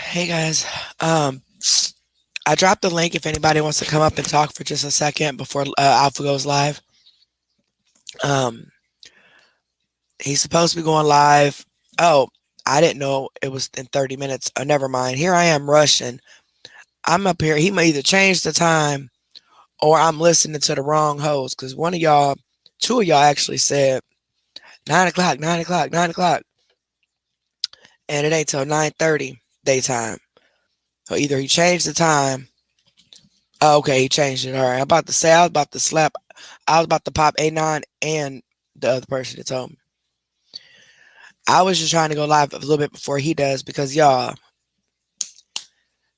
Hey guys, um, I dropped the link if anybody wants to come up and talk for just a second before Alpha goes live. Um, he's supposed to be going live. Oh, I didn't know it was in 30 minutes. Oh, never mind. Here I am rushing. I'm up here. He may either change the time or I'm listening to the wrong host because one of y'all, two of y'all actually said 9 o'clock, 9 o'clock, 9 o'clock, and it ain't till 9:30 daytime. So either he changed the time. Oh, okay, he changed it. All right. I'm about to say I was about to slap. I was about to pop A9 and the other person that told me. I was just trying to go live a little bit before he does because y'all.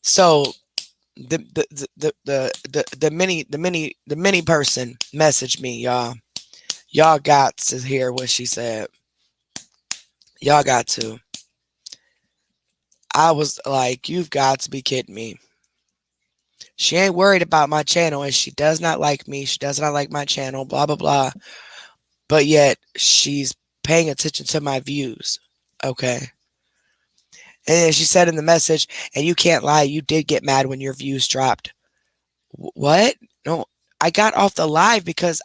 So the mini person messaged me, y'all. Y'all got to hear what she said. Y'all got to. I was like, you've got to be kidding me. She ain't worried about my channel and she does not like me. She does not like my channel, blah, blah, blah. But yet she's paying attention to my views. Okay. And then she said in the message, and you can't lie, you did get mad when your views dropped. What? No, I got off the live because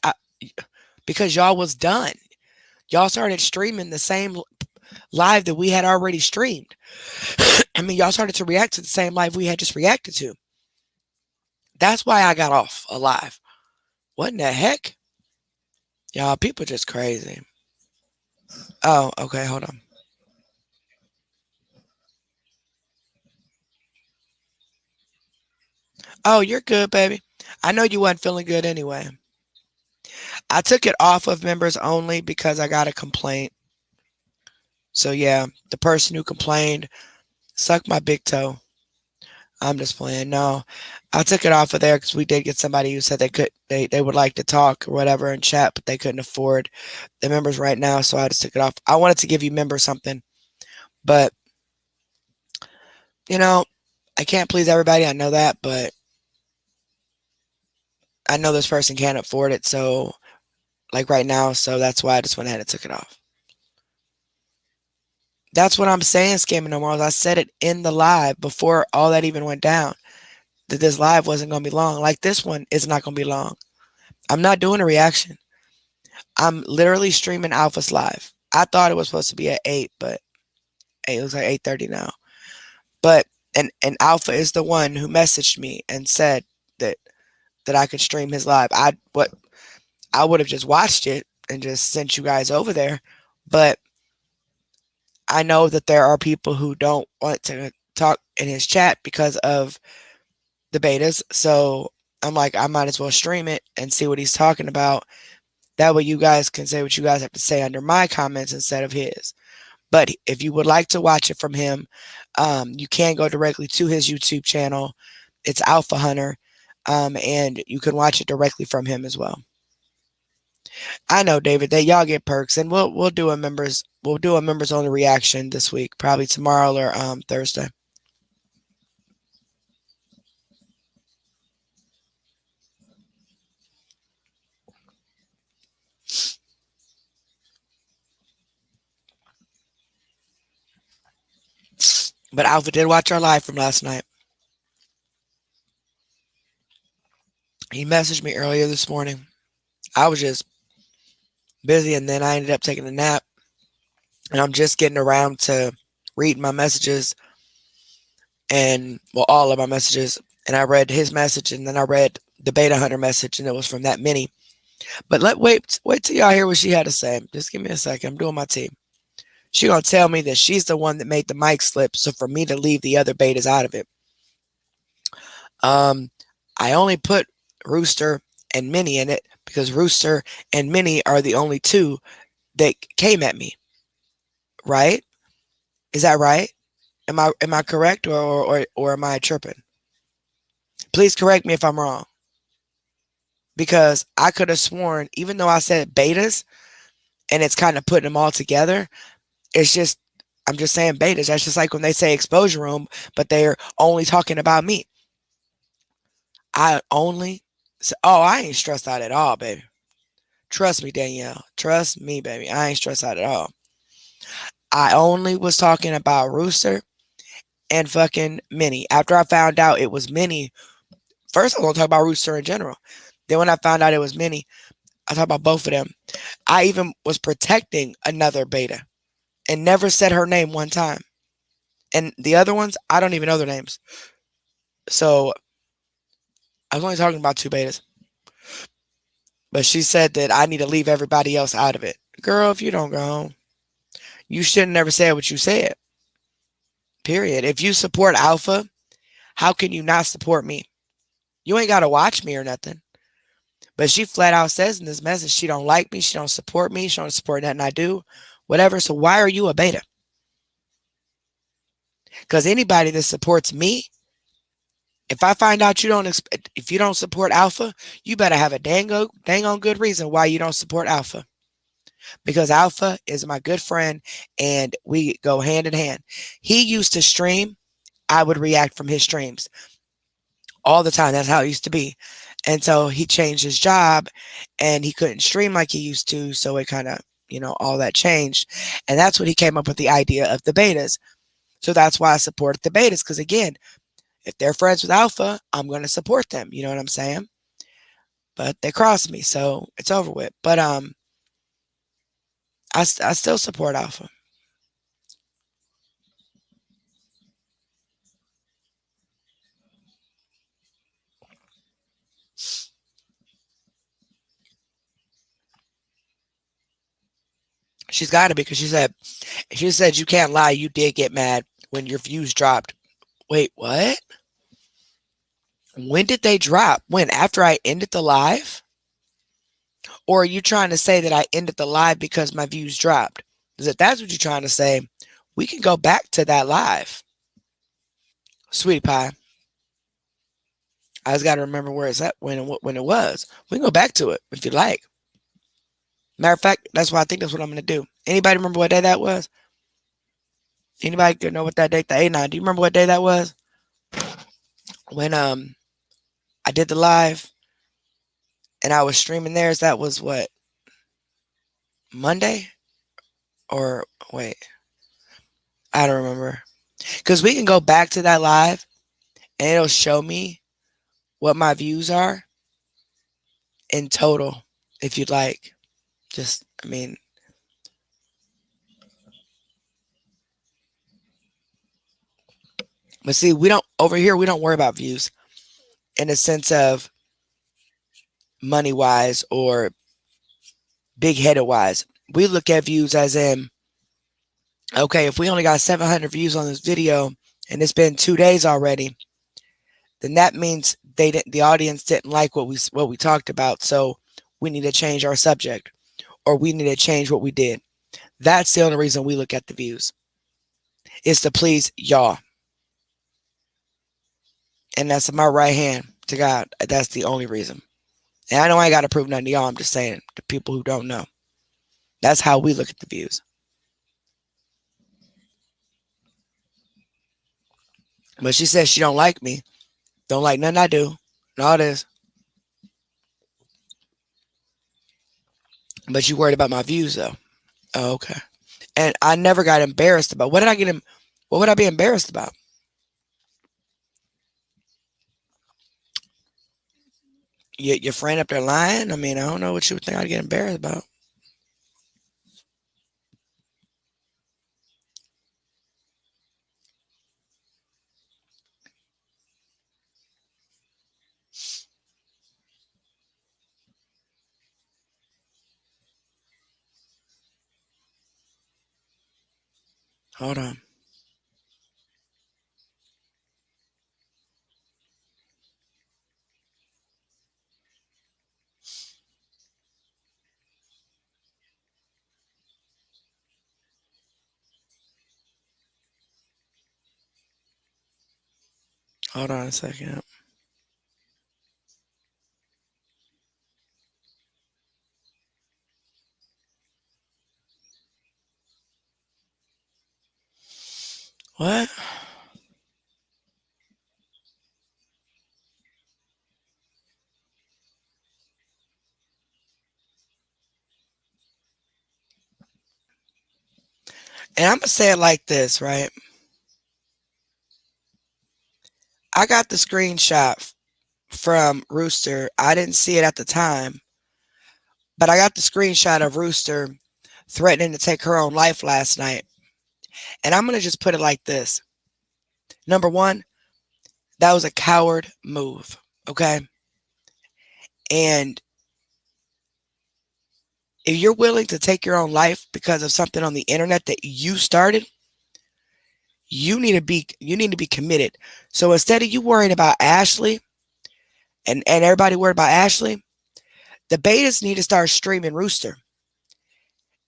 y'all was done. Y'all started streaming the same live that we had already streamed. I mean, y'all started to react to the same live we had just reacted to. That's why I got off alive. What in the heck? Y'all, people just crazy. Oh, okay, hold on. Oh, you're good, baby. I know you wasn't feeling good anyway. I took it off of members only because I got a complaint. So yeah, the person who complained, suck my big toe. I'm just playing. No, I took it off of there because we did get somebody who said they would like to talk or whatever and chat, but they couldn't afford the members right now, so I just took it off. I wanted to give you members something, but you know, I can't please everybody. I know that, but I know this person can't afford it, so like right now, so that's why I just went ahead and took it off. That's what I'm saying, scamming no more. I said it in the live before all that even went down. That this live wasn't going to be long. Like this one is not going to be long. I'm not doing a reaction. I'm literally streaming Alpha's live. I thought it was supposed to be at 8, but hey, it looks like 8:30 now. But and Alpha is the one who messaged me and said that I could stream his live. I would have just watched it and just sent you guys over there, but I know that there are people who don't want to talk in his chat because of the betas. So I'm like, I might as well stream it and see what he's talking about. That way you guys can say what you guys have to say under my comments instead of his. But if you would like to watch it from him, you can go directly to his YouTube channel. It's Alpha Hunter, and you can watch it directly from him as well. I know, David, that y'all get perks, and we'll do a members only reaction this week, probably tomorrow or Thursday. But Alpha did watch our live from last night. He messaged me earlier this morning. I was just busy, and then I ended up taking a nap, and I'm just getting around to reading my messages, and well, all of my messages. And I read his message, and then I read the Beta Hunter message, and it was from that mini. But wait till y'all hear what she had to say. Just give me a second. I'm doing my team. She gonna tell me that she's the one that made the mic slip, so for me to leave the other betas out of it. Um, I only put Rooster and Minnie in it because Rooster and Minnie are the only two that came at me. Right? Is that right? Am I correct or am I tripping? Please correct me if I'm wrong. Because I could have sworn, even though I said betas, and it's kind of putting them all together, it's just I'm just saying betas. That's just like when they say exposure room, but they're only talking about me. I only oh, I ain't stressed out at all, baby. Trust me, Danielle. Trust me, baby. I ain't stressed out at all. I only was talking about Rooster and fucking Minnie. After I found out it was Minnie, first I was gonna talk about Rooster in general. Then when I found out it was Minnie, I talked about both of them. I even was protecting another beta and never said her name one time. And the other ones, I don't even know their names. So I was only talking about two betas. But she said that I need to leave everybody else out of it. Girl, if you don't go home, you shouldn't never say what you said. Period. If you support Alpha, how can you not support me? You ain't gotta watch me or nothing. But she flat out says in this message she don't like me, she don't support me, she don't support nothing I do, whatever. So why are you a beta? Because anybody that supports me, if I find out you don't, if you don't support Alpha, you better have a dang on good reason why you don't support Alpha. Because Alpha is my good friend and we go hand in hand. He used to stream, I would react from his streams all the time. That's how it used to be. And so he changed his job and he couldn't stream like he used to. So it kind of, all that changed. And that's when he came up with the idea of the betas. So that's why I support the betas. Because again, if they're friends with Alpha, I'm going to support them. You know what I'm saying? But they crossed me. So it's over with. But I still support Alpha. She's got to because she said you can't lie. You did get mad when your views dropped. Wait, what? When did they drop? When? After I ended the live? Or are you trying to say that I ended the live because my views dropped? Because if that's what you're trying to say, we can go back to that live. Sweetie pie, I just got to remember where it's at when it was. We can go back to it if you like. Matter of fact, that's why I think that's what I'm going to do. Anybody remember what day that was? Anybody know what that date? The A9. Do you remember what day that was? When I did the live and I was streaming theirs. That was what, Monday? Or wait, I don't remember. Because we can go back to that live and it'll show me what my views are in total, if you'd like. Just, I mean, but see, over here, we don't worry about views in the sense of money wise or big headed wise. We look at views as in, okay, if we only got 700 views on this video and it's been 2 days already, then that means the audience didn't like what we talked about. So we need to change our subject or we need to change what we did. That's the only reason we look at the views. It's to please y'all. And that's my right hand to God. That's the only reason. And I know I ain't got to prove nothing to y'all. I'm just saying to people who don't know. That's how we look at the views. But she says she don't like me. Don't like nothing I do. And all this. But you worried about my views though. Oh, okay. And I never got embarrassed about. What did I get him? What would I be embarrassed about? Your friend up there lying? I mean, I don't know what you would think I'd get embarrassed about. Hold on. Hold on a second. What? And I'm gonna say it like this, right? I got the screenshot from Rooster. I didn't see it at the time, but I got the screenshot of Rooster threatening to take her own life last night. And I'm going to just put it like this. Number one, that was a coward move. Okay. And if you're willing to take your own life because of something on the internet that you started, you need to be committed. So instead of you worrying about Ashley and everybody worried about Ashley, the betas need to start streaming Rooster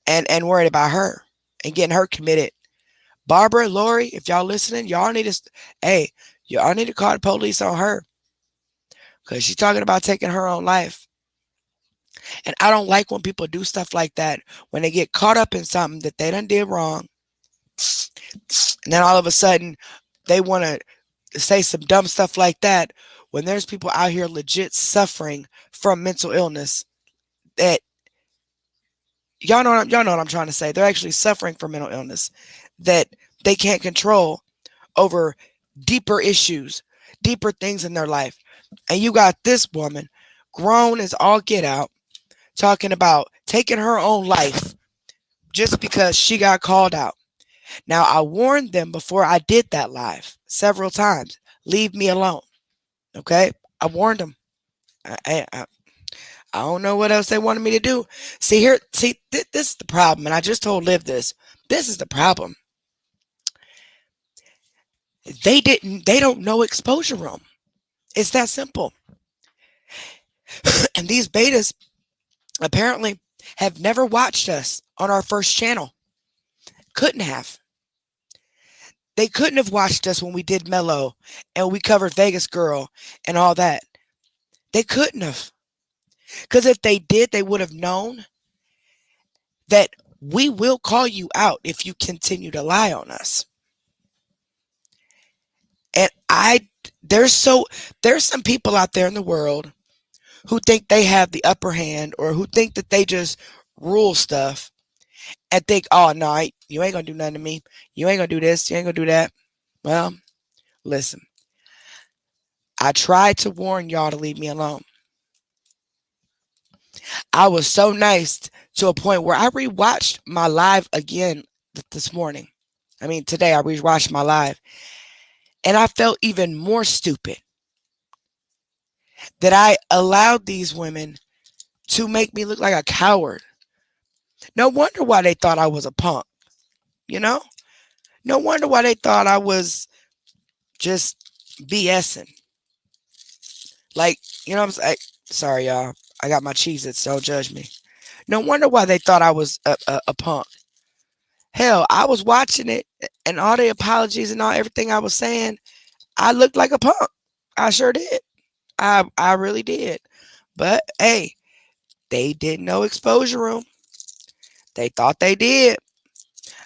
and worried about her and getting her committed. Barbara, Lori, if y'all listening, hey, y'all need to call the police on her because she's talking about taking her own life. And I don't like when people do stuff like that when they get caught up in something that they done did wrong, and then all of a sudden they want to say some dumb stuff like that when there's people out here legit suffering from mental illness that y'all know what I'm trying to say. They're actually suffering from mental illness that they can't control over deeper issues, deeper things in their life. And you got this woman, grown as all get out, talking about taking her own life just because she got called out. Now, I warned them before I did that live several times. Leave me alone. Okay? I warned them. I don't know what else they wanted me to do. This is the problem. And I just told Liv this. This is the problem. They don't know exposure room. It's that simple. And these betas apparently have never watched us on our first channel. Couldn't have. They couldn't have watched us when we did Mellow and we covered Vegas Girl and all that. They couldn't have. Because if they did, they would have known that we will call you out if you continue to lie on us. And there's some people out there in the world who think they have the upper hand or who think that they just rule stuff and think, oh no, you ain't gonna do nothing to me. You ain't gonna do this, you ain't gonna do that. Well, listen. I tried to warn y'all to leave me alone. I was so nice to a point where I rewatched my live again this morning. I mean, today I rewatched my live and I felt even more stupid that I allowed these women to make me look like a coward. No wonder why they thought I was a punk, you know? No wonder why they thought I was just BSing. Like, you know what I'm saying? Sorry, y'all. I got my Cheez-Its, don't judge me. No wonder why they thought I was a punk. Hell, I was watching it and all the apologies and all everything I was saying, I looked like a punk. I sure did. I really did. But hey, they didn't know exposure room. They thought they did.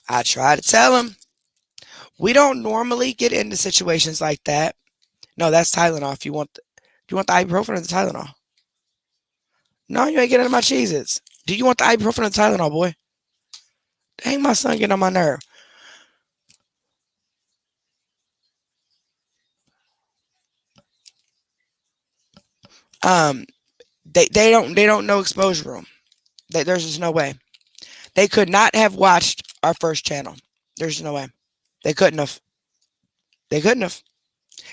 I tried to tell them. We don't normally get into situations like that. No, that's Tylenol. If do you want the ibuprofen or the Tylenol? No, you ain't getting into my Cheez-Its. Do you want the ibuprofen or the Tylenol, boy? Dang, my son getting on my nerve. Um, they don't know exposure room. There's just no way. They could not have watched our first channel. There's no way. They couldn't have. They couldn't have.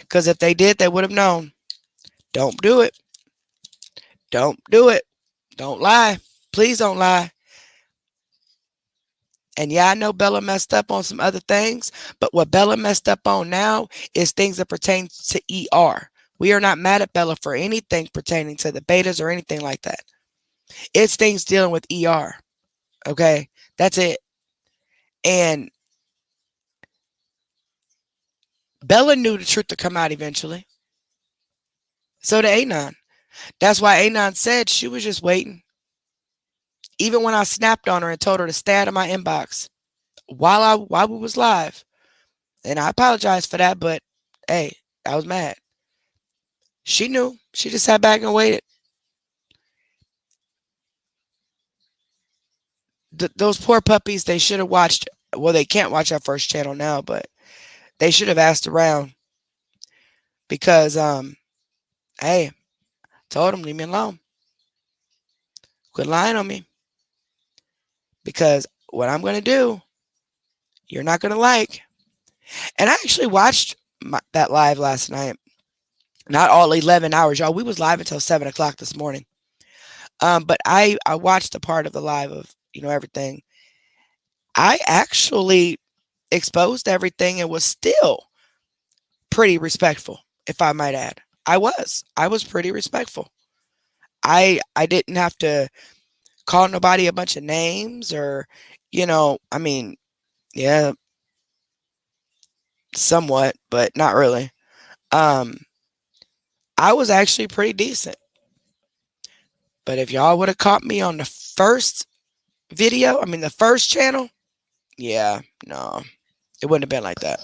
Because if they did, they would have known. Don't do it. Don't do it. Don't lie. Please don't lie. And yeah, I know Bella messed up on some other things, but what Bella messed up on now is things that pertain to ER. We are not mad at Bella for anything pertaining to the betas or anything like that. It's things dealing with ER. Okay? That's it. And Bella knew the truth to come out eventually. So did Anon. That's why Anon said she was just waiting. Even when I snapped on her and told her to stay out of my inbox while we was live. And I apologize for that, but hey, I was mad. She knew. She just sat back and waited. Those poor puppies, they should have watched. Well, they can't watch our first channel now, but they should have asked around. because hey, told him leave me alone. Quit lying on me because what I'm gonna do, you're not gonna like. And I actually watched that live last night. Not all 11 hours, y'all. We was live until 7 o'clock this morning. But I watched a part of the live of everything. I actually exposed everything and was still pretty respectful, if I might add. I was pretty respectful. I didn't have to call nobody a bunch of names or, I mean, yeah, somewhat, but not really. Um, I was actually pretty decent. But if y'all would have caught me on the first video, I mean the first channel, yeah, no, it wouldn't have been like that.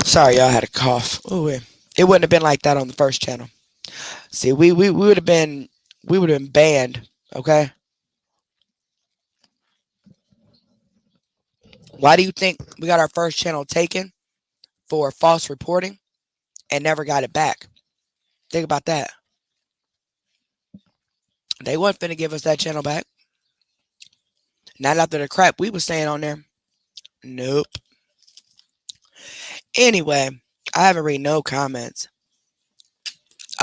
Sorry, y'all had a cough. Ooh, it wouldn't have been like that on the first channel. See, we would have been banned. Okay, why do you think we got our first channel taken for false reporting and never got it back? Think about that. They wasn't finna give us that channel back. Not after the crap we was saying on there. Nope. Anyway, I haven't read no comments.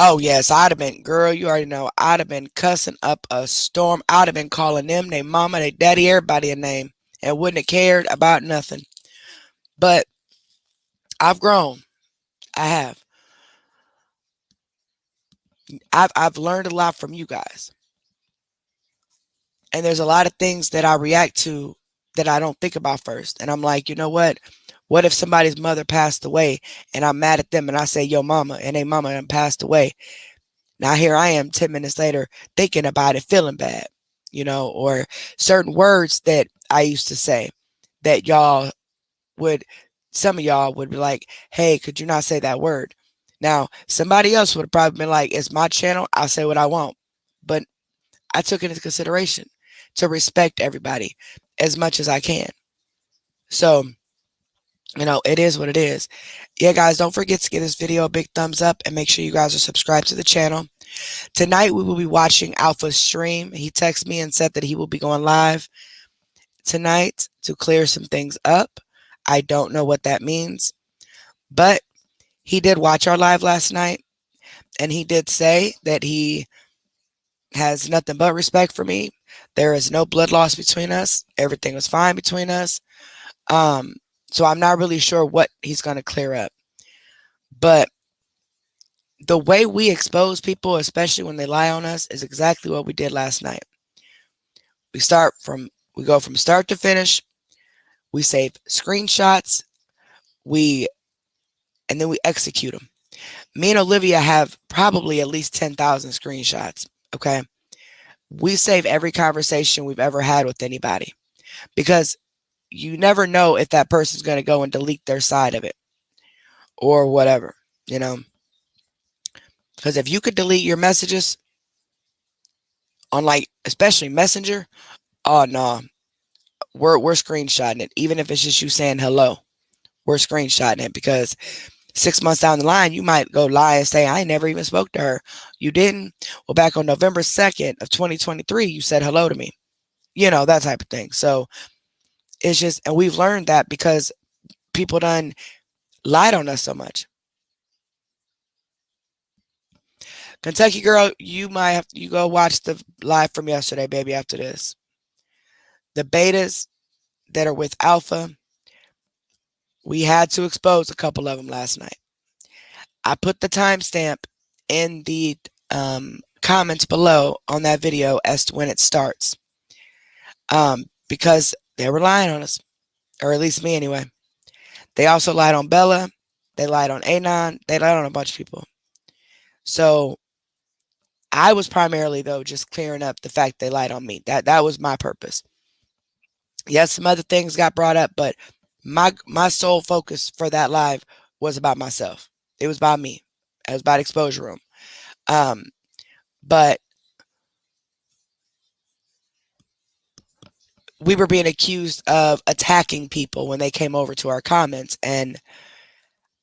Oh yes, I'd have been, girl. You already know. I'd have been cussing up a storm. I'd have been calling them, their mama, their daddy, everybody a name, and wouldn't have cared about nothing. But I've grown. I have. I've learned a lot from you guys, and there's a lot of things that I react to that I don't think about first. And I'm like, you know what? What if somebody's mother passed away, and I'm mad at them, and I say, "Yo, mama," and they mama done passed away. Now here I am 10 minutes later thinking about it, feeling bad, or certain words that I used to say that would, some of y'all would be like, hey, could you not say that word? Now, somebody else would have probably been like, it's my channel, I'll say what I want. But I took it into consideration to respect everybody as much as I can. So, it is what it is. Yeah, guys, don't forget to give this video a big thumbs up and make sure you guys are subscribed to the channel. Tonight, we will be watching Alpha's stream. He texted me and said that he will be going live tonight to clear some things up. I don't know what that means, but he did watch our live last night, and he did say that he has nothing but respect for me. There is no blood loss between us. Everything was fine between us. Um, so I'm not really sure what he's going to clear up. But the way we expose people, especially when they lie on us, is exactly what we did last night. We go from start to finish. We save screenshots. And then we execute them. Me and Olivia have probably at least 10,000 screenshots. Okay. We save every conversation we've ever had with anybody because you never know if that person's going to go and delete their side of it or whatever, you know. Because if you could delete your messages on, like, especially Messenger, oh no, we're screenshotting it. Even if it's just you saying hello, we're screenshotting it because 6 months down the line, you might go lie and say, I never even spoke to her. You didn't? Well, back on November 2nd of 2023, you said hello to me. That type of thing. So it's just, and we've learned that because people done lied on us so much. Kentucky girl, you might have you go watch the live from yesterday, baby, after this. The betas that are with Alpha, we had to expose a couple of them last night. I put the timestamp in the comments below on that video as to when it starts. Because they were lying on us, or at least me anyway. They also lied on Bella. They lied on Anon. They lied on a bunch of people. So I was primarily, though, just clearing up the fact they lied on me. That was my purpose. Yes, some other things got brought up, but my sole focus for that live was about myself. It was about me. It was about Exposure Room. But we were being accused of attacking people when they came over to our comments, and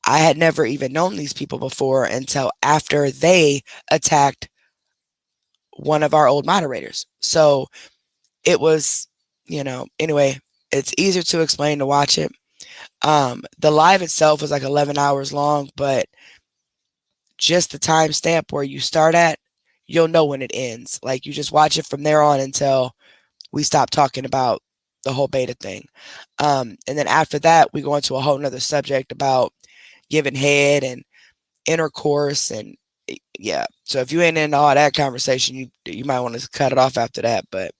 I had never even known these people before until after they attacked one of our old moderators. So it was, anyway, it's easier to explain to watch it. The live itself was like 11 hours long, but just the timestamp where you start at, you'll know when it ends. Like you just watch it from there on until we stop talking about the whole beta thing. And then after that, we go into a whole nother subject about giving head and intercourse and yeah. So if you ain't into all that conversation, you might want to cut it off after that. But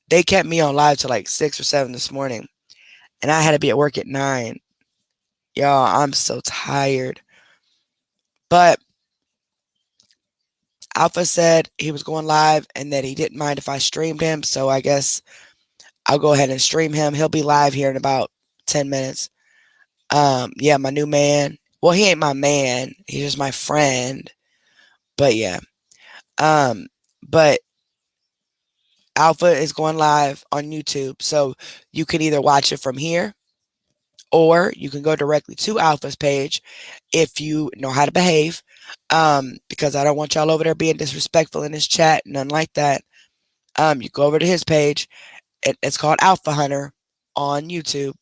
they kept me on live till like 6 or 7 this morning, and I had to be at work at 9. Y'all, I'm so tired. But Alpha said he was going live and that he didn't mind if I streamed him. So I guess I'll go ahead and stream him. He'll be live here in about 10 minutes. Yeah, my new man. Well, he ain't my man. He's just my friend. But yeah. Um, but Alpha is going live on YouTube. So you can either watch it from here or you can go directly to Alpha's page if you know how to behave. Because I don't want y'all over there being disrespectful in this chat, none like that. You go over to his page. It's called Alpha Hunter on YouTube.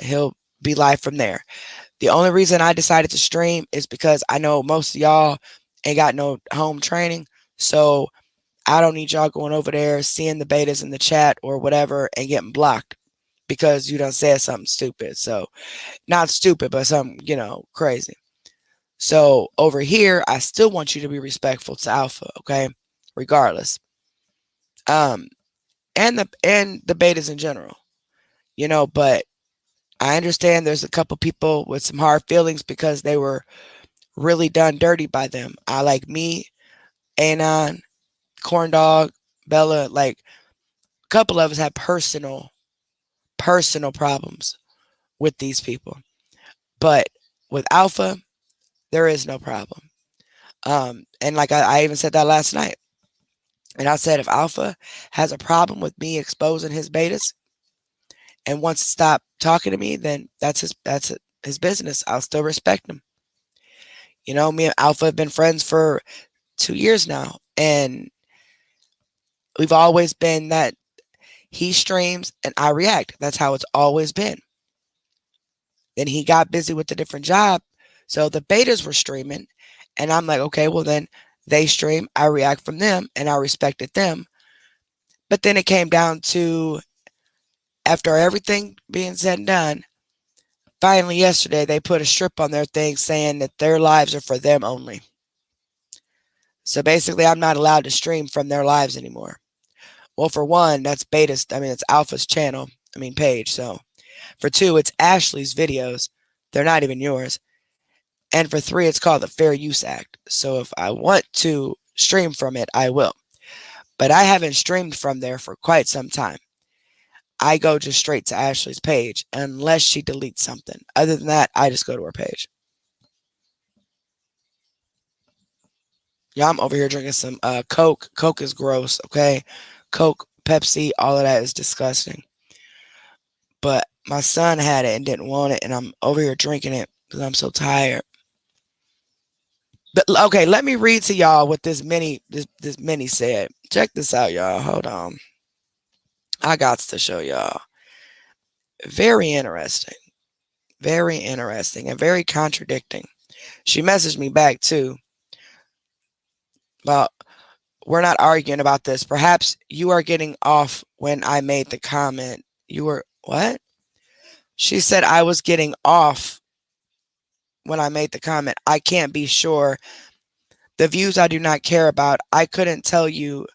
He'll be live from there. The only reason I decided to stream is because I know most of y'all ain't got no home training. So I don't need y'all going over there, seeing the betas in the chat or whatever and getting blocked because you done said something stupid. So not stupid, but something, crazy. So over here, I still want you to be respectful to Alpha, okay? Regardless. Um, and the betas in general, but I understand there's a couple people with some hard feelings because they were really done dirty by them. I like me, Anon, Corn Dog, Bella, like a couple of us had personal problems with these people. But with Alpha, there is no problem. And like I even said that last night. And I said if Alpha has a problem with me exposing his betas and wants to stop talking to me, then his business. I'll still respect him. Me and Alpha have been friends for 2 years now, and we've always been that he streams and I react. That's how it's always been. Then he got busy with a different job, so the betas were streaming, and I'm like, okay, well then they stream, I react from them, and I respected them. But then it came down to after everything being said and done, finally yesterday they put a strip on their thing saying that their lives are for them only. So basically, I'm not allowed to stream from their lives anymore. Well, for one, that's Beta's, it's Alpha's channel, page. So for two, it's Ashley's videos. They're not even yours. And for three, it's called the Fair Use Act. So if I want to stream from it, I will. But I haven't streamed from there for quite some time. I go just straight to Ashley's page unless she deletes something. Other than that, I just go to her page. Yeah, I'm over here drinking some Coke. Coke is gross, okay? Coke, Pepsi, all of that is disgusting. But my son had it and didn't want it, and I'm over here drinking it because I'm so tired. But okay, let me read to y'all what this mini said. Check this out, y'all. Hold on. I got to show y'all. Very interesting. Very interesting and very contradicting. She messaged me back too. About we're not arguing about this. Perhaps you are getting off when I made the comment. You were what? She said I was getting off when I made the comment. I can't be sure. The views I do not care about. I couldn't tell you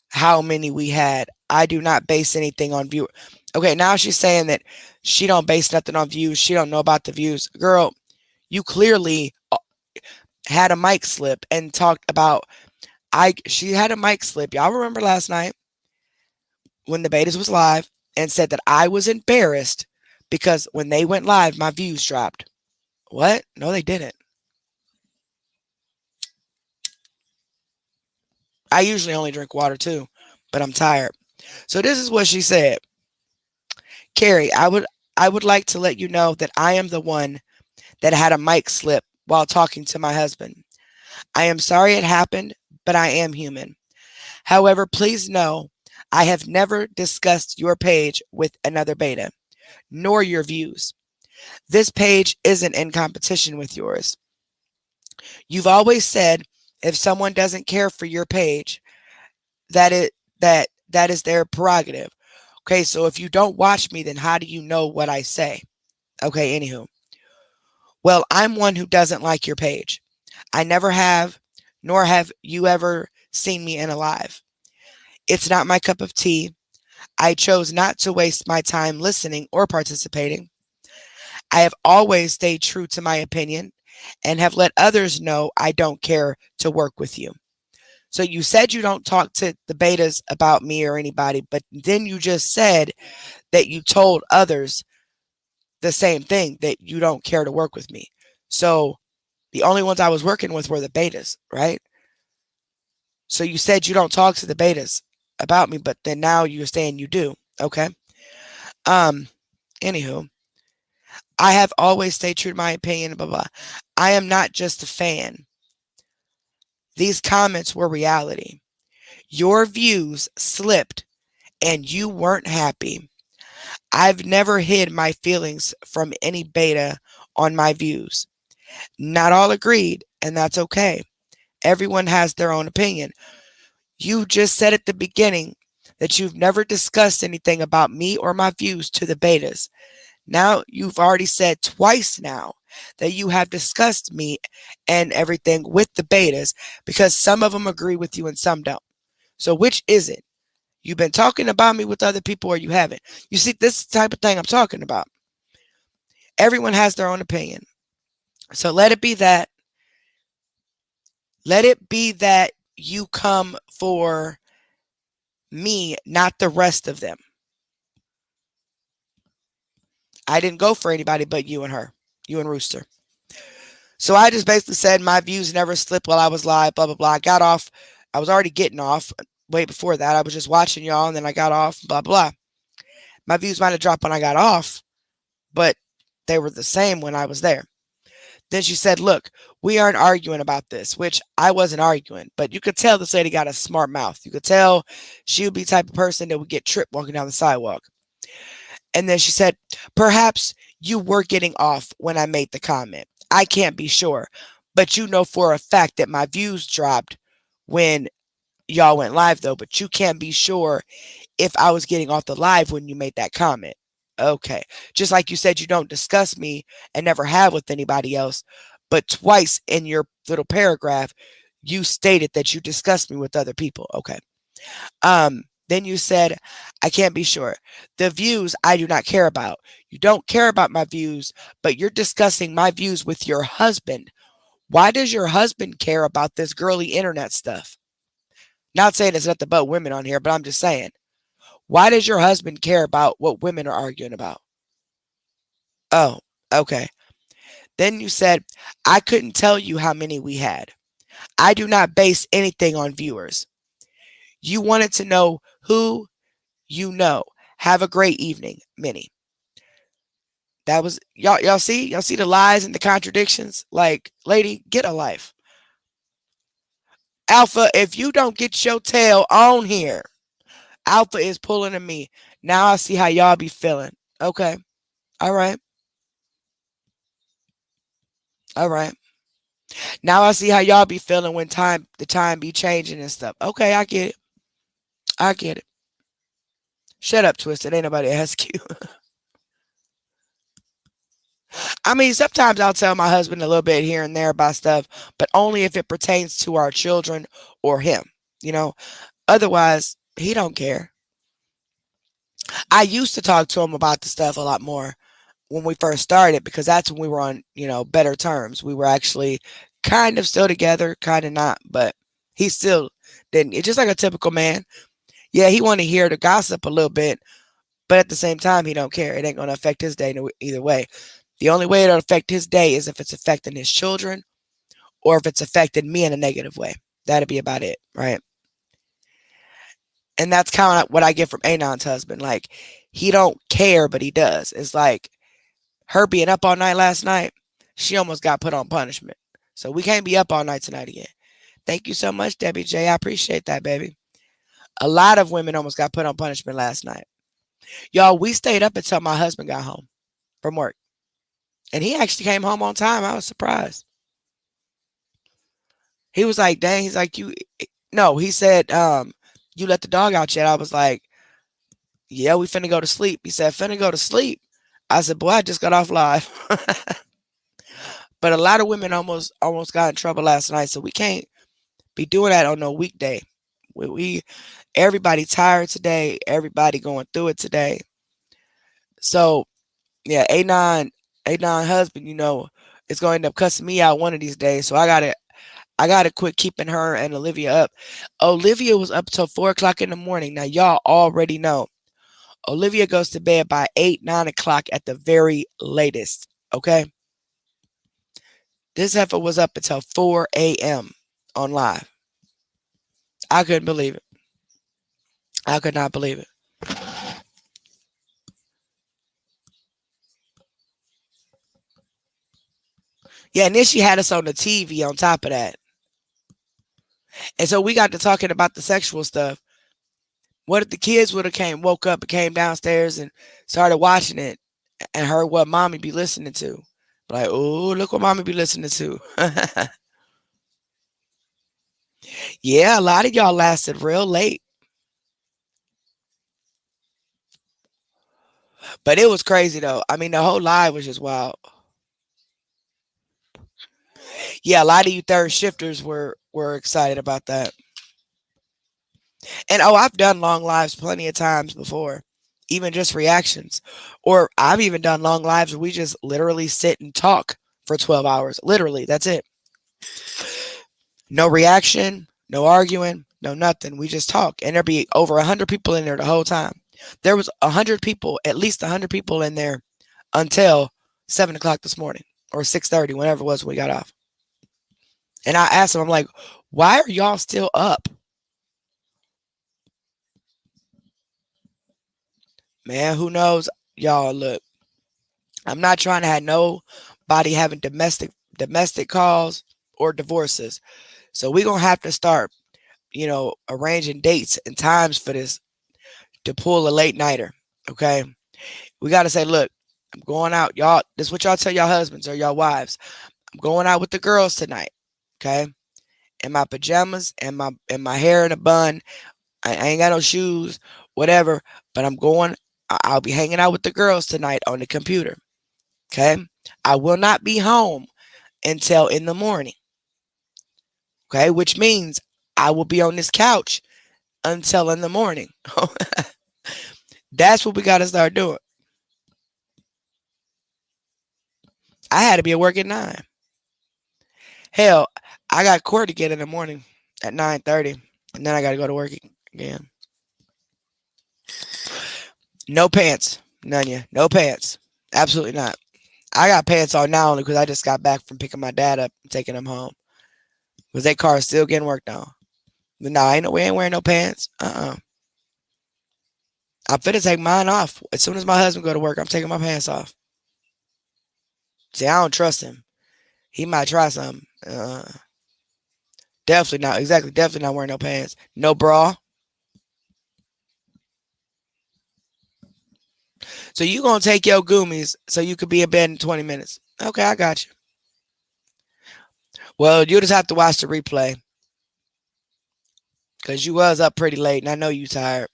how many we had. I do not base anything on view. Okay, now she's saying that she don't base nothing on views. She don't know about the views. Girl, you clearly had a mic slip and talked about she had a mic slip. Y'all remember last night when the betas was live and said that I was embarrassed because when they went live, my views dropped. What? No, they didn't. I usually only drink water too, but I'm tired. So this is what she said. Carrie, I would like to let you know that I am the one that had a mic slip while talking to my husband. I am sorry it happened, but I am human. However, please know I have never discussed your page with another beta, nor your views. This page isn't in competition with yours. You've always said if someone doesn't care for your page, that it that is their prerogative. Okay, so if you don't watch me, then how do you know what I say? Okay, anywho. Well, I'm one who doesn't like your page. I never have, nor have you ever seen me in a live. It's not my cup of tea. I chose not to waste my time listening or participating. I have always stayed true to my opinion and have let others know I don't care to work with you. So you said you don't talk to the betas about me or anybody, but then you just said that you told others the same thing, that you don't care to work with me. So the only ones I was working with were the betas, right? So you said you don't talk to the betas about me, but then now you're saying you do. Okay. Um, Anywho, I have always stayed true to my opinion, blah blah. I am not just a fan. These comments were reality. Your views slipped and you weren't happy. I've never hid my feelings from any beta on my views. Not all agreed, and that's okay. Everyone has their own opinion. You just said at the beginning that you've never discussed anything about me or my views to the betas. Now you've already said twice now that you have discussed me and everything with the betas because some of them agree with you and some don't. So which is it? You've been talking about me with other people or you haven't. You see, this type of thing I'm talking about. Everyone has their own opinion. So let it be that you come for me, not the rest of them. I didn't go for anybody but you and her, you and Rooster. So I just basically said my views never slipped while I was live, blah, blah, blah. I got off. I was already getting off way before that. I was just watching y'all and then I got off, blah, blah. My views might have dropped when I got off, but they were the same when I was there. Then she said, look, we aren't arguing about this, which I wasn't arguing, but you could tell this lady got a smart mouth. You could tell she would be the type of person that would get tripped walking down the sidewalk. And then she said, perhaps you were getting off when I made the comment. I can't be sure, but you know for a fact that my views dropped when y'all went live, though, but you can't be sure if I was getting off the live when you made that comment. Okay. Just like you said, you don't discuss me and never have with anybody else, but twice in your little paragraph, you stated that you discussed me with other people. Okay. Then you said, I can't be sure. The views I do not care about. You don't care about my views, but you're discussing my views with your husband. Why does your husband care about this girly internet stuff? Not saying it's nothing but women on here, but I'm just saying. Why does your husband care about what women are arguing about? Oh, okay. Then you said, I couldn't tell you how many we had. I do not base anything on viewers. You wanted to know who you know. Have a great evening, Minnie. That was y'all see the lies and the contradictions? Like, lady, get a life. Alpha, if you don't get your tail on here, Alpha is pulling at me. Now I see how y'all be feeling. Okay. All right. All right. Now I see how y'all be feeling when the time be changing and stuff. Okay, I get it. I get it. Shut up, Twisted. Ain't nobody ask you. I mean, sometimes I'll tell my husband a little bit here and there about stuff, but only if it pertains to our children or him. You know, otherwise he don't care. I used to talk to him about the stuff a lot more when we first started because that's when we were on, better terms. We were actually kind of still together, kind of not, but he still didn't. It's just like a typical man. Yeah, he want to hear the gossip a little bit, but at the same time, he don't care. It ain't gonna affect his day either way. The only way it'll affect his day is if it's affecting his children or if it's affecting me in a negative way. That'd be about it, right? And that's kind of what I get from Anon's husband. Like, he don't care, but he does. It's like her being up all night last night, she almost got put on punishment. So we can't be up all night tonight again. Thank you so much, Debbie J. I appreciate that, baby. A lot of women almost got put on punishment last night. Y'all, we stayed up until my husband got home from work. And he actually came home on time. I was surprised. He was like, dang, he's like, you no, he said, you let the dog out yet? I was like, yeah, we finna go to sleep. He said, finna go to sleep. I said, boy, I just got off live. But a lot of women almost got in trouble last night, so we can't be doing that on no weekday. We everybody tired today, everybody going through it today. So yeah, A9 husband, is going to end up cussing me out one of these days. So I gotta quit keeping her and Olivia up. Olivia was up till 4 o'clock in the morning. Now y'all already know. Olivia goes to bed by 8, 9 o'clock at the very latest. Okay? This heifer was up until 4 a.m. on live. I couldn't believe it. I could not believe it. Yeah, and then she had us on the TV on top of that. And so we got to talking about the sexual stuff. What if the kids would have woke up and came downstairs and started watching it and heard what mommy be listening to? Like, oh, look what mommy be listening to. Yeah, a lot of y'all lasted real late. But it was crazy though. I mean, the whole live was just wild. Yeah, a lot of you third shifters were excited about that. And I've done long lives plenty of times before, even just reactions. Or I've even done long lives where we just literally sit and talk for 12 hours. Literally, that's it. No reaction, no arguing, no nothing. We just talk. And there'd be over 100 people in there the whole time. There was 100 people, at least 100 people in there until 7 o'clock this morning or 6:30, whenever it was we got off. And I asked them, I'm like, why are y'all still up? Man, who knows? Y'all, look, I'm not trying to have nobody having domestic calls or divorces. So we're gonna have to start, arranging dates and times for this to pull a late nighter. Okay. We gotta say, look, I'm going out. Y'all, this is what y'all tell y'all husbands or y'all wives. I'm going out with the girls tonight. Okay. In my pajamas and my hair in a bun. I ain't got no shoes, whatever, but I'm going. I'll be hanging out with the girls tonight on the computer. Okay. I will not be home until in the morning. Okay. Which means I will be on this couch until in the morning. That's what we got to start doing. I had to be at work at 9. Hell, I got court to get in the morning at 9:30, and then I got to go to work again. No pants, none ya. No pants. Absolutely not. I got pants on now only because I just got back from picking my dad up and taking him home. Because that car is still getting worked on. But no, we ain't wearing no pants. I'm finna take mine off. As soon as my husband go to work, I'm taking my pants off. See, I don't trust him. He might try something. Definitely not. Exactly. Definitely not wearing no pants. No bra. So you gonna take your goomies so you could be in bed in 20 minutes. Okay, I got you. Well, you just have to watch the replay. Cause you was up pretty late and I know you tired.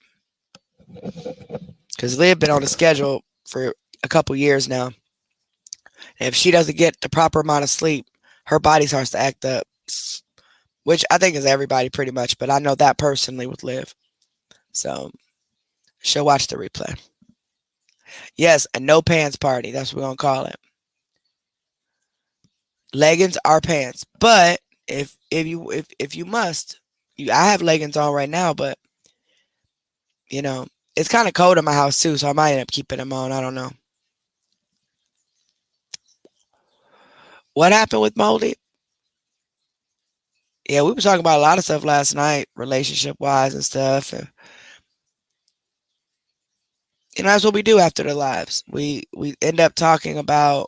Cause Liv been on the schedule for a couple years now. And if she doesn't get the proper amount of sleep, her body starts to act up. Which I think is everybody pretty much, but I know that personally with Liv. So she'll watch the replay. Yes, a no pants party. That's what we're gonna call it. Leggings are pants, but if you must, I have leggings on right now, but you know it's kind of cold in my house too, so I might end up keeping them on. I don't know. What happened with Moldy? Yeah, we were talking about a lot of stuff last night, relationship wise and stuff. And that's what we do after the lives. We end up talking about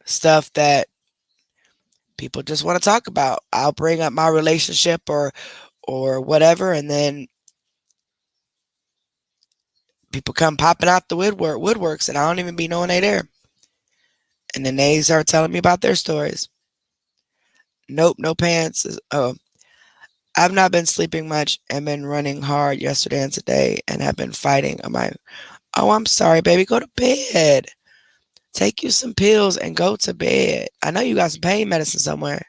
stuff that people just want to talk about. I'll bring up my relationship or whatever, and then people come popping out the woodworks, and I don't even be knowing they there. And then they start telling me about their stories. Nope, no pants. Oh, I've not been sleeping much and been running hard yesterday and today, and have been fighting. I'm like, oh, I'm sorry, baby. Go to bed. Take you some pills and go to bed. I know you got some pain medicine somewhere.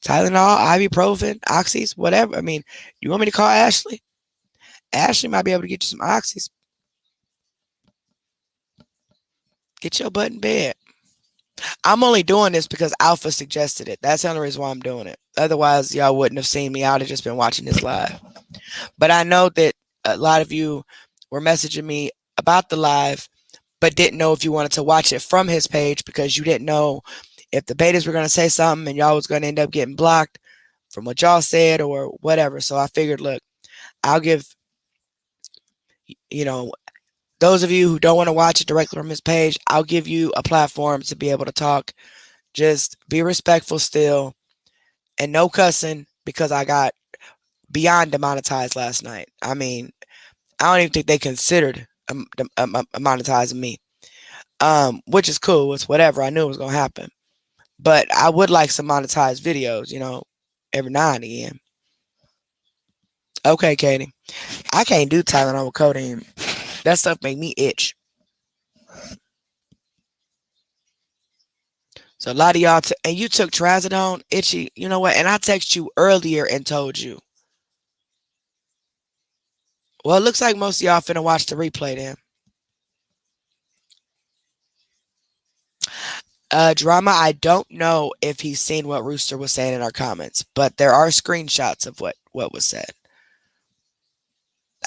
Tylenol, ibuprofen, oxys, whatever. I mean, you want me to call Ashley? Ashley might be able to get you some oxys. Get your butt in bed. I'm only doing this because Alpha suggested it. That's the only reason why I'm doing it. Otherwise, y'all wouldn't have seen me. I would have just been watching this live. But I know that a lot of you were messaging me about the live, but didn't know if you wanted to watch it from his page because you didn't know if the betas were going to say something and y'all was going to end up getting blocked from what y'all said or whatever. So I figured, look, I'll give, you know, those of you who don't want to watch it directly from his page, I'll give you a platform to be able to talk. Just be respectful still and no cussing because I got beyond demonetized last night. I mean, I don't even think they considered monetizing me, which is cool. It's whatever. I knew it was going to happen. But I would like some monetized videos, every now and again. Okay, Katie. I can't do Tylenol with codeine. That stuff make me itch. So a lot of y'all, and you took trazodone, itchy. You know what? And I texted you earlier and told you. Well, it looks like most of y'all finna watch the replay then. Drama, I don't know if he's seen what Rooster was saying in our comments, but there are screenshots of what was said.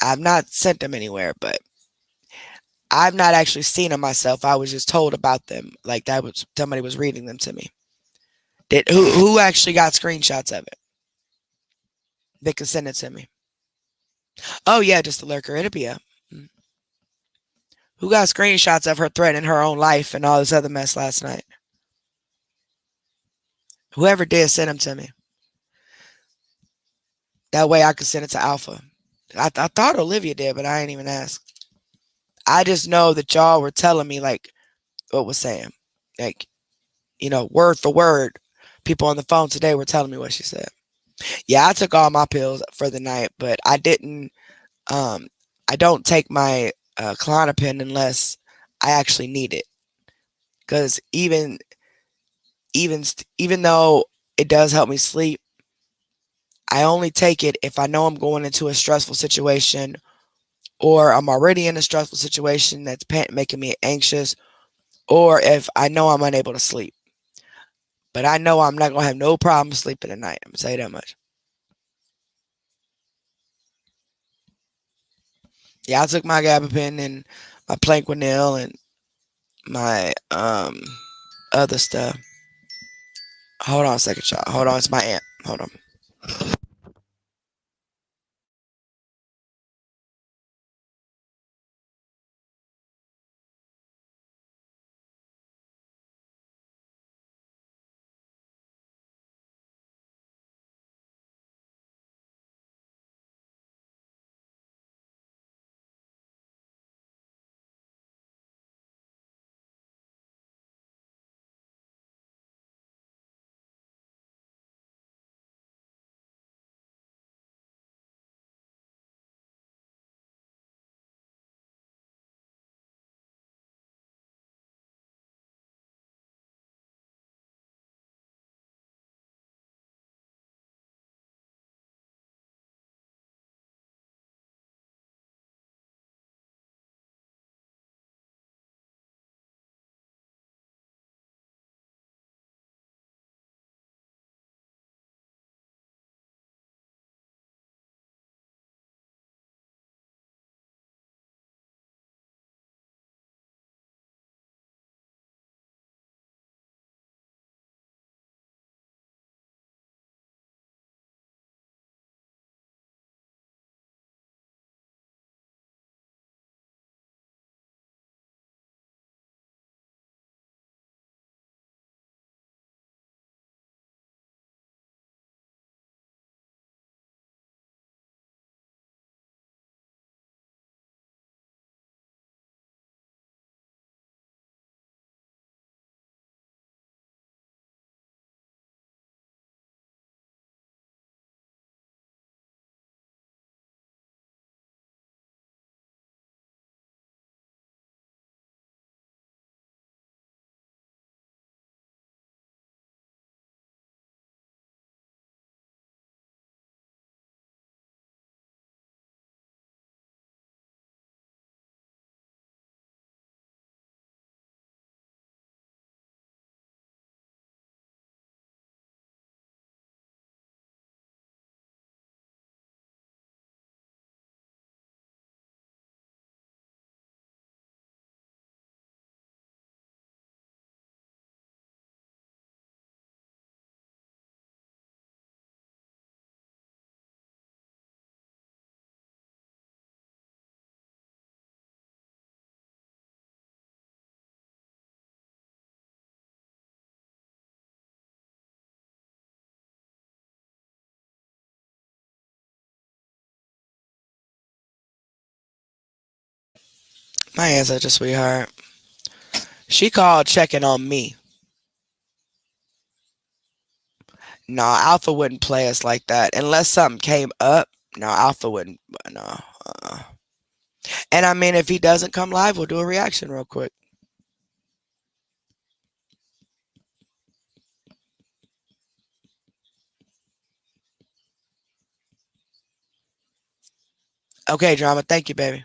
I've not sent them anywhere, but I've not actually seen them myself. I was just told about them. Like that was somebody was reading them to me. Who actually got screenshots of it? They can send it to me. Oh yeah, just the lurker. It'll be up. Who got screenshots of her threatening her own life and all this other mess last night? Whoever did, send them to me. That way I could send it to Alpha. I thought Olivia did, but I ain't even asked. I just know that y'all were telling me like what was saying. Like, word for word. People on the phone today were telling me what she said. Yeah, I took all my pills for the night, but I didn't I don't take my Klonopin unless I actually need it. Cuz even though it does help me sleep, I only take it if I know I'm going into a stressful situation or I'm already in a stressful situation that's making me anxious or if I know I'm unable to sleep. But I know I'm not going to have no problem sleeping at night. I'm going to say that much. Yeah, I took my gabapentin and my Plaquenil and my other stuff. Hold on a second, y'all. Hold on, it's my aunt. Hold on. My aunt's such a sweetheart. She called checking on me. No, Alpha wouldn't play us like that unless something came up. No, Alpha wouldn't. No. Uh-uh. And I mean, if he doesn't come live, we'll do a reaction real quick. Okay, drama. Thank you, baby.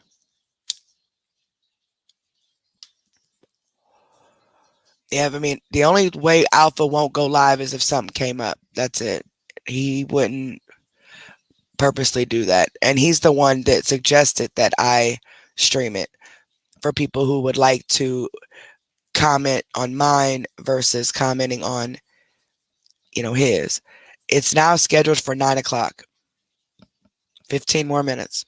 Yeah, I mean, the only way Alpha won't go live is if something came up. That's it. He wouldn't purposely do that. And he's the one that suggested that I stream it for people who would like to comment on mine versus commenting on, his. It's now scheduled for 9 o'clock. 15 more minutes.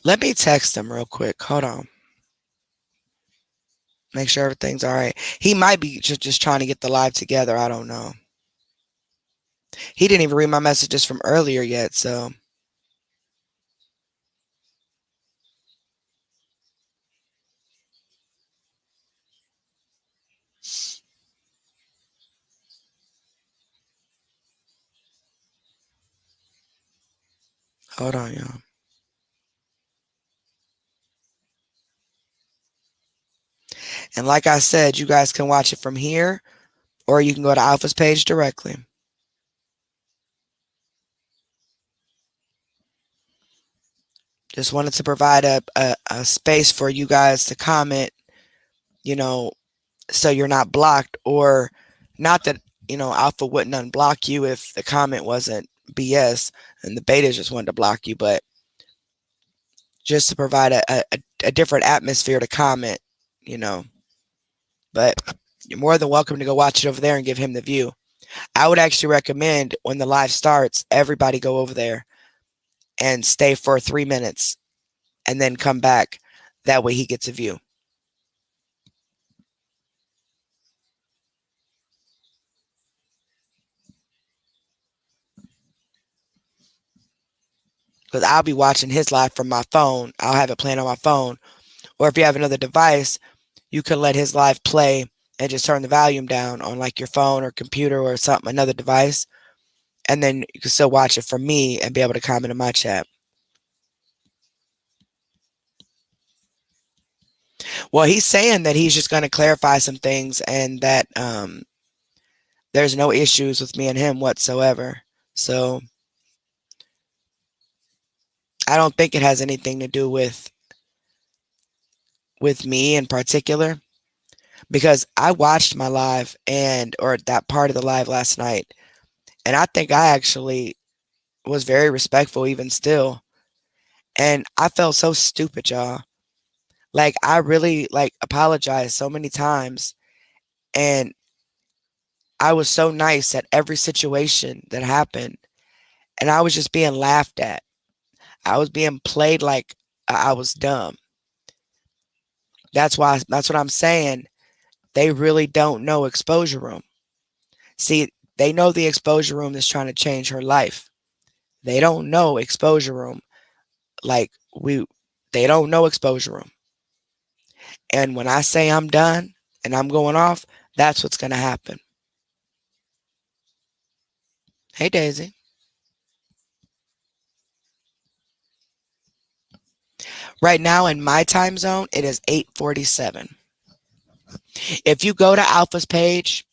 Let me text him real quick. Hold on. Make sure everything's all right. He might be just trying to get the live together. I don't know. He didn't even read my messages from earlier yet, so hold on, y'all. And like I said, you guys can watch it from here or you can go to Alpha's page directly. Just wanted to provide a space for you guys to comment, you know, so you're not blocked, or not that, Alpha wouldn't unblock you if the comment wasn't BS and the beta just wanted to block you, but just to provide a different atmosphere to comment, you know. But you're more than welcome to go watch it over there and give him the view. I would actually recommend when the live starts, everybody go over there and stay for 3 minutes and then come back. That way he gets a view. Because I'll be watching his live from my phone. I'll have it playing on my phone. Or if you have another device, you can let his live play and just turn the volume down on like your phone or computer or something, another device. And then you can still watch it from me and be able to comment in my chat. Well, he's saying that he's just going to clarify some things and that there's no issues with me and him whatsoever. So I don't think it has anything to do with me in particular, because I watched my live or that part of the live last night, and I think I actually was very respectful even still. And I felt so stupid, y'all. Like I really apologized so many times, and I was so nice at every situation that happened, and I was just being laughed at. I was being played like I was dumb. That's what I'm saying. They really don't know exposure room. See, they know the exposure room is trying to change her life. They don't know exposure room like we they don't know exposure room. And when I say I'm done and I'm going off, that's what's going to happen. Hey Daisy. Right now in my time zone, it is 8:47. If you go to Alpha's page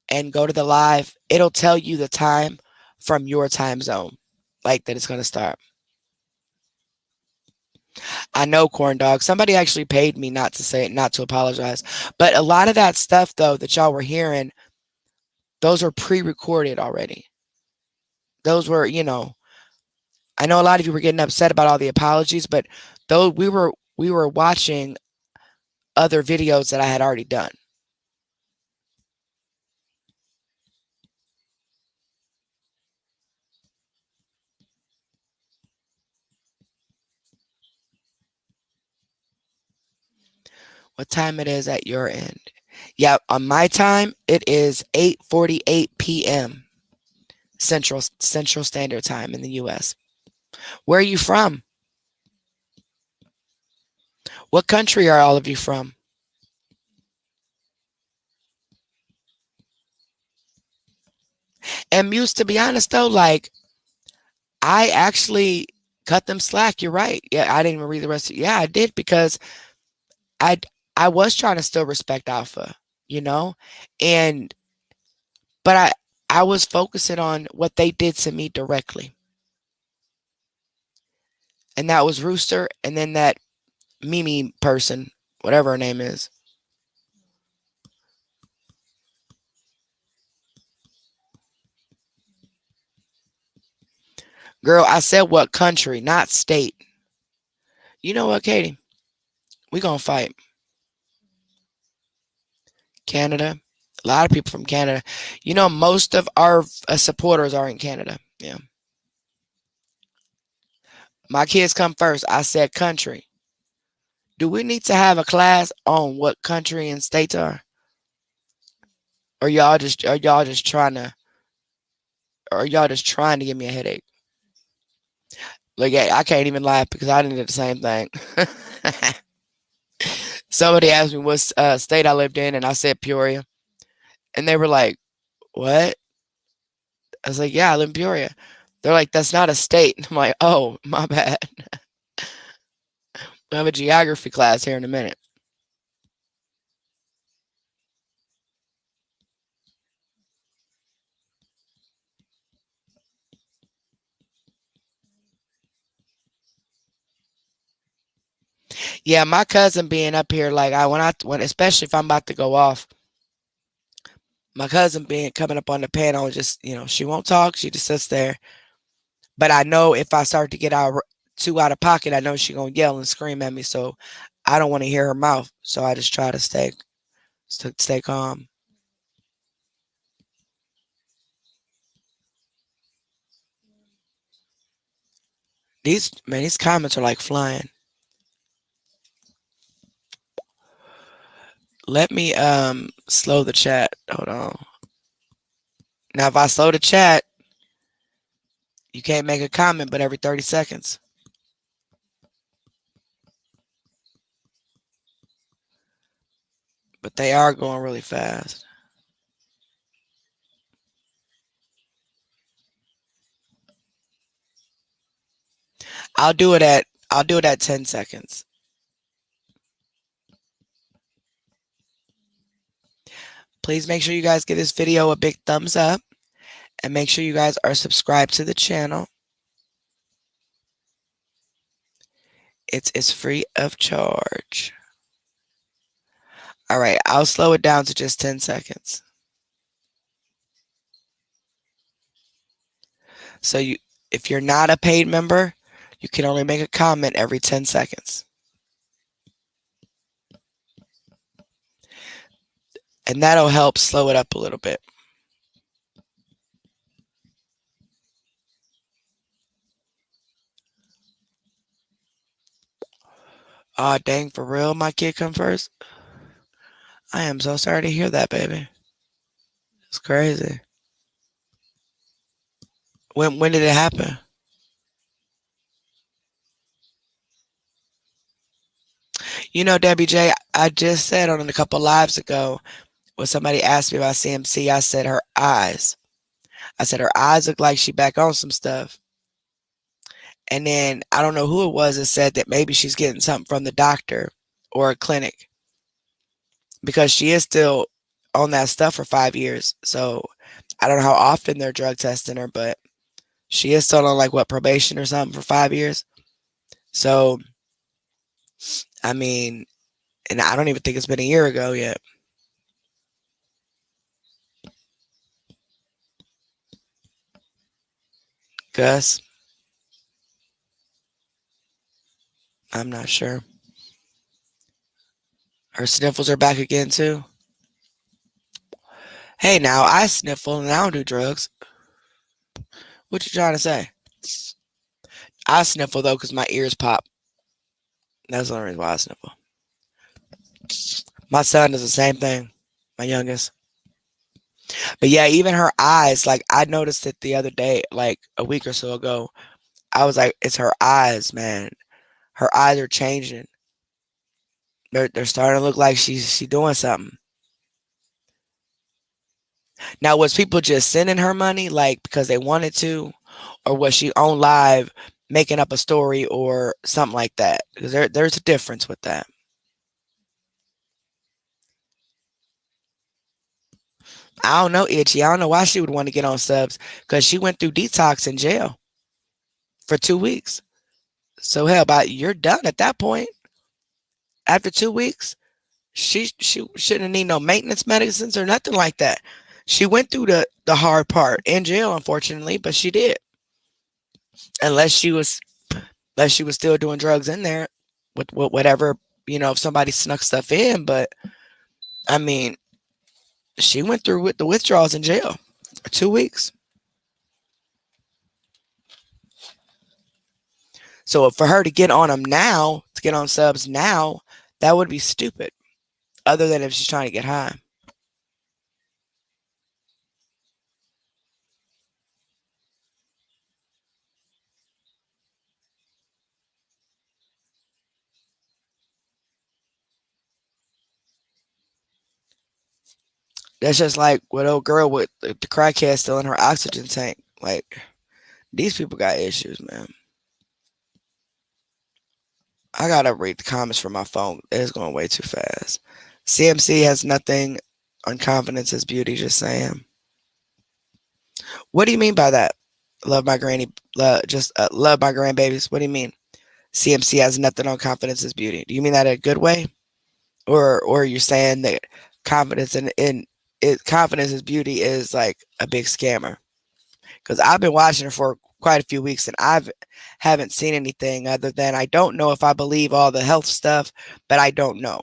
and go to the live, it'll tell you the time from your time zone, like that it's going to start. I know, corn dog. Somebody actually paid me not to say it, not to apologize. But a lot of that stuff, though, that y'all were hearing, those were pre-recorded already. Those were, I know a lot of you were getting upset about all the apologies, but though we were watching other videos that I had already done. What time it is at your end? Yeah, on my time it is 8:48 p.m. Central Standard Time in the US. Where are you from? What country are all of you from? And Muse, to be honest though, like I actually cut them slack. You're right. Yeah, I didn't even read the rest of it. Yeah, I did because I I was trying to still respect Alpha, you know? And but I was focusing on what they did to me directly. And that was Rooster and then that Mimi person, whatever her name is. Girl, I said what country, not state. You know what, Katie? We gonna fight. Canada. A lot of people from Canada. You know, most of our supporters are in Canada. Yeah. My kids come first. I said country. Do we need to have a class on what country and states are? Or y'all just trying to or y'all just trying to give me a headache? Like I can't even laugh because I did the same thing. Somebody asked me what state I lived in, and I said Peoria, and they were like, "What?" I was like, "Yeah, I live in Peoria." They're like, "That's not a state." I'm like, "Oh, my bad." We have a geography class here in a minute. Yeah, my cousin being up here, like when especially if I'm about to go off, my cousin being coming up on the panel, just she won't talk, she just sits there. But I know if I start to get too out of pocket, I know she gonna yell and scream at me. So I don't want to hear her mouth. So I just try to stay calm. These comments are like flying. Let me slow the chat. Hold on. Now if I slow the chat, you can't make a comment, but every 30 seconds. But they are going really fast. I'll do it at 10 seconds. Please make sure you guys give this video a big thumbs up and make sure you guys are subscribed to the channel. It's free of charge. All right, I'll slow it down to just 10 seconds. So if you're not a paid member, you can only make a comment every 10 seconds. And that'll help slow it up a little bit. Aw, dang, for real, my kid come first? I am so sorry to hear that, baby. It's crazy. When did it happen? You know, Debbie J, I just said on a couple lives ago when somebody asked me about CMC, I said her eyes. I said her eyes look like she back on some stuff. And then I don't know who it was that said that maybe she's getting something from the doctor or a clinic because she is still on that stuff for 5 years. So I don't know how often they're drug testing her, but she is still on like what probation or something for 5 years. So I mean, and I don't even think it's been a year ago yet. Gus, I'm not sure. Her sniffles are back again too. Hey, now I sniffle and I don't do drugs. What you trying to say? I sniffle though because my ears pop. That's the only reason why I sniffle. My son does the same thing. My youngest. But yeah, even her eyes, like I noticed it the other day, like a week or so ago. I was like, it's her eyes, man. Her eyes are changing. They're starting to look like she doing something. Now, was people just sending her money like because they wanted to, or was she on live making up a story or something like that? Because there's a difference with that. I don't know, Itchy. I don't know why she would want to get on subs because she went through detox in jail for 2 weeks. So hell, about you're done at that point. After 2 weeks, she shouldn't need no maintenance medicines or nothing like that. She went through the hard part in jail, unfortunately, but she did. Unless she was unless she was still doing drugs in there with whatever, if somebody snuck stuff in. But I mean, she went through with the withdrawals in jail for 2 weeks. So for her to get on them now, to get on subs now, that would be stupid. Other than if she's trying to get high. That's just like what old girl with the crackhead still in her oxygen tank. Like these people got issues, man. I gotta read the comments from my phone. It's going way too fast. CMC has nothing on confidence as beauty. Just saying. What do you mean by that? Love my granny. Just love my grandbabies. What do you mean? CMC has nothing on confidence as beauty. Do you mean that in a good way, or you're saying that confidence in it, confidence as beauty is like a big scammer? Because I've been watching her for quite a few weeks and haven't seen anything other than I don't know if I believe all the health stuff, but I don't know.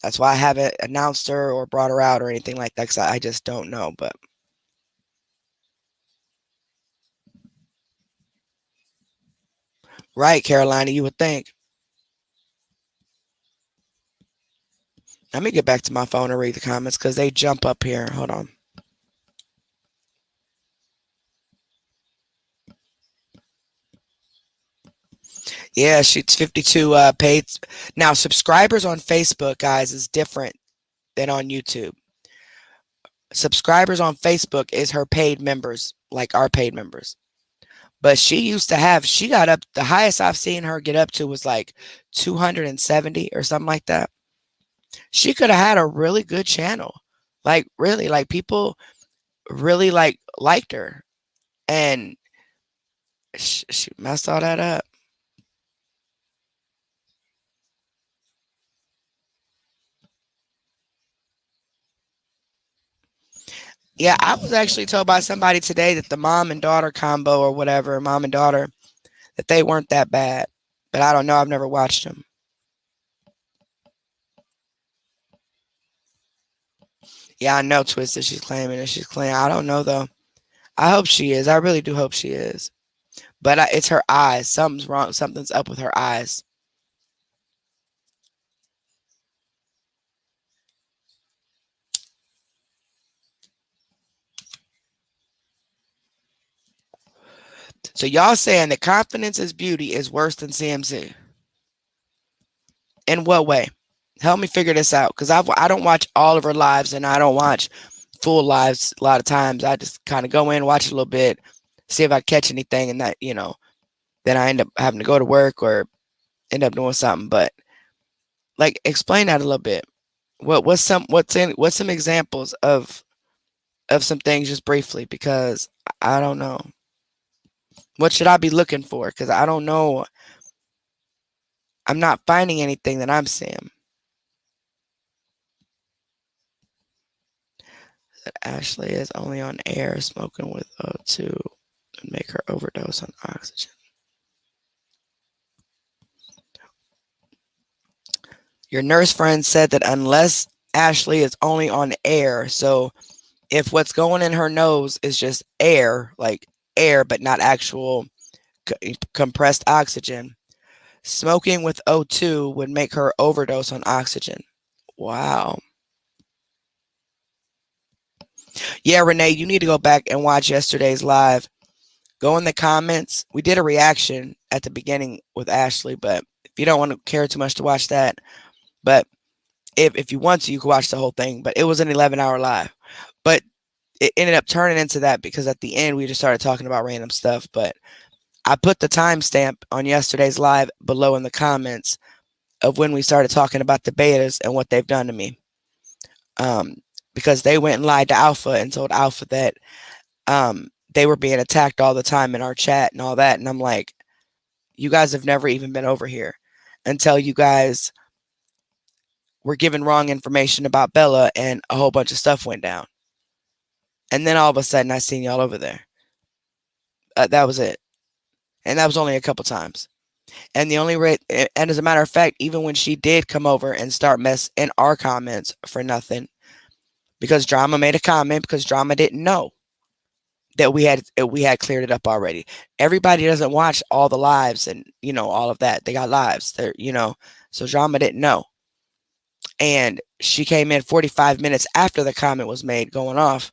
That's why I haven't announced her or brought her out or anything like that because I just don't know. But right, Carolina, you would think. Let me get back to my phone and read the comments because they jump up here. Hold on. Yeah, she's 52 paid. Now, subscribers on Facebook, guys, is different than on YouTube. Subscribers on Facebook is her paid members, like our paid members. But she got up, the highest I've seen her get up to was like 270 or something like that. She could have had a really good channel. Like, really, like people really liked her. And she messed all that up. Yeah, I was actually told by somebody today that the mom and daughter combo or whatever, mom and daughter, that they weren't that bad. But I don't know. I've never watched them. Yeah, I know Twisted. She's claiming it. She's claiming. I don't know though. I hope she is. I really do hope she is. But it's her eyes. Something's wrong. Something's up with her eyes. So y'all saying that confidence is beauty is worse than CMC? In what way? Help me figure this out because I don't watch all of her lives and I don't watch full lives a lot of times. I just kind of go in, watch a little bit, see if I catch anything, and that then I end up having to go to work or end up doing something. But like, explain that a little bit. What's some examples of some things just briefly because I don't know. What should I be looking for? Because I don't know. I'm not finding anything that I'm seeing. That Ashley is only on air smoking with O2 and make her overdose on oxygen. Your nurse friend said that unless Ashley is only on air, so if what's going in her nose is just air, like air, but not actual compressed oxygen, smoking with O2 would make her overdose on oxygen. Wow. Yeah, Renee, you need to go back and watch yesterday's live. Go in the comments. We did a reaction at the beginning with Ashley, but if you don't want to care too much to watch that, but if you want to, you can watch the whole thing. But it was an 11-hour live. But it ended up turning into that because at the end we just started talking about random stuff. But I put the timestamp on yesterday's live below in the comments of when we started talking about the betas and what they've done to me. Um, because they went and lied to Alpha and told Alpha that they were being attacked all the time in our chat and all that. And I'm like, you guys have never even been over here until you guys were given wrong information about Bella and a whole bunch of stuff went down. And then all of a sudden I seen y'all over there. That was it. And that was only a couple times. And the only rate, and as a matter of fact, even when she did come over and start mess in our comments for nothing, because Drama made a comment because Drama didn't know that we had cleared it up already. Everybody doesn't watch all the lives and all of that. They got lives. So Drama didn't know. And she came in 45 minutes after the comment was made going off.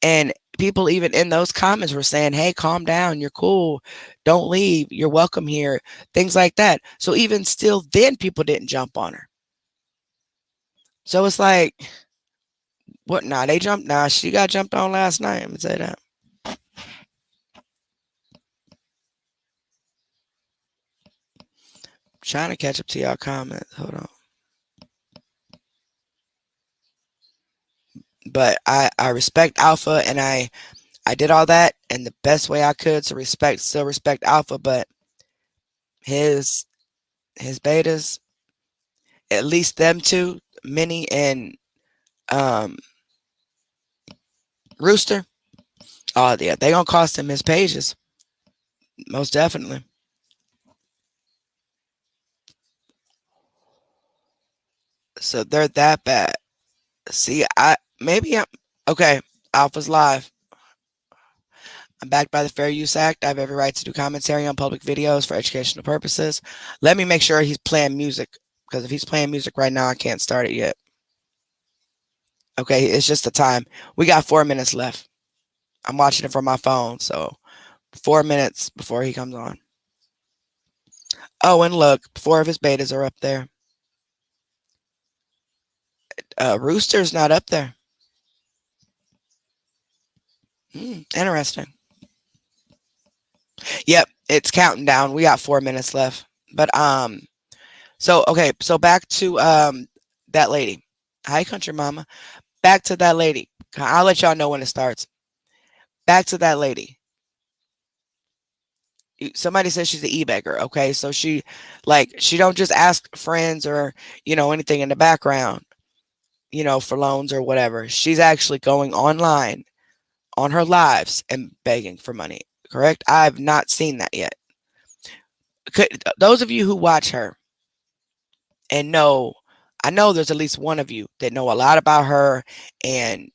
And people even in those comments were saying, "Hey, calm down. You're cool. Don't leave. You're welcome here." Things like that. So even still then people didn't jump on her. So it's like, what? Nah, they jumped. Nah, she got jumped on last night. Let me say that. Trying to catch up to y'all comments. Hold on. But I respect Alpha and I did all that in the best way I could to still respect Alpha, but his his betas, at least them two, Minnie and um Rooster, oh yeah, they gonna cost him his pages. Most definitely. So they're that bad. See, I'm okay. Alpha's live. I'm backed by the Fair Use Act. I have every right to do commentary on public videos for educational purposes. Let me make sure he's playing music, because if he's playing music right now, I can't start it yet. Okay, it's just the time. We got 4 minutes left. I'm watching it from my phone, so 4 minutes before he comes on. Oh, and look, 4 of his betas are up there. Rooster's not up there. Interesting. Yep, it's counting down. We got 4 minutes left. But so okay, so back to that lady. Hi, country mama. Back to that lady. I'll let y'all know when it starts. Back to that lady. Somebody says she's an e-beggar. Okay, so she don't just ask friends or anything in the background, for loans or whatever. She's actually going online on her lives and begging for money. Correct? I've not seen that yet. Those of you who watch her and know, I know there's at least one of you that know a lot about her and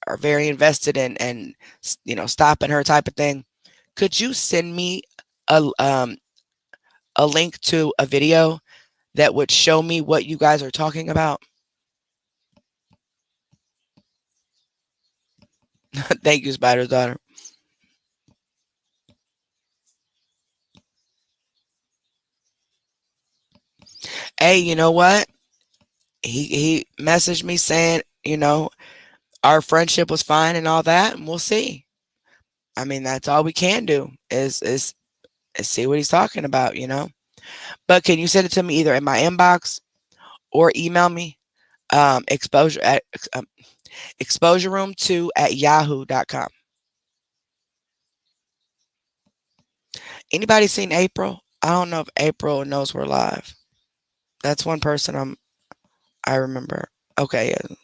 are very invested in and stopping her type of thing. Could you send me a link to a video that would show me what you guys are talking about? Thank you, Spider's daughter. Hey, you know what? He messaged me saying, our friendship was fine and all that, and we'll see. I mean, that's all we can do is see what he's talking about. But can you send it to me either in my inbox or email me? Exposure at exposure room 2 at yahoo.com. Anybody seen April? I don't know if April knows we're live. That's one person I remember. Okay, yeah.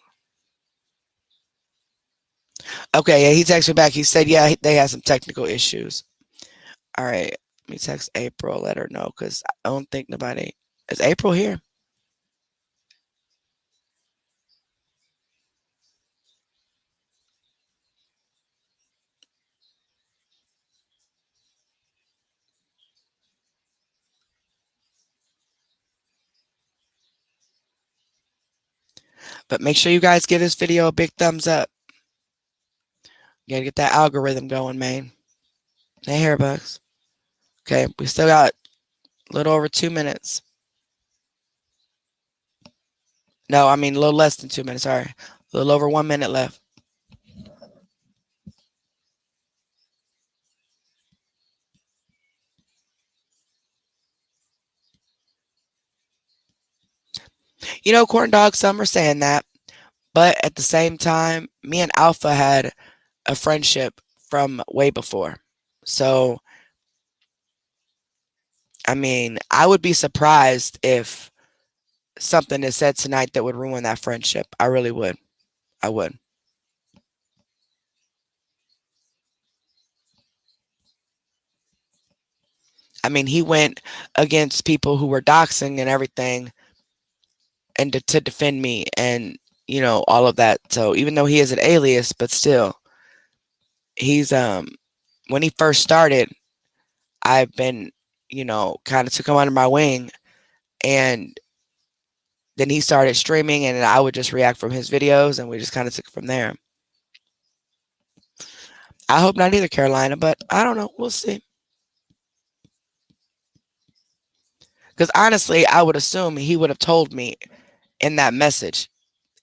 Okay, yeah, he texted me back. He said, yeah, they had some technical issues. All right, let me text April, let her know, because I don't think nobody is April here. But make sure you guys give this video a big thumbs up. You gotta get that algorithm going, man. Hey, hairbugs. Okay, we still got a little over 2 minutes. No, I mean a little less than 2 minutes. Sorry, a little over 1 minute left. Corn dog. Some are saying that, but at the same time, me and Alpha had a friendship from way before. So, I mean, I would be surprised if something is said tonight that would ruin that friendship. I really would. I would. I mean, he went against people who were doxing and everything, and to defend me, and all of that. So even though he is an alias, but still, he's when he first started, I've been kind of took him under my wing, and then he started streaming, and I would just react from his videos, and we just kind of took it from there. I hope not either, Carolina, but I don't know. We'll see. Because honestly, I would assume he would have told me in that message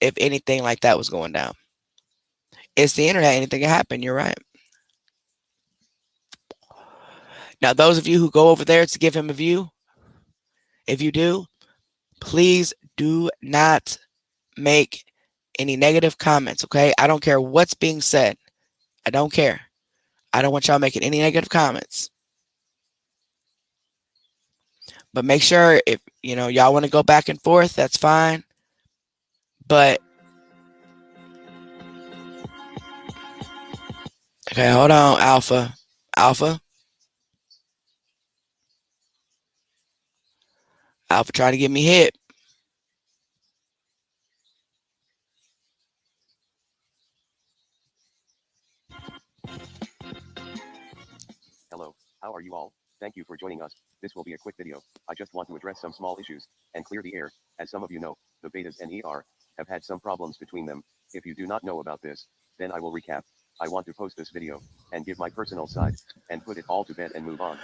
if anything like that was going down. It's the internet; anything can happen. You're right. Now, those of you who go over there to give him a view, if you do, please do not make any negative comments. Okay, I don't care what's being said. I don't care. I don't want y'all making any negative comments. But make sure if y'all want to go back and forth, that's fine. But okay, hold on, Alpha. Alpha. Alpha trying to get me hit. Hello, how are you all? Thank you for joining us. This will be a quick video. I just want to address some small issues and clear the air. As some of you know, the betas and ER have had some problems between them. If you do not know about this, then I will recap. I want to post this video and give my personal side and put it all to bed and move on.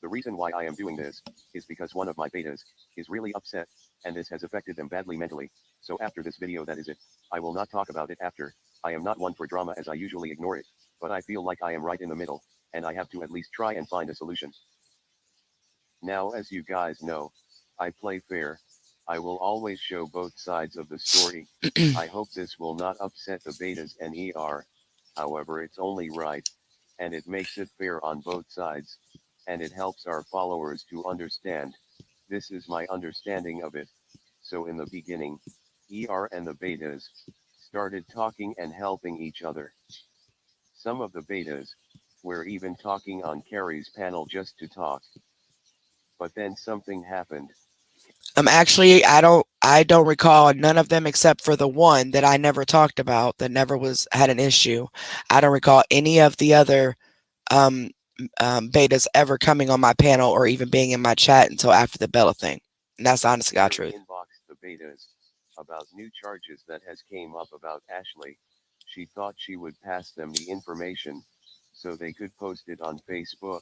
The reason why I am doing this is because one of my betas is really upset, and this has affected them badly mentally. So after this video, that is it. I will not talk about it after. I am not one for drama, as I usually ignore it, but I feel like I am right in the middle, and I have to at least try and find a solution. Now, as you guys know, I play fair. I will always show both sides of the story. I hope this will not upset the betas and ER. However, it's only right, and it makes it fair on both sides, and it helps our followers to understand. This is my understanding of it. So in the beginning, ER and the betas started talking and helping each other. Some of the betas were even talking on Carrie's panel just to talk. But then something happened. Actually, I don't recall none of them except for the one that I never talked about that never was had an issue. I don't recall any of the other um, betas ever coming on my panel or even being in my chat until after the Bella thing. And that's the honest to God Carrie truth. inboxed the betas about new charges that has came up about Ashley. She thought she would pass them the information so they could post it on Facebook.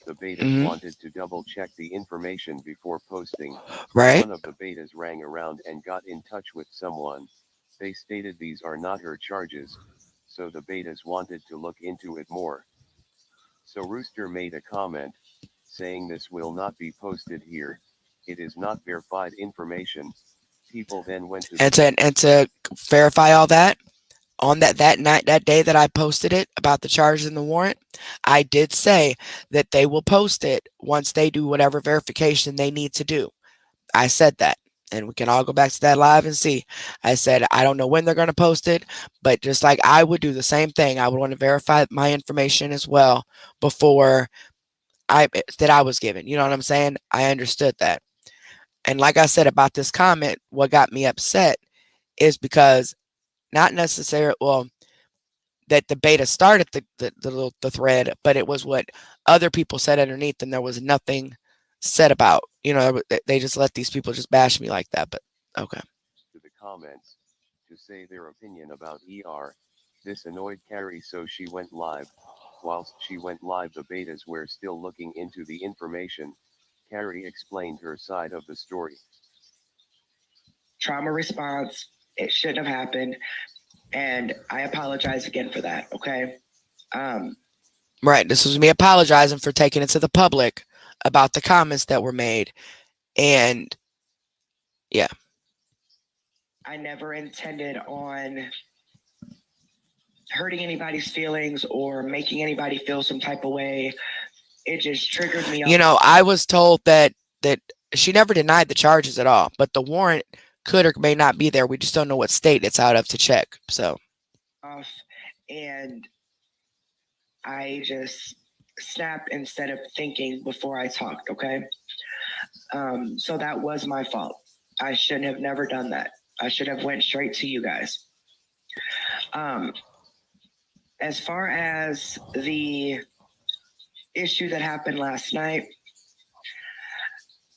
The betas Hmm. wanted to double check the information before posting. Right? One of the betas rang around and got in touch with someone. They stated these are not her charges, so the betas wanted to look into it more. So Rooster made a comment saying this will not be posted here. It is not verified information. People then went to the And to verify all that, on that night, that day that I posted it about the charges and the warrant, I did say that they will post it once they do whatever verification they need to do. I said that. And we can all go back to that live and see. I said, I don't know when they're going to post it, but just like I would do the same thing, I would want to verify my information as well before I was given. You know what I'm saying? I understood that. And like I said about this comment, what got me upset is because not necessarily, well, that the beta started the thread, but it was what other people said underneath, and there was nothing said about. They just let these people just bash me like that. But okay. to the comments to say their opinion about ER. This annoyed Carrie, so she went live. Whilst she went live, the betas were still looking into the information. Carrie explained her side of the story. Trauma response, it shouldn't have happened. And I apologize again for that, okay? Um, Right. This was me apologizing for taking it to the public about the comments that were made. And yeah. I never intended on hurting anybody's feelings or making anybody feel some type of way. It just triggered me You know, I was told that she never denied the charges at all, but the warrant could or may not be there. We just don't know what state it's out of to check. So off, and I just snapped instead of thinking before I talked, okay? So that was my fault. I shouldn't have never done that. I should have went straight to you guys. As far as the issue that happened last night,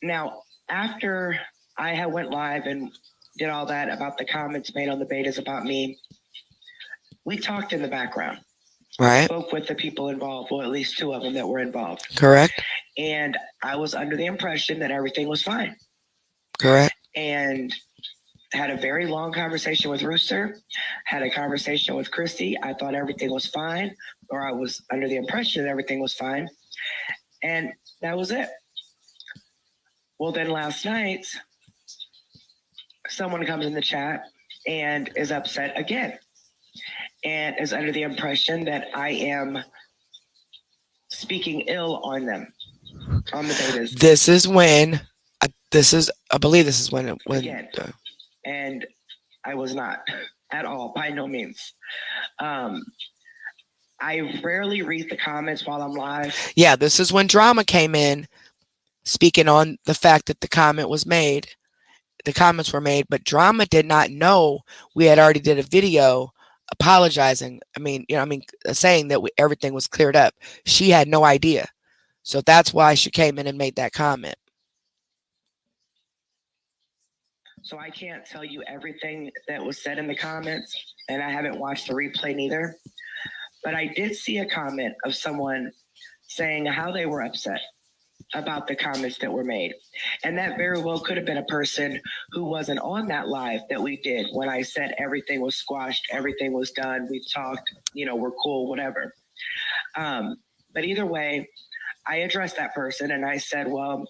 now after I had went live and did all that about the comments made on the betas about me, we talked in the background. right. Spoke with the people involved, well, at least two of them that were involved. Correct. And I was under the impression that everything was fine. Correct. And had a very long conversation with Rooster, had a conversation with Christy. I thought everything was fine, or I was under the impression that everything was fine. And that was it. Well, then last night, someone comes in the chat and is upset again and is under the impression that I am speaking ill on them, on the betas. This is when, I believe this is when Again. And I was not at all, by no means. I rarely read the comments while I'm live. Yeah, this is when Drama came in, speaking on the fact that the comments were made, but Drama did not know we had already did a video apologizing. Saying that everything was cleared up. She had no idea. So that's why she came in and made that comment. So I can't tell you everything that was said in the comments, and I haven't watched the replay neither. But I did see a comment of someone saying how they were upset about the comments that were made. And that very well could have been a person who wasn't on that live that we did when I said everything was squashed, everything was done, we've talked, we're cool, whatever. But either way, I addressed that person and I said, well,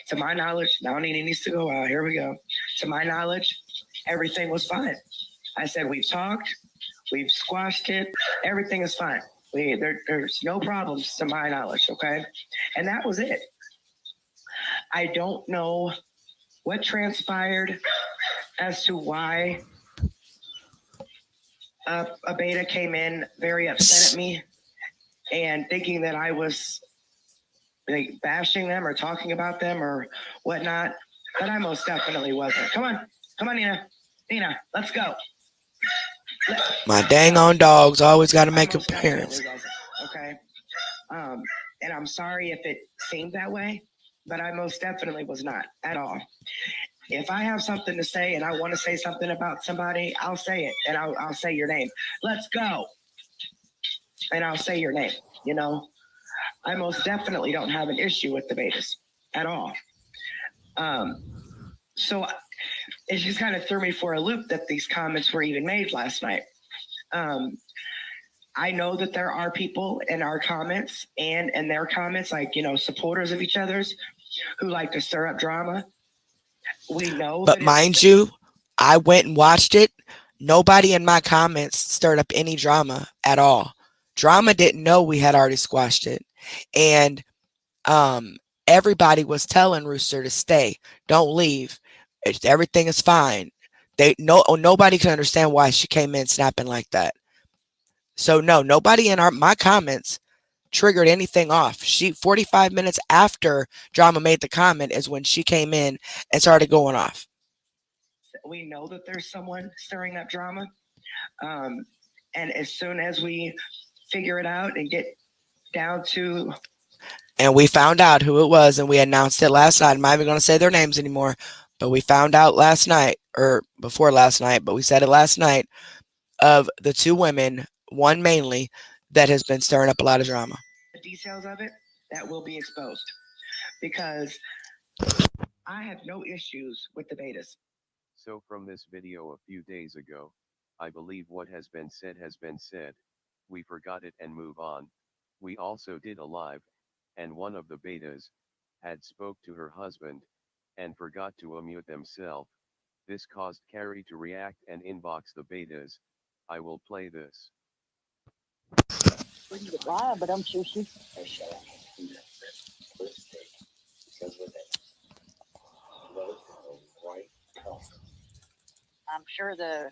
to my knowledge, now Nina needs to go out. Here we go. To my knowledge, everything was fine. I said, we've talked, we've squashed it, everything is fine. There's no problems to my knowledge, okay? And that was it. I don't know what transpired as to why a beta came in very upset at me and thinking that I was bashing them or talking about them or whatnot, but I most definitely wasn't. Come on, Nina, let's go. My dang on dogs always got to make an appearance. Okay, and I'm sorry if it seemed that way, but I most definitely was not at all. If I have something to say and I want to say something about somebody, I'll say it and I'll say your name. Let's go, and I'll say your name. I most definitely don't have an issue with the betas at all. So it just kind of threw me for a loop that these comments were even made last night. I know that there are people in our comments and in their comments, supporters of each other's who like to stir up drama. We know. But mind you, I went and watched it. Nobody in my comments stirred up any drama at all. Drama didn't know we had already squashed it. And everybody was telling Rooster to stay. Don't leave. Everything is fine. Nobody can understand why she came in snapping like that. So no, nobody in my comments triggered anything off. 45 minutes after Drama made the comment is when she came in and started going off. We know that there's someone stirring up drama. And as soon as we figure it out and get down to... And we found out who it was, and we announced it last night. I'm not even going to say their names anymore, but we found out last night, or before last night, but we said it last night, of the two women one mainly, that has been stirring up a lot of drama. The details of it, that will be exposed because I have no issues with the betas. So from this video a few days ago, I believe what has been said has been said. We forgot it and move on. We also did a live, and one of the betas had spoke to her husband and forgot to unmute themselves. This caused Carrie to react and inbox the betas. I will play this. Wouldn't lie, but I'm sure she. I'm sure the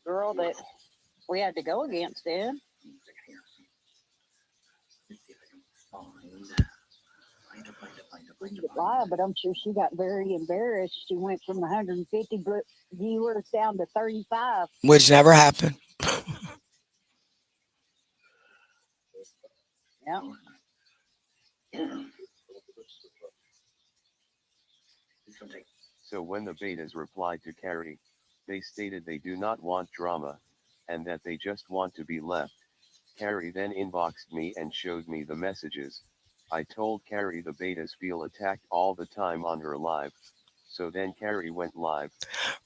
girl that we had to go against did. Wouldn't lie, but I'm sure she got very embarrassed. She went from 150 viewers down to 35. Which never happened. Yeah. So when the betas replied to Carrie, they stated they do not want drama, and that they just want to be left. Carrie then inboxed me and showed me the messages. I told Carrie the betas feel attacked all the time on her live. So then Carrie went live.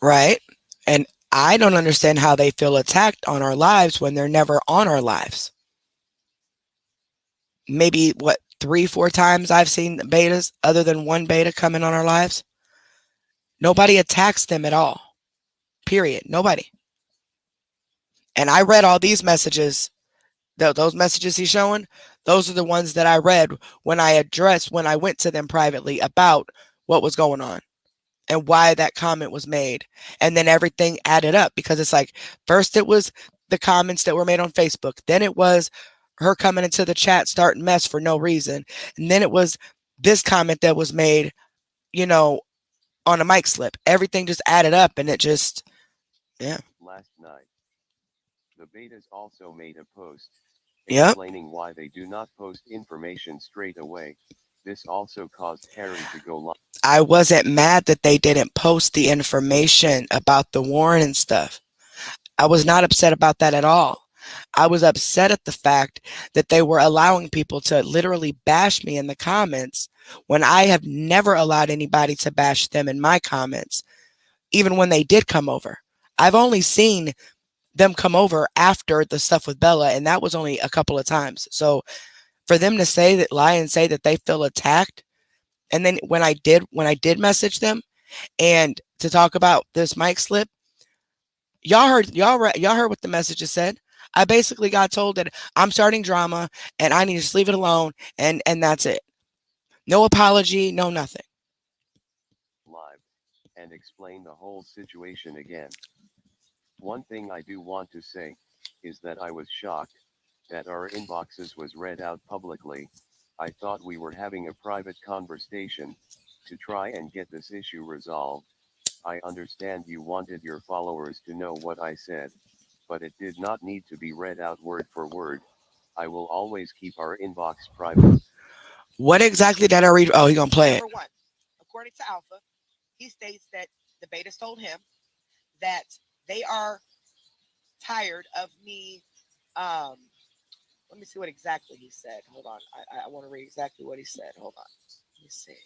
Right? And I don't understand how they feel attacked on our lives when they're never on our lives. Maybe, what, 3, 4 times I've seen betas, other than one beta coming on our lives. Nobody attacks them at all. Period. Nobody. And I read all these messages. Those messages he's showing, those are the ones that I read when I went to them privately about what was going on and why that comment was made. And then everything added up, because it's like, first it was the comments that were made on Facebook. Then it was her coming into the chat starting mess for no reason. And then it was this comment that was made, on a mic slip. Everything just added up, and it just, yeah. Last night, the betas also made a post Yep. explaining why they do not post information straight away. This also caused Carrie to go live. I wasn't mad that they didn't post the information about the Warren and stuff. I was not upset about that at all. I was upset at the fact that they were allowing people to literally bash me in the comments when I have never allowed anybody to bash them in my comments, even when they did come over. I've only seen them come over after the stuff with Bella, and that was only a couple of times. So for them to lie and say that they feel attacked, and then when I did message them and to talk about this mic slip, y'all heard what the messages said. I basically got told that I'm starting drama and I need to just leave it alone, and that's it. No apology, no nothing. Live and explain the whole situation again. One thing I do want to say is that I was shocked that our inboxes was read out publicly. I thought we were having a private conversation to try and get this issue resolved. I understand you wanted your followers to know what I said, but it did not need to be read out word for word. I will always keep our inbox private. What exactly did I read? Oh, he gonna play it. Number one, according to Alpha, he states that the betas told him that they are tired of me. Let me see what exactly he said. Hold on. I want to read exactly what he said. Hold on. Let me see.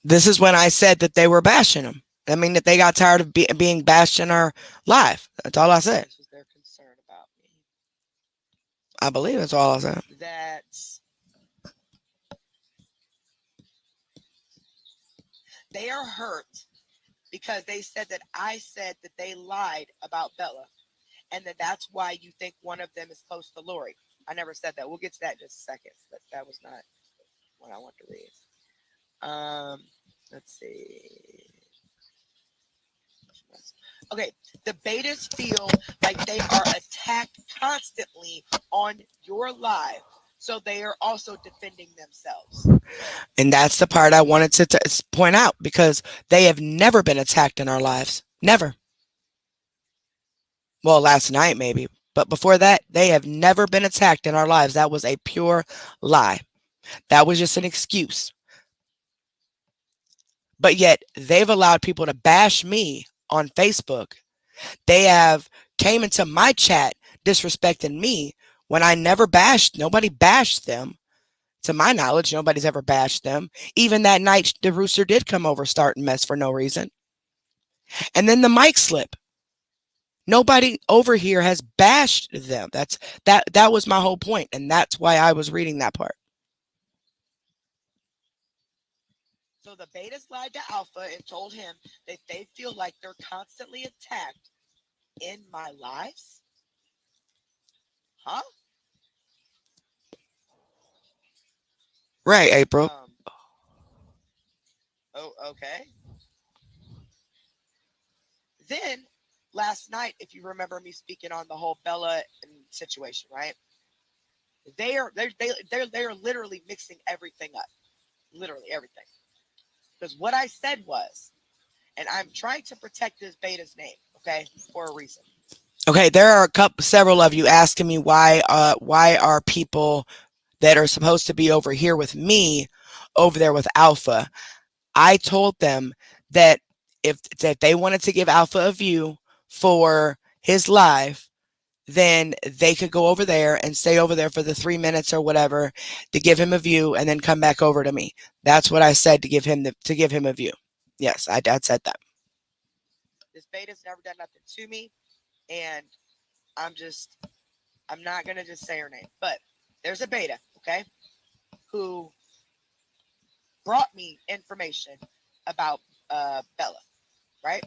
This is when I said that they were bashing him. I mean, that they got tired of being bashed in our live. That's all I said. This was their concern about me. I believe that's all I said. That they are hurt because they said that I said that they lied about Bella, and that's why you think one of them is close to Lori. I never said that. We'll get to that in just a second, but that was not what I want to read. Let's see. Okay, the betas feel like they are attacked constantly on your live, so they are also defending themselves. And that's the part I wanted to point out, because they have never been attacked in our lives. Never. Well, last night maybe, but before that, they have never been attacked in our lives. That was a pure lie. That was just an excuse. But yet they've allowed people to bash me on Facebook. They have came into my chat disrespecting me when I never bashed, nobody bashed them. To my knowledge, nobody's ever bashed them. Even that night, the rooster did come over starting mess for no reason. And then the mic slip. Nobody over here has bashed them. That was my whole point, and that's why I was reading that part. So the betas lied to Alpha and told him that they feel like they're constantly attacked in my lives? Huh? Right, April. Oh, okay. Then last night, if you remember me speaking on the whole Bella situation, right? They're literally mixing everything up, literally everything. Because what I said was, and I'm trying to protect this beta's name, okay, for a reason. Okay, there are several of you asking me why are people that are supposed to be over here with me over there with Alpha. I told them that if they wanted to give Alpha a view for his live, then they could go over there and stay over there for the 3 minutes or whatever to give him a view and then come back over to me. That's what I said, to give him a view. Yes, I said that. This beta's never done nothing to me, and I'm not gonna just say her name, but there's a beta, okay, who brought me information about Bella, right?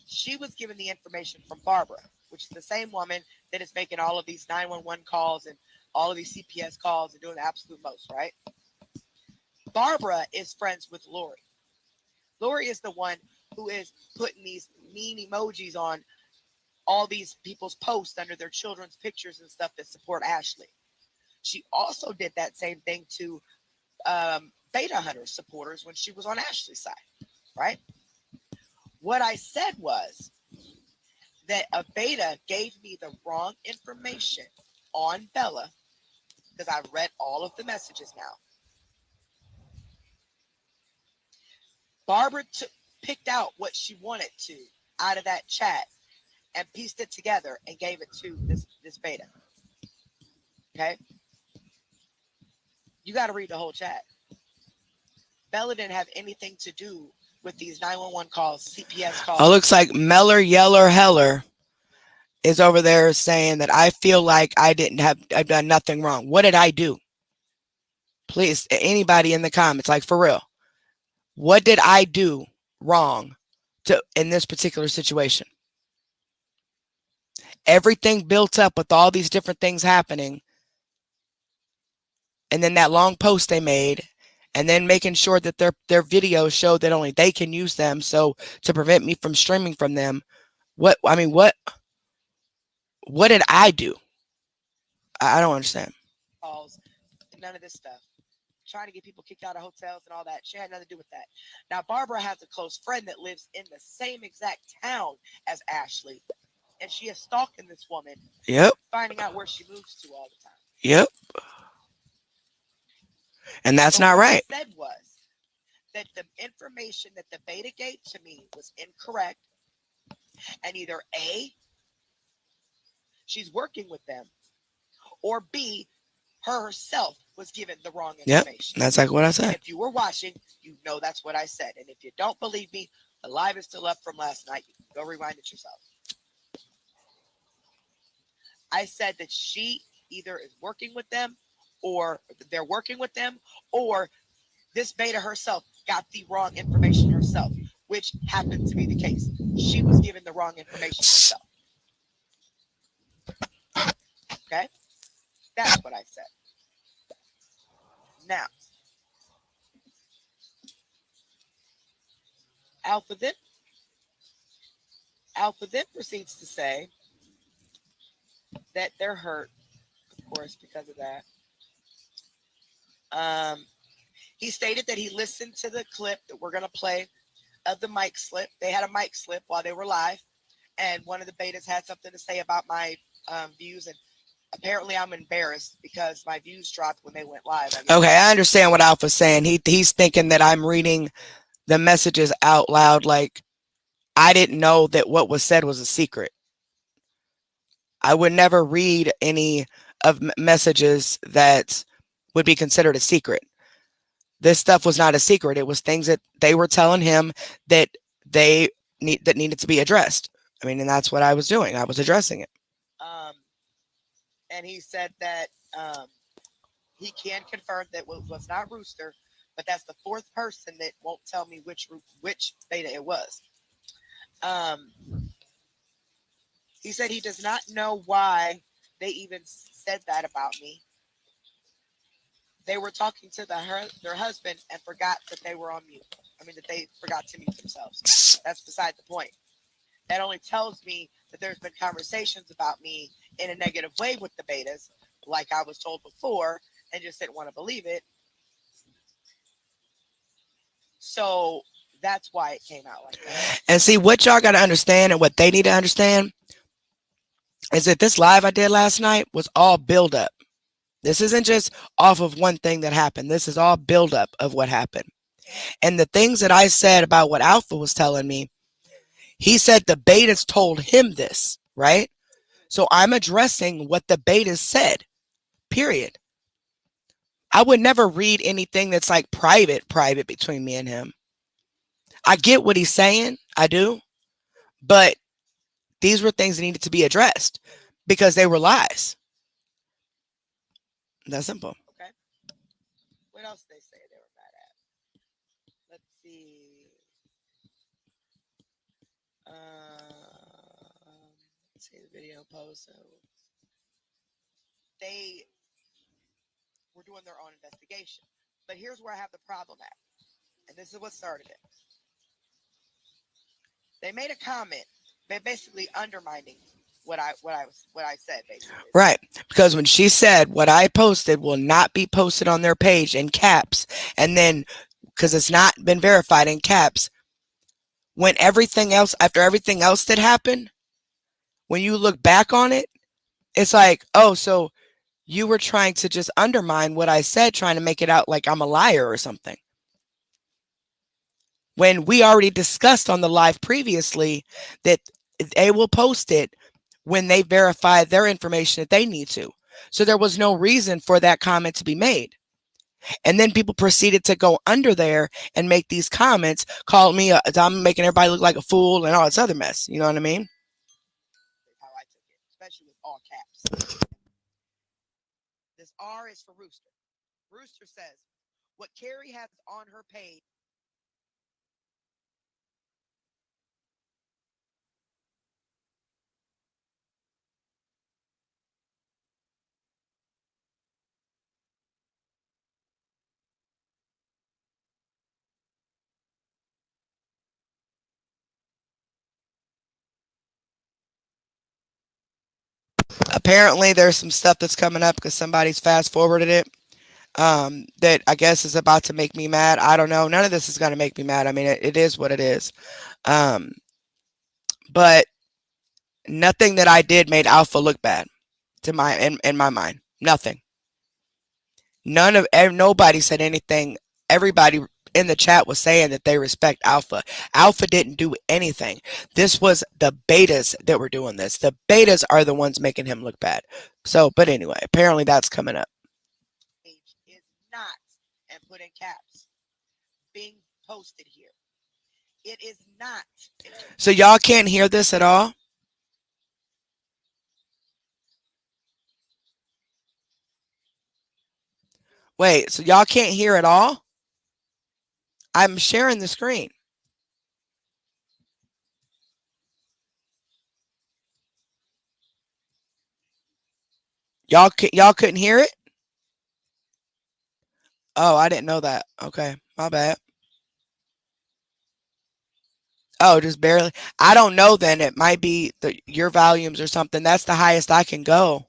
She was given the information from Barbara, which is the same woman that is making all of these 911 calls and all of these CPS calls and doing the absolute most, right? Barbara is friends with Lori. Lori is the one who is putting these mean emojis on all these people's posts under their children's pictures and stuff that support Ashley. She also did that same thing to Beta Hunter supporters when she was on Ashley's side, right? What I said was that a beta gave me the wrong information on Bella, because I've read all of the messages now. Barbara picked out what she wanted to out of that chat and pieced it together and gave it to this beta. Okay? You got to read the whole chat. Bella didn't have anything to do with these 911 calls, CPS calls. Oh, looks like Meller Yeller Heller is over there saying that I feel like I've done nothing wrong. What did I do? Please, anybody in the comments, like for real, what did I do wrong in this particular situation? Everything built up with all these different things happening, and then that long post they made, and then making sure that their videos show that only they can use them, so to prevent me from streaming from them. What did I do? I don't understand. Calls, none of this stuff. Trying to get people kicked out of hotels and all that. She had nothing to do with that. Now, Barbara has a close friend that lives in the same exact town as Ashley, and she is stalking this woman. Yep. Finding out where she moves to all the time. Yep. And that's not right. What I said was that the information that the beta gave to me was incorrect, and either A, she's working with them, or B, herself was given the wrong information. Yep, that's like what I said. And if you were watching, you know that's what I said. And if you don't believe me, the live is still up from last night. You can go rewind it yourself. I said that she either is working with them, or they're working with them, or this beta herself got the wrong information herself, which happened to be the case. She was given the wrong information herself. Okay? That's what I said. Now, Alpha then proceeds to say that they're hurt, of course, because of that. He stated that he listened to the clip that we're going to play of the mic slip. They had a mic slip while they were live, and one of the betas had something to say about my views, and apparently I'm embarrassed because my views dropped when they went live. Okay, I understand what Alpha's saying. He's thinking that I'm reading the messages out loud, like I didn't know that what was said was a secret. I would never read any of messages that would be considered a secret. This stuff was not a secret. It was things that they were telling him that they that needed to be addressed. I mean, and that's what I was doing. I was addressing it. Um, and he said that he can confirm that it was not Rooster, but that's the fourth person that won't tell me which beta it was. Um, he said he does not know why they even said that about me. They were talking to their husband and forgot that they were on mute. I mean, that they forgot to mute themselves. That's beside the point. That only tells me that there's been conversations about me in a negative way with the betas, like I was told before, and just didn't want to believe it. So that's why it came out like that. And see, what y'all got to understand and what they need to understand is that this live I did last night was all build up. This isn't just off of one thing that happened. This is all build up of what happened. And the things that I said about what Alpha was telling me, he said the betas told him this, right? So I'm addressing what the betas said, period. I would never read anything that's like private between me and him. I get what he's saying. I do. But these were things that needed to be addressed because they were lies. That's simple. Okay. What else they say they were mad at? Let's see. Let's see the video post. So they were doing their own investigation. But here's where I have the problem at. And this is what started it. They made a comment, basically undermining what I said, basically. Right. Because when she said what I posted will not be posted on their page in caps, and then because it's not been verified in caps, when everything else, after everything else that happened, when you look back on it, it's like, oh, so you were trying to just undermine what I said, trying to make it out like I'm a liar or something. When we already discussed on the live previously that they will post it when they verify their information that they need to. So there was no reason for that comment to be made. And then people proceeded to go under there and make these comments, call me, I'm making everybody look like a fool and all this other mess. You know what I mean? How I took it, especially with all caps. This R is for Rooster. Rooster says, what Carrie has on her page. Apparently, there's some stuff that's coming up because somebody's fast forwarded it. That I guess is about to make me mad. I don't know. None of this is going to make me mad. I mean, it is what it is. Um, but nothing that I did made Alpha look bad to my in my mind. Nothing. Nobody said anything. Everybody in the chat was saying that they respect Alpha. Alpha didn't do anything. This was the betas that were doing this. The betas are the ones making him look bad. So, but anyway, apparently that's coming up. Is not, and put in caps, being posted here. It is not. So y'all can't hear this at all? Wait, so y'all can't hear at all? I'm sharing the screen. Y'all couldn't hear it? Oh, I didn't know that. Okay, my bad. Oh, just barely. I don't know then. It might be your volumes or something. That's the highest I can go.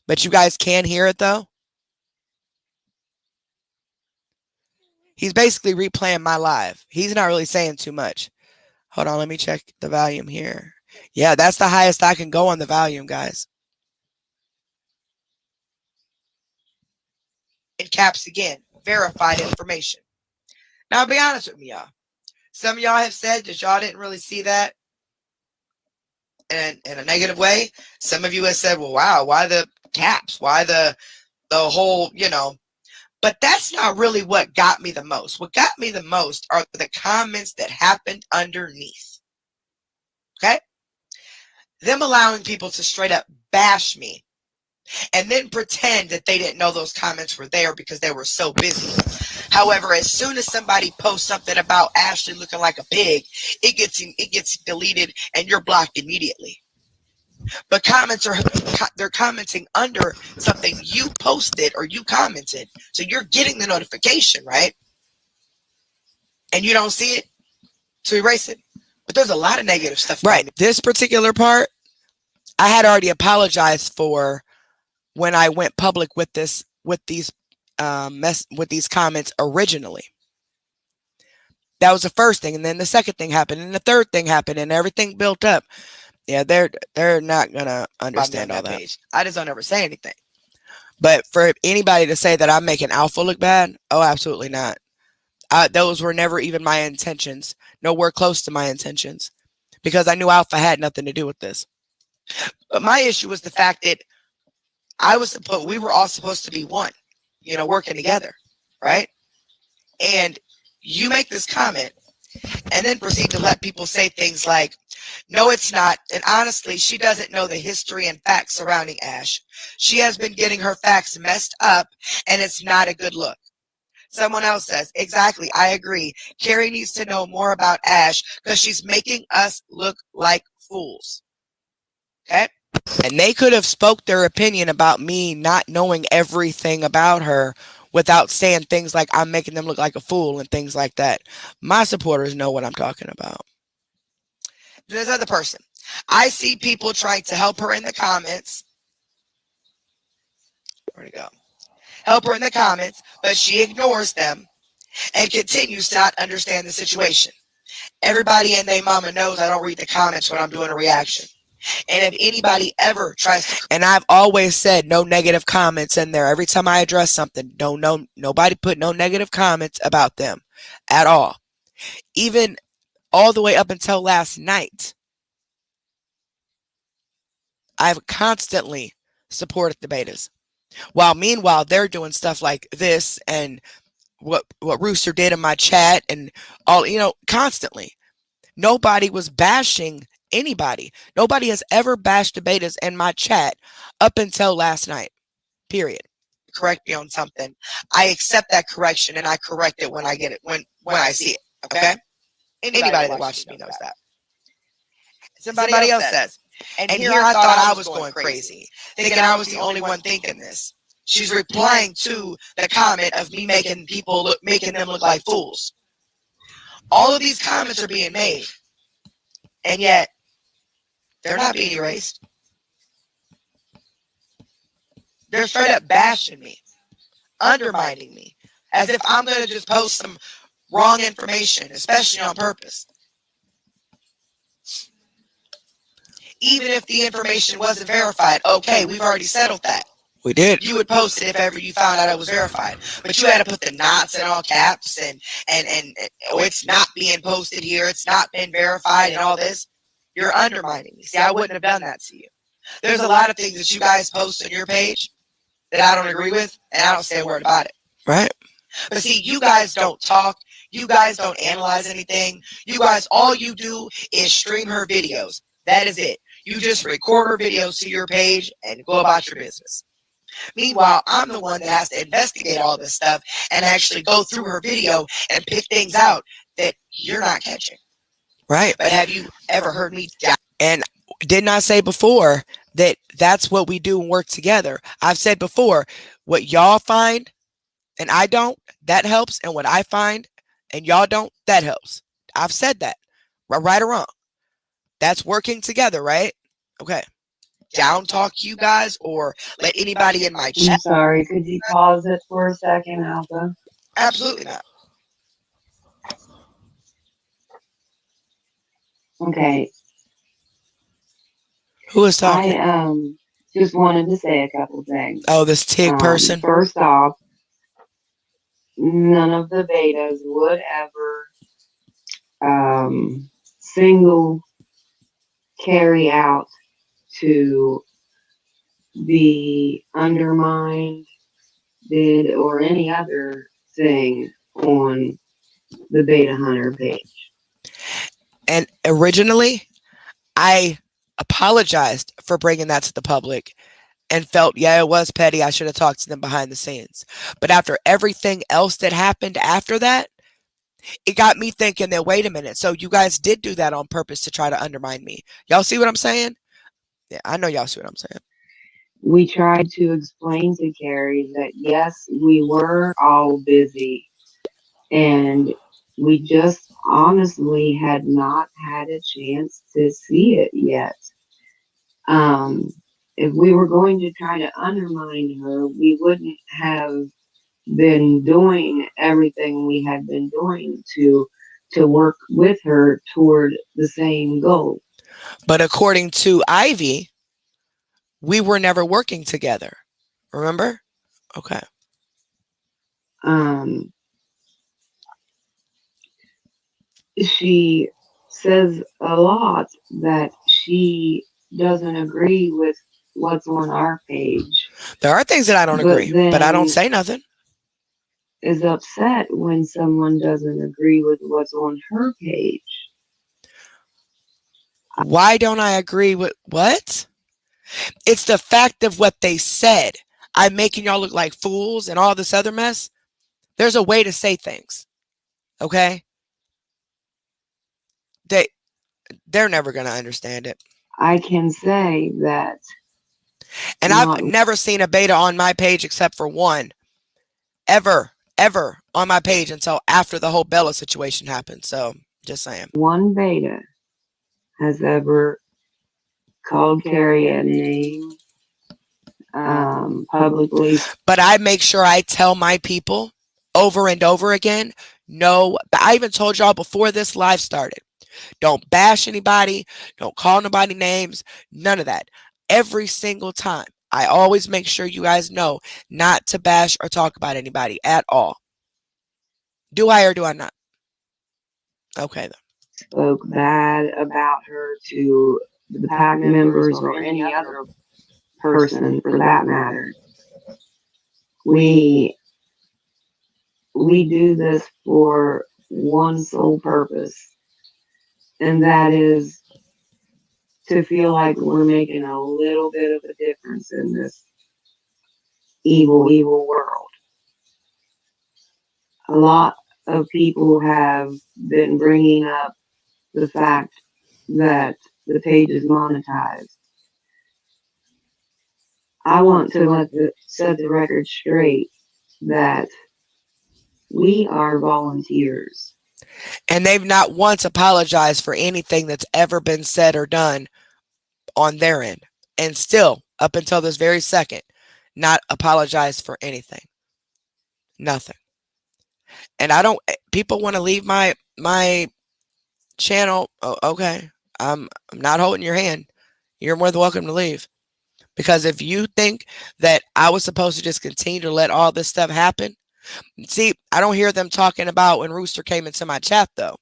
But you guys can hear it though? He's basically replaying my live. He's not really saying too much. Hold on, let me check the volume here. Yeah, that's the highest I can go on the volume, guys. In caps again, verified information. Now, I'll be honest with me, y'all. Some of y'all have said that y'all didn't really see that. in a negative way. Some of you have said, well, wow, why the caps? Why the whole, but that's not really what got me the most. What got me the most are the comments that happened underneath. Okay? Them allowing people to straight up bash me and then pretend that they didn't know those comments were there because they were so busy. However, as soon as somebody posts something about Ashley looking like a pig, it gets deleted and you're blocked immediately. But they're commenting under something you posted or you commented. So you're getting the notification, right? And you don't see it to erase it. But there's a lot of negative stuff. Right. This particular part, I had already apologized for when I went public with these comments originally. That was the first thing, and then the second thing happened, and the third thing happened, and everything built up. Yeah, they're not gonna understand all that. Page. I just don't ever say anything. But for anybody to say that I'm making Alpha look bad, oh, absolutely not. Those were never even my intentions. Nowhere close to my intentions, because I knew Alpha had nothing to do with this. But my issue was the fact that we were all supposed to be one, working together, right? And you make this comment and then proceed to let people say things like, no, it's not. And honestly, she doesn't know the history and facts surrounding Ash. She has been getting her facts messed up, and it's not a good look. Someone else says, exactly, I agree. Carrie needs to know more about Ash because she's making us look like fools. Okay? And they could have spoke their opinion about me not knowing everything about her without saying things like I'm making them look like a fool and things like that. My supporters know what I'm talking about. This other person. I see people trying to help her in the comments. Where'd it go? Help her in the comments, but she ignores them and continues to not understand the situation. Everybody and their mama knows I don't read the comments when I'm doing a reaction. And if anybody ever tries to, and I've always said no negative comments in there. Every time I address something, nobody put no negative comments about them at all. Even all the way up until last night, I've constantly supported the betas. While meanwhile, they're doing stuff like this and what Rooster did in my chat and all, constantly. Nobody was bashing anybody. Nobody has ever bashed the betas in my chat up until last night. Period. Correct me on something. I accept that correction and I correct it when I get it, when I see it. Okay? Anybody that watches me knows that. Somebody else says, and here I thought I was going crazy, thinking I was the only one thinking this. She's replying to the comment of me making them look like fools. All of these comments are being made, and yet they're not being erased. They're straight up bashing me, undermining me, as if I'm going to just post some wrong information, especially on purpose. Even if the information wasn't verified, okay, we've already settled that. We did. You would post it if ever you found out it was verified. But you had to put the knots in all caps and it's not being posted here, it's not been verified and all this. You're undermining me. See, I wouldn't have done that to you. There's a lot of things that you guys post on your page that I don't agree with, and I don't say a word about it. Right. But see, you guys don't talk. You guys don't analyze anything. You guys, all you do is stream her videos. That is it. You just record her videos to your page and go about your business. Meanwhile, I'm the one that has to investigate all this stuff and actually go through her video and pick things out that you're not catching. Right. But have you ever heard me doubt? And didn't I say before that that's what we do and work together? I've said before, what y'all find and I don't, that helps. And what I find and y'all don't, that helps. I've said that. Right or wrong. That's working together, right? Okay. Down talk you guys or let anybody in my chat. I'm sorry, could you pause it for a second, Alpha? Absolutely not. Okay. Who is talking? I just wanted to say a couple things. Oh, this TIG person? First off, none of the betas would ever single carry out to be undermined, did, or any other thing on the Beta Hunter page. And originally, I apologized for bringing that to the public and felt, yeah, it was petty. I should have talked to them behind the scenes. But after everything else that happened after that, it got me thinking that, wait a minute. So you guys did do that on purpose to try to undermine me. Y'all see what I'm saying? Yeah, I know y'all see what I'm saying. We tried to explain to Carrie that yes, we were all busy and we just honestly had not had a chance to see it yet. Um, if we were going to try to undermine her, we wouldn't have been doing everything we had been doing to work with her toward the same goal. But according to Ivy, we were never working together. Remember? Okay. Um, she says a lot that she doesn't agree with what's on our page, There are things that I don't but agree, but I don't then say nothing. is upset when someone doesn't agree with what's on her page. Why don't I agree with what? It's the fact of what they said. I'm making y'all look like fools and all this other mess. There's a way to say things. Okay? They they're never gonna understand it. I can say that And I've not never seen a beta on my page except for one. Ever on my page until after the whole Bella situation happened. So just saying. one beta has ever called Carrie a name publicly. But I make sure I tell my people over and over again, no, I even told y'all before this live started. Don't bash anybody. Don't call nobody names. None of that. Every single time. I always make sure you guys know not to bash or talk about anybody at all. Do I or do I not? Okay, then. Spoke bad about her to the pack members or any other person for that matter. We do this for one sole purpose, and that is to feel like we're making a little bit of a difference in this evil world. A lot of people have been bringing up the fact that the page is monetized. I want to set the record straight that we are volunteers. And they've not once apologized for anything that's ever been said or done on their end. And still, up until this very second, not apologized for anything. Nothing. And I don't people want to leave my channel. Oh, okay. I'm not holding your hand. You're more than welcome to leave. Because if you think that I was supposed to just continue to let all this stuff happen, see, I don't hear them talking about when Rooster came into my chat though.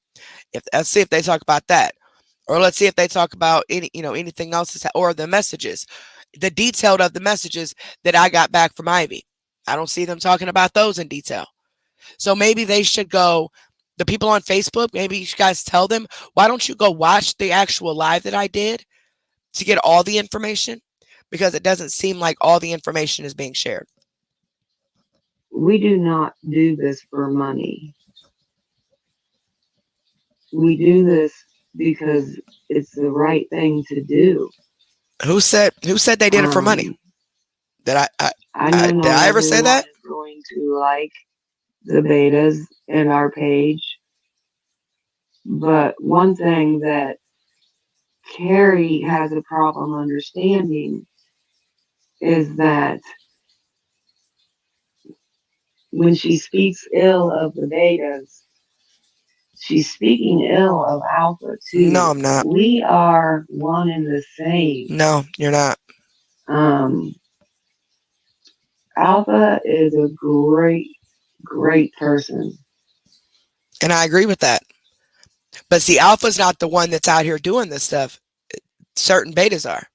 Let's see if they talk about that, or let's see if they talk about anything else, or the messages, the detailed of the messages that I got back from Ivy. I don't see them talking about those in detail. So maybe they should go. The people on Facebook, maybe you guys tell them, why don't you go watch the actual live that I did to get all the information? Because it doesn't seem like all the information is being shared. We do not do this for money. We do this because it's the right thing to do. Who said they did it for money? Did I know did not I ever say everyone that? is going to like the betas in our page, but one thing that Carrie has a problem understanding is that when she speaks ill of the betas, she's speaking ill of Alpha too. No, I'm not. We are one and the same. No, you're not. Alpha is a great person. And I agree with that. But see, Alpha's not the one that's out here doing this stuff. certain betas are.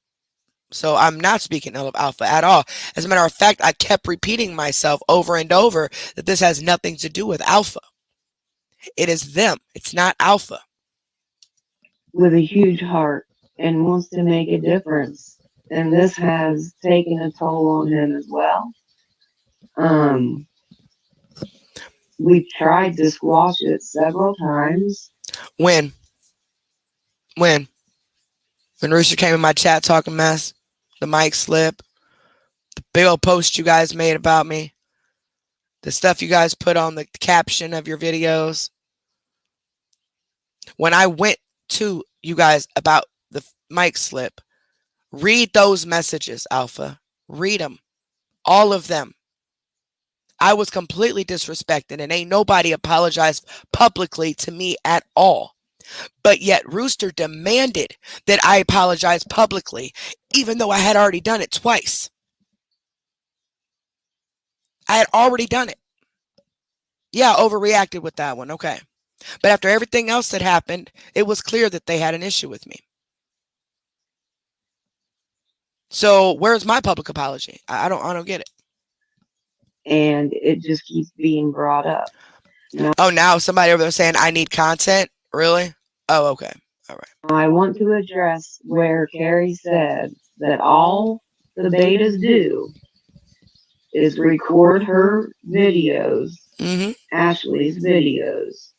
So I'm not speaking ill of alpha at all. As a matter of fact, I kept repeating myself over and over that this has nothing to do with alpha. It is them. It's not alpha. with a huge heart and wants to make a difference. And this has taken a toll on him as well. Um, we've tried to squash it several times. When? When Rooster came in my chat talking mess, the mic slip, the big old post you guys made about me, the stuff you guys put on the caption of your videos. When I went to you guys about the mic slip, read those messages, Alpha. Read them. All of them. I was completely disrespected and ain't nobody apologized publicly to me at all. But yet Rooster demanded that I apologize publicly, even though I had already done it twice. I had already done it. Yeah, I overreacted with that one. Okay. But after everything else that happened, it was clear that they had an issue with me. So where's my public apology? I don't get it. And it just keeps being brought up. Oh, now somebody over there saying I need content? Really? Oh, okay. All right. I want to address where Carrie said that all the betas do is record her videos, Ashley's videos,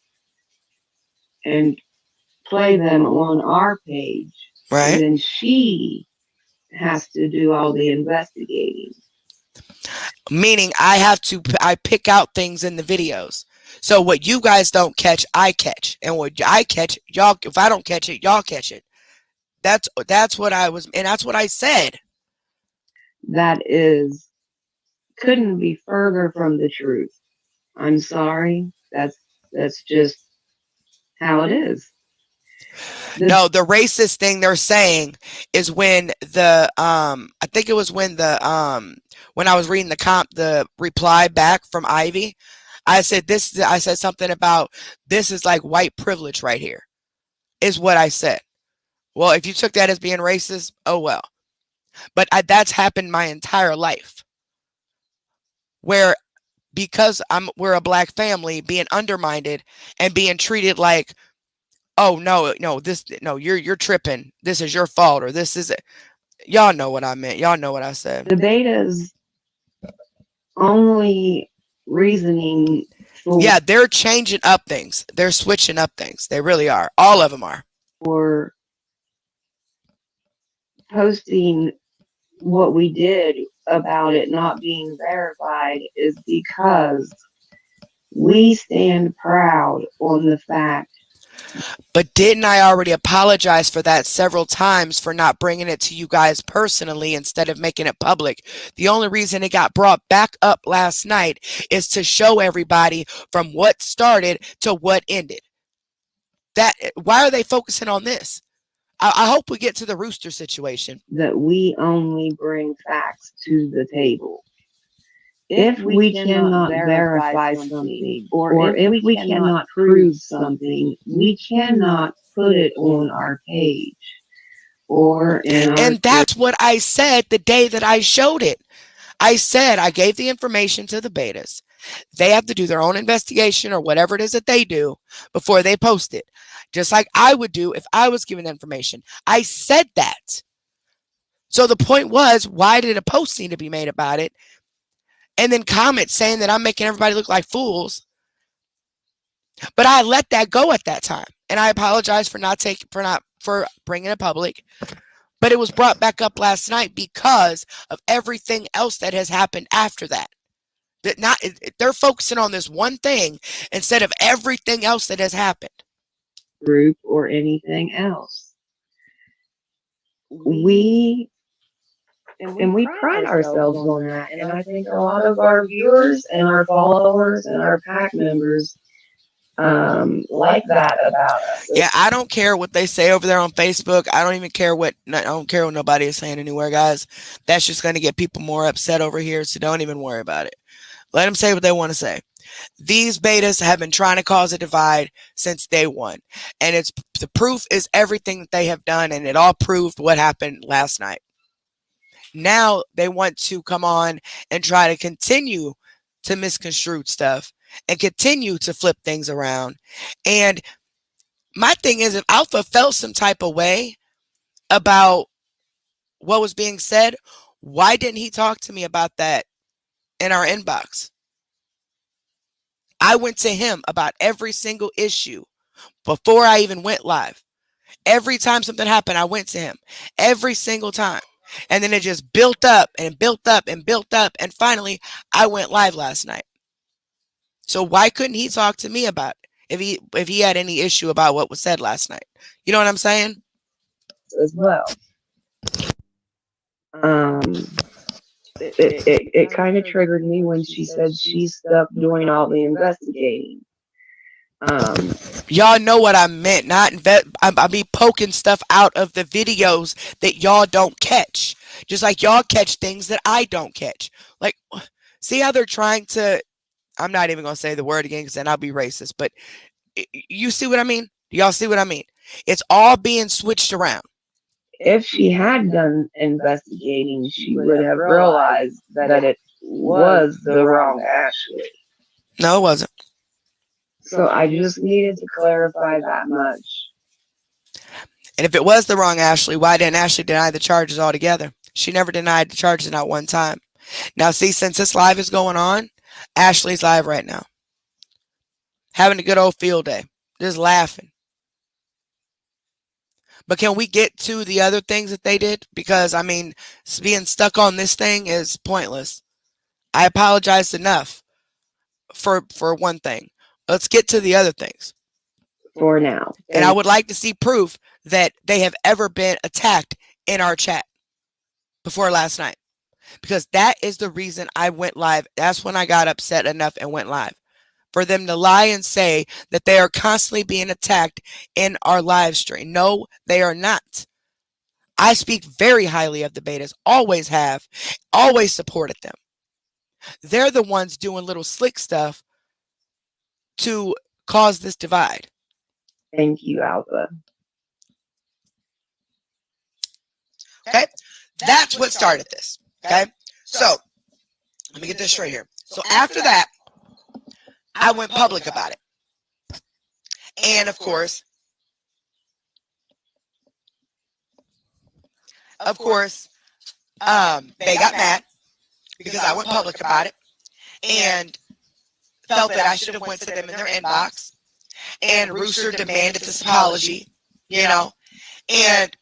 and play them on our page. Right. And then she has to do all the investigating. Meaning I pick out things in the videos. So what you guys don't catch, I catch. And what I catch, y'all, if I don't catch it, y'all catch it. That's what I was, and that's what I said. That couldn't be further from the truth. I'm sorry. That's just how it is. No, the racist thing they're saying is when I think it was when when I was reading the reply back from Ivy, I said something about this is like white privilege right here, is what I said. Well, if you took that as being racist, oh well. But that's happened my entire life. Where because we're a black family being undermined and being treated like, oh no, you're tripping. This is your fault, or this is it. Y'all know what I meant. Y'all know what I said. The beta's only reasoning yeah, they're changing up things. They're switching up things. They really are. All of them are. For posting what we did about it not being verified is because we stand proud on the fact. But didn't I already apologize for that several times for not bringing it to you guys personally instead of making it public? The only reason it got brought back up last night is to show everybody from what started to what ended. Why are they focusing on this? I hope we get to the Rooster situation. That we only bring facts to the table. If we cannot verify something, or if we cannot prove something, we cannot put it on our page or in our. And that's what I said the day that I showed it. I said I gave the information to the betas. They have to do their own investigation or whatever it is that they do before they post it. Just like I would do if I was given information. I said that. So the point was, why did a post need to be made about it? And then comments saying that I'm making everybody look like fools. But I let that go at that time. And I apologize for bringing it public. But it was brought back up last night because of everything else that has happened after that. They're focusing on this one thing instead of everything else that has happened. Group or anything else. We pride ourselves on that, and I think a lot of our viewers and our followers and our pack members like that about us. Yeah, I don't care what they say over there on Facebook. I don't care what nobody is saying anywhere, guys. That's just going to get people more upset over here, so don't even worry about it. Let them say what they want to say. These betas have been trying to cause a divide since day one. And it's the proof is everything that they have done, and it all proved what happened last night. Now they want to come on and try to continue to misconstrue stuff and continue to flip things around. And my thing is, if Alpha felt some type of way about what was being said, why didn't he talk to me about that in our inbox? I went to him about every single issue before I even went live. Every time something happened, I went to him. Every single time. And then it just built up and built up and built up. And finally, I went live last night. So why couldn't he talk to me about it if he had any issue about what was said last night? You know what I'm saying? As well. It kind of triggered me when she said she stopped doing all the investigating. Y'all know what I meant. Not I be poking stuff out of the videos that y'all don't catch. Just like y'all catch things that I don't catch. Like, see how they're trying to. I'm not even gonna say the word again because then I'll be racist. But you see what I mean? Do y'all see what I mean? It's all being switched around. If she had done investigating, she would have realized that it was the wrong Ashley. No, it wasn't. So I just needed to clarify that much. And if it was the wrong Ashley, why didn't Ashley deny the charges altogether? She never denied the charges, not one time. Now, see, since this live is going on, Ashley's live right now. Having a good old field day. Just laughing. But can we get to the other things that they did? Because, I mean, being stuck on this thing is pointless. I apologized enough for one thing. Let's get to the other things. For now. And I would like to see proof that they have ever been attacked in our chat before last night. Because that is the reason I went live. That's when I got upset enough and went live. For them to lie and say that they are constantly being attacked in our live stream. No, they are not. I speak very highly of the betas, always have, always supported them. They're the ones doing little slick stuff to cause this divide. Thank you, Alpha. Okay? That's what started this. Okay? So, let me get this straight here. So after that, I went public about it. And of course, they got mad because I went public about it and felt that I should have went to them in their inbox. And Rooster demanded this apology, you know. And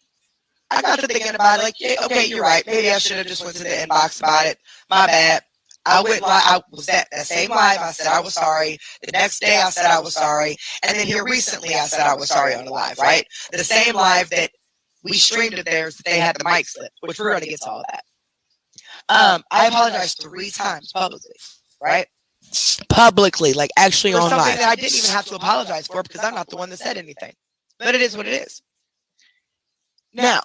I got to thinking about it, like, yeah, okay, you're right. Maybe I should have just went to the inbox about it. My bad. I went live. I was at that same live. I said I was sorry. The next day, I said I was sorry. And then here recently, I said I was sorry on the live, right? The same live that we streamed it there, they had the mic slip, which we're going to get to all that. I apologized 3 times publicly, right? Publicly, like actually on live. For something that I didn't even have to apologize for because I'm not the one that said anything. But it is what it is. Now,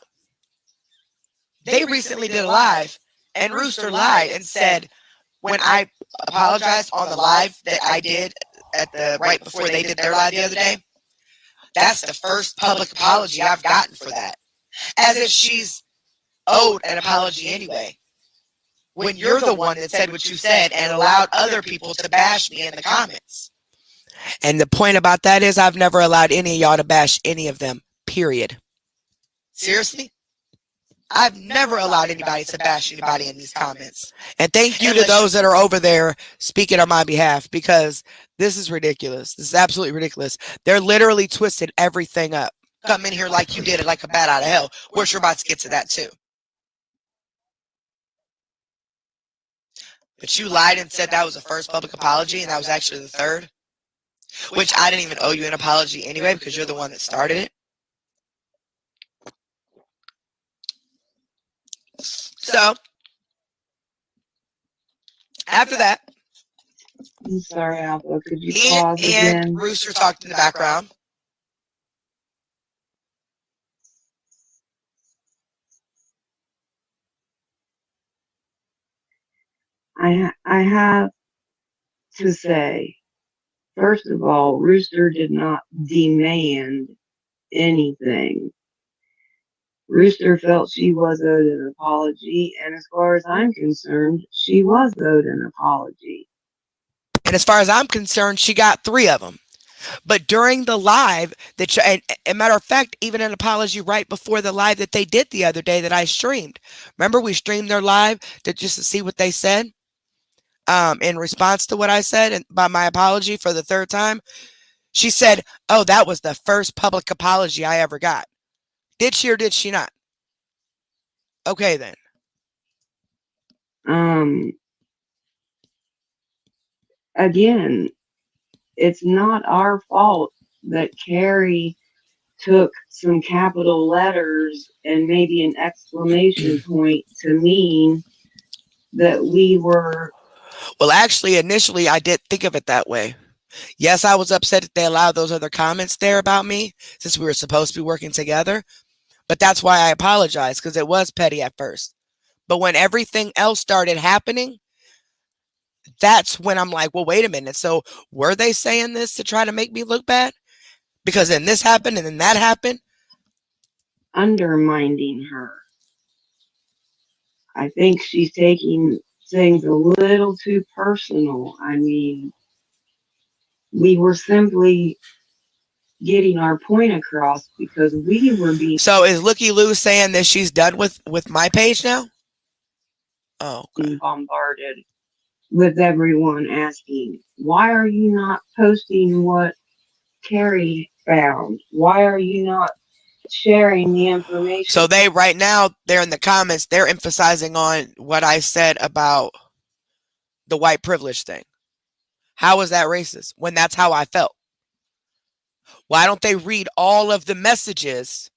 they recently did a live, and Rooster lied and said when I apologized on the live that I did at the right before they did their live the other day, that's the first public apology I've gotten for that. As if she's owed an apology anyway. When you're the one that said what you said and allowed other people to bash me in the comments. And the point about that is I've never allowed any of y'all to bash any of them, period. Seriously? I've never allowed anybody to bash anybody in these comments. And thank you to those that are over there speaking on my behalf, because this is ridiculous. This is absolutely ridiculous. They're literally twisting everything up. Come in here like you did it like a bat out of hell. We're about to get to that too. But you lied and said that was the first public apology and that was actually the third. Which I didn't even owe you an apology anyway because you're the one that started it. So, after that, I'm sorry, Alpha. Could you pause again? And Rooster talked in the background. I have to say, first of all, Rooster did not demand anything. Rooster felt she was owed an apology, and as far as I'm concerned, she was owed an apology. And as far as I'm concerned, she got 3 of them. But during the live, and matter of fact, even an apology right before the live that they did the other day that I streamed. Remember, we streamed their live to see what they said in response to what I said and by my apology for the 3rd time. She said, "Oh, that was the first public apology I ever got." Did she or did she not? Okay, then. Um, Again, it's not our fault that Carrie took some capital letters and maybe an exclamation point to mean that we were. Well, actually, initially, I did think of it that way. Yes, I was upset that they allowed those other comments there about me since we were supposed to be working together. But that's why I apologized, because it was petty at first. But when everything else started happening, that's when I'm like, well, wait a minute. So were they saying this to try to make me look bad? Because then this happened and then that happened. Undermining her. I think she's taking things a little too personal. I mean, we were simply getting our point across because we were being So is Looky Lou saying that she's done with my page now? Oh, okay. bombarded with everyone asking, why are you not posting what Carrie found? Why are you not sharing the information? So they right now they're in the comments, they're emphasizing on what I said about the white privilege thing. How is that racist when that's how I felt? Why don't they read all of the messages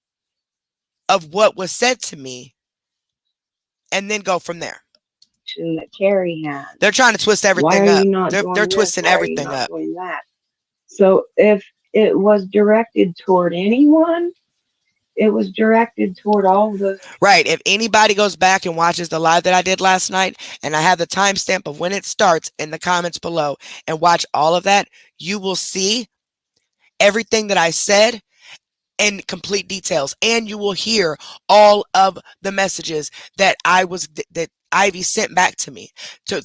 of what was said to me and then go from there? That Carrie had. They're trying to twist Why everything are up. you not They're doing this? twisting Why are you everything not up. doing that? So if it was directed toward anyone, it was directed toward all of those. Right. If anybody goes back and watches the live that I did last night, and I have the timestamp of when it starts in the comments below, and watch all of that, you will see everything that I said in complete details, and you will hear all of the messages that that Ivy sent back to me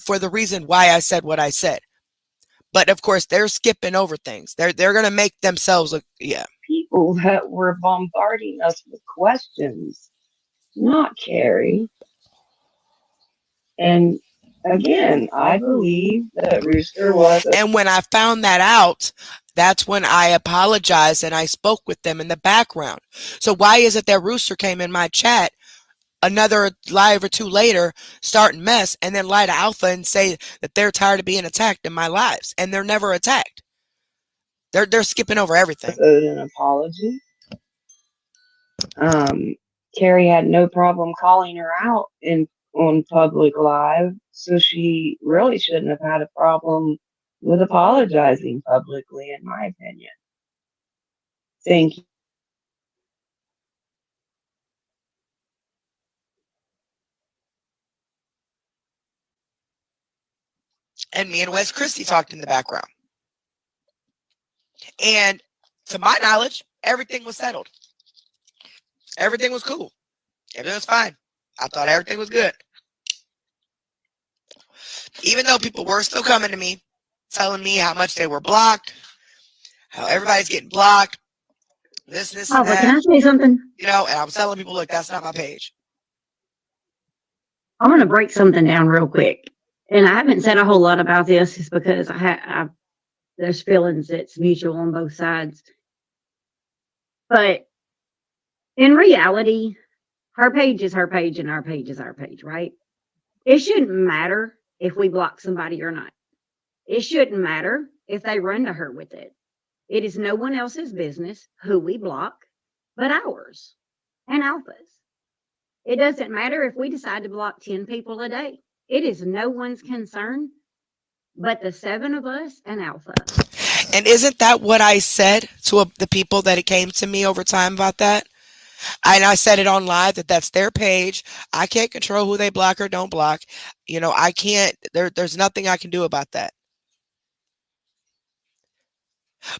for the reason why I said what I said. But of course, they're skipping over things. They're gonna make themselves look, yeah. People that were bombarding us with questions, not Carrie. And again, I believe that Rooster was. And when I found that out, that's when I apologized and I spoke with them in the background. So why is it that Rooster came in my chat another live or 2 later, starting mess, and then lie to Alpha and say that they're tired of being attacked in my lives, and they're never attacked. They're skipping over everything. Owed an apology. Carrie had no problem calling her out on public live, so she really shouldn't have had a problem with apologizing publicly, in my opinion. Thank you. And me and Wes Christie talked in the background. And to my knowledge, everything was settled. Everything was cool. Everything was fine. I thought everything was good. Even though people were still coming to me, telling me how much they were blocked, how everybody's getting blocked, this, and Alpha, that. can I say something? You know, and I was telling people, look, that's not my page. I'm going to break something down real quick. And I haven't said a whole lot about this just because there's feelings that's mutual on both sides. But in reality, her page is her page and our page is our page, right? It shouldn't matter if we block somebody or not. It shouldn't matter if they run to her with it. It is no one else's business who we block but ours and Alpha's. It doesn't matter if we decide to block 10 people a day. It is no one's concern but the 7 of us and Alpha. And isn't that what I said to the people that it came to me over time about that? And I said it on live that that's their page. I can't control who they block or don't block. You know, I can't. There's nothing I can do about that.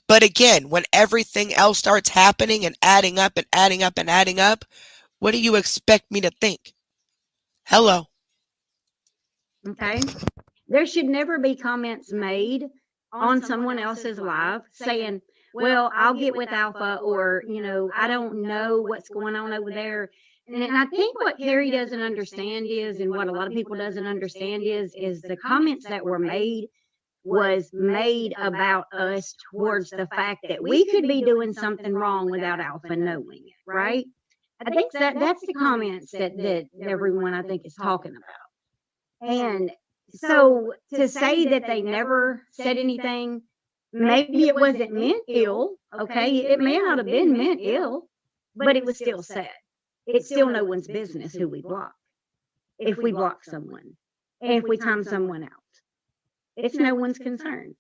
But again, when everything else starts happening and adding up and adding up and adding up, what do you expect me to think? Hello. Okay. There should never be comments made on someone else's live saying, well, I'll get with Alpha, or, I don't know what's going on over there. And I think what Carrie doesn't understand is, and what a lot of people doesn't understand is the comments that were made was made about us towards the fact that we could be doing something wrong without Alpha knowing it, right? I think that's the comments that everyone I think is talking about. And so to say that they never said anything, maybe it wasn't meant ill, okay? It may not have been meant ill, but it was still said. It's still no one's business who we block. If we block someone, and if we time someone out, it's no one's concern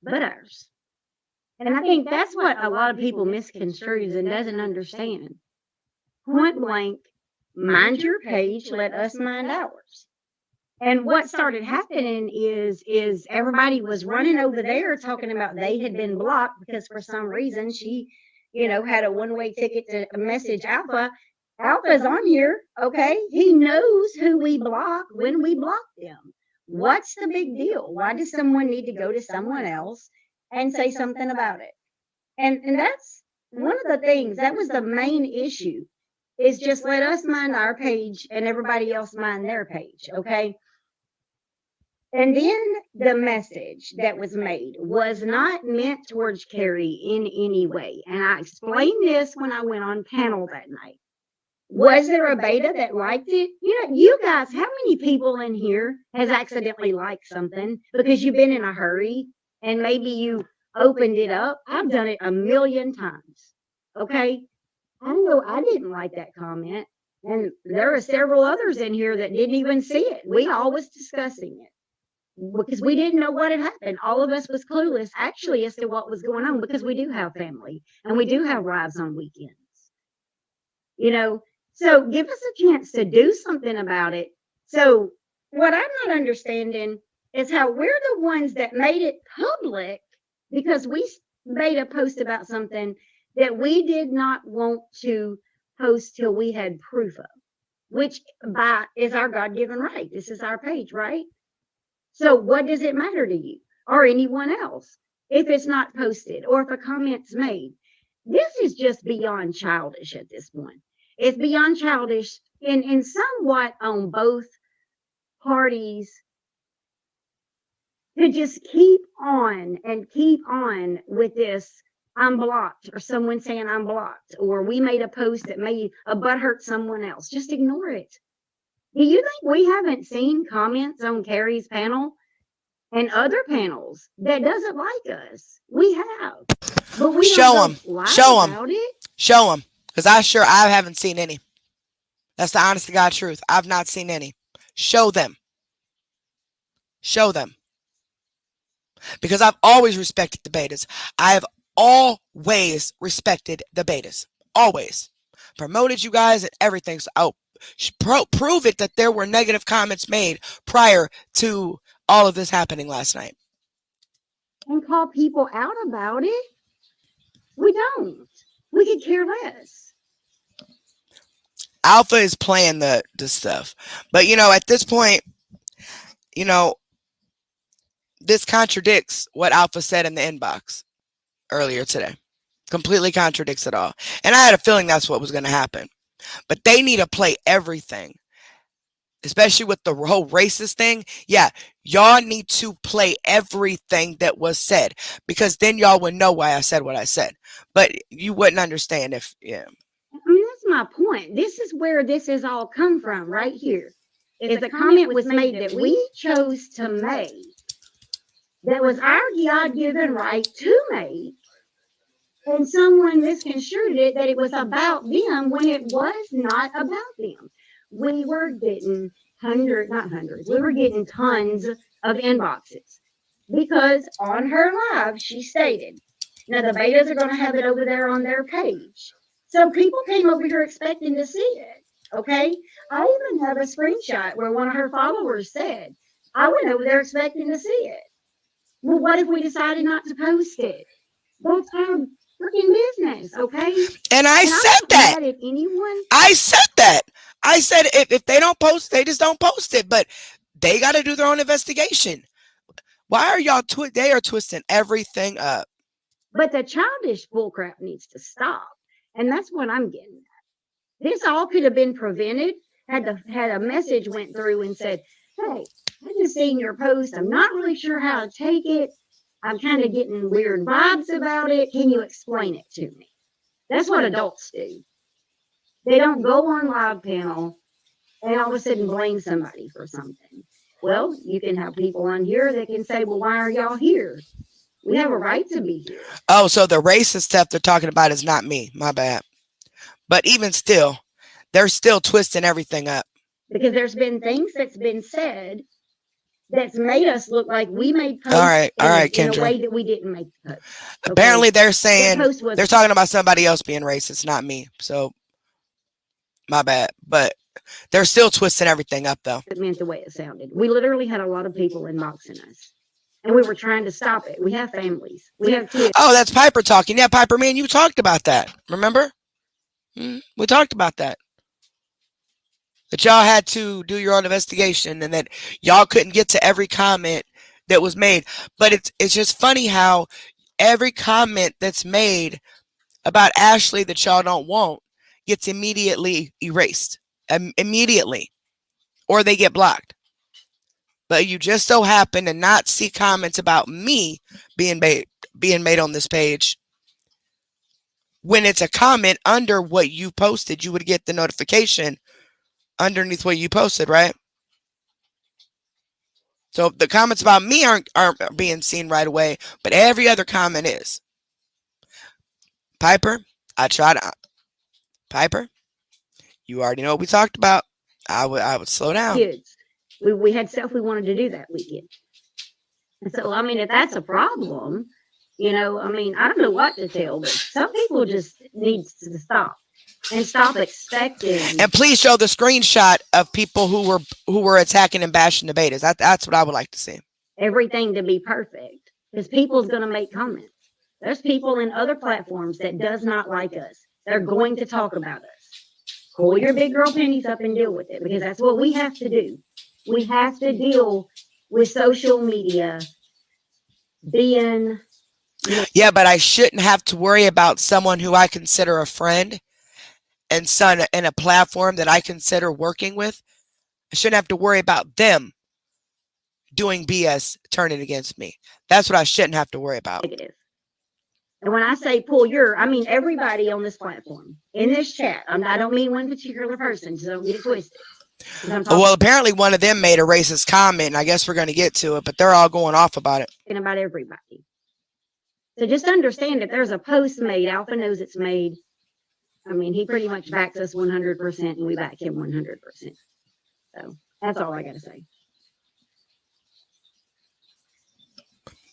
but ours. And I think that's what a lot of people misconstrues and doesn't understand. Point blank, mind your page, let us mind ours. And what started happening is everybody was running over there talking about they had been blocked because for some reason she, had a one-way ticket to message Alpha. Alpha's on here, okay? He knows who we block when we block them. What's the big deal? Why does someone need to go to someone else and say something about it? And that's one of the things, that was the main issue, is just let us mind our page and everybody else mind their page, okay? And then the message that was made was not meant towards Carrie in any way. And I explained this when I went on panel that night. Was there a beta that liked it? You guys, how many people in here has accidentally liked something because you've been in a hurry and maybe you opened it up? I've done it a million times. Okay. I know I didn't like that comment. And there are several others in here that didn't even see it. We all was discussing it because we didn't know what had happened. All of us was clueless actually as to what was going on because we do have family and we do have wives on weekends. So give us a chance to do something about it. So what I'm not understanding is how we're the ones that made it public because we made a post about something that we did not want to post till we had proof of, which is our God-given right. This is our page, right? So what does it matter to you or anyone else if it's not posted or if a comment's made? This is just beyond childish at this point. It's beyond childish and somewhat on both parties to just keep on with this, I'm blocked, or someone saying I'm blocked, or we made a post that made a butt hurt someone else. Just ignore it. Do you think we haven't seen comments on Carrie's panel and other panels that doesn't like us? We have. But we Show don't them. go lie Show them. about it. Show them. Because I haven't seen any. That's the honest to God truth. I've not seen any. Show them. Show them. Because I've always respected the betas. I have always respected the betas. Always. Promoted you guys and everything. So I'll prove it that there were negative comments made prior to all of this happening last night. And call people out about it? We don't. We could care less. Alpha is playing the stuff. But, at this point, this contradicts what Alpha said in the inbox earlier today. Completely contradicts it all. And I had a feeling that's what was going to happen. But they need to play everything, especially with the whole racist thing. Yeah, y'all need to play everything that was said because then y'all would know why I said what I said. But you wouldn't understand if, yeah. I mean, that's my point. This is where this has all come from right here. Is a comment was made that we chose to make that was our God-given right to make, and someone misconstrued it that it was about them when it was not about them. We were getting we were getting tons of inboxes because on her live, she stated, now the betas are going to have it over there on their page. So people came over here expecting to see it. Okay. I even have a screenshot where one of her followers said, I went over there expecting to see it. Well, what if we decided not to post it? That's our freaking business, okay? And I And I'm said not that. mad at anyone. I said that. I said if they don't post, they just don't post it. But they got to do their own investigation. Why are y'all they are twisting everything up. But the childish bullcrap needs to stop. And that's what I'm getting at. This all could have been prevented had a message went through and said, hey, I just seen your post. I'm not really sure how to take it. I'm kind of getting weird vibes about it. Can you explain it to me? That's what adults do. They don't go on live panel and all of a sudden blame somebody for something. Well, you can have people on here that can say, well, why are y'all here? We have a right to be here. Oh, so the racist stuff they're talking about is not me. My bad. But even still, they're still twisting everything up. Because there's been things that's been said that's made us look like we made posts All right, in a Kendra. way that we didn't make the post. Okay? Apparently, they're saying That post was they're talking about somebody else being racist, not me. So, my bad. But they're still twisting everything up, though. it meant the way it sounded. We literally had a lot of people inboxing us, and we were trying to stop it. We have families, we have kids. Oh, that's Piper talking. Yeah, Piper, me and you talked about that. Remember? We talked about that. That y'all had to do your own investigation and that y'all couldn't get to every comment that was made. But it's just funny how every comment that's made about Ashley that y'all don't want gets immediately erased. Immediately. Or they get blocked. But you just so happen to not see comments about me being made on this page. When it's a comment under what you posted, you would get the notification underneath what you posted, right? So the comments about me aren't being seen right away, but every other comment is. Piper, Piper, you already know what we talked about. I would slow down. Kids. We had stuff we wanted to do that weekend. And so, I mean, if that's a problem, I don't know what to tell, but some people just need to stop and stop expecting. And please show the screenshot of people who were attacking and bashing the betas. That's what I would like to see. Everything to be perfect, because people's going to make comments. There's people in other platforms that does not like us. They're going to talk about us. Pull your big girl panties up and deal with it, because that's what we have to do. We have to deal with social media being. Yeah, but I shouldn't have to worry about someone who I consider a friend and son in a platform that I consider working with. I shouldn't have to worry about them doing BS turning against me. That's what I shouldn't have to worry about. Negative. And when I say pull I mean everybody on this platform, in this chat. I don't mean one particular person, so don't get it twisted. Well, apparently one of them made a racist comment, and I guess we're going to get to it, but they're all going off about it. About everybody. So just understand if there's a post made, Alpha knows it's made. I mean, he pretty much backs us 100%, and we back him 100%. So that's all I got to say.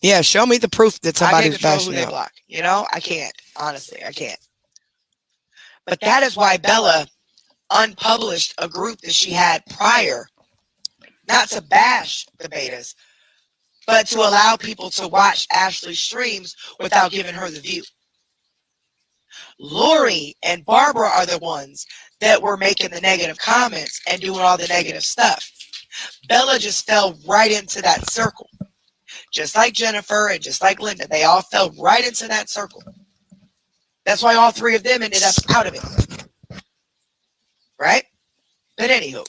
Yeah, show me the proof that somebody's bashing they out. block. I can't. Honestly, I can't. But that is why Bella unpublished a group that she had prior, not to bash the betas, but to allow people to watch Ashley's streams without giving her the view. Lori and Barbara are the ones that were making the negative comments and doing all the negative stuff. Bella just fell right into that circle. Just like Jennifer and just like Linda, they all fell right into that circle. That's why all three of them ended up out of it. Right? But anywho.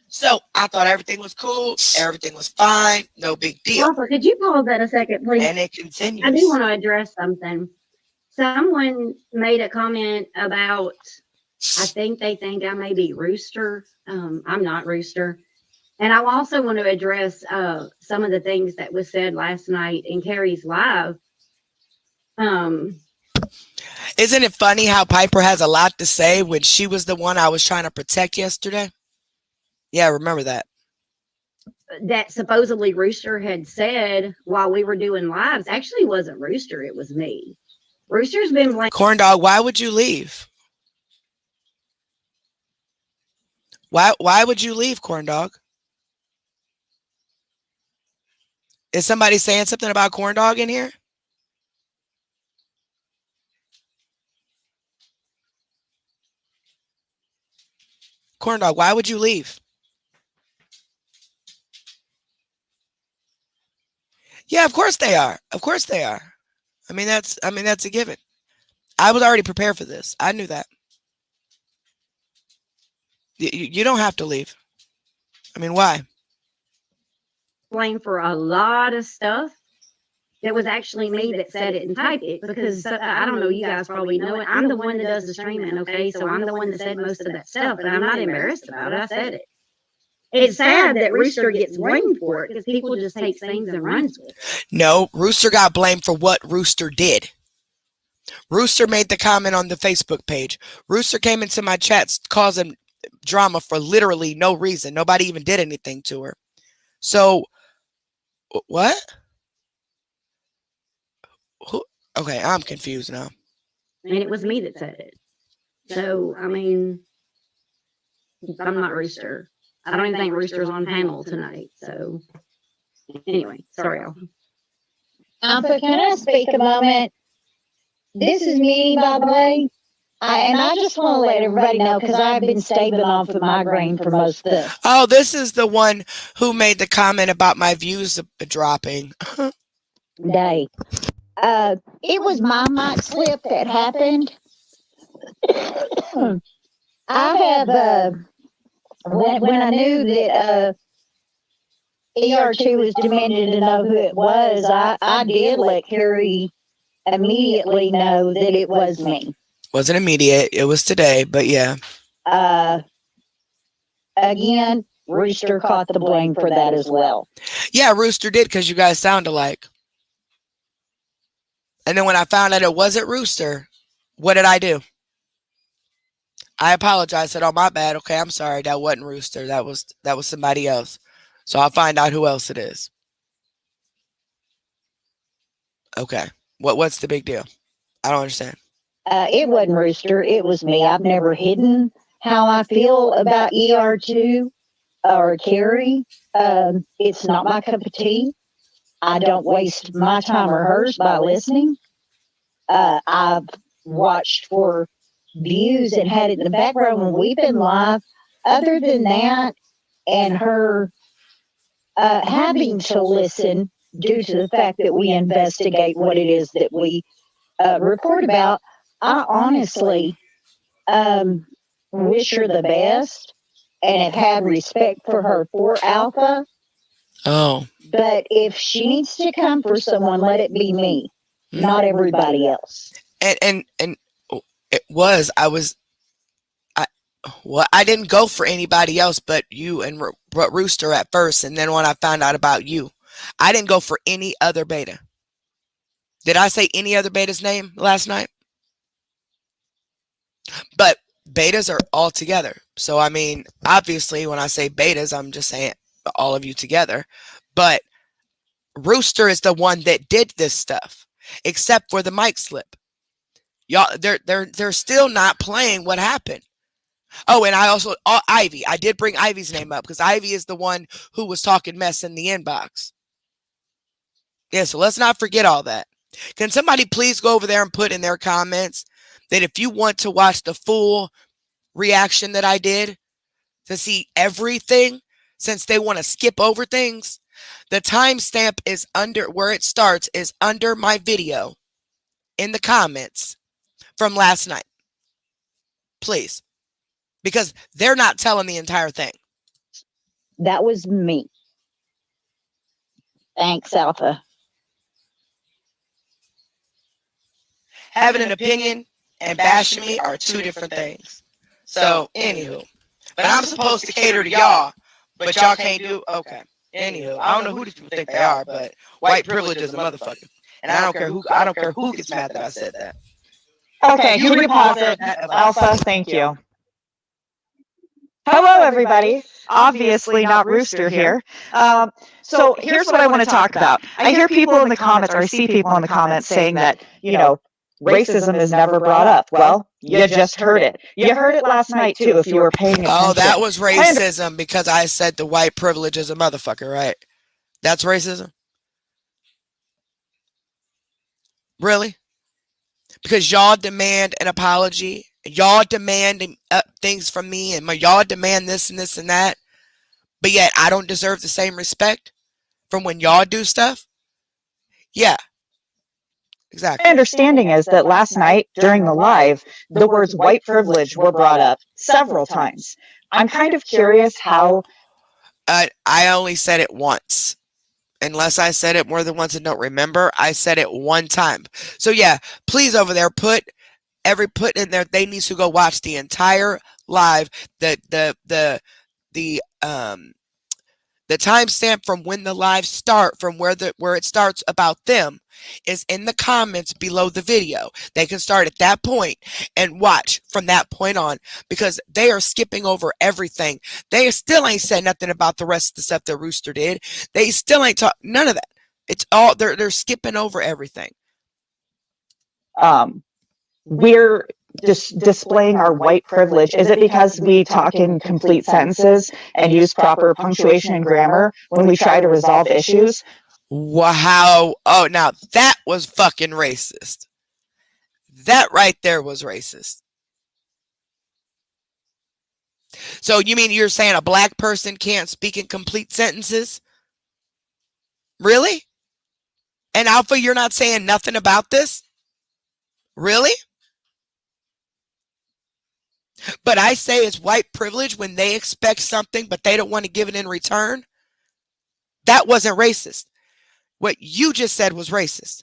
So I thought everything was cool. Everything was fine. No big deal. Harper, could you pause that a second, please? And it continues. I do want to address something. Someone made a comment about, I think they think I may be Rooster. I'm not Rooster. And I also want to address some of the things that was said last night in Carrie's live. Isn't it funny how Piper has a lot to say when she was the one I was trying to protect yesterday? Yeah, I remember that. That supposedly Rooster had said while we were doing lives. Actually, wasn't Rooster, it was me. Rooster's been blank. Corn Dog, why would you leave? Why would you leave, Corn Dog? Is somebody saying something about Corn Dog in here? Corn dog, why would you leave? Yeah, of course they are. Of course they are. I mean that's a given. I was already prepared for this. I knew that. You don't have to leave. I mean, why? Blame for a lot of stuff that was actually me that said it and typed it because I don't know, you guys probably know it. I'm the one that does the streaming, okay? So I'm the one that said most of that stuff, but I'm not embarrassed about it. I said it. It's sad that Rooster gets blamed for it because people just take things and runs with it. No, Rooster got blamed for what Rooster did. Rooster made the comment on the Facebook page. Rooster came into my chats causing drama for literally no reason. Nobody even did anything to her. So, what? Who? Okay, I'm confused now. And it was me that said it. So, I mean, I'm not Rooster. I don't even think Rooster's on panel tonight. So, anyway, sorry, y'all. Alpha, can I speak a moment? This is me, by the way. I just want to let everybody know because I've been staving off a migraine for most of this Oh, this is the one who made the comment about my views dropping. day. It was my mic slip that happened. I have, when I knew that ER2 was demanding to know who it was, I did let Carrie immediately know that it was me. Wasn't immediate. It was today, but yeah. Again, Rooster caught the blame for that as well. Yeah, Rooster did because you guys sound alike. And then when I found out it wasn't Rooster, what did I do? I apologized. Said, "Oh, my bad. Okay, I'm sorry. That wasn't Rooster. That was somebody else. So I'll find out who else it is." Okay. What's the big deal? I don't understand. It wasn't Rooster. It was me. I've never hidden how I feel about ER2 or Carrie. It's not my cup of tea. I don't waste my time or hers by listening. I've watched for views and had it in the background when we've been live. Other than that, and her having to listen due to the fact that we investigate what it is that we report about, I honestly wish her the best and have had respect for her for Alpha. Oh. But if she needs to come for someone, let it be me, not everybody else. And it was I didn't go for anybody else but you and Rooster at first, and then when I found out about you, I didn't go for any other beta. Did I say any other beta's name last night? But betas are all together. So I mean, obviously when I say betas, I'm just saying all of you together. But Rooster is the one that did this stuff, except for the mic slip. Y'all, they're still not playing what happened. Oh, and I also Ivy. I did bring Ivy's name up because Ivy is the one who was talking mess in the inbox. Yeah, so let's not forget all that. Can somebody please go over there and put in their comments that if you want to watch the full reaction that I did to see everything, since they want to skip over things, the timestamp is under where it starts is under my video in the comments from last night. Please. Because they're not telling the entire thing. That was me. Thanks, Alpha. Having an opinion and bashing me are two different things. So, anywho. But I'm supposed to cater to y'all, but y'all can't do. Okay. Anywho, I don't know who these people think they are, but white privilege is a motherfucker. And I don't care who gets mad that I said that. Okay, can you pause it, Alpha? Thank you. Hello, everybody. Obviously not Rooster here. So here's what I want to talk about. I hear people in the comments, or I see people in the comments saying that, racism is never brought up. Well, you just heard it. You heard it last night, too, if you were paying attention. Oh, that was racism because I said the white privilege is a motherfucker, right? That's racism? Really? Because y'all demand an apology Y'all demand things from me, and y'all demand this and this and that, but yet I don't deserve the same respect from when y'all do stuff. Yeah, My exactly. understanding is that last night during the live, the words white privilege were brought up several times. I'm kind of curious how. I only said it once. Unless I said it more than once and don't remember, I said it one time. So yeah, please over there put in there. They need to go watch the entire live. The the timestamp from when the live start, from where it starts about them, is in the comments below the video. They can start at that point and watch from that point on, because they are skipping over everything. They still ain't said nothing about the rest of the stuff that Rooster did. They still ain't talk none of that. It's all they're skipping over everything. um, we're just displaying our white privilege? Is it because we talk in complete sentences and use proper punctuation and grammar when we try to resolve issues? Wow. Oh, now that was fucking racist. That right there was racist. So you mean you're saying a black person can't speak in complete sentences? Really? And Alpha, you're not saying nothing about this? Really? But I say it's white privilege when they expect something but they don't want to give it in return? That wasn't racist. What you just said was racist.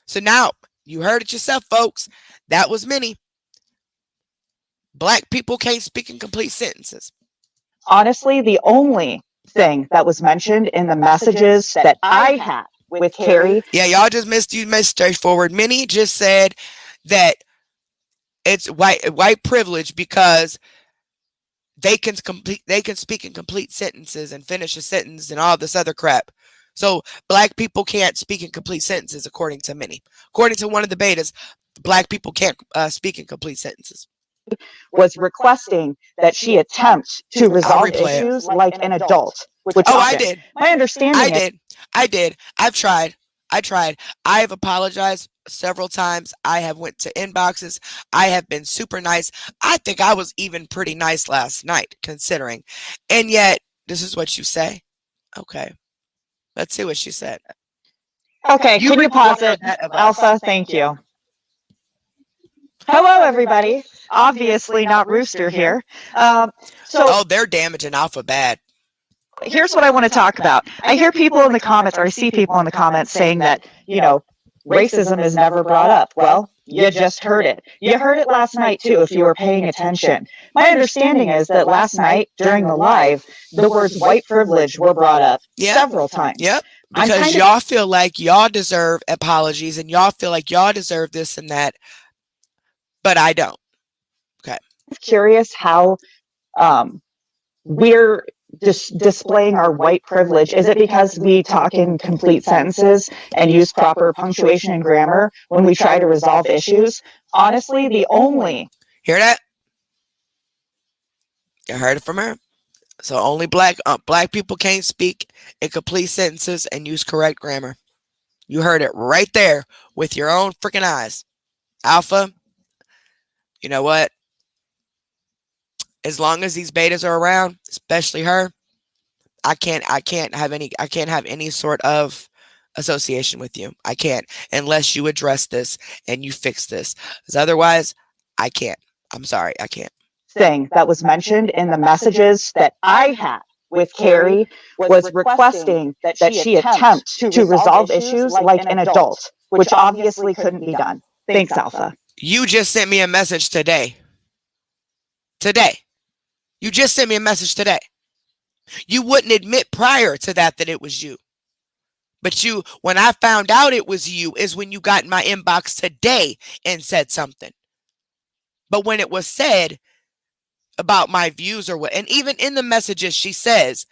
So now, you heard it yourself, folks. That was many. Black people can't speak in complete sentences. Honestly, the only thing that was mentioned in the messages that I had with Carrie. Yeah, y'all just missed straightforward. Many just said that it's white privilege because they can speak in complete sentences and finish a sentence and all this other crap. So black people can't speak in complete sentences, according to many. According to one of the betas, black people can't speak in complete sentences. Was requesting that she attempt to resolve issues like an adult, which Oh, I often, did. my understanding is I did. I've tried. I have apologized several times. I have went to inboxes. I have been super nice. I think I was even pretty nice last night, considering. And yet, this is what you say. Okay. Let's see what she said. okay. Can you pause it, Alpha? Thank you. Hello, everybody. Obviously, not Rooster here. So Oh, they're damaging Alpha bad. here's what I want to talk about. I hear people in the comments, or I see people in the comments saying that, racism is never brought up. Well, you just heard it. You heard it last night, too, if you were paying attention. My understanding is that last night during the live, the words white privilege were brought up several times. Yep. Because y'all feel like y'all deserve apologies and y'all feel like y'all deserve this and that, but I don't. Okay. Curious how we're just displaying our white privilege. Is it because we talk in complete sentences and use proper punctuation and grammar when we try to resolve issues? Honestly, the only. Hear that? You heard it from her. So only black people can't speak in complete sentences and use correct grammar. You heard it right there with your own freaking eyes. Alpha, you know what? As long as these betas are around, especially her, I can't have any sort of association with you. I can't unless you address this and you fix this. Because otherwise, I can't. I'm sorry, I can't. Thing that was mentioned in the messages that I had with Carrie was requesting that she attempt to resolve issues like an adult, which obviously couldn't be done. Thanks, Alpha. You just sent me a message today. Today. You just sent me a message today. You wouldn't admit prior to that it was you. But when I found out it was you, is when you got in my inbox today and said something. But when it was said about my views or what, and even in the messages she says,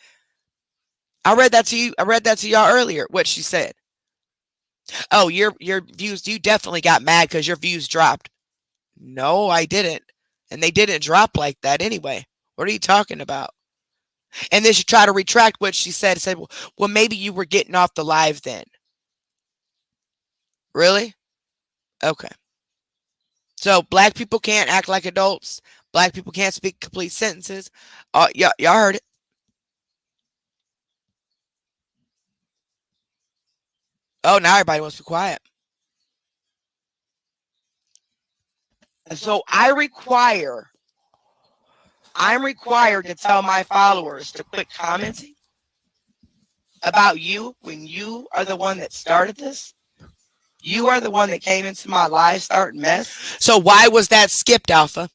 I read that to you. I read that to y'all earlier, what she said. Oh, your views, you definitely got mad because your views dropped. No, I didn't. And they didn't drop like that anyway. What are you talking about? And then she tried to retract what she said. Said, well, maybe you were getting off the live then. Really? Okay. So black people can't act like adults. Black people can't speak complete sentences. Y'all heard it. Oh, now everybody wants to be quiet. So I'm required to tell my followers to quit commenting about you when you are the one that started this. You are the one that came into my life starting mess. So why was that skipped, Alpha?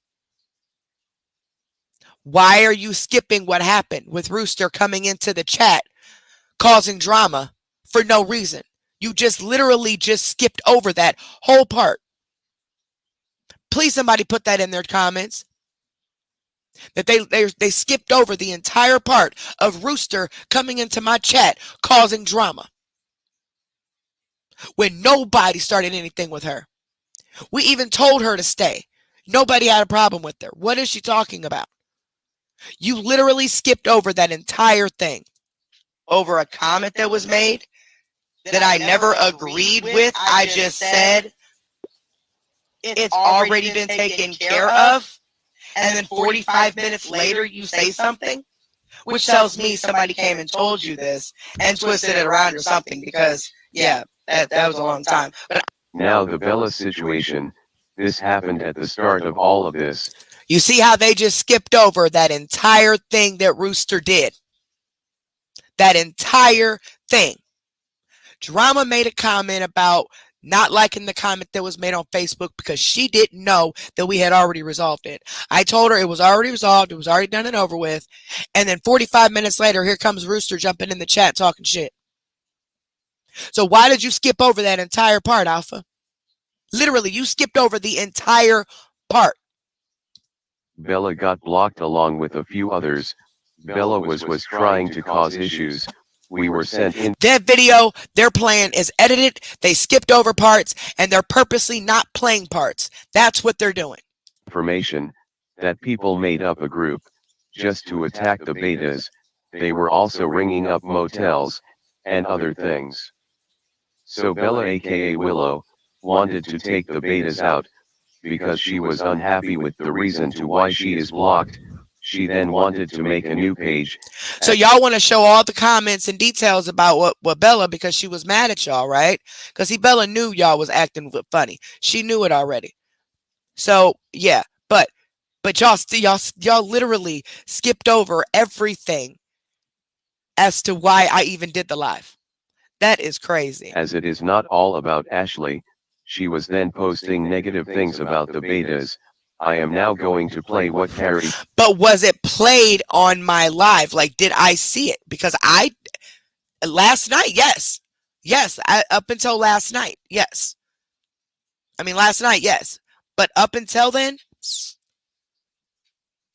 Why are you skipping what happened with Rooster coming into the chat causing drama for no reason? You just literally just skipped over that whole part. Please somebody put that in their comments. That they skipped over the entire part of Rooster coming into my chat causing drama when nobody started anything with her. We even told her to stay. Nobody had a problem with her. What is she talking about? You literally skipped over that entire thing over a comment that was made that I never agreed with. I just said it's already been taken care of. And then 45 minutes later, you say something, which tells me somebody came and told you this and twisted it around or something because, yeah, that was a long time. But Now the Bella situation. This happened at the start of all of this. you see how they just skipped over that entire thing that Rooster did? That entire thing. Drama made a comment about not liking the comment that was made on Facebook because she didn't know that we had already resolved it. I told her it was already resolved. It was already done and over with. And then 45 minutes later, here comes Rooster jumping in the chat talking shit. So why did you skip over that entire part, Alpha? Literally, you skipped over the entire part. Bella got blocked along with a few others. Bella was trying to cause issues. We were sent in. That video they're playing is edited. They skipped over parts and they're purposely not playing parts. That's what they're doing. Information that people made up a group just to attack the betas. They were also ringing up motels and other things. So Bella aka Willow wanted to take the betas out because she was unhappy with the reason to why she is blocked. She then wanted to make a new page. So y'all want to show all the comments and details about what Bella, because she was mad at y'all, right? Because Bella knew y'all was acting funny. She knew it already. So yeah, but y'all literally skipped over everything as to why I even did the live. That is crazy. As it is not all about Ashley, she was then posting negative things about the betas. I am now going to play what Carrie. But was it played on my live? Like, did I see it? Because last night, yes. Yes, up until last night, yes. I mean, last night, yes. But up until then,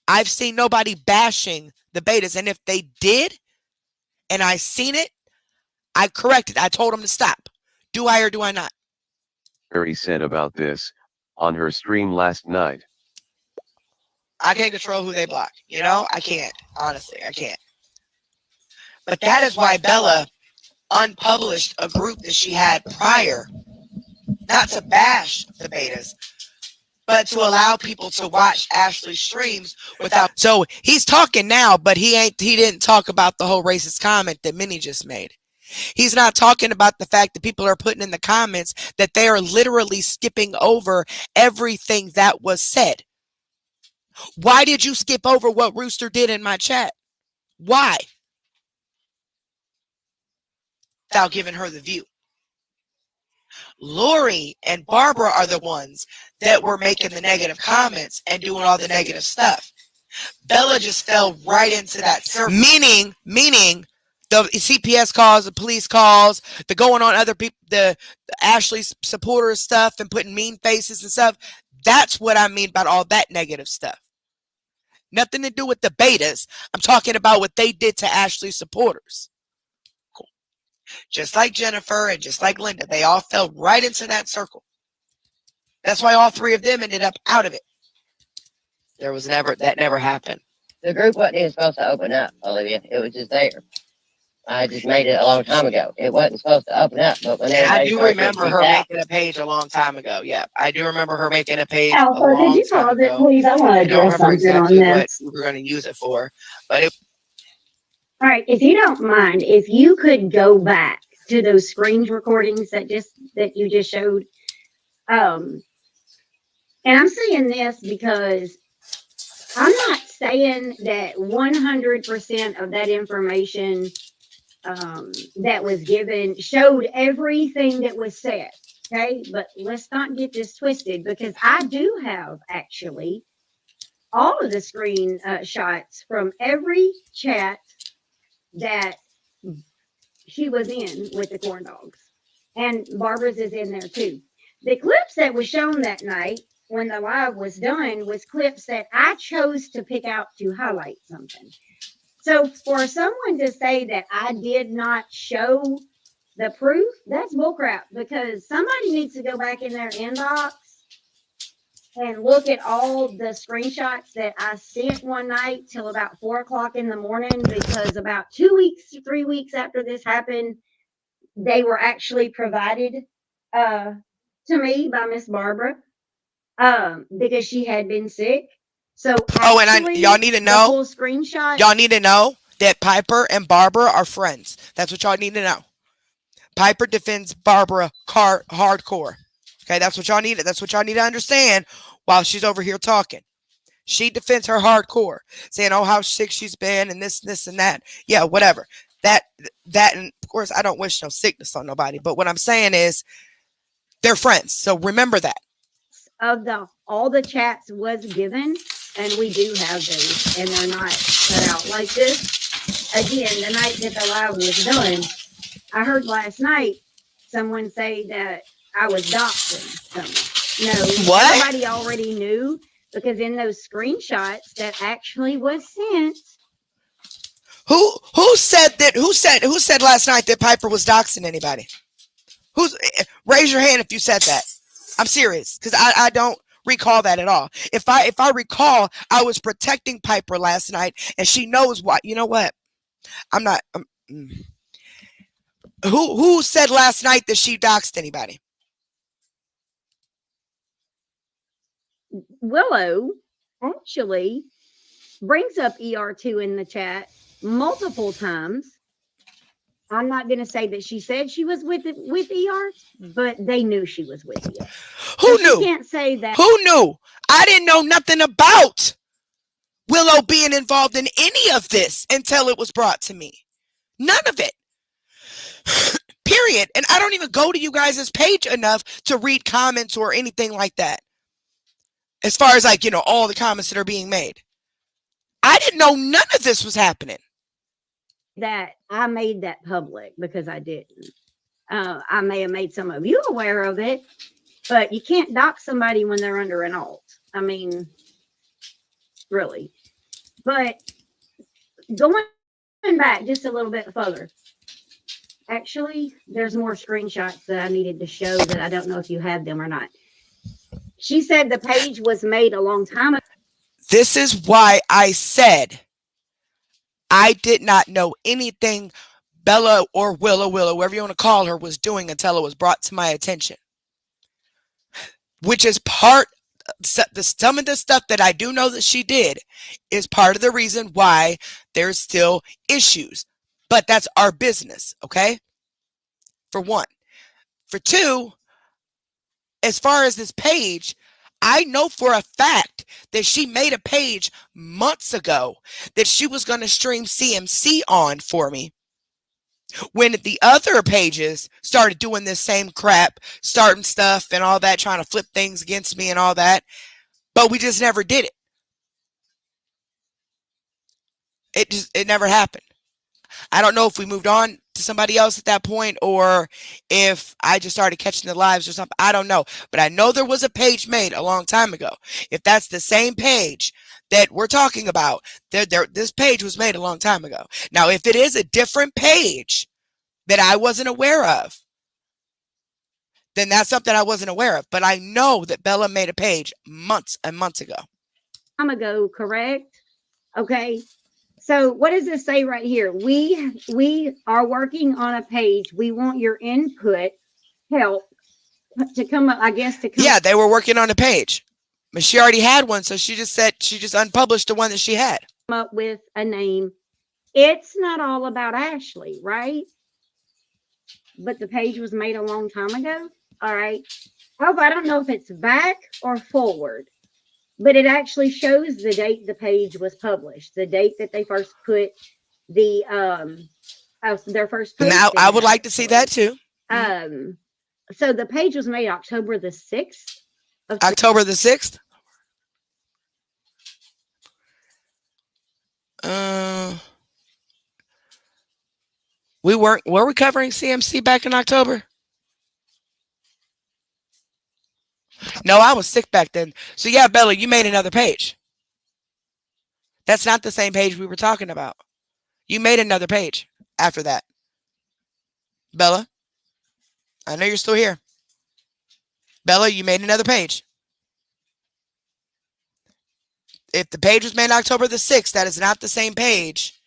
I've seen nobody bashing the betas. And if they did, and I seen it, I corrected. I told them to stop. Do I or do I not? Carrie said about this on her stream last night. I can't control who they block. You know, I can't. Honestly, I can't. But that is why Bella unpublished a group that she had prior, not to bash the betas, but to allow people to watch Ashley's streams without. So he's talking now, but he didn't talk about the whole racist comment that Minnie just made. He's not talking about the fact that people are putting in the comments that they are literally skipping over everything that was said. Why did you skip over what Rooster did in my chat? Why? Without giving her the view. Lori and Barbara are the ones that were making the negative comments and doing all the negative stuff. Bella just fell right into that circle. Meaning the CPS calls, the police calls, the going on other people, the Ashley supporters stuff and putting mean faces and stuff. That's what I mean about all that negative stuff. Nothing to do with the betas. I'm talking about what they did to Ashley supporters. Cool. Just like Jennifer and just like Linda, they all fell right into that circle. That's why all three of them ended up out of it. That never happened. The group wasn't even supposed to open up, Olivia. It was just there. I just made it a long time ago. It wasn't supposed to open up, but when And I everybody do started remember getting her kicked out. making a page a long time ago. Yeah, I do remember her making a page a Alpha, could long you time pause it, ago. please? I want to I don't address remember something on exactly what this. we were going to use it for, but it. All right, if you don't mind, if you could go back to those screen recordings that you just showed, and I'm saying this because I'm not saying that 100% of that information that was given showed everything that was said. Okay, but let's not get this twisted because I do have actually all of the screen shots from every chat that she was in with the corn dogs. And Barbara's is in there too. The clips that was shown that night when the live was done was clips that I chose to pick out to highlight something. So for someone to say that I did not show the proof, that's bullcrap because somebody needs to go back in their inbox and look at all the screenshots that I sent one night till about 4 o'clock in the morning because about 2 weeks, 3 weeks after this happened, they were actually provided uh, to me by Miss Barbara because she had been sick. So Oh, and y'all actually, need to the know. full screenshot. Y'all need to know that Piper and Barbara are friends. That's what y'all need to know. Piper defends Barbara hardcore. Okay, that's what y'all need. That's what y'all need to understand while she's over here talking. She defends her hardcore, saying, "Oh, how sick she's been, and this, and that." Yeah, whatever. That, and of course, I don't wish no sickness on nobody. But what I'm saying is, they're friends. So remember that. Of all the chats was given, and we do have those, and they're not cut out like this. Again, the night that the live was done, I heard last night someone say that I was doxing someone. No, What? everybody already knew because in those screenshots that actually was sent. Who said that? Who said last night that Piper was doxing anybody? Who's raise your hand if you said that? I'm serious because I don't recall that at all. If I recall, I was protecting Piper last night, and she knows what. You know what? I'm not. Who said last night that she doxed anybody? Willow actually brings up ER2 in the chat multiple times. I'm not going to say that she said she was with ER, but they knew she was with ER. Who So knew? she can't say that. Who knew? I didn't know nothing about Willow being involved in any of this until it was brought to me. None of it. Period. And I don't even go to you guys' page enough to read comments or anything like that. As far as like, all the comments that are being made. I didn't know none of this was happening. That I made that public because I didn't. I may have made some of you aware of it, but you can't dox somebody when they're under an alt. I mean, really. But going back just a little bit further, actually, there's more screenshots that I needed to show that I don't know if you have them or not. She said the page was made a long time ago. This is why I said I did not know anything Bella or Willow, whatever you want to call her, was doing until it was brought to my attention. Which is some of the stuff that I do know that she did is part of the reason why there's still issues. But that's our business, okay? For one. For two, as far as this page, I know for a fact that she made a page months ago that she was going to stream CMC on for me. When the other pages started doing this same crap, starting stuff and all that, trying to flip things against me and all that, but we just never did it. It never happened. I don't know if we moved on to somebody else at that point or if I just started catching the lives or something. I don't know. But I know there was a page made a long time ago. If that's the same page that we're talking about, this page was made a long time ago. Now, if it is a different page that I wasn't aware of, then that's something I wasn't aware of. But I know that Bella made a page months and months ago. Correct? Okay. So what does this say right here? We are working on a page. We want your input, help to come up, I guess, to come Yeah, they were working on a page. But she already had one, so she just said she just unpublished the one that she had. up with a name. It's not all about Ashley, right? But the page was made a long time ago. All right. Oh, I don't know if it's back or forward, but it actually shows the date the page was published, the date that they first put the their first post. Now I would there, like to see that too. So the page was made October the 6th of October the 6th. Were we covering CMC back in October? No, I was sick back then. So yeah, Bella, you made another page. That's not the same page we were talking about. You made another page after that. Bella, I know you're still here. Bella, you made another page. If the page was made October the 6th, that is not the same page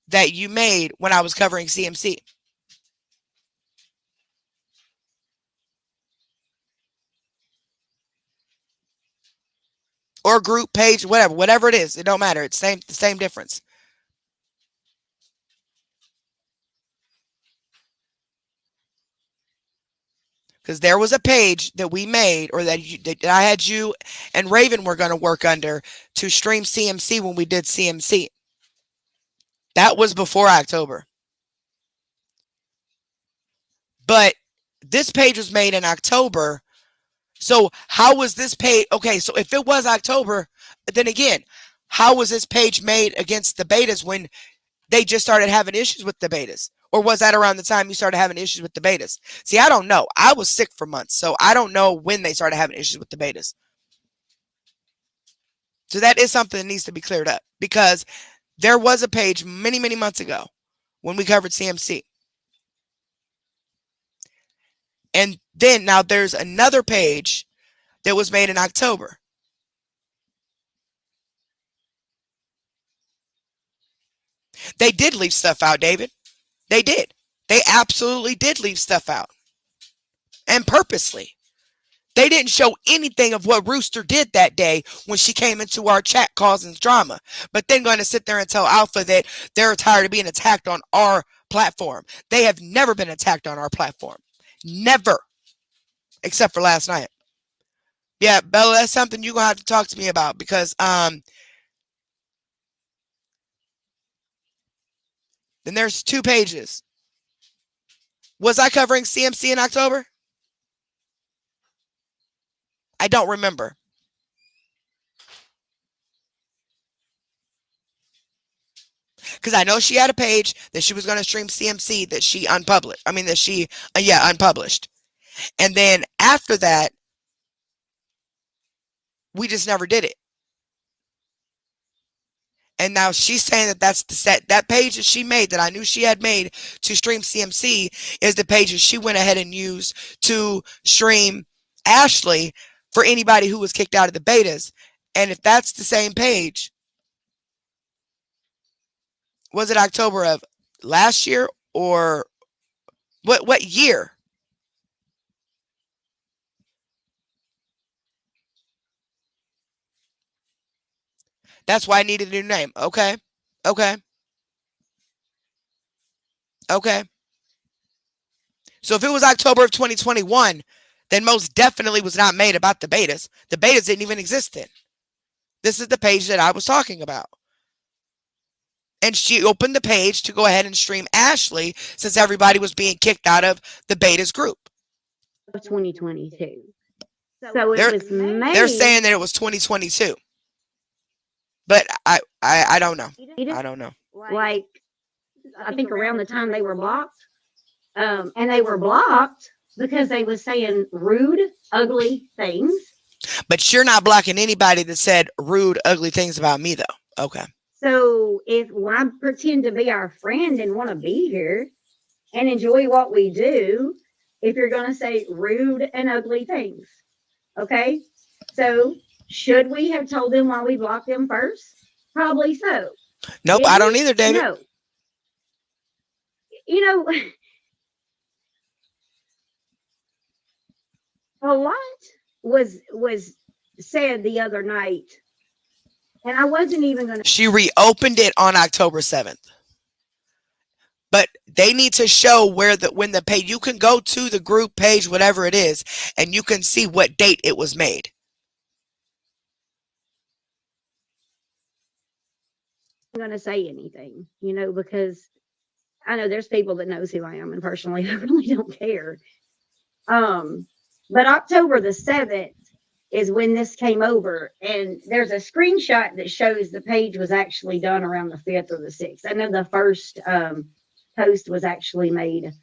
that you made when I was covering CMC. Or group page, whatever it is, it don't matter. It's the same difference. Because there was a page that we made, or that I had you and Raven were going to work under to stream CMC when we did CMC. That was before October. But this page was made in October. So how was this page? Okay, so if it was October, then again, how was this page made against the betas when they just started having issues with the betas? Or was that around the time you started having issues with the betas? See, I don't know. I was sick for months, so I don't know when they started having issues with the betas. So that is something that needs to be cleared up, because there was a page many, many months ago when we covered CMC. And then now there's another page that was made in October. They did leave stuff out, David. They did. They absolutely did leave stuff out. And purposely. They didn't show anything of what Rooster did that day when she came into our chat causing drama. But then going to sit there and tell Alpha that they're tired of being attacked on our platform. They have never been attacked on our platform. Never. Except for last night. Yeah, Bella, that's something you're going to have to talk to me about, because then there's 2 pages. Was I covering CMC in October? I don't remember. Because I know she had a page that she was going to stream CMC that she unpublished. I mean, that she, unpublished. And then after that, we just never did it. And now she's saying that that's the set. That page that she made, that I knew she had made to stream CMC, is the page that she went ahead and used to stream Ashley for anybody who was kicked out of the betas. And if that's the same page, was it October of last year, or what year? That's why I needed a new name. Okay. Okay. Okay. So if it was October of 2021, then most definitely was not made about the betas. The betas didn't even exist then. This is the page that I was talking about. And she opened the page to go ahead and stream Ashley, since everybody was being kicked out of the betas group. of 2022. So it was made. They're saying that it was 2022. But I don't know. I don't know. Like, I think around the time they were blocked. And they were blocked because they was saying rude, ugly things. But you're not blocking anybody that said rude, ugly things about me, though. Okay. So if I pretend to be our friend and want to be here and enjoy what we do, if you're going to say rude and ugly things, okay? So should we have told them why we blocked them first? Probably so. Nope, Did I don't we? either, David. No. You know, a lot was said the other night, and I wasn't even going to. She reopened it on October 7th. But they need to show where when the page, you can go to the group page, whatever it is, and you can see what date it was made. Going to say anything, because I know there's people that knows who I am, and personally, I really don't care. But October the 7th is when this came over, and there's a screenshot that shows the page was actually done around the 5th or the 6th. I know the first post was actually made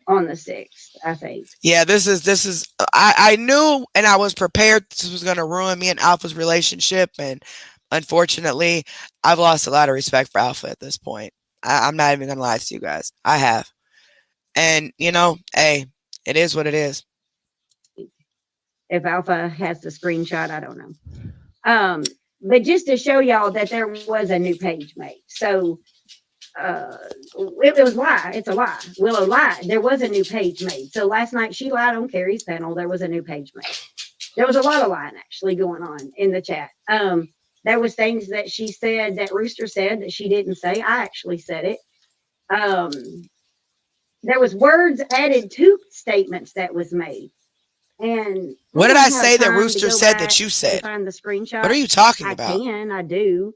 on the 6th, I think. Yeah, this is I knew and I was prepared this was going to ruin me and Alpha's relationship, and unfortunately I've lost a lot of respect for Alpha at this point. I'm not even going to lie to you guys. I have. And hey, it is what it is. If Alpha has the screenshot, I don't know. But just to show y'all that there was a new page made. So it was a lie. It's a lie. Willow lied. There was a new page made. So last night she lied on Carrie's panel. There was a new page made. There was a lot of lying actually going on in the chat. There was things that she said that Rooster said that she didn't say. I actually said it. There was words added to statements that was made. And what did I say that Rooster said that you said? Find the screenshot. What are you talking about? I do.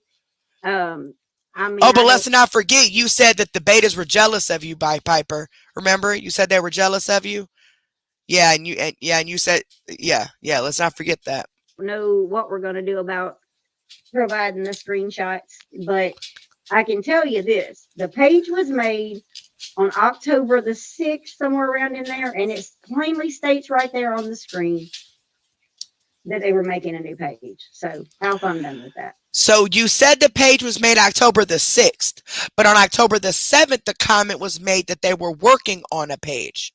I mean, but let's not forget, you said that the betas were jealous of you, by Piper. Remember, you said they were jealous of you. Yeah, and you said, yeah. Let's not forget that. Know what we're going to do about providing the screenshots, but I can tell you this: the page was made on October the 6th, somewhere around in there, and it plainly states right there on the screen that they were making a new page. So how I'm done with that. So you said the page was made October the 6th, but on October the 7th, the comment was made that they were working on a page.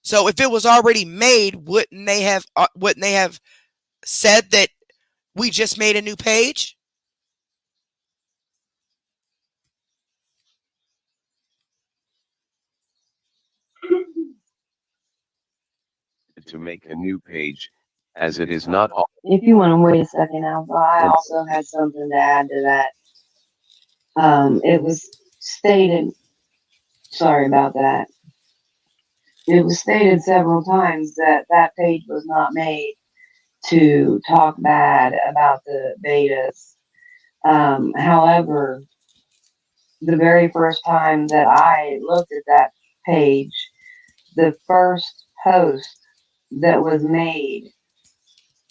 So if it was already made, wouldn't they have said that we just made a new page? To make a new page, as it is not all. If you want to wait a second, Alpha, I also had something to add to that. It was stated, sorry about that. It was stated several times that that page was not made to talk bad about the betas. However, the very first time that I looked at that page, the first post that was made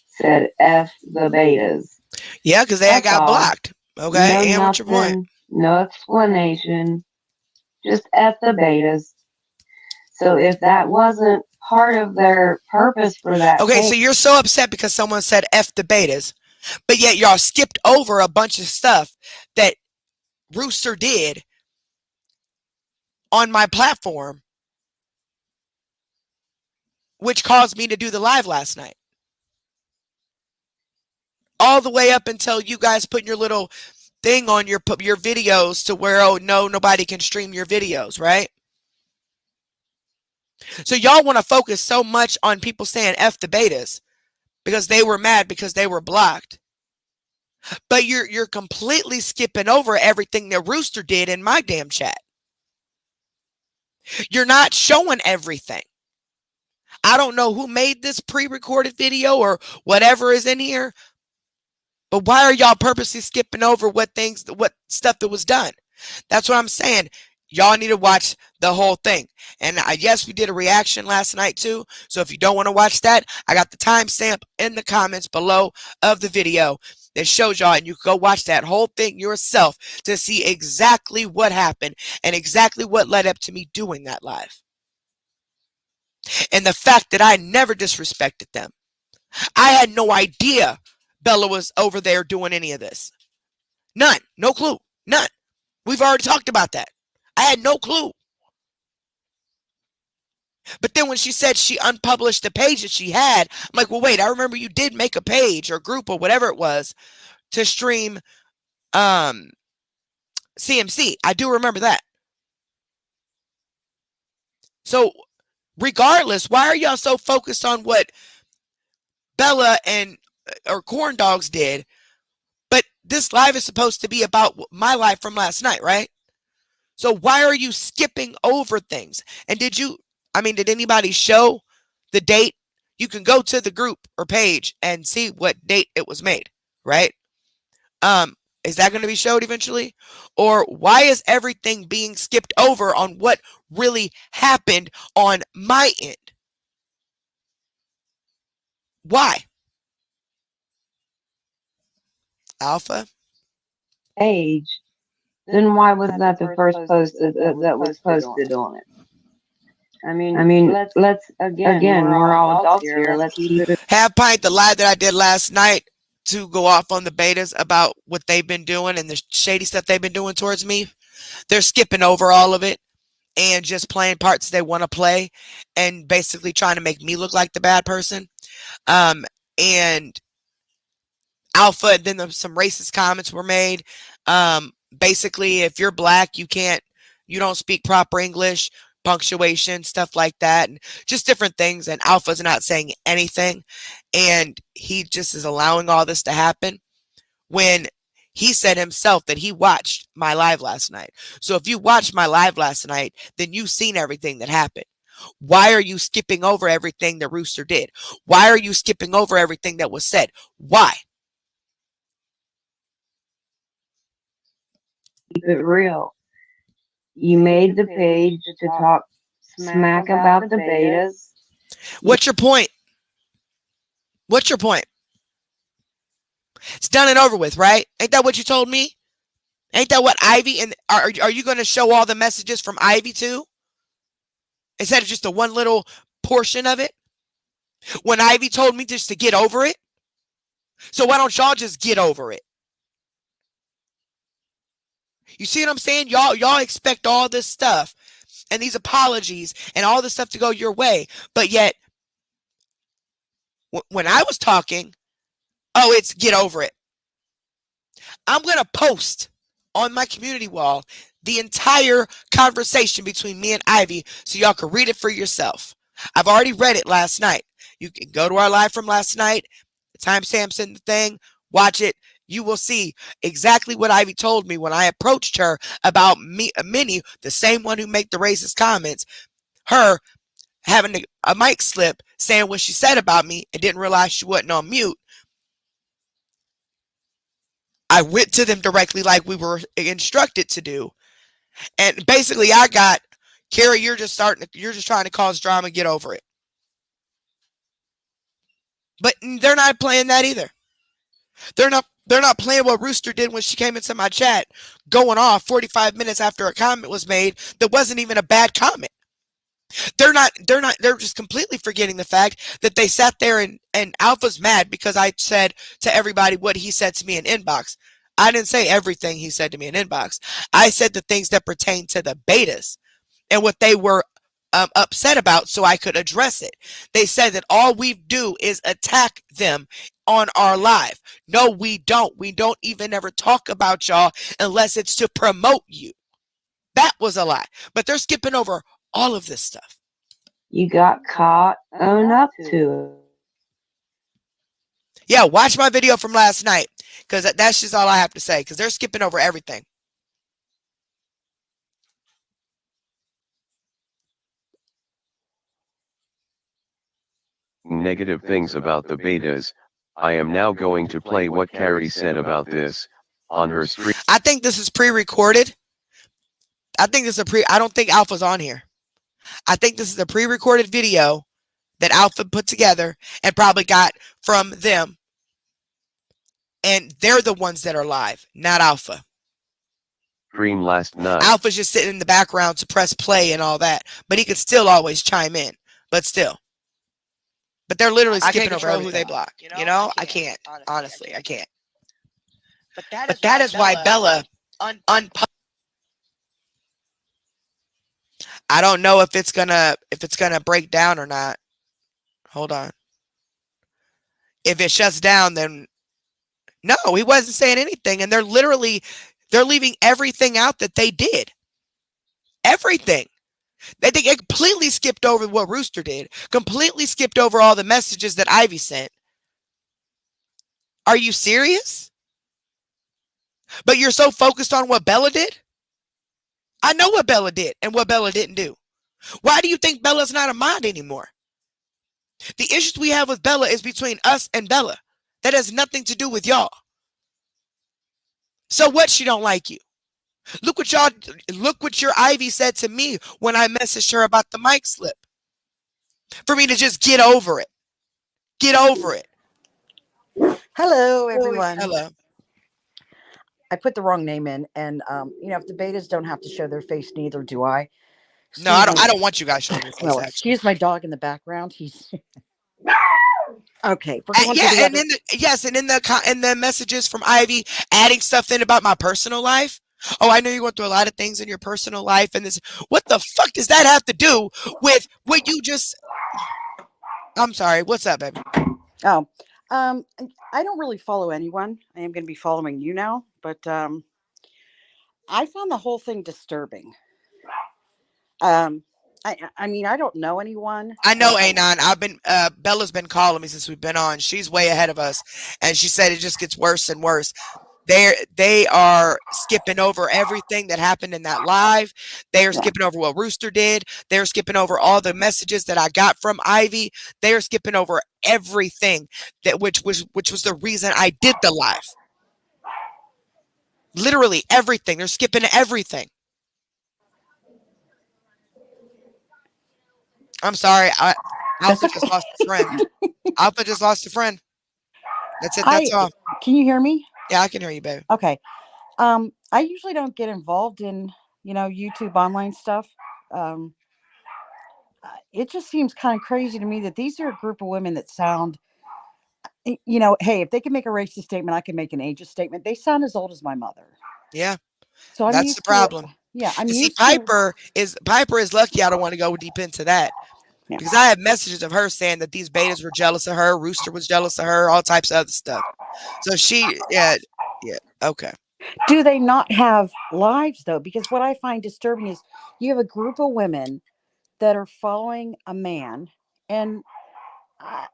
said F the betas. Yeah, because they got blocked. Okay, and what's your point? No explanation, just F the betas. So if that wasn't part of their purpose for that. Okay, so you're so upset because someone said F the betas, but yet y'all skipped over a bunch of stuff that Rooster did on my platform, which caused me to do the live last night. All the way up until you guys put your little thing on your videos to where, oh no, nobody can stream your videos, right? So y'all want to focus so much on people saying F the betas because they were mad because they were blocked. But you're completely skipping over everything that Rooster did in my damn chat. You're not showing everything. I don't know who made this pre-recorded video or whatever is in here, but why are y'all purposely skipping over what stuff that was done? That's what I'm saying. Y'all need to watch the whole thing. And yes, we did a reaction last night too. So if you don't want to watch that, I got the timestamp in the comments below of the video that shows y'all, and you can go watch that whole thing yourself to see exactly what happened and exactly what led up to me doing that live. And the fact that I never disrespected them. I had no idea Bella was over there doing any of this. None. No clue. None. We've already talked about that. I had no clue. But then when she said she unpublished the page that she had, I'm like, well, wait, I remember you did make a page or group or whatever it was to stream CMC. I do remember that. So regardless, why are y'all so focused on what Bella and or Corn Dogs did? But this live is supposed to be about my life from last night, right? So why are you skipping over things? And did anybody show the date? You can go to the group or page and see what date it was made, right? Is that going to be showed eventually? Or why is everything being skipped over on what really happened on my end? Why? Alpha? Age. Then why was that the first post that was posted on it? I mean, let's again, we're all adults here. Let's keep it. Half Pint, the live that I did last night to go off on the betas about what they've been doing and the shady stuff they've been doing towards me. They're skipping over all of it and just playing parts they want to play and basically trying to make me look like the bad person. And Alpha, then some racist comments were made. Basically, if you're black, you don't speak proper English, punctuation, stuff like that, and just different things. And Alpha's not saying anything. And he just is allowing all this to happen when he said himself that he watched my live last night. So if you watched my live last night, then you've seen everything that happened. Why are you skipping over everything the Rooster did? Why are you skipping over everything that was said? Why? Keep it real. You made the page to talk smack about the betas. What's your point? What's your point? It's done and over with, right? Ain't that what you told me? Ain't that what Ivy and are you going to show all the messages from Ivy too? Instead of just the one little portion of it? When Ivy told me just to get over it? So why don't y'all just get over it? You see what I'm saying? Y'all expect all this stuff and these apologies and all this stuff to go your way. But yet, when I was talking, it's get over it. I'm going to post on my community wall the entire conversation between me and Ivy so y'all can read it for yourself. I've already read it last night. You can go to our live from last night, the timestamps in the thing, watch it. You will see exactly what Ivy told me when I approached her about Minnie, the same one who made the racist comments, her having a mic slip saying what she said about me and didn't realize she wasn't on mute. I went to them directly like we were instructed to do. And basically I got, Carrie, you're just trying to cause drama, get over it. But they're not playing that either. They're not playing what Rooster did when she came into my chat, going off 45 minutes after a comment was made that wasn't even a bad comment. They're just completely forgetting the fact that they sat there and Alpha's mad because I said to everybody what he said to me in inbox. I didn't say everything he said to me in inbox. I said the things that pertain to the betas and what they were upset about so I could address it. They said that all we do is attack them on our live. No, we don't. We don't even ever talk about y'all unless it's to promote you. That was a lie. But they're skipping over all of this stuff. You got caught, own up to it. Yeah, watch my video from last night because that's just all I have to say because they're skipping over everything. Negative things about the betas. I am now going to play what Carrie said about this on her stream. I think this is pre-recorded. I don't think Alpha's on here. I think this is a pre-recorded video that Alpha put together and probably got from them. And they're the ones that are live, not Alpha. Stream last night. Alpha's just sitting in the background to press play and all that. But he could still always chime in. But still. But they're literally skipping over who they block. You know? I can't. Honestly, I can't. But that But that is why Bella I don't know if it's gonna break down or not. Hold on. If it shuts down, then no, he wasn't saying anything. And they're literally They're leaving everything out that they did. Everything. They completely skipped over what Rooster did. Completely skipped over all the messages that Ivy sent. Are you serious? But you're so focused on what Bella did? I know what Bella did and what Bella didn't do. Why do you think Bella's not a mod anymore? The issues we have with Bella is between us and Bella. That has nothing to do with y'all. So what, she don't like you? Look what your Ivy said to me when I messaged her about the mic slip. For me to just get over it. Get over it. Hello, everyone. Hello. I put the wrong name in, and if the betas don't have to show their face, neither do I. No, Excuse I don't want you guys showing your face, well, actually. excuse my dog in the background. He's okay. We're going Yeah, to the and other. in the messages from Ivy adding stuff in about my personal life. Oh, I know you're going through a lot of things in your personal life, and this. What the fuck does that have to do with what you just? I'm sorry. What's up, baby? Oh, I don't really follow anyone. I am going to be following you now, but I found the whole thing disturbing. Um, I mean, I don't know anyone. I know, Anon. I've been Bella's been calling me since we've been on. She's way ahead of us, and she said it just gets worse and worse. They are skipping over everything that happened in that live. They are skipping over what Rooster did. They're skipping over all the messages that I got from Ivy. They are skipping over everything that which was the reason I did the live. Literally everything. They're skipping everything. I'm sorry. Alpha just lost a friend. Alpha just lost a friend. That's it. That's all. Can you hear me? Yeah, I can hear you, baby. Okay. I usually don't get involved in YouTube online stuff. Um, it just seems kind of crazy to me that these are a group of women that sound, hey, if they can make a racist statement, I can make an ageist statement. They sound as old as my mother. Yeah. So I'm That's used the problem. I'm You see, used to. Piper is lucky I don't want to go deep into that. Yeah. Because I have messages of her saying that these betas were jealous of her, Rooster was jealous of her, all types of other stuff. So yeah, okay. Do they not have lives though? Because what I find disturbing is you have a group of women that are following a man, and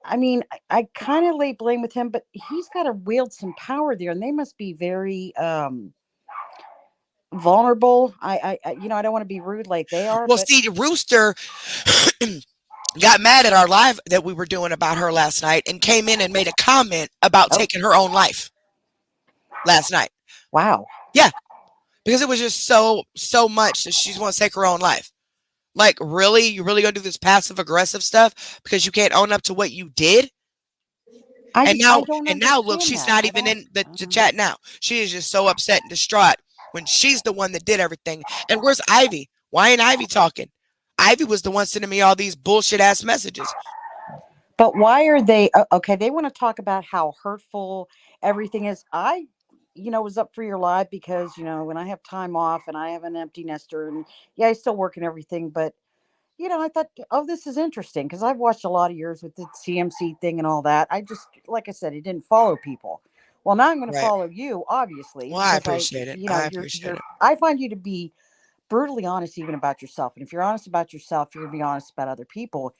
I mean, I kind of lay blame with him, but he's got to wield some power there, and they must be very vulnerable. I don't want to be rude like they are, Well, but see, Rooster got mad at our live that we were doing about her last night and came in and made a comment about taking her own life last night. Wow. Yeah, because it was just so much that she wants to take her own life. Like, really? You really gonna do this passive aggressive stuff because you can't own up to what you did? I Now don't look, understand she's that. not even in the chat now. She is just so upset and distraught when she's the one that did everything. And where's Ivy? Why ain't Ivy talking? Ivy was the one sending me all these bullshit ass messages. But why are they okay? They want to talk about how hurtful everything is. I was up for your live because when I have time off and I have an empty nester, and yeah, I still work and everything, but I thought, oh, this is interesting because I've watched a lot of yours with the CMC thing and all that. I just, like I said, it didn't follow people. Well, now I'm going to Right. follow you, obviously, Well, I because appreciate it. I appreciate it. I find you to be brutally honest even about yourself. And if you're honest about yourself, you're going to be honest about other people.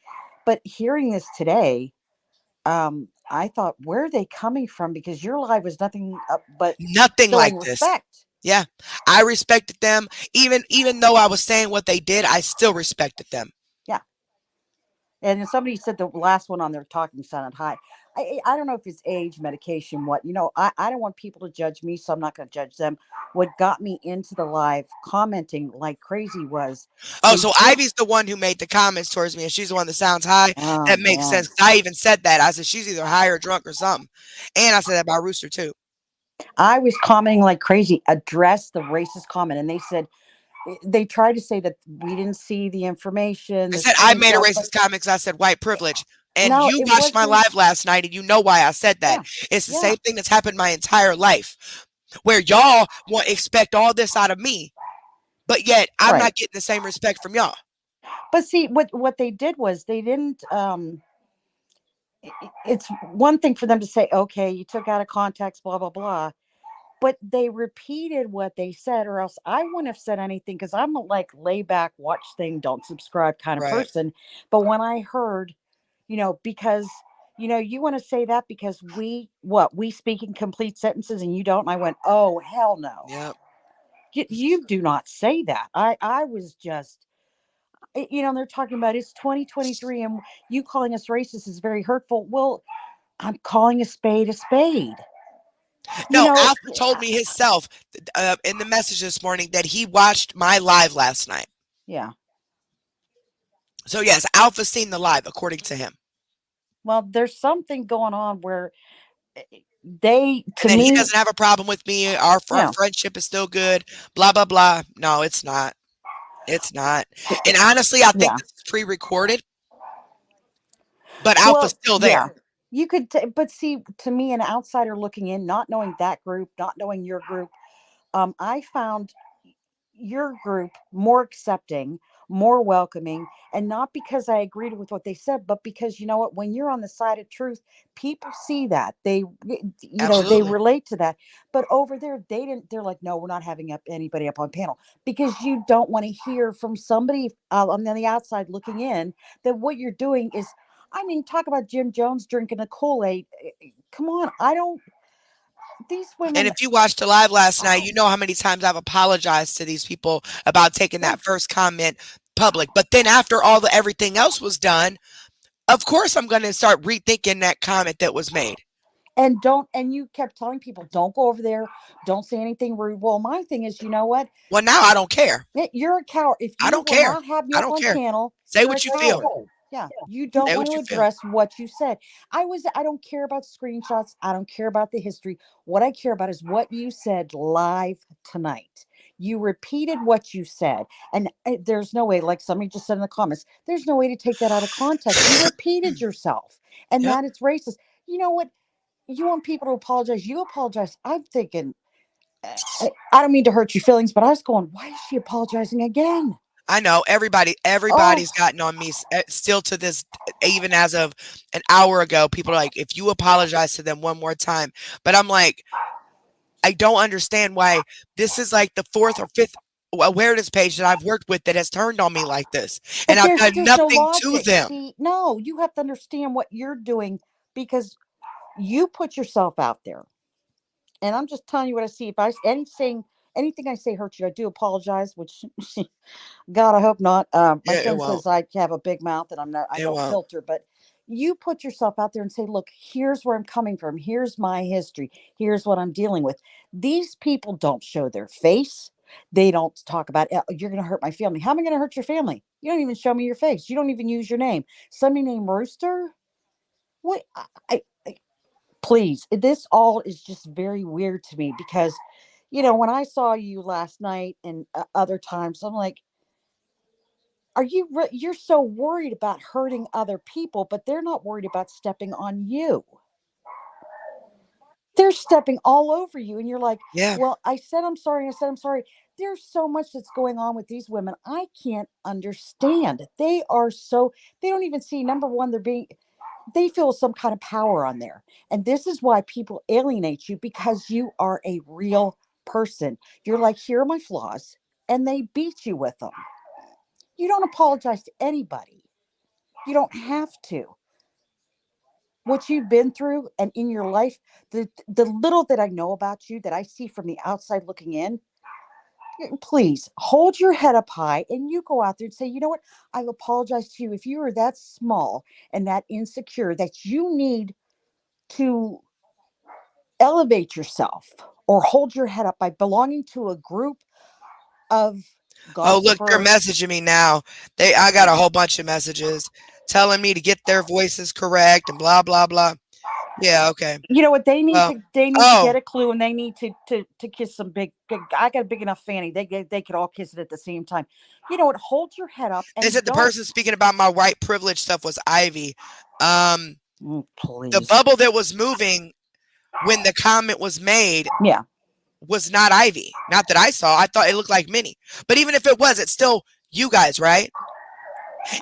But hearing this today, I thought, where are they coming from? Because your live was nothing but Nothing like showing this. respect. Yeah, I respected them. Even though I was saying what they did, I still respected them. Yeah. And somebody said the last one on their talking sounded high. I don't know if it's age, medication, what. I don't want people to judge me, so I'm not going to judge them. What got me into the live commenting like crazy was. Oh, so Ivy's the one who made the comments towards me, and she's the one that sounds high. Oh, that makes man. sense. 'Cause I even said that. I said she's either high or drunk or something. And I said that about Rooster too. I was commenting like crazy, address the racist comment. And they said, they tried to say that we didn't see the information. I said I made a racist comment because I said white privilege. And No, you it watched my wasn't. live last night, and you know why I said that. It's the same thing that's happened my entire life, where y'all expect all this out of me, but yet I'm not getting the same respect from y'all. But see, what they did was they didn't. It's one thing for them to say, okay, you took out of context, blah blah blah. but they repeated what they said, or else I wouldn't have said anything because I'm a like lay back, watch thing, don't subscribe kind of Right. person. But when I heard, because you want to say that because we speak in complete sentences and you don't, and I went, oh hell no. Yep. You do not say that. I was just, they're talking about it's 2023 and you calling us racist is very hurtful. Well, I'm calling a spade a spade. You No, know, Alpha told me himself in the message this morning that he watched my live last night. yeah. So yes, Alpha's seen the live, according to him. Well, there's something going on where they, to And then he me, doesn't have a problem with me. Our yeah, friendship is still good. Blah blah blah. No, it's not. It's not. And honestly, I think yeah. this is pre-recorded, but Alpha's Well, still yeah. there. You could, but see, to me, an outsider looking in, not knowing that group, not knowing your group, I found your group more accepting, more welcoming, and not because I agreed with what they said, but because you know what, when you're on the side of truth, people see that. They Absolutely. relate to that. But over there, they didn't, they're like, no, we're not having anybody up on panel because you don't want to hear from somebody on the outside looking in that what you're doing is, I mean, talk about Jim Jones drinking a Kool-Aid. Come on, I don't, these And women, if you watched the live last night, you know how many times I've apologized to these people about taking yeah. that first comment public. But then after everything else was done, of course I'm going to start rethinking that comment that was made. And you kept telling people don't go over there, don't say anything rude. Well, my thing is, you know what, Well, now I don't care. you're a coward if I you don't will care. not have me I up don't on care. panel. Say You're a what you feel. coward. Yeah, you don't Say want what to you feel. address what you said. I don't care about screenshots, I don't care about the history. What I care about is what you said live tonight. You repeated what you said, and there's no way, like somebody just said in the comments, there's no way to take that out of context. You repeated yourself, and Yep. that it's racist. You know what, you want people to apologize, you apologize. I'm thinking, I don't mean to hurt your feelings, but I was going, why is she apologizing again? I know Oh, everybody's gotten on me still to this, even as of an hour ago. People are like, if you apologize to them one more time. But I'm like, I don't understand why this is like the fourth or fifth awareness page that I've worked with that has turned on me like this. And but I've there's done no nothing to logic. them. See, no, you have to understand what you're doing because you put yourself out there. And I'm just telling you what I see. If anything I say hurts you, I do apologize, which God, I hope not. My It son won't. says I have a big mouth and I It don't won't. filter, but you put yourself out there and say, look, here's where I'm coming from. Here's my history. Here's what I'm dealing with. These people don't show their face. They don't talk about, "Oh, you're going to hurt my family." How am I going to hurt your family? You don't even show me your face. You don't even use your name. Somebody named Rooster? What? Please, this all is just very weird to me because, when I saw you last night and other times, I'm like, you're so worried about hurting other people, but they're not worried about stepping on you. They're stepping all over you, and you're like, Yeah, well, I said I'm sorry, I said I'm sorry. There's so much that's going on with these women I can't understand. They don't even see, number one, they feel some kind of power on there, and this is why people alienate you, because you are a real person. You're like, here are my flaws, and they beat you with them. You don't apologize to anybody. You don't have to. What you've been through and in your life, the little that I know about you, that I see from the outside looking in, please hold your head up high and you go out there and say, you know what? I've apologized to you. If you are that small and that insecure that you need to elevate yourself or hold your head up by belonging to a group of oh, look, they're gossipers. messaging me now. I got a whole bunch of messages telling me to get their voices correct and blah blah blah. Yeah, okay. You know what, Well, they need to oh, get a clue, and they need to kiss some I got a big enough fanny, they could all kiss it at the same time. You know what, hold your head up they and said the don't. person speaking about my white privilege stuff was Ivy. Um, the Please. bubble that was moving when the comment was made Yeah. was not Ivy. Not that I saw. I thought it looked like Minnie. But even if it was, it's still you guys, right?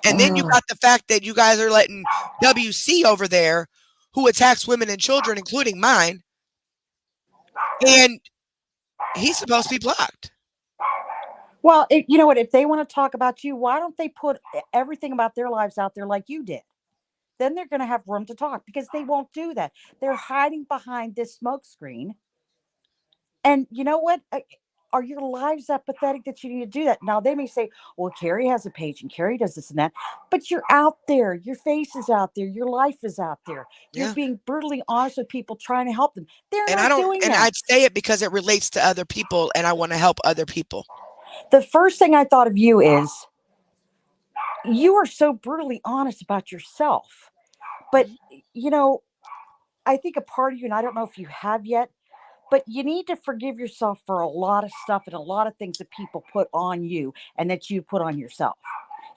And then you Ugh. got the fact that you guys are letting WC over there, who attacks women and children, including mine, and He's supposed to be blocked. Well, you know what? If they want to talk about you, why don't they put everything about their lives out there like you did? Then they're going to have room to talk because they won't do that. They're hiding behind this smoke screen. And you know what? Are your lives that pathetic that you need to do that? Now, they may say, well, Carrie has a page and Carrie does this and that, but you're out there. Your face is out there. Your life is out there. You're Yeah. being brutally honest with people trying to help them. They're And I not don't, doing and that. I'd say it because it relates to other people and I want to help other people. The first thing I thought of you is you are so brutally honest about yourself. But, Mhm. you know, I think a part of you, and I don't know if you have yet, but you need to forgive yourself for a lot of stuff and a lot of things that people put on you and that you put on yourself.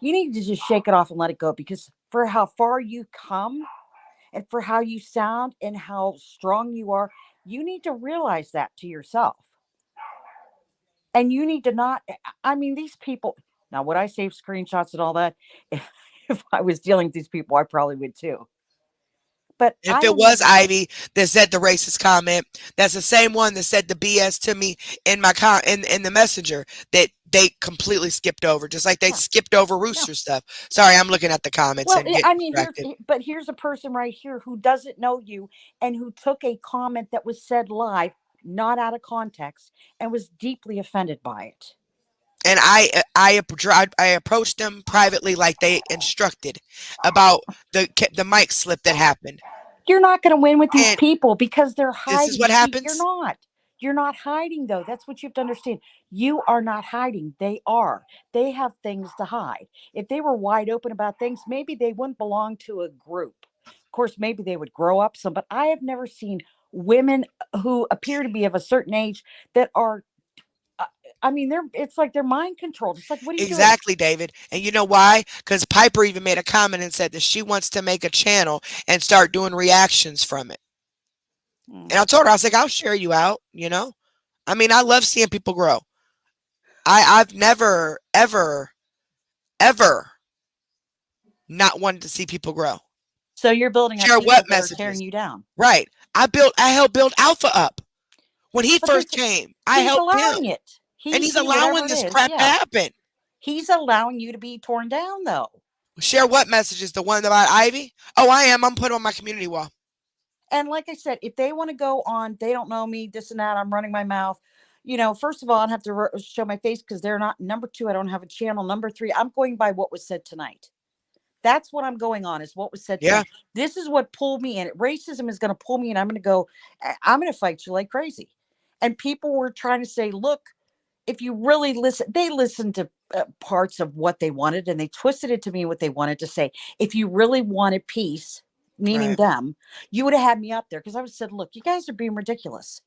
You need to just shake it off and let it go because for how far you come and for how you sound and how strong you are, you need to realize that to yourself. And you need to not, I mean, these people, now would I save screenshots and all that? If I was dealing with these people, I probably would too. But If I it don't was have, Ivy that said the racist comment, that's the same one that said the BS to me in my in the messenger that they completely skipped over, just like they no, skipped over no. Rooster stuff. Sorry, I'm looking at the comments Well, and getting I mean, distracted. but here's a person right here who doesn't know you and who took a comment that was said live, not out of context, and was deeply offended by it. And I approached them privately like they instructed about the mic slip that happened. You're not going to win with these And people because they're this is hiding. what See, you're happens. not. You're not hiding, though. That's what you have to understand. You are not hiding. They are. They have things to hide. If they were wide open about things, maybe they wouldn't belong to a group. Of course, maybe they would grow up some, but I have never seen women who appear to be of a certain age that are, uh, I mean, it's like they're mind controlled. It's like, what are you doing? Exactly, David. And you know why? Because Piper even made a comment and said that she wants to make a channel and start doing reactions from it. Hmm. And I told her, I was like, I'll share you out, you know? I mean, I love seeing people grow. I've never, ever, ever not wanted to see people grow. So you're building up Share what people that are tearing messages? you down. Right. I helped build Alpha up. When he But first came, I he's helped him. allowing it. And he's Whatever allowing it this is, crap to yeah. happen. He's allowing you to be torn down, though. Share what messages? The one about Ivy? Oh, I am. I'm putting on my community wall. And like I said, if they want to go on, they don't know me, this and that, I'm running my mouth. You know, first of all, I'd have to show my face because they're not. Number two, I don't have a channel. Number three, I'm going by what was said tonight. That's what I'm going on is what was said Yeah. tonight. This is what pulled me in. Racism is going to pull me and I'm going to go, I'm going to fight you like crazy. And people were trying to say, look, if you really listen, they listened to parts of what they wanted and they twisted it to me what they wanted to say. If you really wanted peace, meaning Right. them, you would have had me up there because I would have said, look, you guys are being ridiculous.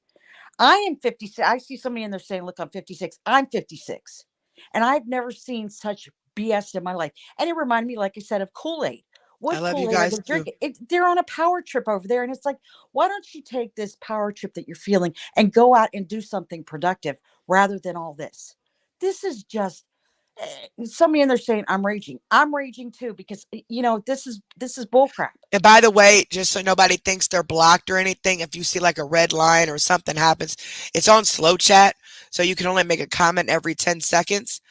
I am 56. I see somebody in there saying, look, I'm 56. I'm 56. And I've never seen such BS in my life. And it reminded me, like I said, of Kool-Aid. I What love you Kool-Aid are guys they too. drinking? They're on a power trip over there. And it's like, why don't you take this power trip that you're feeling and go out and do something productive rather than all this? This is just somebody in there saying, I'm raging. I'm raging too, because this is bullcrap. And by the way, just so nobody thinks they're blocked or anything, if you see like a red line or something happens, it's on slow chat. So you can only make a comment every 10 seconds.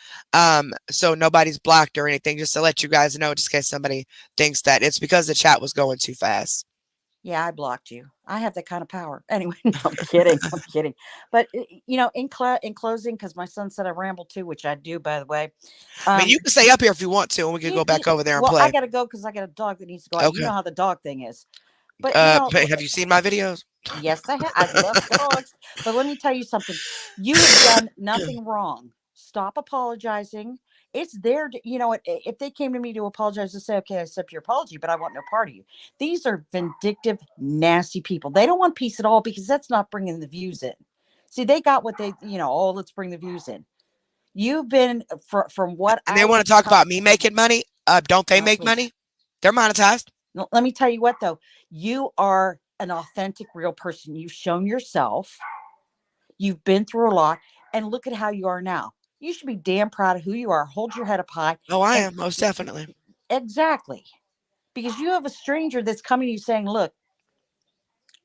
So nobody's blocked or anything, just to let you guys know, just in case somebody thinks that it's because the chat was going too fast. Yeah, I blocked you. I have that kind of power. Anyway, no, I'm kidding. I'm kidding. But in closing, because my son said I ramble too, which I do, by the way. I mean, Um, you can stay up here if you want to, and we can you, go you, back over there and well, I play. gotta go because I got a dog that needs to go out. You Okay. know how the dog thing is. But Have you seen my videos? yes, I have. I love dogs. But let me tell you something. You have done nothing wrong. Stop apologizing. It's there to, if they came to me to apologize and say, okay, I accept your apology, but I want no part of you. These are vindictive, nasty people. They don't want peace at all because that's not bringing the views in. See, they got what they, oh, let's bring the views in. You've been, from what And they I want can to talk tell, about me making money. Don't they make please. money? They're monetized. Let me tell you what, though. You are an authentic, real person. You've shown yourself. You've been through a lot, and look at how you are now. You should be damn proud of who you are. Hold your head up high. Oh, I And am, most definitely. exactly, because you have a stranger that's coming to you saying, look,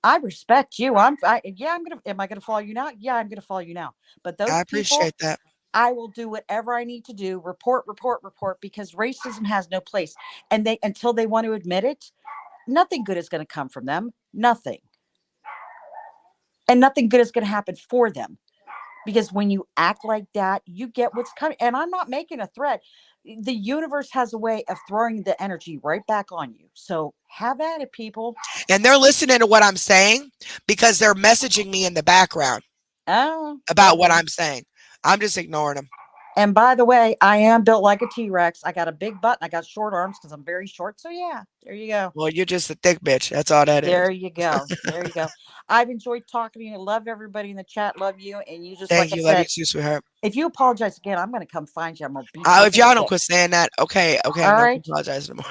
I respect you. Yeah, am I gonna follow you now? Yeah, I'm gonna follow you now. But I those people, appreciate that. I will do whatever I need to do, report, because racism has no place. And until they want to admit it, nothing good is going to come from them. Nothing. And nothing good is going to happen for them. Because when you act like that, you get what's coming. And I'm not making a threat. The universe has a way of throwing the energy right back on you. So have at it, people. And they're listening to what I'm saying because they're messaging me in the background Oh, about what okay. I'm saying. I'm just ignoring them. And by the way, I am built like a T-Rex. I got a big butt and I got short arms because I'm very short. So yeah, there you go. Well, you're just a thick bitch. That's all that is. There you go. There you go. I've enjoyed talking to you. Love everybody in the chat. Love you. And you just, like Thank I you. Love you said, too, sweetheart. if you apologize again, I'm going to come find you. I'm going to beat you If up with y'all a don't stick. quit saying that, okay, All no right. apologize no more.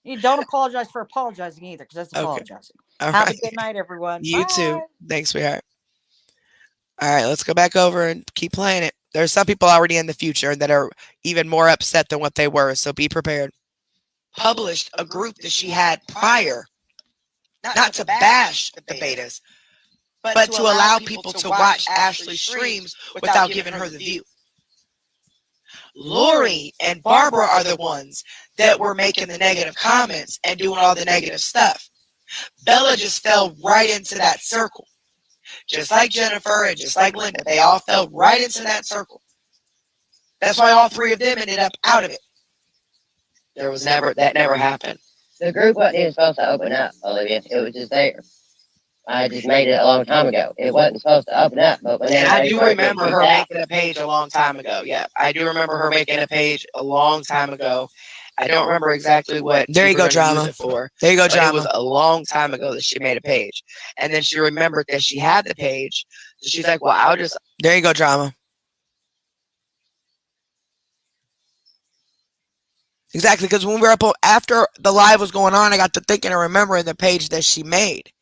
You don't apologize for apologizing either, because that's Okay, apologizing. all Have a right. good night, everyone. You too. Bye. Thanks, sweetheart. All right, let's go back over and keep playing it. There's some people already in the future that are even more upset than what they were, so be prepared. Published a group that she had prior, not to bash the betas, but to allow people to watch Ashley's streams without giving her the view. Lori and Barbara are the ones that were making the negative comments and doing all the negative stuff. Bella just fell right into that circle. Just like Jennifer and just like Linda, they all fell right into that circle. That's why all three of them ended up out of it. That never happened. The group wasn't even supposed to open up, Olivia. It was just there. I just made it a long time ago. It wasn't supposed to open up, but when I do remember her making a page a long time ago. Yeah, I do remember her making a page a long time ago. I don't remember exactly what there you go drama use it for. There you go drama. It was a long time ago that she made a page, and then she remembered that she had the page. So she's like, "Well, I'll just." There you go drama. Exactly, because when we were up after the live was going on, I got to thinking and remembering the page that she made.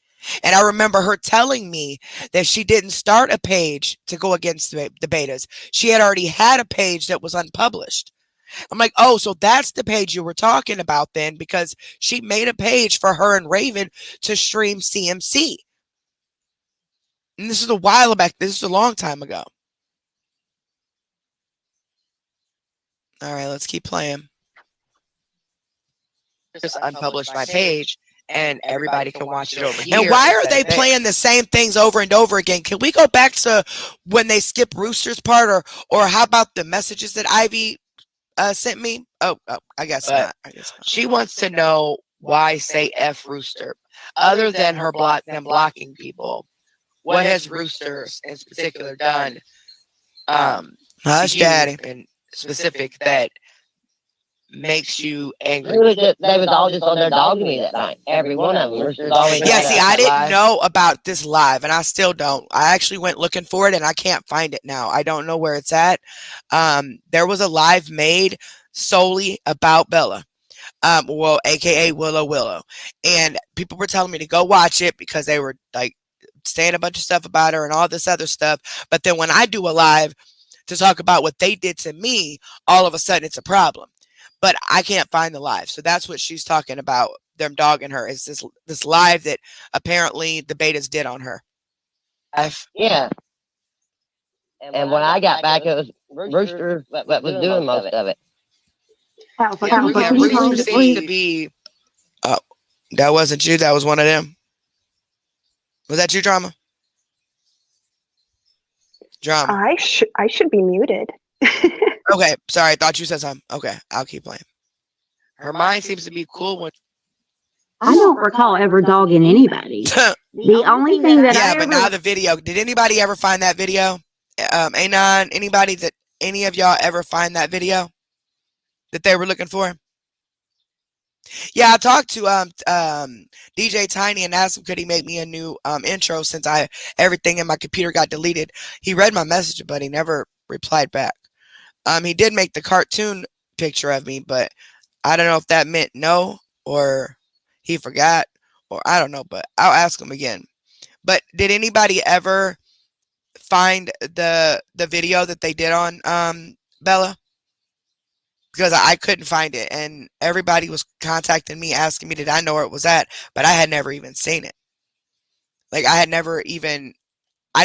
And I remember her telling me that she didn't start a page to go against the betas. She had already had a page that was unpublished. I'm like, oh, so that's the page you were talking about then, because she made a page for her and Raven to stream CMC. And this is a while back. This is a long time ago. All right, let's keep playing. Just unpublished my page and everybody can watch it over here. And why are they playing the same things over and over again? Can we go back to when they skip Rooster's part, or how about the messages that Ivy sent me? Oh, I guess not. She wants to know why say F Rooster. Other than them blocking people, what has Rooster in particular done? Hush, Daddy. In specific that makes you angry. They was all just on their dog to me that night. Every one of them. Yeah, see, I didn't know about this live, and I still don't. I actually went looking for it, and I can't find it now. I don't know where it's at. There was a live made solely about Bella, well, aka Willow, and people were telling me to go watch it because they were like saying a bunch of stuff about her and all this other stuff. But then when I do a live to talk about what they did to me, all of a sudden it's a problem. But I can't find the live. So that's what she's talking about. Them dogging her is this live that apparently the betas did on her. Yeah. And when I got back, it was Rooster that was doing most of it. Yeah, Rooster seems to be. Oh, that wasn't you. That was one of them. Was that you, drama? Drama. I should be muted. Okay, sorry. I thought you said something. Okay, I'll keep playing. Her mind seems to be cool when. I don't recall ever dogging anybody. The only thing that I but ever... now the video. Did anybody ever find that video? Anon, anybody that any of y'all ever find that video that they were looking for? Yeah, I talked to DJ Tiny and asked him could he make me a new intro since everything in my computer got deleted. He read my message, but he never replied back. He did make the cartoon picture of me, but I don't know if that meant no or he forgot or I don't know, but I'll ask him again. But did anybody ever find the video that they did on Bella? Because I couldn't find it, and everybody was contacting me asking me did I know where it was at, but I had never even seen it. Like I didn't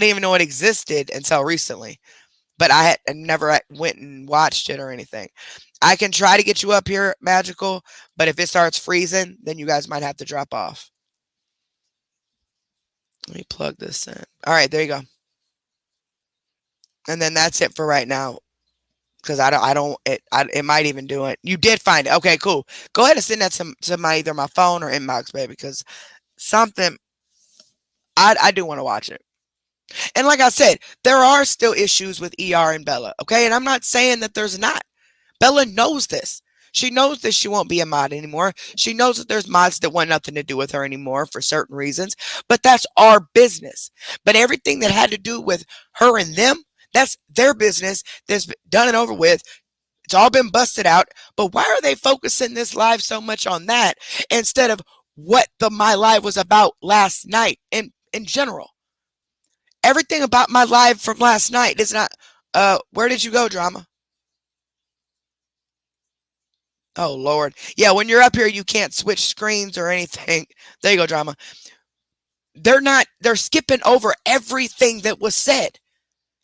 even know it existed until recently. But I had never went and watched it or anything. I can try to get you up here, Magical, but if it starts freezing, then you guys might have to drop off. Let me plug this in. All right, there you go. And then that's it for right now. Because it might even do it. You did find it. Okay, cool. Go ahead and send that to my either my phone or inbox, baby. Because something I do want to watch it. And like I said, there are still issues with ER and Bella. Okay, and I'm not saying that there's not. Bella knows this. She knows that she won't be a mod anymore. She knows that there's mods that want nothing to do with her anymore for certain reasons. But that's our business. But everything that had to do with her and them, that's their business. That's done and over with. It's all been busted out. But why are they focusing this live so much on that instead of what my live was about last night in general? Everything about my live from last night is not. Where did you go, Drama? Oh Lord. Yeah, when you're up here, you can't switch screens or anything. There you go, Drama. They're skipping over everything that was said.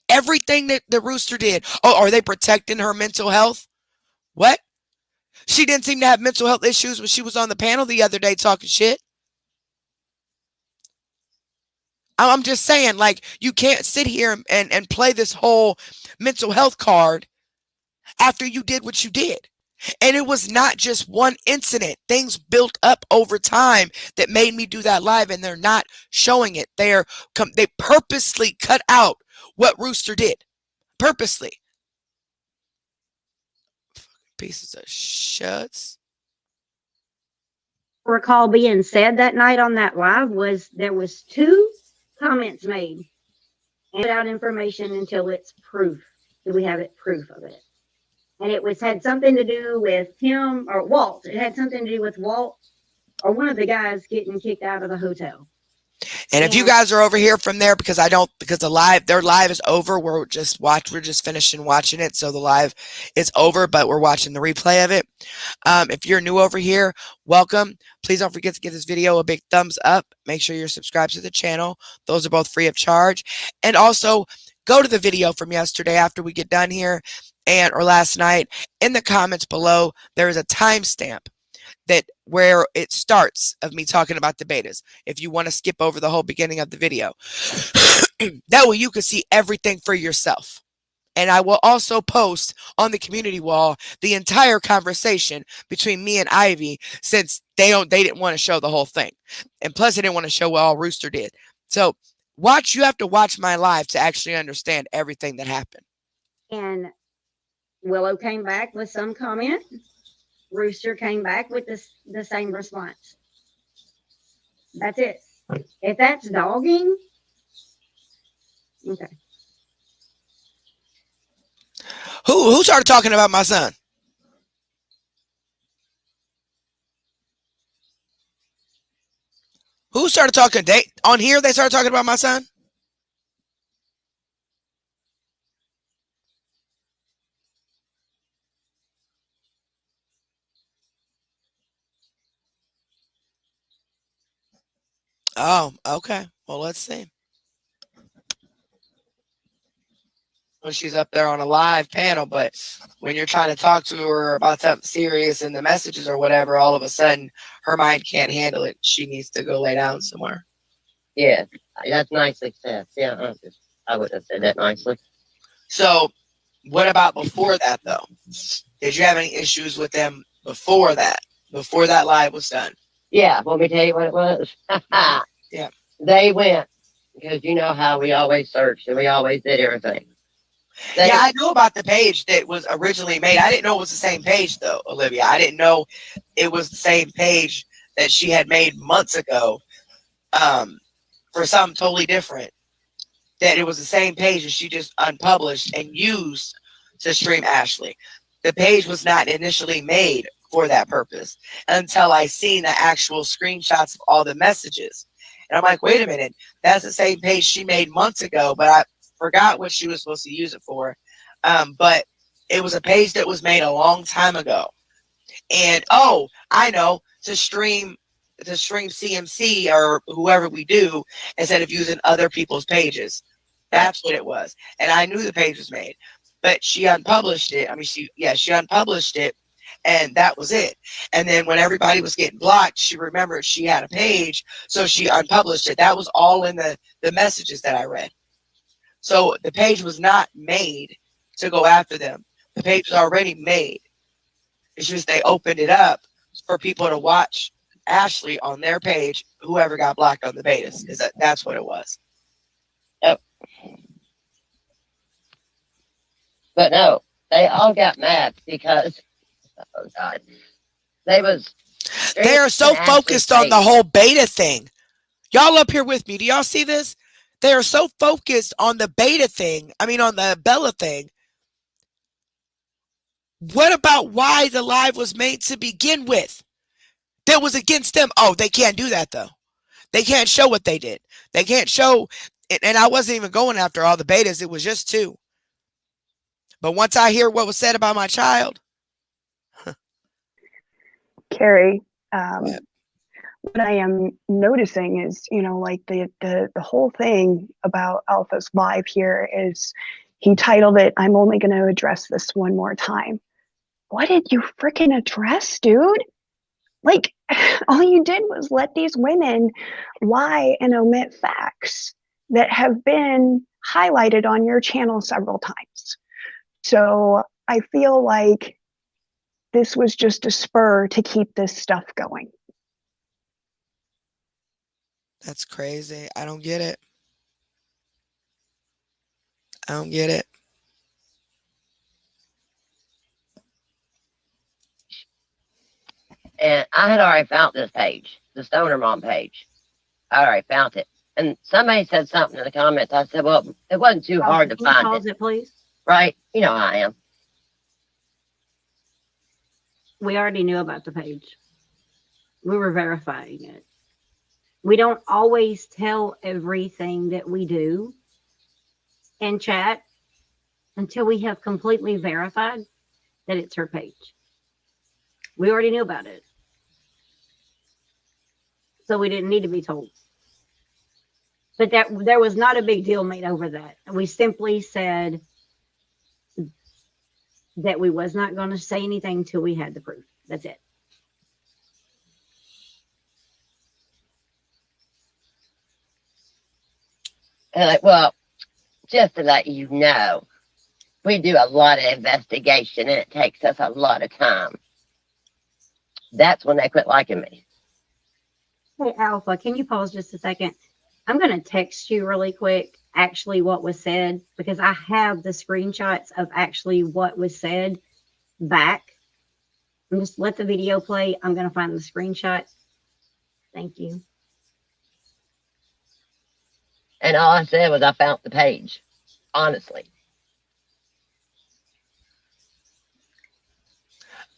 Everything that the Rooster did. Oh, are they protecting her mental health? What? She didn't seem to have mental health issues when she was on the panel the other day talking shit. I'm just saying, like, you can't sit here and play this whole mental health card after you did what you did. And it was not just one incident. Things built up over time that made me do that live, and they're not showing it. They purposely cut out what Rooster did. Purposely. Pieces of shuts. Recall being said that night on that live was there was 2 comments made and without information until it's proof. Do we have it proof of it? And it had something to do with Tim or Walt. It had something to do with Walt or one of the guys getting kicked out of the hotel. And if you guys are over here from there, because their live is over. We're just finishing watching it. So the live is over, but we're watching the replay of it. If you're new over here, welcome. Please don't forget to give this video a big thumbs up. Make sure you're subscribed to the channel. Those are both free of charge. And also go to the video from yesterday after we get done here or last night. In the comments below, there is a timestamp where it starts of me talking about the betas. If you want to skip over the whole beginning of the video, that way you can see everything for yourself. And I will also post on the community wall the entire conversation between me and Ivy, since they didn't want to show the whole thing. And plus they didn't want to show what all Rooster did. So you have to watch my live to actually understand everything that happened. And Willow came back with some comment. Rooster came back with the same response. That's it. If that's dogging, okay. Who started talking about my son? Who started talking? On here they started talking about my son? Oh, okay. Well, let's see. When she's up there on a live panel, but when you're trying to talk to her about something serious in the messages or whatever, all of a sudden her mind can't handle it. She needs to go lay down somewhere. Yeah, that's nicely said. Yeah, I would have said that nicely. So, what about before that, though? Did you have any issues with them before that? Before that live was done? Yeah, want me to tell you what it was? Yeah. They went, because you know how we always searched and we always did everything. Yeah, I knew about the page that was originally made. I didn't know it was the same page, though, Olivia. I didn't know it was the same page that she had made months ago for something totally different. That it was the same page that she just unpublished and used to stream Ashley. The page was not initially made for that purpose until I seen the actual screenshots of all the messages. And I'm like, wait a minute, that's the same page she made months ago, but I forgot what she was supposed to use it for. But it was a page that was made a long time ago. And I know, to stream to stream CMC or whoever we do instead of using other people's pages. That's what it was. And I knew the page was made, but she unpublished it. I mean, she unpublished it, and that was it. And then when everybody was getting blocked, she remembered she had a page, so she unpublished it. That was all in the messages that I read. So the page was not made to go after them. The page was already made. It's just they opened it up for people to watch Ashley on their page, whoever got blocked on the betas. That's what it was. Yep. But no, they all got mad because, oh God, they are so focused on the whole beta thing. Y'all up here with me. Do y'all see this? They are so focused on the beta thing. I mean, on the Bella thing. What about why the live was made to begin with? That was against them. Oh, they can't do that though. They can't show what they did. They can't show. And I wasn't even going after all the betas. It was just 2. But once I hear what was said about my child. Carrie, what I am noticing is, like the whole thing about Alpha's live here is he titled it, "I'm only going to address this one more time." What did you freaking address, dude? Like, all you did was let these women lie and omit facts that have been highlighted on your channel several times. So I feel like this was just a spur to keep this stuff going. That's crazy. I don't get it. I don't get it. And I had already found this page, the Stoner Mom page. I already found it. And somebody said something in the comments. I said, well, it wasn't too hard to find pause it, please. Right? You know how I am. We already knew about the page. We were verifying it. We don't always tell everything that we do in chat until we have completely verified that it's her page. We already knew about it. So we didn't need to be told. But there was not a big deal made over that. We simply said that we was not going to say anything until we had the proof. That's it. Well, just to let you know, we do a lot of investigation and it takes us a lot of time. That's when they quit liking me. Hey, Alpha, can you pause just a second? I'm going to text you really quick, actually what was said, because I have the screenshots of actually what was said back. And just let the video play. I'm going to find the screenshot. Thank you. And all I said was I found the page, honestly.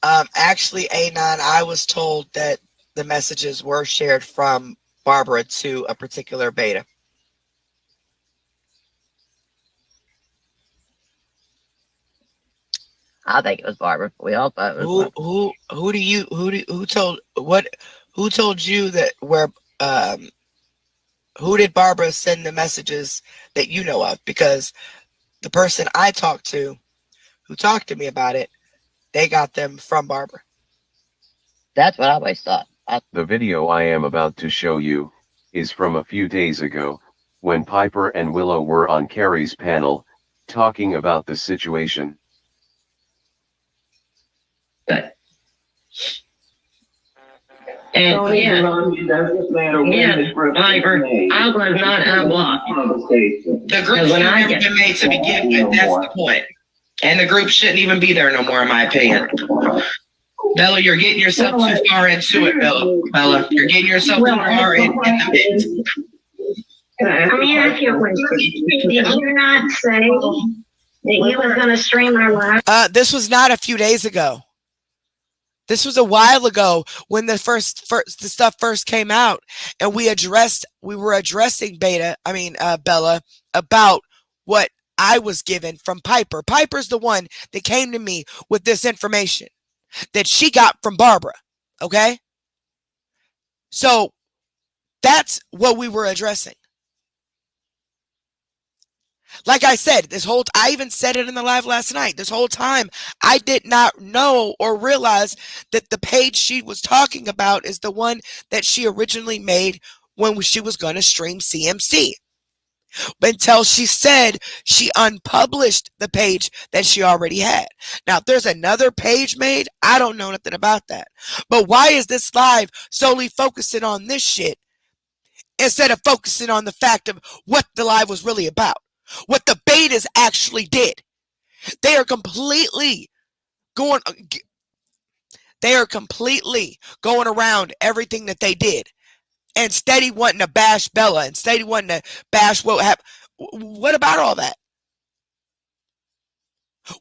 Actually, A9, I was told that the messages were shared from Barbara to a particular beta. I think it was Barbara. We all thought it was Barbara. Who told you that who did Barbara send the messages that you know of? Because the person I talked to, who talked to me about it, they got them from Barbara. That's what I always thought. The video I am about to show you is from a few days ago, when Piper and Willow were on Carrie's panel, talking about the situation. Good. And yeah, Piper, I was not unblocked. The group shouldn't even been made to begin with. That's the point. And the group shouldn't even be there no more, in my opinion. Bella, you're getting yourself too far into it, Bella. You're getting yourself too far in the mix. Let me ask you a question. Did you not say that you was going to stream our live? This was not a few days ago. This was a while ago when the stuff first came out, and we were addressing Bella, about what I was given from Piper. Piper's the one that came to me with this information that she got from Barbara. Okay? So that's what we were addressing. Like I said, I even said it in the live last night. This whole time, I did not know or realize that the page she was talking about is the one that she originally made when she was going to stream CMC. Until she said she unpublished the page that she already had. Now, if there's another page made, I don't know nothing about that. But why is this live solely focusing on this shit instead of focusing on the fact of what the live was really about? What the betas actually did. They are completely going around everything that they did and steady wanting to bash Bella and steady wanting to bash what happened. What about all that?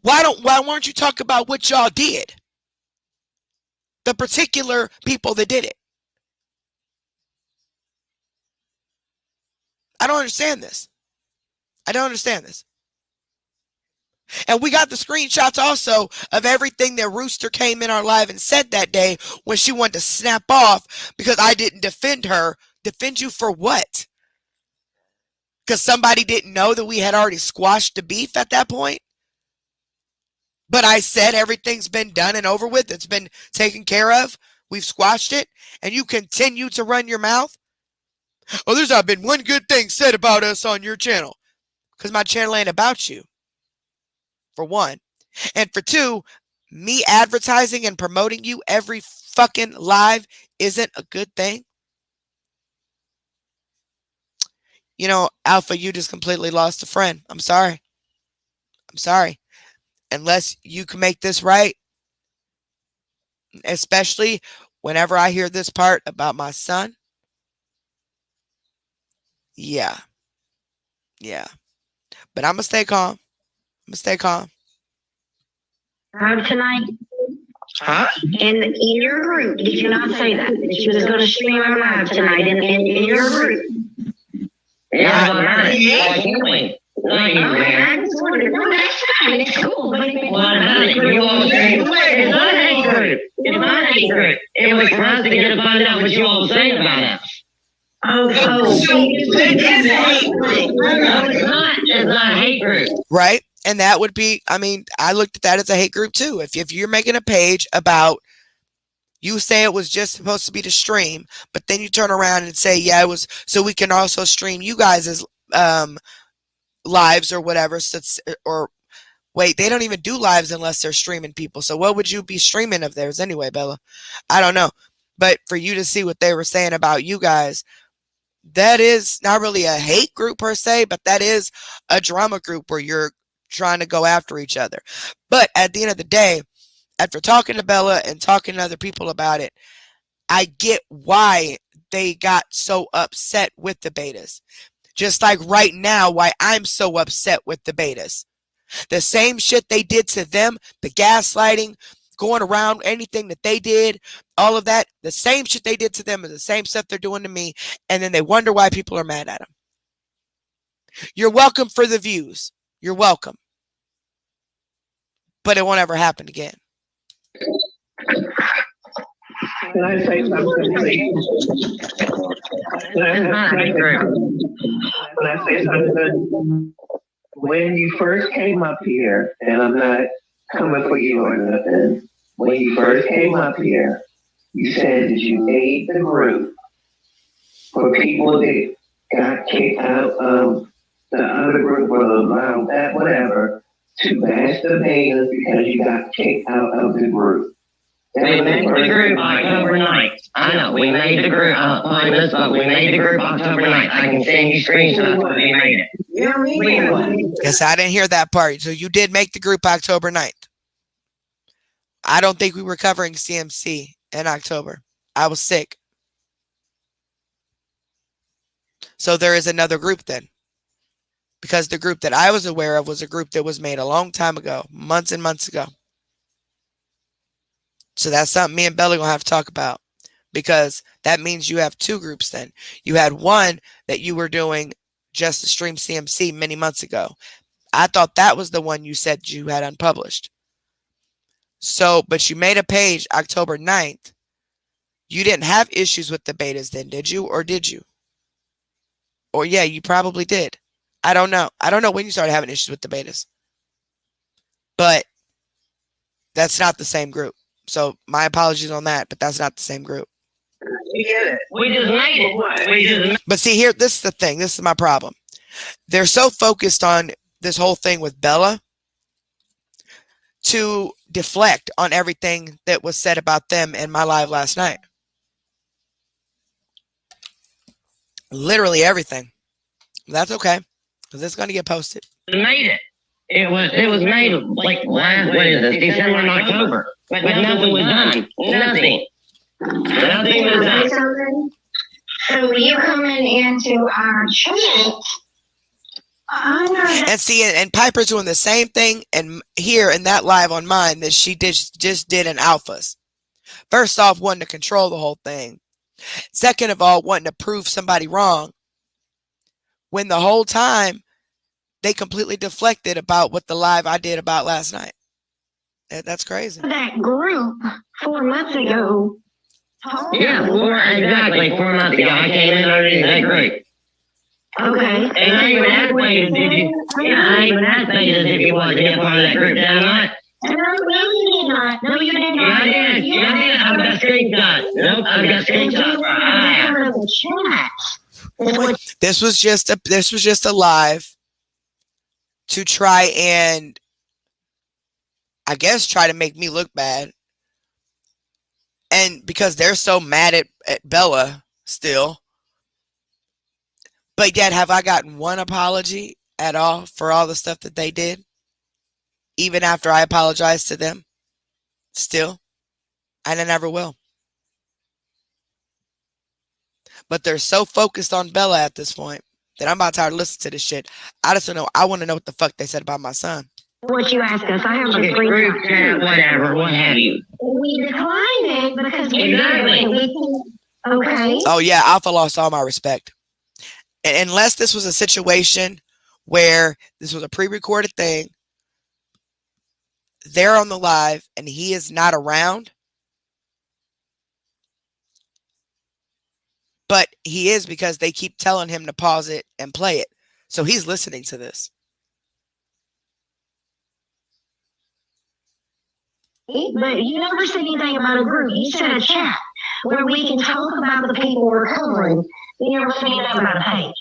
Why won't you talk about what y'all did? The particular people that did it. I don't understand this. And we got the screenshots also of everything that Rooster came in our live and said that day when she wanted to snap off because I didn't defend her. Defend you for what? Because somebody didn't know that we had already squashed the beef at that point? But I said everything's been done and over with. It's been taken care of. We've squashed it. And you continue to run your mouth? Oh, there's not been one good thing said about us on your channel. Because my channel ain't about you. For one. And for two, me advertising and promoting you every fucking live isn't a good thing. You know, Alpha, you just completely lost a friend. I'm sorry. Unless you can make this right. Especially whenever I hear this part about my son. Yeah. But I'm going to stay calm. Tonight? Huh? In your group, did you not say that she was going to stream our live tonight in your group? Yeah, why can't we? I just wondered, well, that's fine, it's cool, but what about it? You all saying, it's not a hate group. It's not a hate group. It was for us to get to find out what you all saying about us. Oh, it's not a hate group. Right? And that would be, I mean, I looked at that as a hate group too. If you're making a page about, you say it was just supposed to be to stream, but then you turn around and say, yeah, it was so we can also stream you guys as lives or whatever. So or wait, they don't even do lives unless they're streaming people. So what would you be streaming of theirs anyway, Bella? I don't know. But for you to see what they were saying about you guys, that is not really a hate group per se, but that is a drama group where you're trying to go after each other. But at the end of the day, after talking to Bella and talking to other people about it, I get why they got so upset with the betas. Just like right now, why I'm so upset with the betas. The same shit they did to them, the gaslighting, going around anything that they did, all of that, the same shit they did to them is the same stuff they're doing to me, and then they wonder why people are mad at them. You're welcome for the views. You're welcome. But it won't ever happen again. Can I say something, please? Can I say something? When you first came up here, and I'm not coming for you or nothing, when you first came up here, you said that you made the group for people that got kicked out of the other group or allowed that, whatever, to bash the betas because you got kicked out of the group. We made the group October 9th. I know, we made the group, find this, but we made the group October 9th. I can send you screenshots when we made it. Guess I didn't hear that part. So you did make the group October 9th. I don't think we were covering CMC in October. I was sick. So there is another group then. Because the group that I was aware of was a group that was made a long time ago, months and months ago. So that's something me and Bella gonna have to talk about. Because that means you have two groups then. You had one that you were doing just to stream CMC many months ago. I thought that was the one you said you had unpublished. So, but you made a page October 9th You didn't have issues with the betas then, did you? Or did you? Or yeah, you probably did. I don't know. I don't know when you started having issues with the betas. But that's not the same group. So my apologies on that, but that's not the same group. We get it. We just made it. We just But see here, this is the thing. This is my problem. They're so focused on this whole thing with Bella to deflect on everything that was said about them in my live last night. Literally everything. That's okay, because it's going to get posted. made it. It was made like last, what is this, December and October. But nothing was done. Nothing. Nothing was done. Something? So you coming into our chat, And see, and Piper's doing the same thing and here in that live on mine that she just did in Alphas. First off, wanting to control the whole thing. Second of all, wanting to prove somebody wrong. When the whole time they completely deflected about what the live I did about last night. That's crazy. that group 4 months ago. Yeah, exactly. 4 months ago, I came in underneath that group. Okay. And I even asked Wade, did you? Yeah, I even asked Wade if he wanted to be a part of that group, did I not? No, you did not. No, you did not. Yeah, I did. Yeah, I did. I've got screenshots. Nope, I've got screenshots. This was just a live to try and, I guess, try to make me look bad. And because they're so mad at Bella still. But yet, have I gotten one apology at all for all the stuff that they did? Even after I apologized to them? Still? And I never will. But they're so focused on Bella at this point that I'm about tired of listening to this shit. I just don't know. I want to know what the fuck they said about my son. What you asked us, I have Okay, a group chat, whatever, what have you. We declined it because we Exactly. Okay. Oh yeah, Alpha lost all my respect. And unless this was a situation where this was a pre-recorded thing, they're on the live and he is not around. But he is because they keep telling him to pause it and play it. So he's listening to this. But you never said anything about a group. You said a chat where we can talk about the people we're covering. You never said anything about a page.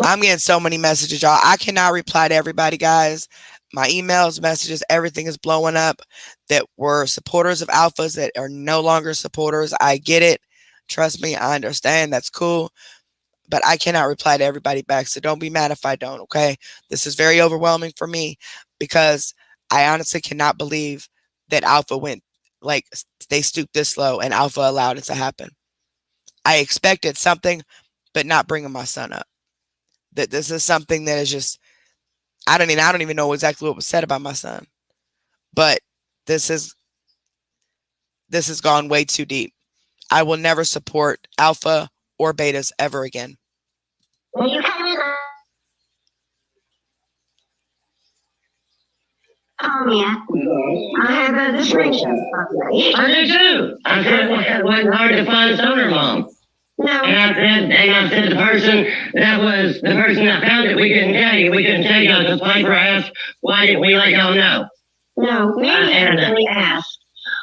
I'm getting so many messages, y'all. I cannot reply to everybody, guys. My emails, messages, everything is blowing up that were supporters of Alphas that are no longer supporters. I get it. Trust me, I understand. That's cool. But I cannot reply to everybody back. So don't be mad if I don't, okay? This is very overwhelming for me because I honestly cannot believe that Alpha went, like, they stooped this low and Alpha allowed it to happen. I expected something, but not bringing my son up. That this is something that is just, I don't even know exactly what was said about my son. But this has gone way too deep. I will never support Alpha or Betas ever again. When you came in, I had the screenshot. I do too. I said it wasn't hard to find Stoner Mom. No. And I said the person that found it, we couldn't tell you. We couldn't tell you because Piper asked, why didn't we let y'all know? No, we actually asked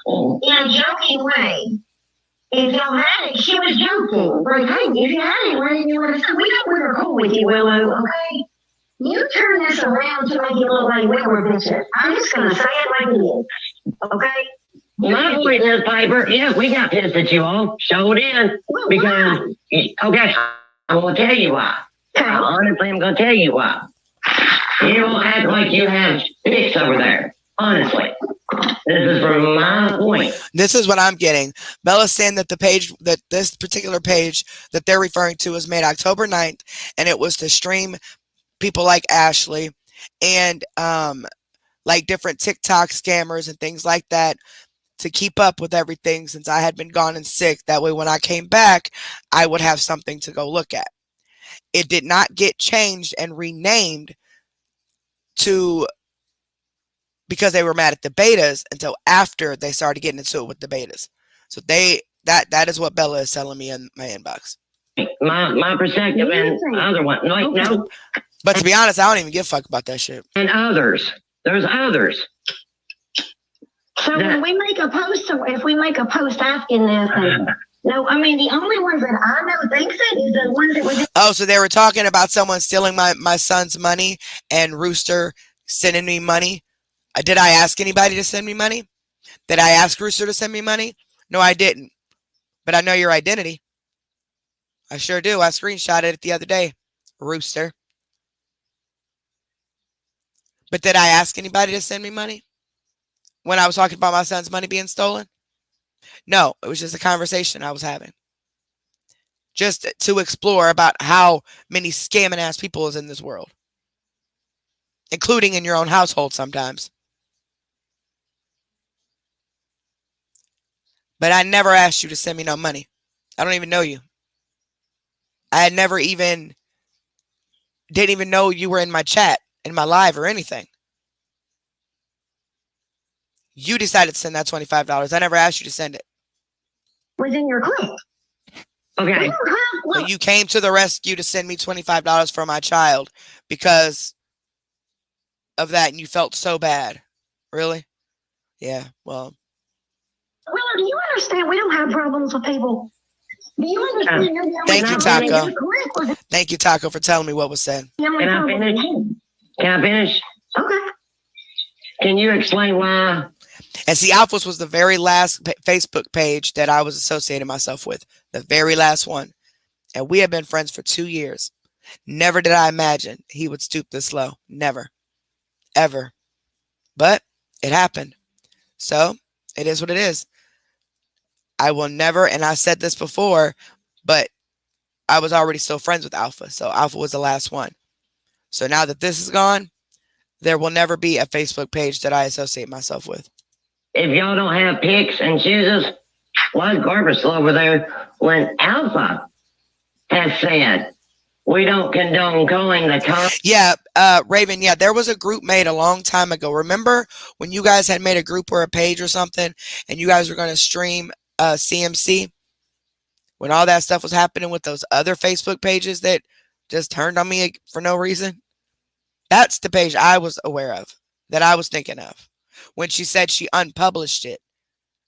in a joking way. If y'all had it, she was joking. Like, hey, if you had it, why didn't you want to say? We were cool with you, Willow, okay? You turn this around to make it look like we were bitching. I'm just going to say it like it is, okay? My point is, Piper, yeah, we got pissed at you all. Showed in. Because, okay, I'm going to tell you why. Honestly, I'm going to tell you why. You don't act like you have sticks over there. Honestly. This is from my point. This is what I'm getting. Bella's saying that this particular page that they're referring to was made October 9th, and it was to stream people like Ashley and like different TikTok scammers and things like that to keep up with everything since I had been gone and sick. That way when I came back, I would have something to go look at. It did not get changed and renamed to because they were mad at the betas until after they started getting into it with the betas. So they That is what Bella is telling me in my inbox. My perspective and other one. Like, no. But to be honest, I don't even give a fuck about that shit. And others. There's others. So when we make a post, so if we make a post asking this, no, I mean the only ones that I know thinks it is the ones that was. Oh, so they were talking about someone stealing my son's money and Rooster sending me money. Did I ask anybody to send me money? Did I ask Rooster to send me money? No, I didn't. But I know your identity. I sure do. I screenshotted it the other day, Rooster. But did I ask anybody to send me money when I was talking about my son's money being stolen? No, it was just a conversation I was having. Just to explore about how many scamming ass people is in this world. Including in your own household sometimes. But I never asked you to send me no money. I don't even know you. I had never even, didn't even know you were in my chat, in my live or anything. You decided to send that $25. I never asked you to send it. Was in your clip. Okay. But you came to the rescue to send me $25 for my child because of that, and you felt so bad. Really? Yeah, well. Willow, do you understand we don't have problems with people? Do you understand? Thank you, Taco. Thank you, Taco, for telling me what was said. Can I finish? Can I finish? Okay. Can you explain why? And see, Alphas was the very last Facebook page that I was associating myself with. The very last one. And we have been friends for 2 years. Never did I imagine he would stoop this low. Never. Ever. But it happened. So it is what it is. I will never, and I said this before, but I was already still friends with Alpha. So Alpha was the last one. So now that this is gone, there will never be a Facebook page that I associate myself with. If y'all don't have picks and chooses, why is Garbage still over there when Alpha has said we don't condone calling the cops? Yeah, Raven, yeah, there was a group made a long time ago. Remember when you guys had made a group or a page or something and you guys were going to stream CMC? When all that stuff was happening with those other Facebook pages that just turned on me for no reason? That's the page I was aware of, that I was thinking of. When she said she unpublished it,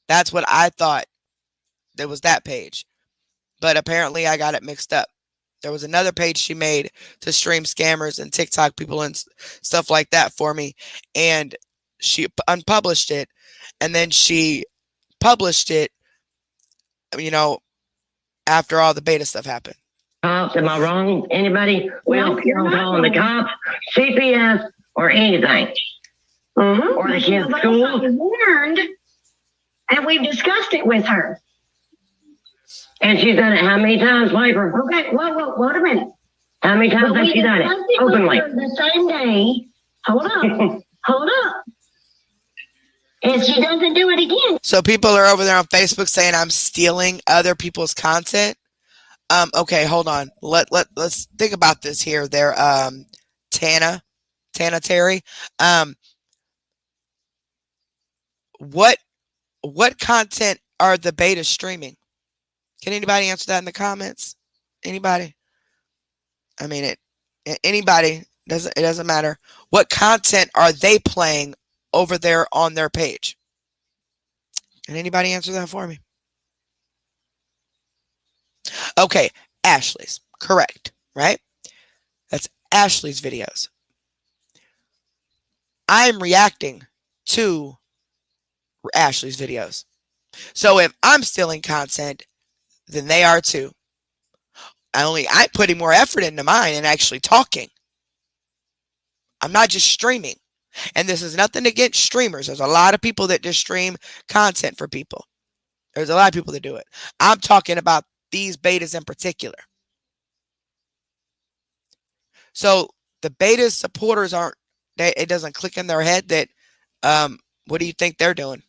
that's what I thought. There was that page. But apparently I got it mixed up. There was another page she made to stream scammers and TikTok people and stuff like that for me. And she unpublished it. And then she published it, you know, after all the beta stuff happened. Cops, am I wrong? Anybody? We don't call the cops, CPS, or anything. Mm-hmm. Or the kids' school. Warned, and we've discussed it with her. And she's done it how many times, Piper? Okay, well, wait a minute. How many times has she done it? Openly. The same day. Hold up. Hold up. And she doesn't do it again. So people are over there on Facebook saying I'm stealing other people's content. Okay, hold on. Let's think about this here. There, Tana Terry. What content are the beta streaming? Can anybody answer that in the comments? Anybody? I mean, anybody, it doesn't matter. What content are they playing over there on their page? Can anybody answer that for me? Okay, Ashley's. Correct, right? That's Ashley's videos. I'm reacting to Ashley's videos. So if I'm stealing content, then they are too. I'm putting more effort into mine and actually talking. I'm not just streaming. And this is nothing against streamers. There's a lot of people that just stream content for people. There's a lot of people that do it. I'm talking about these betas in particular. So the beta supporters it doesn't click in their head that, what do you think they're doing?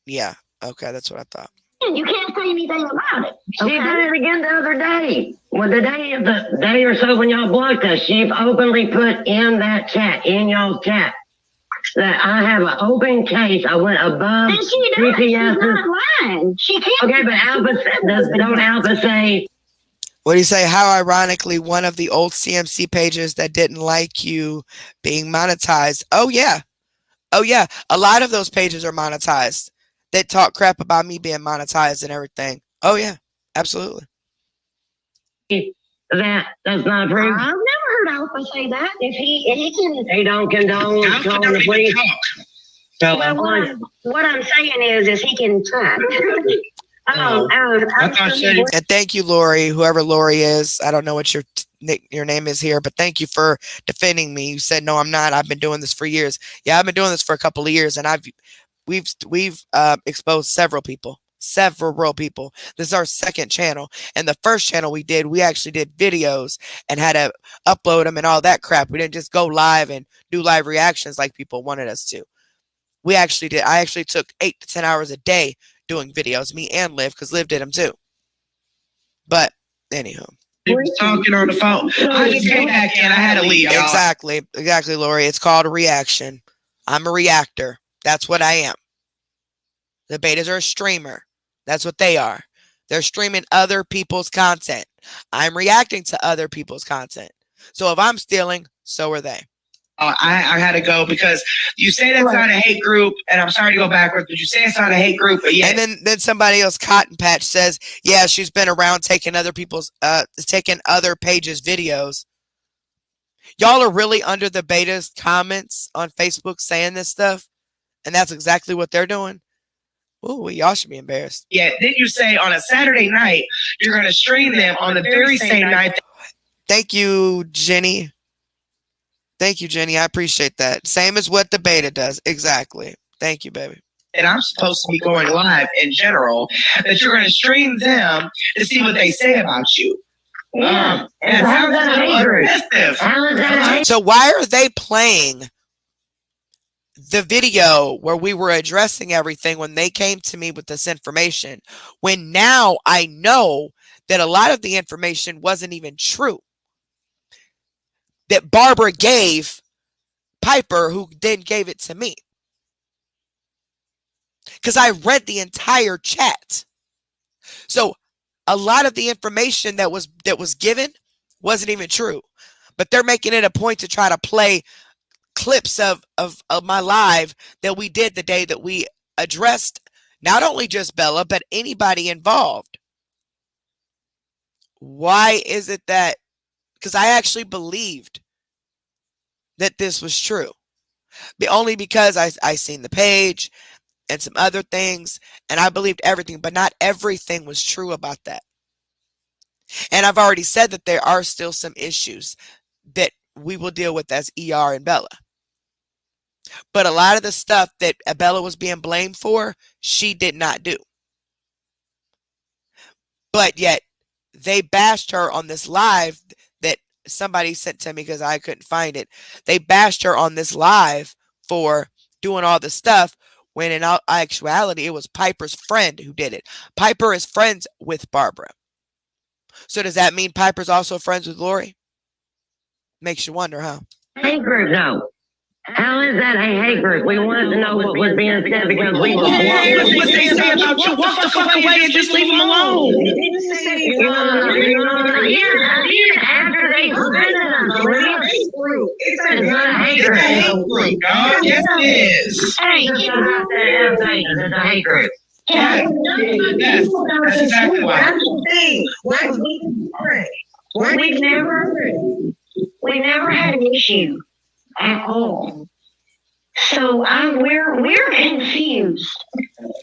Yeah. Okay. That's what I thought. You can't say anything about it. She did it again the other day. Well, the day or so when y'all blocked us, she openly put in that chat, in y'all's chat. that I have an open case. I went above And she does. She's CPS's. not lying. She can't. Okay, but Alpha said, don't Alpha say, What do you say? How ironically, one of the old CMC pages that didn't like you being monetized. Oh, yeah. Oh, yeah. A lot of those pages are monetized that talk crap about me being monetized and everything. Oh, yeah. Absolutely. that does not approve? I've never heard Alpha say that. If he can. They don't condone calling the police. Well, what I'm saying is he can try. And thank you, Lori, whoever Lori is. I don't know what your name is here, but thank you for defending me. You said, no, I'm not. I've been doing this for years. Yeah, I've been doing this for a couple of years, and we've exposed several people. This is our second channel. And the first channel we actually did videos and had to upload them and all that crap. We didn't just go live and do live reactions like people wanted us to. I actually took 8 to 10 hours a day doing videos, me and Liv, because Liv did them too. But anywho. He was talking on the phone. I just came back in. I had to leave, y'all. Exactly, Lori. It's called a reaction. I'm a reactor. That's what I am. The betas are a streamer. That's what they are. They're streaming other people's content. I'm reacting to other people's content. So if I'm stealing, so are they. I had to go because you say that's not a hate group, and I'm sorry to go backwards, but you say it's not a hate group, but yeah. And then somebody else, Cotton Patch, says, yeah, she's been around taking other pages' videos. Y'all are really under the beta's comments on Facebook saying this stuff, and that's exactly what they're doing. Ooh, y'all should be embarrassed. Yeah, then you say on a Saturday night, you're going to stream them on the very same night. Thank you, Jenny. I appreciate that. Same as what the beta does. Exactly. Thank you, baby. And I'm supposed to be going live in general, that you're going to stream them to see what they say about you. Yeah. And How's that aggressive. So why are they playing the video where we were addressing everything when they came to me with this information, when now I know that a lot of the information wasn't even true, that Barbara gave Piper, who then gave it to me? Because I read the entire chat. So a lot of the information that was given wasn't even true, but they're making it a point to try to play clips of my live that we did the day that we addressed not only just Bella, but anybody involved. Why is it that? Because I actually believed that this was true, but only because I seen the page and some other things, and I believed everything, but not everything was true about that. And I've already said that there are still some issues that we will deal with as ER and Bella. But a lot of the stuff that Bella was being blamed for, she did not do. But yet, they bashed her on this live that somebody sent to me because I couldn't find it. They bashed her on this live for doing all this stuff, when in actuality, it was Piper's friend who did it. Piper is friends with Barbara. So does that mean Piper's also friends with Lori? Makes you wonder, huh? Hate group, no. How is that a hate group? We wanted to know what was being said because we were blocked. What they say about you, walk the fuck away and just leave them alone. After they suspended us, it's not a hate group. It's a hate group, dog. Yes, it is. Hey, it's a hate group. Yes, that's exactly why. That's the thing. We never had an issue at all. So we're confused.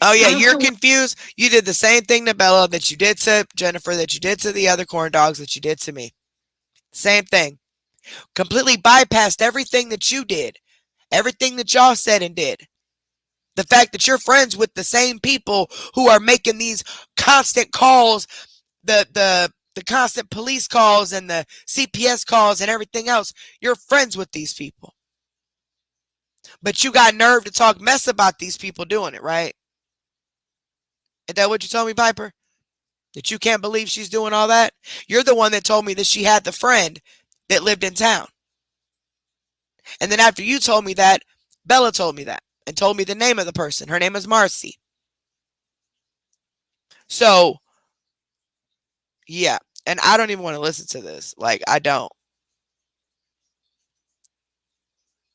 Oh yeah, you're confused. You did the same thing to Bella that you did to Jennifer, that you did to the other corn dogs, that you did to me. Same thing. Completely bypassed everything that you did, everything that y'all said and did. The fact that you're friends with the same people who are making these constant calls, the constant police calls and the CPS calls and everything else, you're friends with these people. But you got nerve to talk mess about these people doing it, right? Is that what you told me, Piper? That you can't believe she's doing all that? You're the one that told me that she had the friend that lived in town. And then after you told me that, Bella told me that and told me the name of the person. Her name is Marcy. So, yeah. And I don't even want to listen to this. Like, I don't.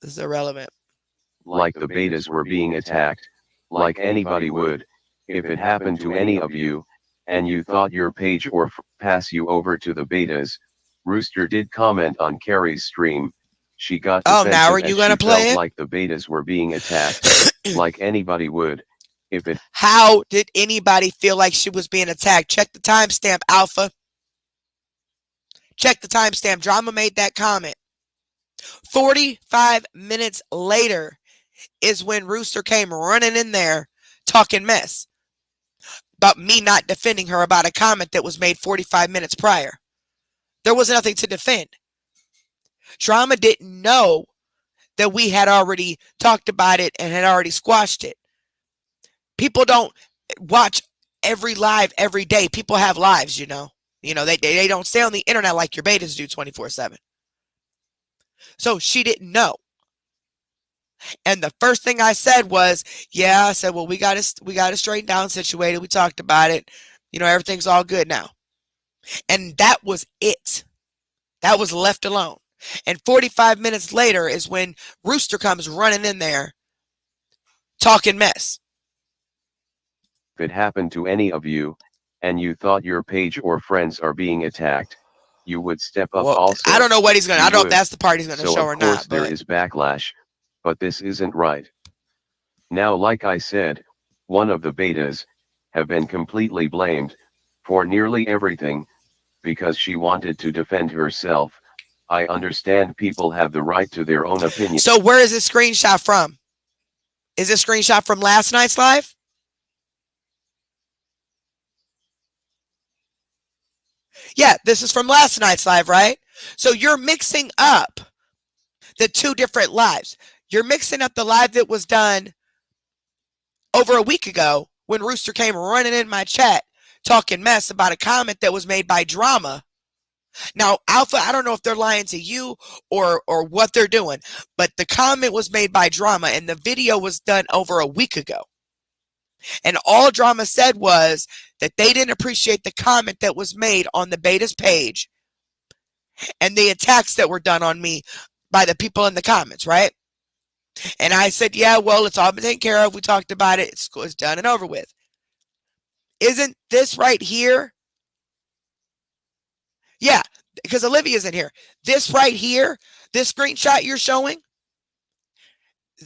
This is irrelevant. Like the betas were being attacked, like anybody would, if it happened to any of you, and you thought your page or pass you over to the betas. Rooster did comment on Carrie's stream. She got Oh, now are defensive you as going she to play felt it? like the betas were being attacked, like anybody would, if it. How did anybody feel like she was being attacked? Check the timestamp, Alpha. Check the timestamp. Drama made that comment. 45 minutes later is when Rooster came running in there talking mess about me not defending her about a comment that was made 45 minutes prior. There was nothing to defend. Drama didn't know that we had already talked about it and had already squashed it. People don't watch every live every day. People have lives, you know. They don't stay on the internet like your betas do 24/7. So she didn't know. And the first thing I said was, yeah, I said, well, we got to straighten down situated. We talked about it. Everything's all good now. And that was it. That was left alone. And 45 minutes later is when Rooster comes running in there talking mess. If it happened to any of you, and you thought your page or friends are being attacked, you would step up Well, also. I don't know what he's going to, I don't know if that's the part he's going to So show of or course not. there But is backlash, but this isn't right. Now, like I said, one of the betas have been completely blamed for nearly everything because she wanted to defend herself. I understand people have the right to their own opinion. So where is this screenshot from? Is this screenshot from last night's live? Yeah, this is from last night's live, right? So you're mixing up the two different lives. You're mixing up the live that was done over a week ago when Rooster came running in my chat talking mess about a comment that was made by Drama. Now, Alpha, I don't know if they're lying to you or what they're doing, but the comment was made by Drama and the video was done over a week ago. And all Drama said was that they didn't appreciate the comment that was made on the beta's page and the attacks that were done on me by the people in the comments, right? And I said, yeah, well, it's all been taken care of. We talked about it. It's done and over with. Isn't this right here? Yeah, because Olivia's in here. This right here, this screenshot you're showing,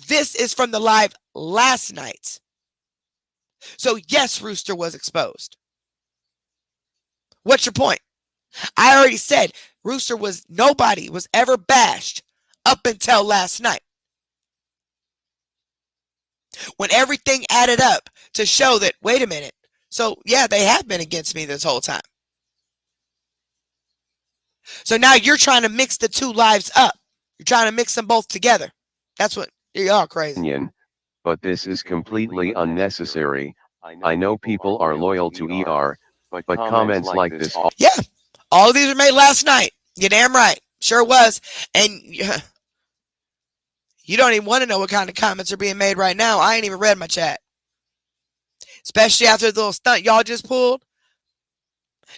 this is from the live last night. So yes, Rooster was exposed. What's your point? I already said nobody was ever bashed up until last night. When everything added up to show that, wait a minute, so yeah, they have been against me this whole time. So now you're trying to mix the two lives up. You're trying to mix them both together. That's what you're all crazy. But this is completely unnecessary. I know people are loyal to ER, but comments like this. Yeah, all of these were made last night. You're damn right. Sure was. And you don't even want to know what kind of comments are being made right now. I ain't even read my chat. Especially after the little stunt y'all just pulled.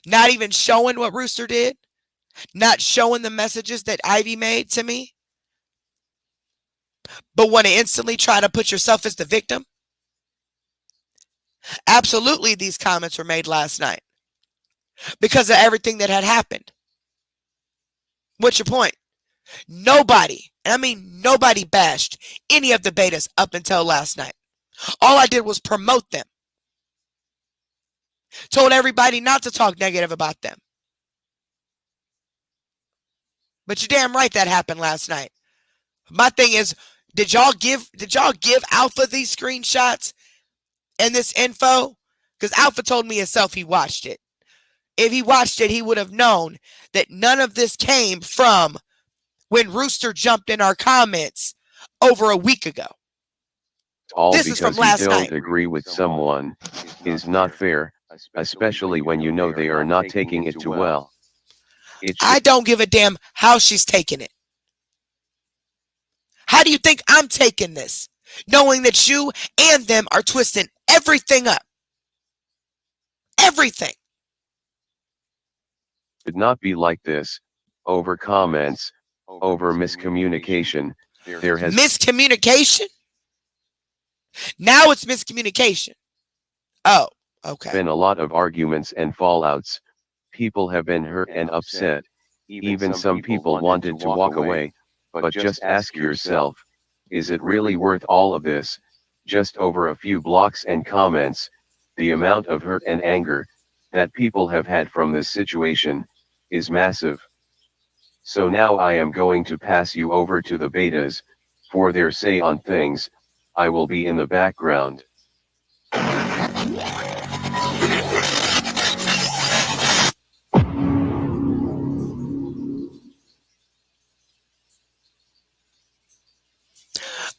Not even showing what Rooster did. Not showing the messages that Ivy made to me. But want to instantly try to put yourself as the victim. Absolutely, these comments were made last night. Because of everything that had happened. What's your point? Nobody, and I mean nobody, bashed any of the betas up until last night. All I did was promote them. Told everybody not to talk negative about them. But you're damn right that happened last night. My thing is, did y'all give Alpha these screenshots and this info? Because Alpha told me himself he watched it. If he watched it, he would have known that none of this came from when Rooster jumped in our comments over a week ago. All this is from last because you night. don't agree with someone is not fair, especially when you know they are not taking it too well. I don't give a damn how she's taking it. How do you think I'm taking this? Knowing that you and them are twisting everything up. Everything. Should not be like this. Over comments, over miscommunication. There has Miscommunication? Now it's miscommunication. Oh, okay. been a lot of arguments and fallouts. People have been hurt and upset. Even some people wanted to walk away. But just ask yourself, is it really worth all of this? Just over a few blocks and comments, the amount of hurt and anger that people have had from this situation is massive. So now I am going to pass you over to the betas for their say on things. I will be in the background.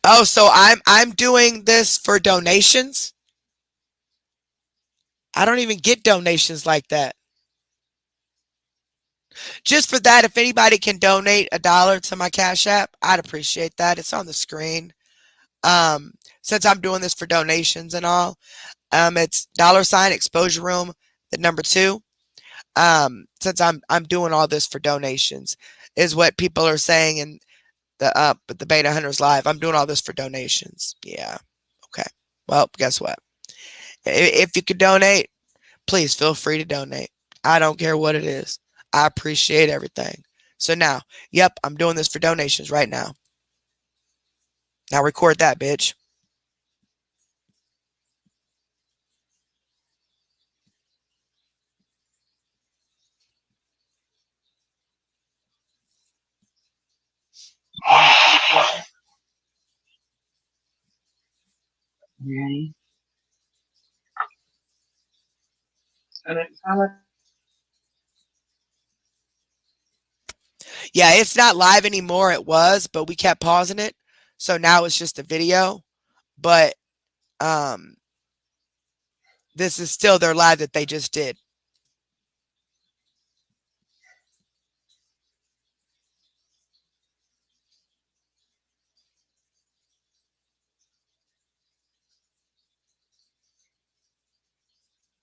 Oh, so I'm doing this for donations? I don't even get donations like that. Just for that, if anybody can donate $1 to my Cash App, I'd appreciate that. It's on the screen. Since I'm doing this for donations and all, it's $exposure room, the number 2. Since I'm doing all this for donations, is what people are saying in the Beta Hunters Live. I'm doing all this for donations. Yeah. Okay. Well, guess what? If you could donate, please feel free to donate. I don't care what it is. I appreciate everything. So now, yep, I'm doing this for donations right now. Now record that, bitch. Ready? Yeah, it's not live anymore. It was, but we kept pausing it. So now it's just a video. But this is still their live that they just did.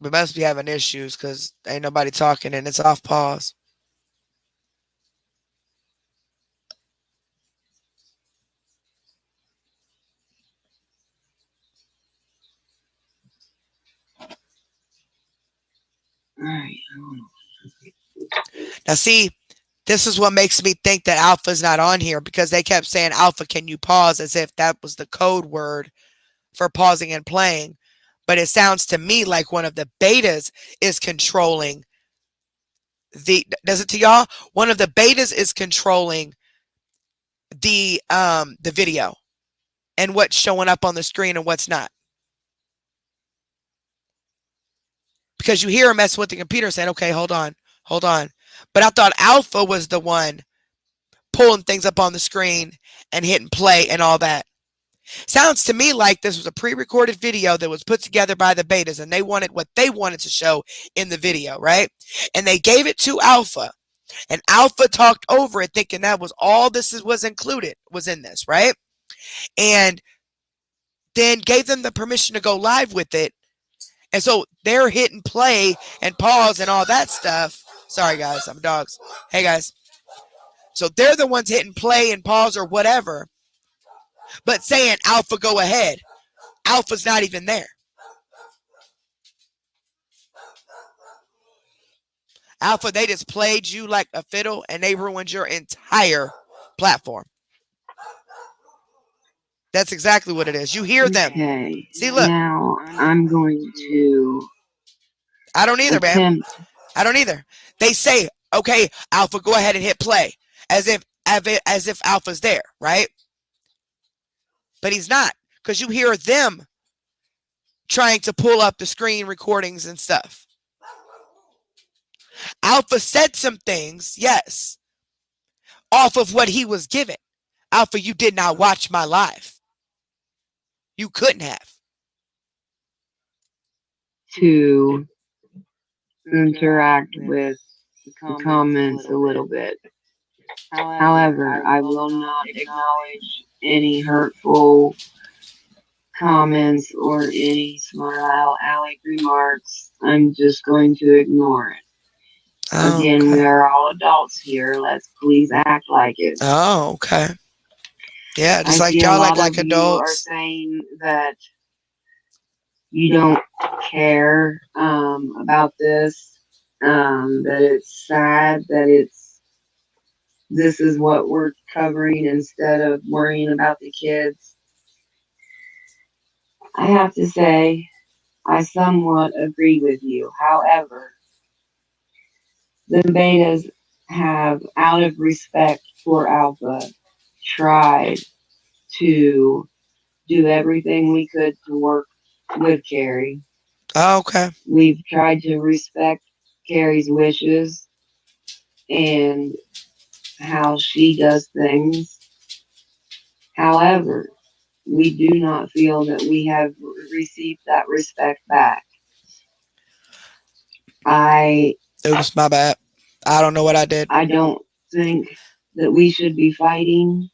We must be having issues because ain't nobody talking and it's off pause. Now, see, this is what makes me think that Alpha's not on here because they kept saying, Alpha, can you pause? As if that was the code word for pausing and playing. But it sounds to me like one of the betas is controlling does it to y'all? One of the betas is controlling the video and what's showing up on the screen and what's not. Because you hear him messing with the computer saying, okay, hold on. But I thought Alpha was the one pulling things up on the screen and hitting play and all that. Sounds to me like this was a pre-recorded video that was put together by the betas and they wanted what they wanted to show in the video, right? And they gave it to Alpha. And Alpha talked over it thinking that was all this was included, was in this, right? And then gave them the permission to go live with it. And so they're hitting play and pause and all that stuff. Sorry, guys, I'm dogs. Hey, guys. So they're the ones hitting play and pause or whatever, but saying, Alpha, go ahead. Alpha's not even there. Alpha, they just played you like a fiddle and they ruined your entire platform. That's exactly what it is. You hear them. Okay. See, look. Now I'm going to. I don't either, man. I don't either. They say, okay, Alpha, go ahead and hit play. As if Alpha's there, right? But he's not. Because you hear them trying to pull up the screen recordings and stuff. Alpha said some things, yes, off of what he was given. Alpha, you did not watch my live. You couldn't have. To interact with the comments a little bit. However, I will not acknowledge any hurtful comments or any smile aleck remarks, I'm just going to ignore it. Oh, Again, we okay. are all adults here. Let's please act like it. Oh, okay. Yeah, just I like see a y'all act lot of like you are adults. saying that you don't care about this, that it's sad, that this is what we're covering instead of worrying about the kids. I have to say, I somewhat agree with you. However, the betas have, out of respect for Alpha, tried to do everything we could to work with Carrie. Oh, okay. We've tried to respect Carrie's wishes and how she does things. However, we do not feel that we have received that respect back. I Oops, my bad. I don't know what I did. I don't think that we should be fighting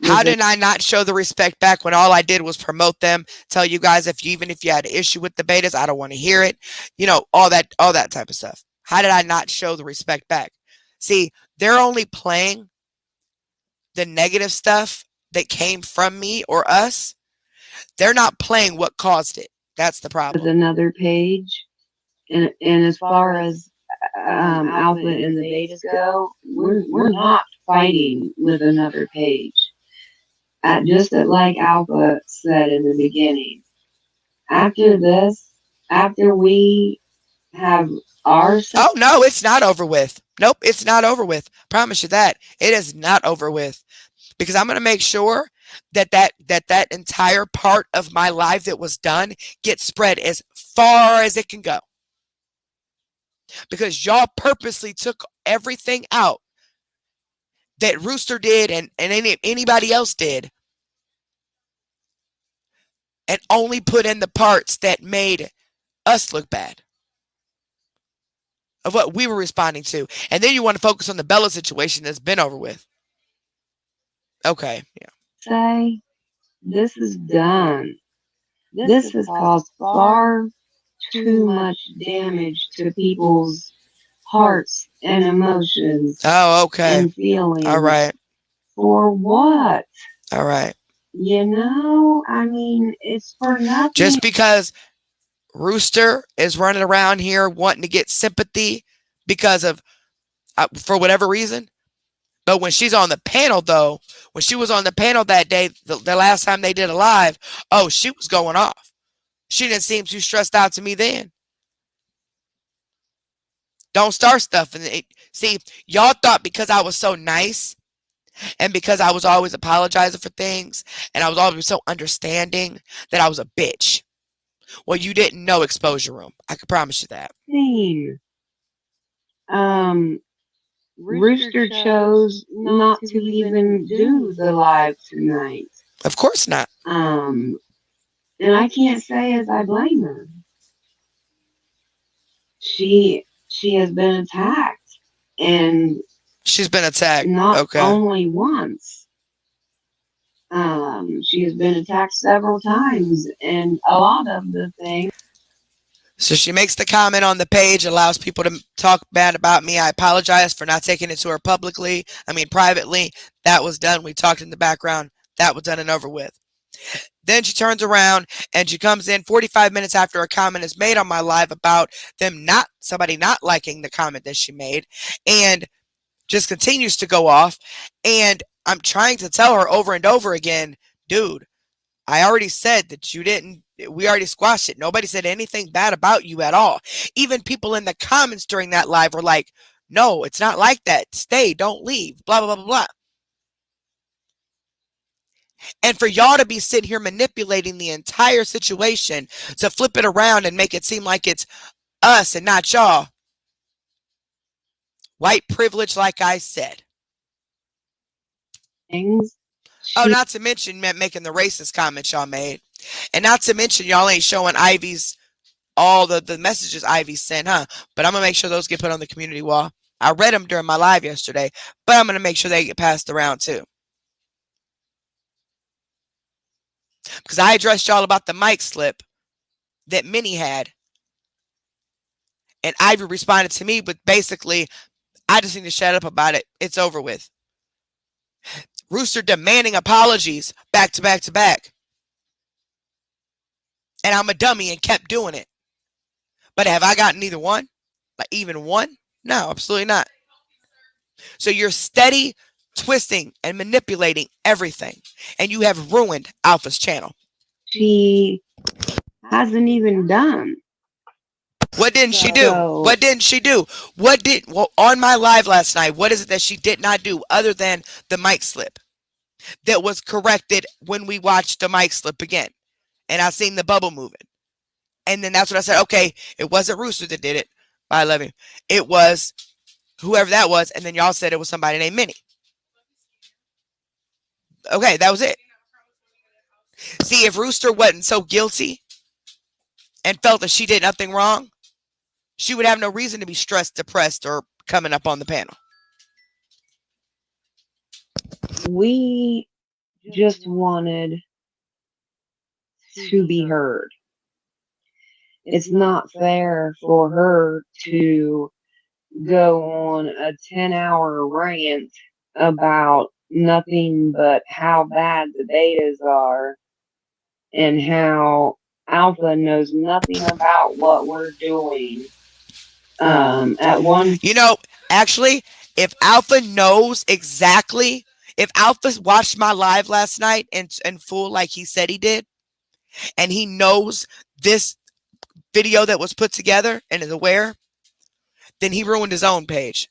How with did I not show the respect back when all I did was promote them, tell you guys if you even if you had an issue with the betas, I don't want to hear it. You know, all that type of stuff. How did I not show the respect back? See, they're only playing the negative stuff that came from me or us. They're not playing what caused it. That's the problem. another page. And as far as Alpha and the betas go, we're not fighting with another page. Just like Alpha said in the beginning, after this, after we have our Oh no, it's not over with. Nope, it's not over with. Promise you that. It is not over with. Because I'm going to make sure that entire part of my life that was done gets spread as far as it can go. Because y'all purposely took everything out that Rooster did and anybody else did and only put in the parts that made us look bad of what we were responding to. And then you want to focus on the Bella situation that's been over with. Okay, yeah. say, this is done. This has caused far too much damage to people's hearts and emotions Oh, okay. and feelings. All right. For what? All right. You know, I mean, it's for nothing. Just because Rooster is running around here wanting to get sympathy because of, for whatever reason. But when she's on the panel, though, when she was on the panel that day, the last time they did a live, oh, she was going off. She didn't seem too stressed out to me then. Don't start stuff. And see, y'all thought because I was so nice and because I was always apologizing for things and I was always so understanding that I was a bitch. Well, you didn't know Exposure Room. I can promise you that. Um, Rooster chose not to even do the live tonight. Of course not. And I can't say as I blame her. She has been attacked, and she's been attacked. Not only once. She has been attacked several times, and a lot of the things. So she makes the comment on the page, allows people to talk bad about me. I apologize for not taking it to her publicly. I mean, privately. That was done. We talked in the background. That was done and over with. Then she turns around and she comes in 45 minutes after a comment is made on my live about somebody not liking the comment that she made, and just continues to go off. And I'm trying to tell her over and over again, dude, I already said that we already squashed it. Nobody said anything bad about you at all. Even people in the comments during that live were like, no, it's not like that. Stay, don't leave, blah, blah, blah, blah. And for y'all to be sitting here manipulating the entire situation to flip it around and make it seem like it's us and not y'all. White privilege, like I said. Oh, not to mention making the racist comments y'all made. And not to mention y'all ain't showing Ivy's, all the messages Ivy sent, huh? But I'm going to make sure those get put on the community wall. I read them during my live yesterday, but I'm going to make sure they get passed around too. Because I addressed y'all about the mic slip that Minnie had, and Ivy responded to me, but basically, I just need to shut up about it. It's over with. Rooster demanding apologies back to back to back. And I'm a dummy and kept doing it. But have I gotten either one? Like even one? No, absolutely not. So you're steady twisting and manipulating everything. And you have ruined Alpha's channel. She hasn't even done. What didn't she do? So What didn't she do? On my live last night, what is it that she did not do other than the mic slip that was corrected when we watched the mic slip again? And I seen the bubble moving. And then that's what I said. Okay, it wasn't Rooster that did it. I love him. It was whoever that was. And then y'all said it was somebody named Minnie. Okay, that was it. See, if Rooster wasn't so guilty and felt that she did nothing wrong, she would have no reason to be stressed, depressed, or coming up on the panel. We just wanted to be heard. It's not fair for her to go on a 10-hour rant about nothing but how bad the betas are and how Alpha knows nothing about what we're doing. At one, Actually, if Alpha knows exactly, if Alpha watched my live last night in full like he said he did, and he knows this video that was put together and is aware, then he ruined his own page.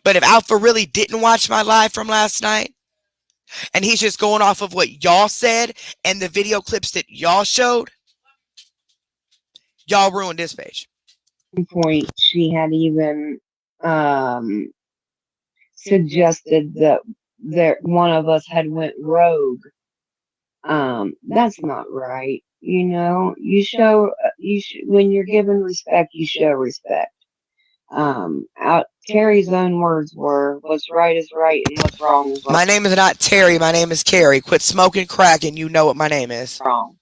But if Alpha really didn't watch my live from last night, and he's just going off of what y'all said and the video clips that y'all showed, y'all ruined his page. Point she had even suggested that one of us had went rogue. That's not right. You show when you're given respect, you show respect. Terry's own words were, "What's right is right, and what's wrong is wrong." My name is not Terry. My name is Carrie. Quit smoking crack, and you know what my name is. Wrong.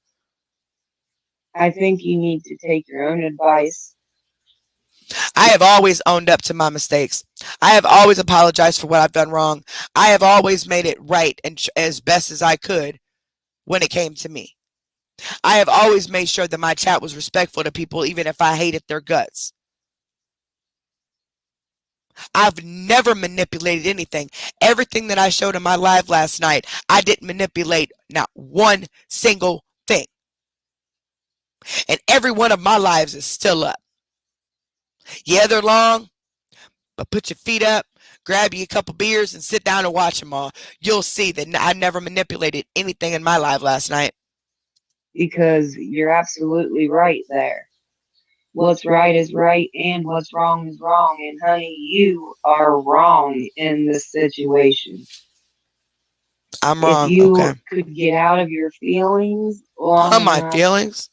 I think you need to take your own advice. I have always owned up to my mistakes. I have always apologized for what I've done wrong. I have always made it right and as best as I could when it came to me. I have always made sure that my chat was respectful to people, even if I hated their guts. I've never manipulated anything. Everything that I showed in my live last night, I didn't manipulate not one single thing. And every one of my lives is still up. Yeah, they're long, but put your feet up, grab you a couple beers, and sit down and watch them all. You'll see that I never manipulated anything in my live last night. Because you're absolutely right there. What's right is right, and what's wrong is wrong. And honey, you are wrong in this situation. I'm wrong. If you Okay. could get out of your feelings long my enough feelings.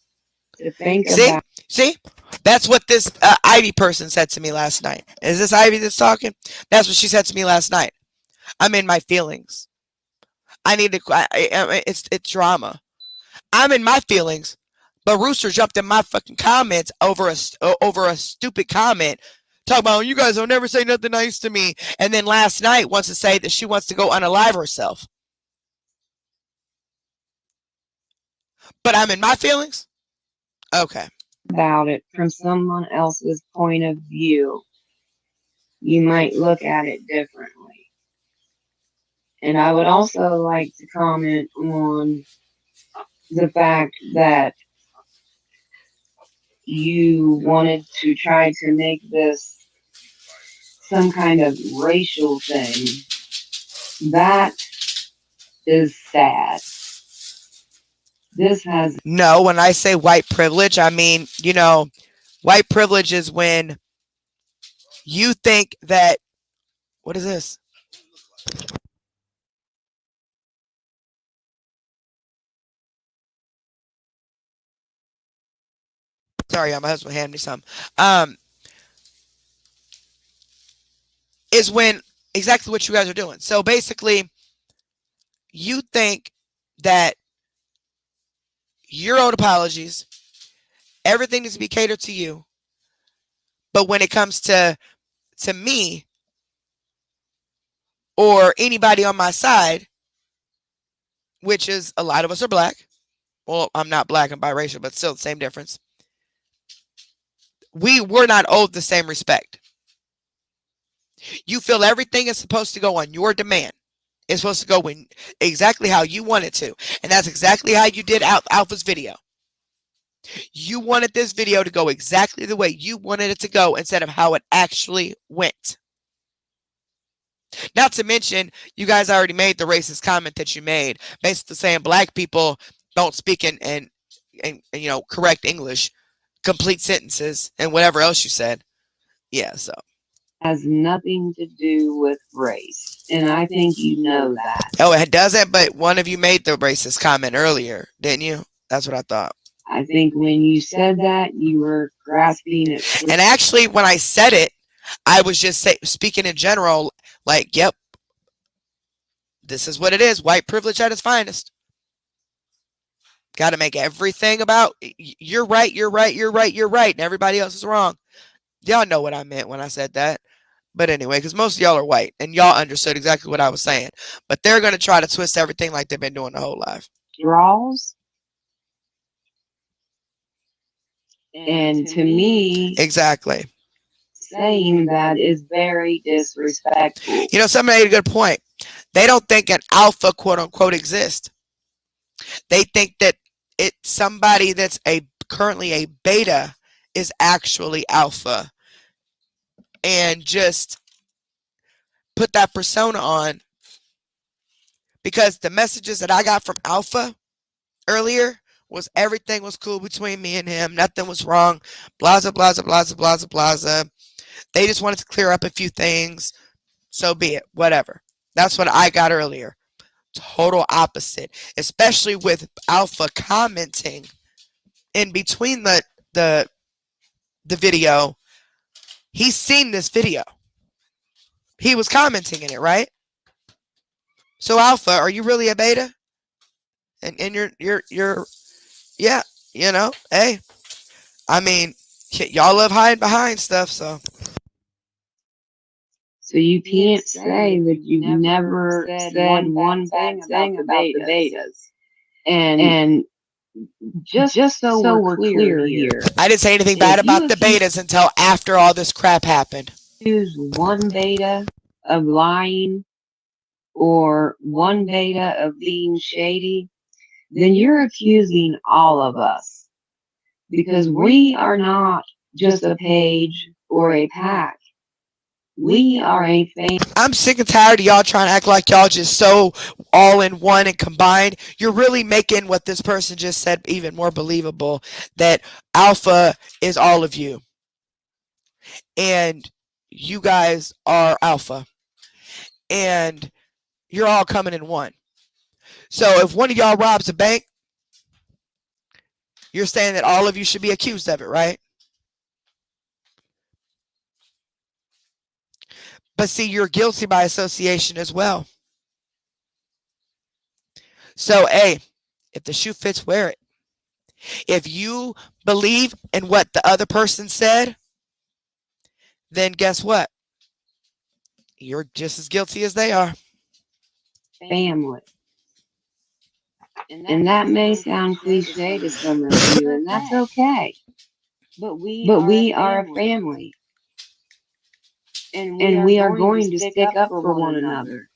to think See, about. see, that's what this Ivy person said to me last night. Is this Ivy that's talking? That's what she said to me last night. I'm in my feelings. I need to. It's drama. I'm in my feelings, but Rooster jumped in my fucking comments over a stupid comment. Talk about you guys don't never say nothing nice to me, and then last night wants to say that she wants to go unalive herself. But I'm in my feelings. Okay. About it from someone else's point of view, you might look at it differently. And I would also like to comment on the fact that you wanted to try to make this some kind of racial thing. That is sad. This has No, when I say white privilege, I mean, white privilege is when you think that, what is this? Sorry, my husband handed me some. Is when exactly what you guys are doing. So basically, you think that you're owed apologies. Everything needs to be catered to you. But when it comes to me or anybody on my side, which is a lot of us are black. Well, I'm not black and biracial, but still the same difference. We're not owed the same respect. You feel everything is supposed to go on your demand. It's supposed to go in exactly how you want it to. And that's exactly how you did Alpha's video. You wanted this video to go exactly the way you wanted it to go instead of how it actually went. Not to mention, you guys already made the racist comment that you made, basically saying black people don't speak in correct English, complete sentences, and whatever else you said. Yeah, so Has nothing to do with race. And I think you know that. oh, it doesn't. But one of you made the racist comment earlier, didn't you? That's what I thought. I think when you said that, you were grasping at straws. And actually, when I said it, I was just speaking in general, like, yep, this is what it is. White privilege at its finest. Got to make everything about you're right, you're right, you're right, you're right, and everybody else is wrong. Y'all know what I meant when I said that. But anyway, because most of y'all are white, and y'all understood exactly what I was saying. But they're going to try to twist everything like they've been doing the whole life. Draws. And to me, exactly, saying that is very disrespectful. You know, somebody made a good point. They don't think an alpha, quote unquote, exists. They think that it's somebody that's currently a beta is actually alpha, and just put that persona on, because the messages that I got from alpha earlier was everything was cool between me and him. Nothing was wrong. Blaza, blaza, blaza, blaza, blaza. They just wanted to clear up a few things. So be it. Whatever. That's what I got earlier. Total opposite. Especially with Alpha commenting in between the video. He's seen this video. He was commenting in it, right? So Alpha, are you really a beta? And you're yeah, you know, hey. I mean, y'all love hiding behind stuff, so. So you can't say that you've never said one bad thing about the betas. And just so we're clear here. I didn't say anything bad about the betas until after all this crap happened. Use one beta of lying or one beta of being shady, then you're accusing all of us. Because we are not just a page or a pack. We are a family. I'm sick and tired of y'all trying to act like y'all just so all in one and combined. You're really making what this person just said even more believable, that Alpha is all of you. And you guys are Alpha. And you're all coming in one. So if one of y'all robs a bank, you're saying that all of you should be accused of it, right? But see, you're guilty by association as well. So, hey, if the shoe fits, wear it. If you believe in what the other person said, then guess what? You're just as guilty as they are. Family. And that may sound cliche to some of you, and that's okay. But we are a family. And we are going to stick up for one another.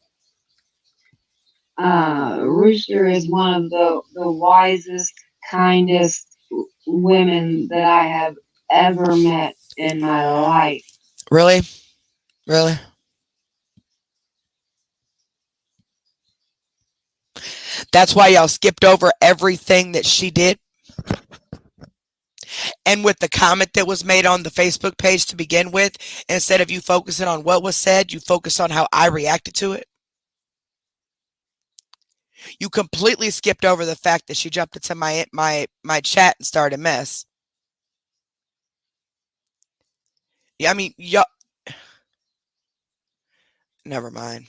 Rooster is one of the wisest, kindest women that I have ever met in my life. Really? Really? That's why y'all skipped over everything that she did. And with the comment that was made on the Facebook page to begin with, instead of you focusing on what was said, you focus on how I reacted to it. You completely skipped over the fact that she jumped into my chat and started a mess. Yeah, I mean, y'all. Never mind.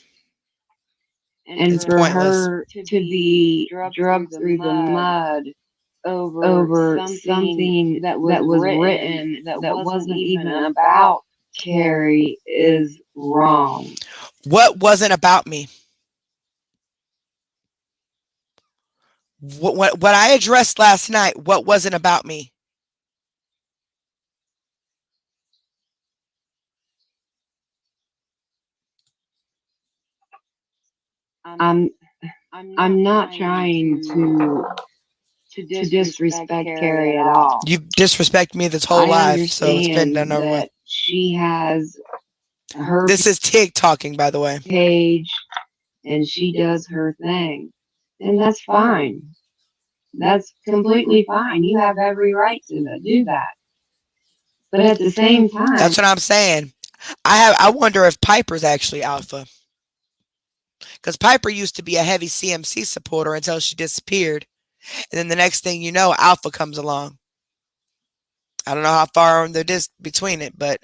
and It's for pointless. her to be drugged through the mud over something that was written that wasn't even about Carrie is wrong. What wasn't about me? What I addressed last night, what wasn't about me? I'm I'm not trying to disrespect Carrie at all. You disrespect me this whole I life, so it's been understand done over with. that she has her This is Tig talking, by the way. page and she does her thing. And that's fine. That's completely fine. You have every right to do that. But at the same time, That's what I'm saying. I wonder if Piper's actually alpha. Because Piper used to be a heavy CMC supporter until she disappeared. And then the next thing you know, Alpha comes along. I don't know how far they're between it, but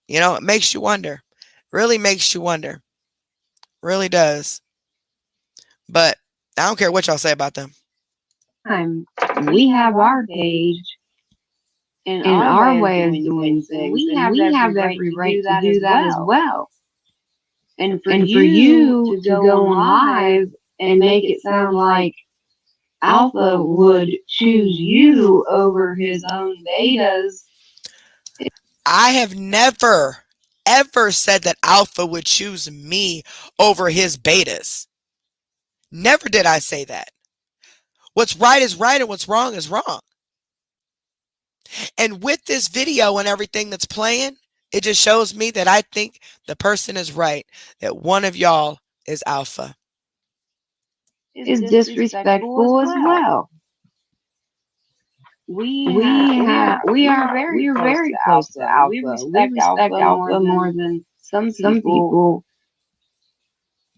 it makes you wonder. Really makes you wonder. Really does. But I don't care what y'all say about them. we have our page and our way of doing things, and we have every right to do that as well. And for you to go on live and make it sound like Alpha would choose you over his own betas. I have never, ever said that Alpha would choose me over his betas. Never did I say that. What's right is right and what's wrong is wrong. And with this video and everything that's playing, it just shows me that I think the person is right, that one of y'all is Alpha. Is disrespectful as well. We are very close to Alpha. We respect Alpha more than some people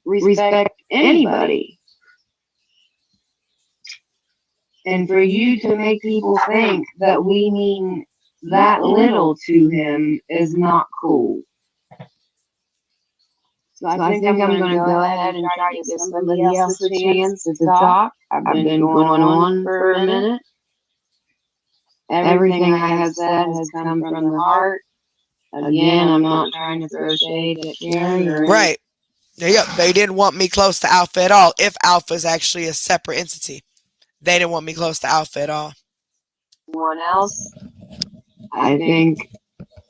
respect anybody. And for you to make people think that we mean that little to him is not cool. So I think I'm going to go ahead and try to give somebody else a chance to talk. I've been going on for a minute. Everything I have said has come from the heart. Again, I'm not trying to throw shade at Carrie or Right. Yep. They didn't want me close to Alpha at all. If Alpha is actually a separate entity, they didn't want me close to Alpha at all. anyone else. I think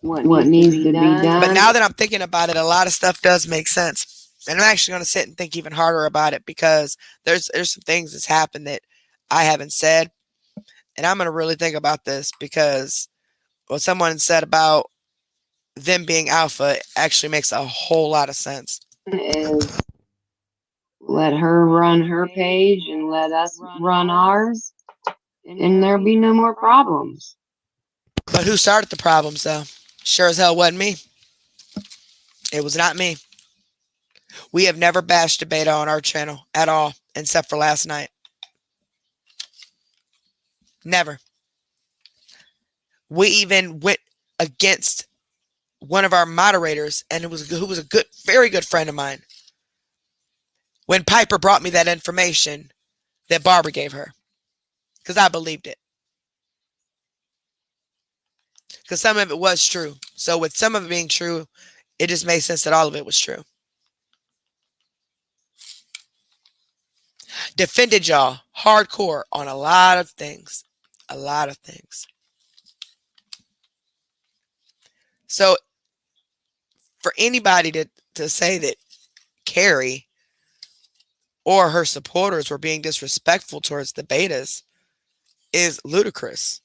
what needs to be done. But now that I'm thinking about it, a lot of stuff does make sense. And I'm actually going to sit and think even harder about it because there's some things that's happened that I haven't said. And I'm going to really think about this because what someone said about them being Alpha actually makes a whole lot of sense. Is let her run her page and let us run ours, and there'll be no more problems. But who started the problems, though? Sure as hell wasn't me. It was not me. We have never bashed a beta on our channel at all, except for last night. Never. We even went against one of our moderators, and who was a very good friend of mine, when Piper brought me that information that Barbara gave her, because I believed it. Because some of it was true. So with some of it being true, it just made sense that all of it was true. Defended y'all hardcore on a lot of things. A lot of things. So for anybody to say that Carrie or her supporters were being disrespectful towards the betas is ludicrous.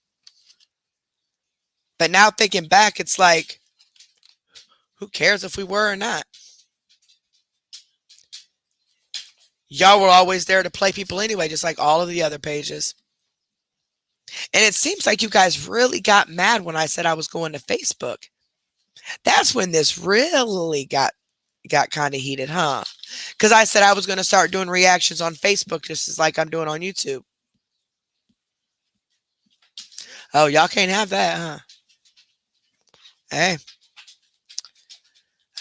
But now thinking back, it's like, who cares if we were or not? Y'all were always there to play people anyway, just like all of the other pages. And it seems like you guys really got mad when I said I was going to Facebook. That's when this really got kind of heated, huh? Because I said I was going to start doing reactions on Facebook just as like I'm doing on YouTube. Oh, y'all can't have that, huh? Hey,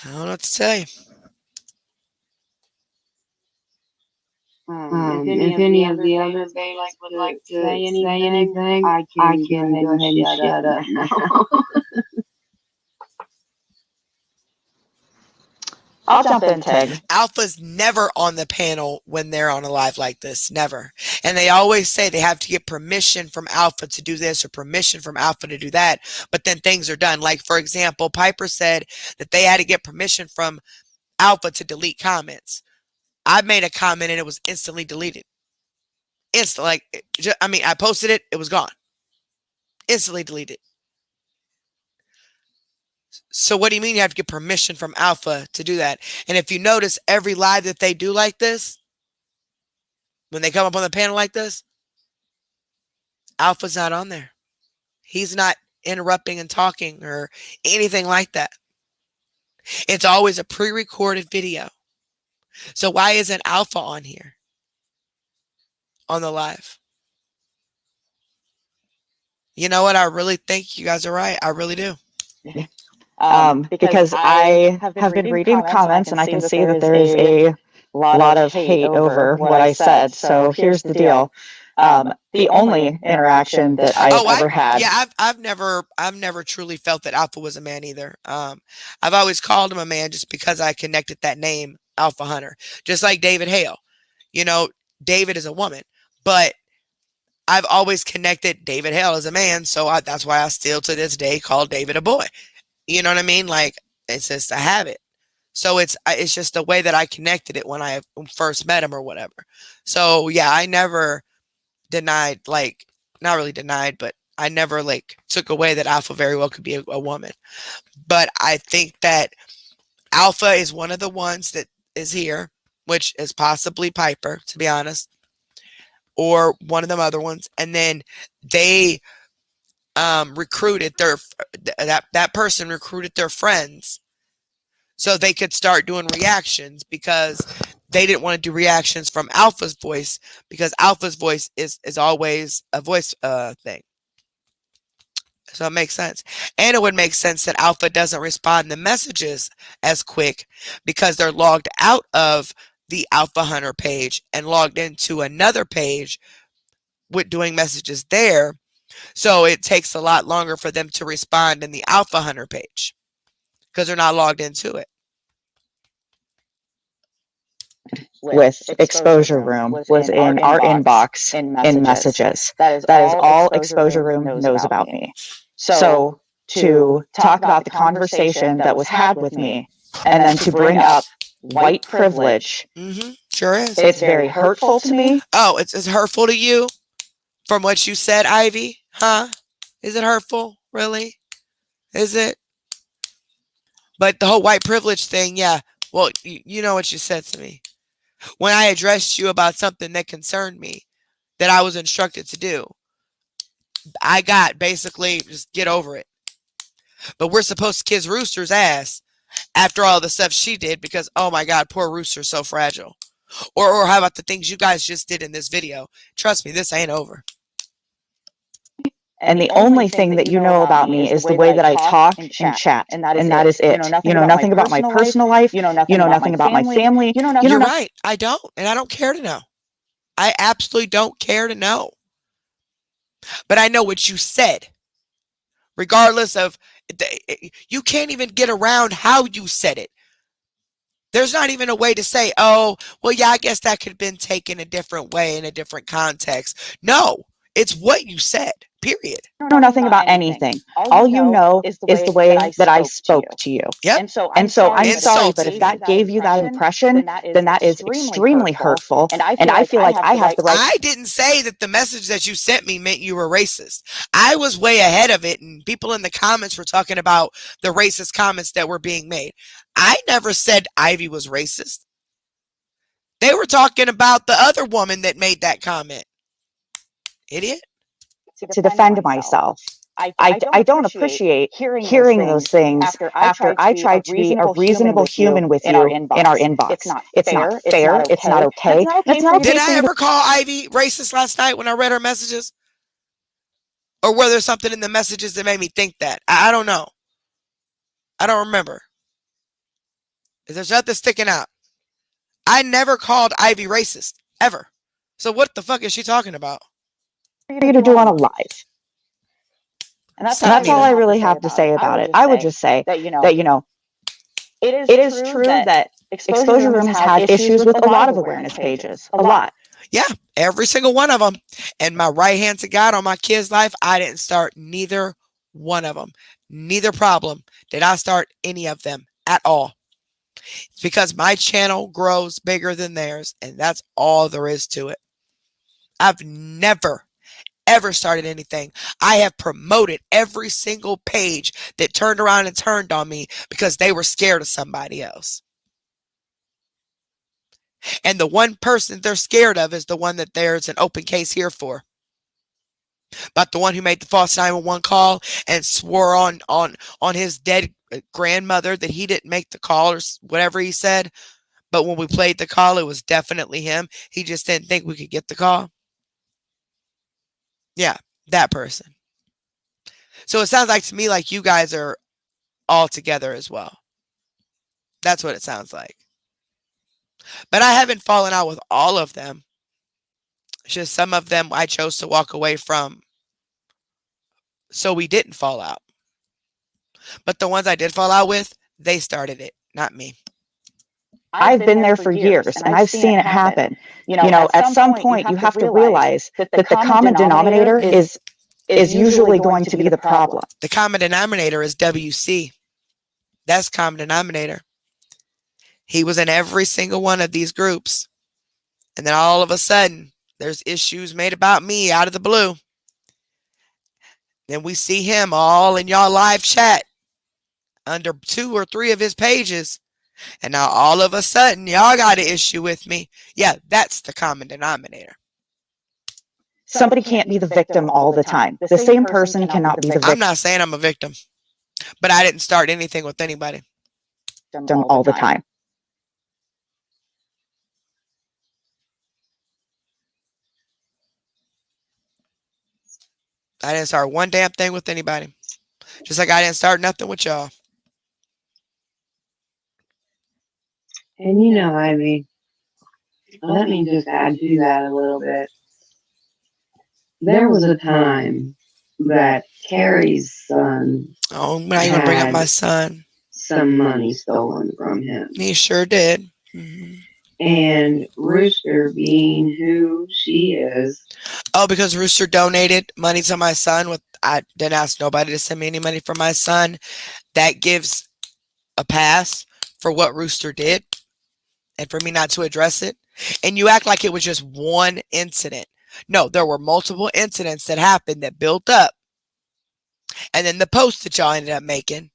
I don't know what to tell you. If any of the other bays would like to say anything, I can go ahead and shut up now. I'll jump in, Tig. Alpha's never on the panel when they're on a live like this. Never. And they always say they have to get permission from Alpha to do this or permission from Alpha to do that. But then things are done. Like, for example, Piper said that they had to get permission from Alpha to delete comments. I made a comment and it was instantly deleted. I posted it, it was gone. Instantly deleted. So what do you mean you have to get permission from Alpha to do that? And if you notice, every live that they do like this, when they come up on the panel like this, Alpha's not on there. He's not interrupting and talking or anything like that. It's always a pre-recorded video. So why isn't Alpha on here? On the live? You know what? I really think you guys are right. I really do. Because I have been reading the comments and I can see that there is a lot of hate over what I said. So here's the deal. The only interaction that I've ever had. Yeah, I've never truly felt that Alpha was a man either. I've always called him a man just because I connected that name, Alpha Hunter. Just like David Hale. You know, David is a woman, but I've always connected David Hale as a man, so that's why I still to this day call David a boy. You know what I mean? Like, it's just a habit. So it's just the way that I connected it when I first met him or whatever. So yeah, I never denied, like, not really denied, but I never like took away that Alpha very well could be a woman. But I think that Alpha is one of the ones that is here, which is possibly Piper, to be honest, or one of them other ones. And then they recruited that person recruited their friends so they could start doing reactions, because they didn't want to do reactions from Alpha's voice, because Alpha's voice is always a voice thing. So it makes sense. And it would make sense that Alpha doesn't respond to messages as quick because they're logged out of the Alpha Hunter page and logged into another page with doing messages there. So it takes a lot longer for them to respond in the Alpha Hunter page because they're not logged into it. With exposure room was in our inbox in messages. That is all exposure room knows about me. So to talk about the conversation that was had with me and then to bring up white privilege, sure is. It's very hurtful to me. Oh, it's hurtful to you from what you said, Ivy? Huh? Is it hurtful? Really? Is it? But the whole white privilege thing, yeah. Well, you know what you said to me. When I addressed you about something that concerned me, that I was instructed to do, I got basically just get over it. But we're supposed to kiss Rooster's ass after all the stuff she did because, oh my God, poor Rooster's so fragile. Or how about the things you guys just did in this video? Trust me, this ain't over. And the only thing that you know about me is the way that I talk and chat. And that is it. You know nothing about my personal life. You know nothing about my family. You're right. I don't. And I don't care to know. I absolutely don't care to know. But I know what you said. Regardless of, you can't even get around how you said it. There's not even a way to say, oh, well, yeah, I guess that could have been taken a different way in a different context. No, it's what you said, period. You know nothing about anything. All you know is the way that I spoke to you. Yep. And so I'm sorry, but if that gave you that impression, then that is extremely hurtful. And I feel like I have the right. I didn't say that the message that you sent me meant you were racist. I was way ahead of it, and people in the comments were talking about the racist comments that were being made. I never said Ivy was racist. They were talking about the other woman that made that comment. Idiot. To defend myself. I don't appreciate hearing those things after I tried to be a reasonable human with you in our inbox. It's not fair. It's not okay. Did I ever call Ivy racist last night when I read her messages? Or were there something in the messages that made me think that? I don't know. I don't remember. Is there something sticking out? I never called Ivy racist. ever. So what the fuck is she talking about? For you to do on a live. And that's all I really have to say about it. I would just say that, it is true that Exposure Room has had issues with a lot of awareness pages. A lot. Yeah, every single one of them. And my right hand to God on my kid's life, I didn't start neither one of them. Neither problem did I start any of them at all. It's because my channel grows bigger than theirs, and that's all there is to it. I've never, ever started anything. I have promoted every single page that turned around and turned on me because they were scared of somebody else. And the one person they're scared of is the one that there's an open case here for. But the one who made the false 911 call and swore on his dead grandmother that he didn't make the call or whatever he said. But when we played the call, it was definitely him. He just didn't think we could get the call. Yeah, that person. So it sounds like to me like you guys are all together as well. That's what it sounds like. But I haven't fallen out with all of them. It's just some of them I chose to walk away from so we didn't fall out. But the ones I did fall out with, they started it, not me. I've been there for years and I've seen it happen. At some point you have to realize that the common denominator is usually going to be the problem. The common denominator is WC. That's common denominator. He was in every single one of these groups. And then all of a sudden, there's issues made about me out of the blue. Then we see him all in y'all live chat under 2 or 3 of his pages. And now all of a sudden, y'all got an issue with me. Yeah, that's the common denominator. Somebody can't be the victim all the time. The same person cannot be the victim. I'm not saying I'm a victim, but I didn't start anything with anybody. All the time. I didn't start one damn thing with anybody. Just like I didn't start nothing with y'all. And Ivy, let me just add to that a little bit. There was a time that Carrie's son Oh, I'm not even gonna bring up my son. some money stolen from him. He sure did. Mm-hmm. And Rooster, being who she is. Oh, because Rooster donated money to my son. I didn't ask nobody to send me any money for my son. That gives a pass for what Rooster did and for me not to address it. And you act like it was just one incident. No, there were multiple incidents that happened that built up. And then the post that y'all ended up making.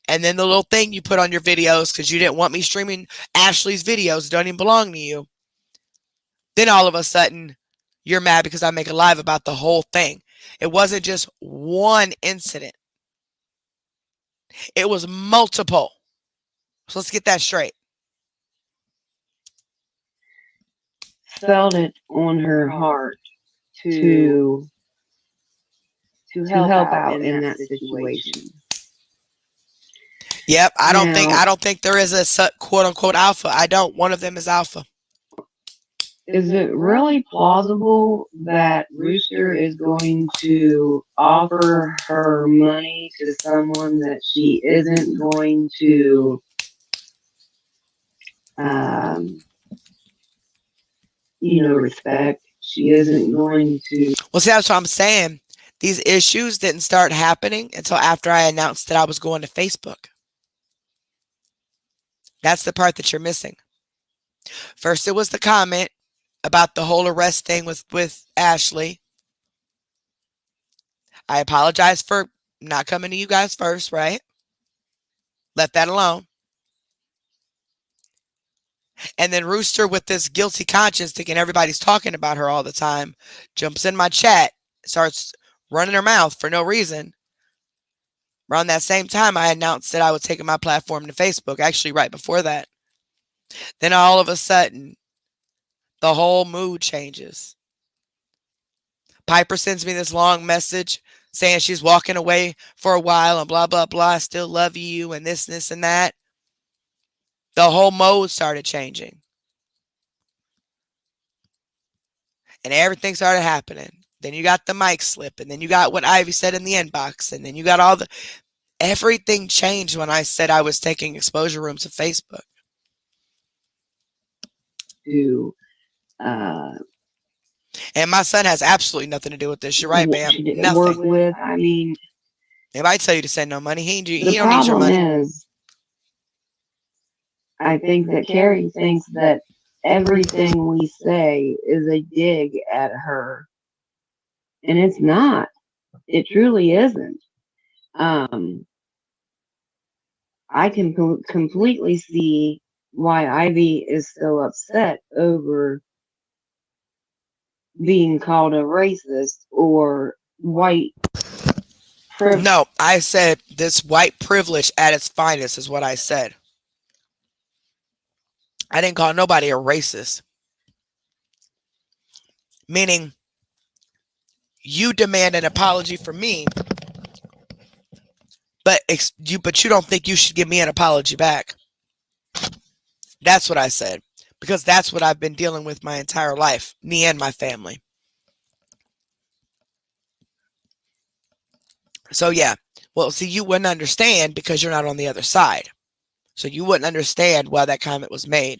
And then the little thing you put on your videos because you didn't want me streaming Ashley's videos that don't even belong to you. Then all of a sudden, you're mad because I make a live about the whole thing. It wasn't just one incident. It was multiple. So let's get that straight. Felt it on her heart to help out in that situation. Yep, I don't think there is a quote unquote alpha. I don't. One of them is alpha. Is it really plausible that Rooster is going to offer her money to someone that she isn't going to respect? She isn't going to. Well, see, that's what I'm saying. These issues didn't start happening until after I announced that I was going to Facebook. That's the part that you're missing. First, it was the comment about the whole arrest thing with Ashley. I apologize for not coming to you guys first, right? Left that alone. And then Rooster, with this guilty conscience, thinking everybody's talking about her all the time, jumps in my chat, starts running her mouth for no reason. Around that same time, I announced that I was taking my platform to Facebook, actually right before that. Then all of a sudden, the whole mood changes. Piper sends me this long message saying she's walking away for a while and blah, blah, blah. I still love you and this, and that. The whole mode started changing. and everything started happening. Then you got the mic slip, and then you got what Ivy said in the inbox, and then you got all the everything changed when I said I was taking exposure rooms to Facebook. To And my son has absolutely nothing to do with this. You're right, Bam. she didn't work Nothing. with. I mean, They might tell you to send no money. the He don't need your problem money. is, I think that Carrie thinks that everything we say is a dig at her, and it's not. It truly isn't. I can completely see why Ivy is so upset over being called a racist or white privilege. No, I said this white privilege at its finest is what I said. I didn't call nobody a racist. Meaning, you demand an apology from me, but you don't think you should give me an apology back. That's what I said. Because that's what I've been dealing with my entire life, me and my family. So yeah, well, see, you wouldn't understand because you're not on the other side. So you wouldn't understand why that comment was made.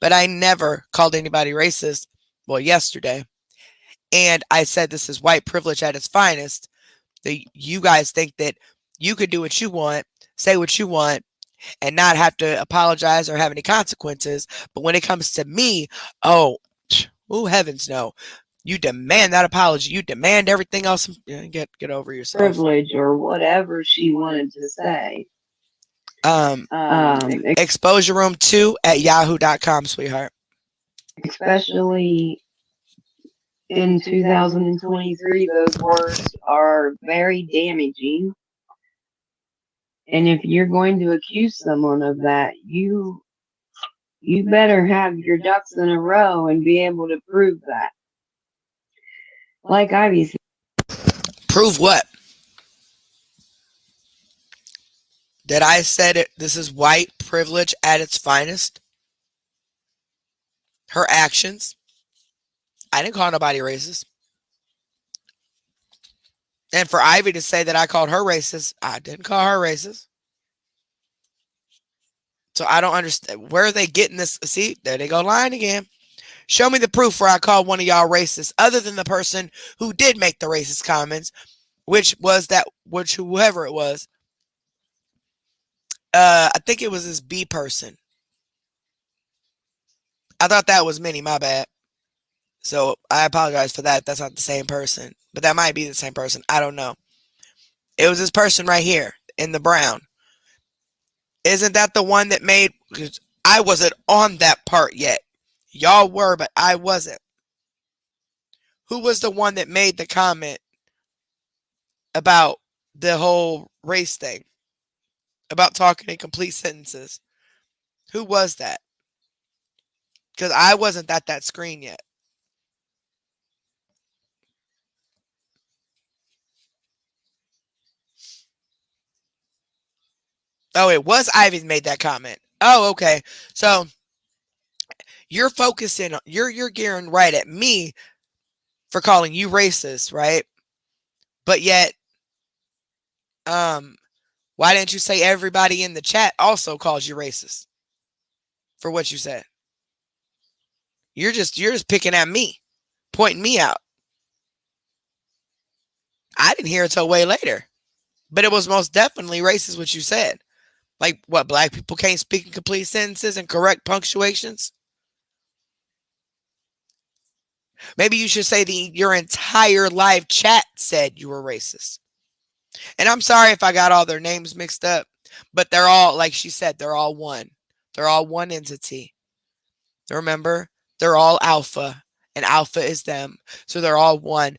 But I never called anybody racist, well, yesterday. And I said this is white privilege at its finest. That you guys think that you could do what you want, say what you want, and not have to apologize or have any consequences. But when it comes to me, oh heavens no. You demand that apology. You demand everything else. Get over yourself. Privilege or whatever she wanted to say. Exposure room 2 at yahoo.com, sweetheart. Especially in 2023, those words are very damaging. And if you're going to accuse someone of that, you better have your ducks in a row and be able to prove that. Like Ivy said. Prove what? That I said it. This is white privilege at its finest. Her actions. I didn't call nobody racist. And for Ivy to say that I called her racist, I didn't call her racist. So I don't understand. Where are they getting this? See, there they go lying again. Show me the proof where I called one of y'all racist, other than the person who did make the racist comments, which whoever it was. I think it was this B person. I thought that was Minnie, my bad. So I apologize for that. That's not the same person. But that might be the same person. I don't know. It was this person right here in the brown. Isn't that the one that made... I wasn't on that part yet. Y'all were, but I wasn't. Who was the one that made the comment about the whole race thing? About talking in complete sentences? Who was that? Because I wasn't at that screen yet. Oh, it was Ivy that made that comment. Oh, okay. So you're focusing on you're gearing right at me for calling you racist, right? But yet, why didn't you say everybody in the chat also calls you racist for what you said? You're just picking at me, pointing me out. I didn't hear it till way later, but it was most definitely racist what you said. Like what, black people can't speak in complete sentences and correct punctuations? Maybe you should say your entire live chat said you were racist. And I'm sorry if I got all their names mixed up, but they're all, like she said, they're all one. They're all one entity. Remember, they're all alpha, and alpha is them. So they're all one.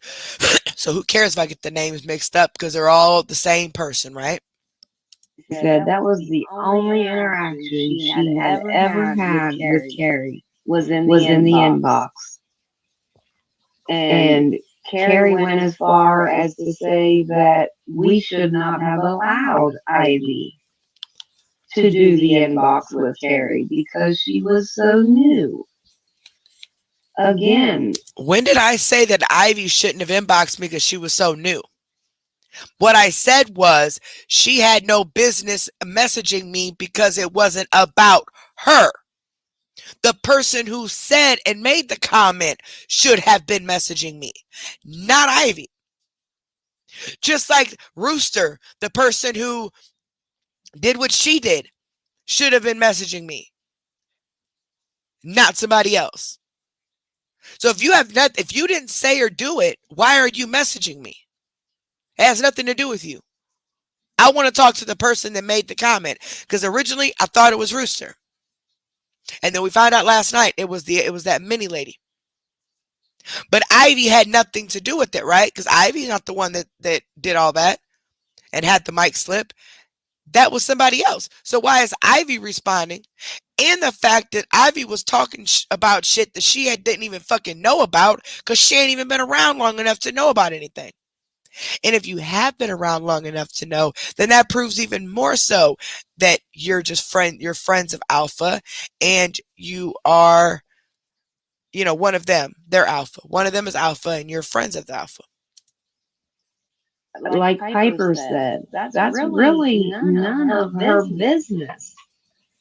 So who cares if I get the names mixed up because they're all the same person, right? She said that was the only interaction she had ever had with Carrie was in the inbox. And Carrie went as far as to say that we should not have allowed Ivy to do the inbox with Carrie because she was so new. Again, When did I say that Ivy shouldn't have inboxed me because she was so new? What I said was she had no business messaging me because it wasn't about her. The person who said and made the comment should have been messaging me, not Ivy. Just like Rooster, the person who did what she did, should have been messaging me, not somebody else. So if you didn't say or do it, why are you messaging me? It has nothing to do with you. I want to talk to the person that made the comment because originally I thought it was Rooster, and then we found out last night it was that mini lady. But Ivy had nothing to do with it, right? Because Ivy's not the one that did all that and had the mic slip. That was somebody else. So why is Ivy responding? And the fact that Ivy was talking about shit that she didn't even fucking know about because she ain't even been around long enough to know about anything. And if you have been around long enough to know, then that proves even more so that you're friends of Alpha, and you are, one of them. They're Alpha. One of them is Alpha, and you're friends of the Alpha. like Piper said, that's really none of her business.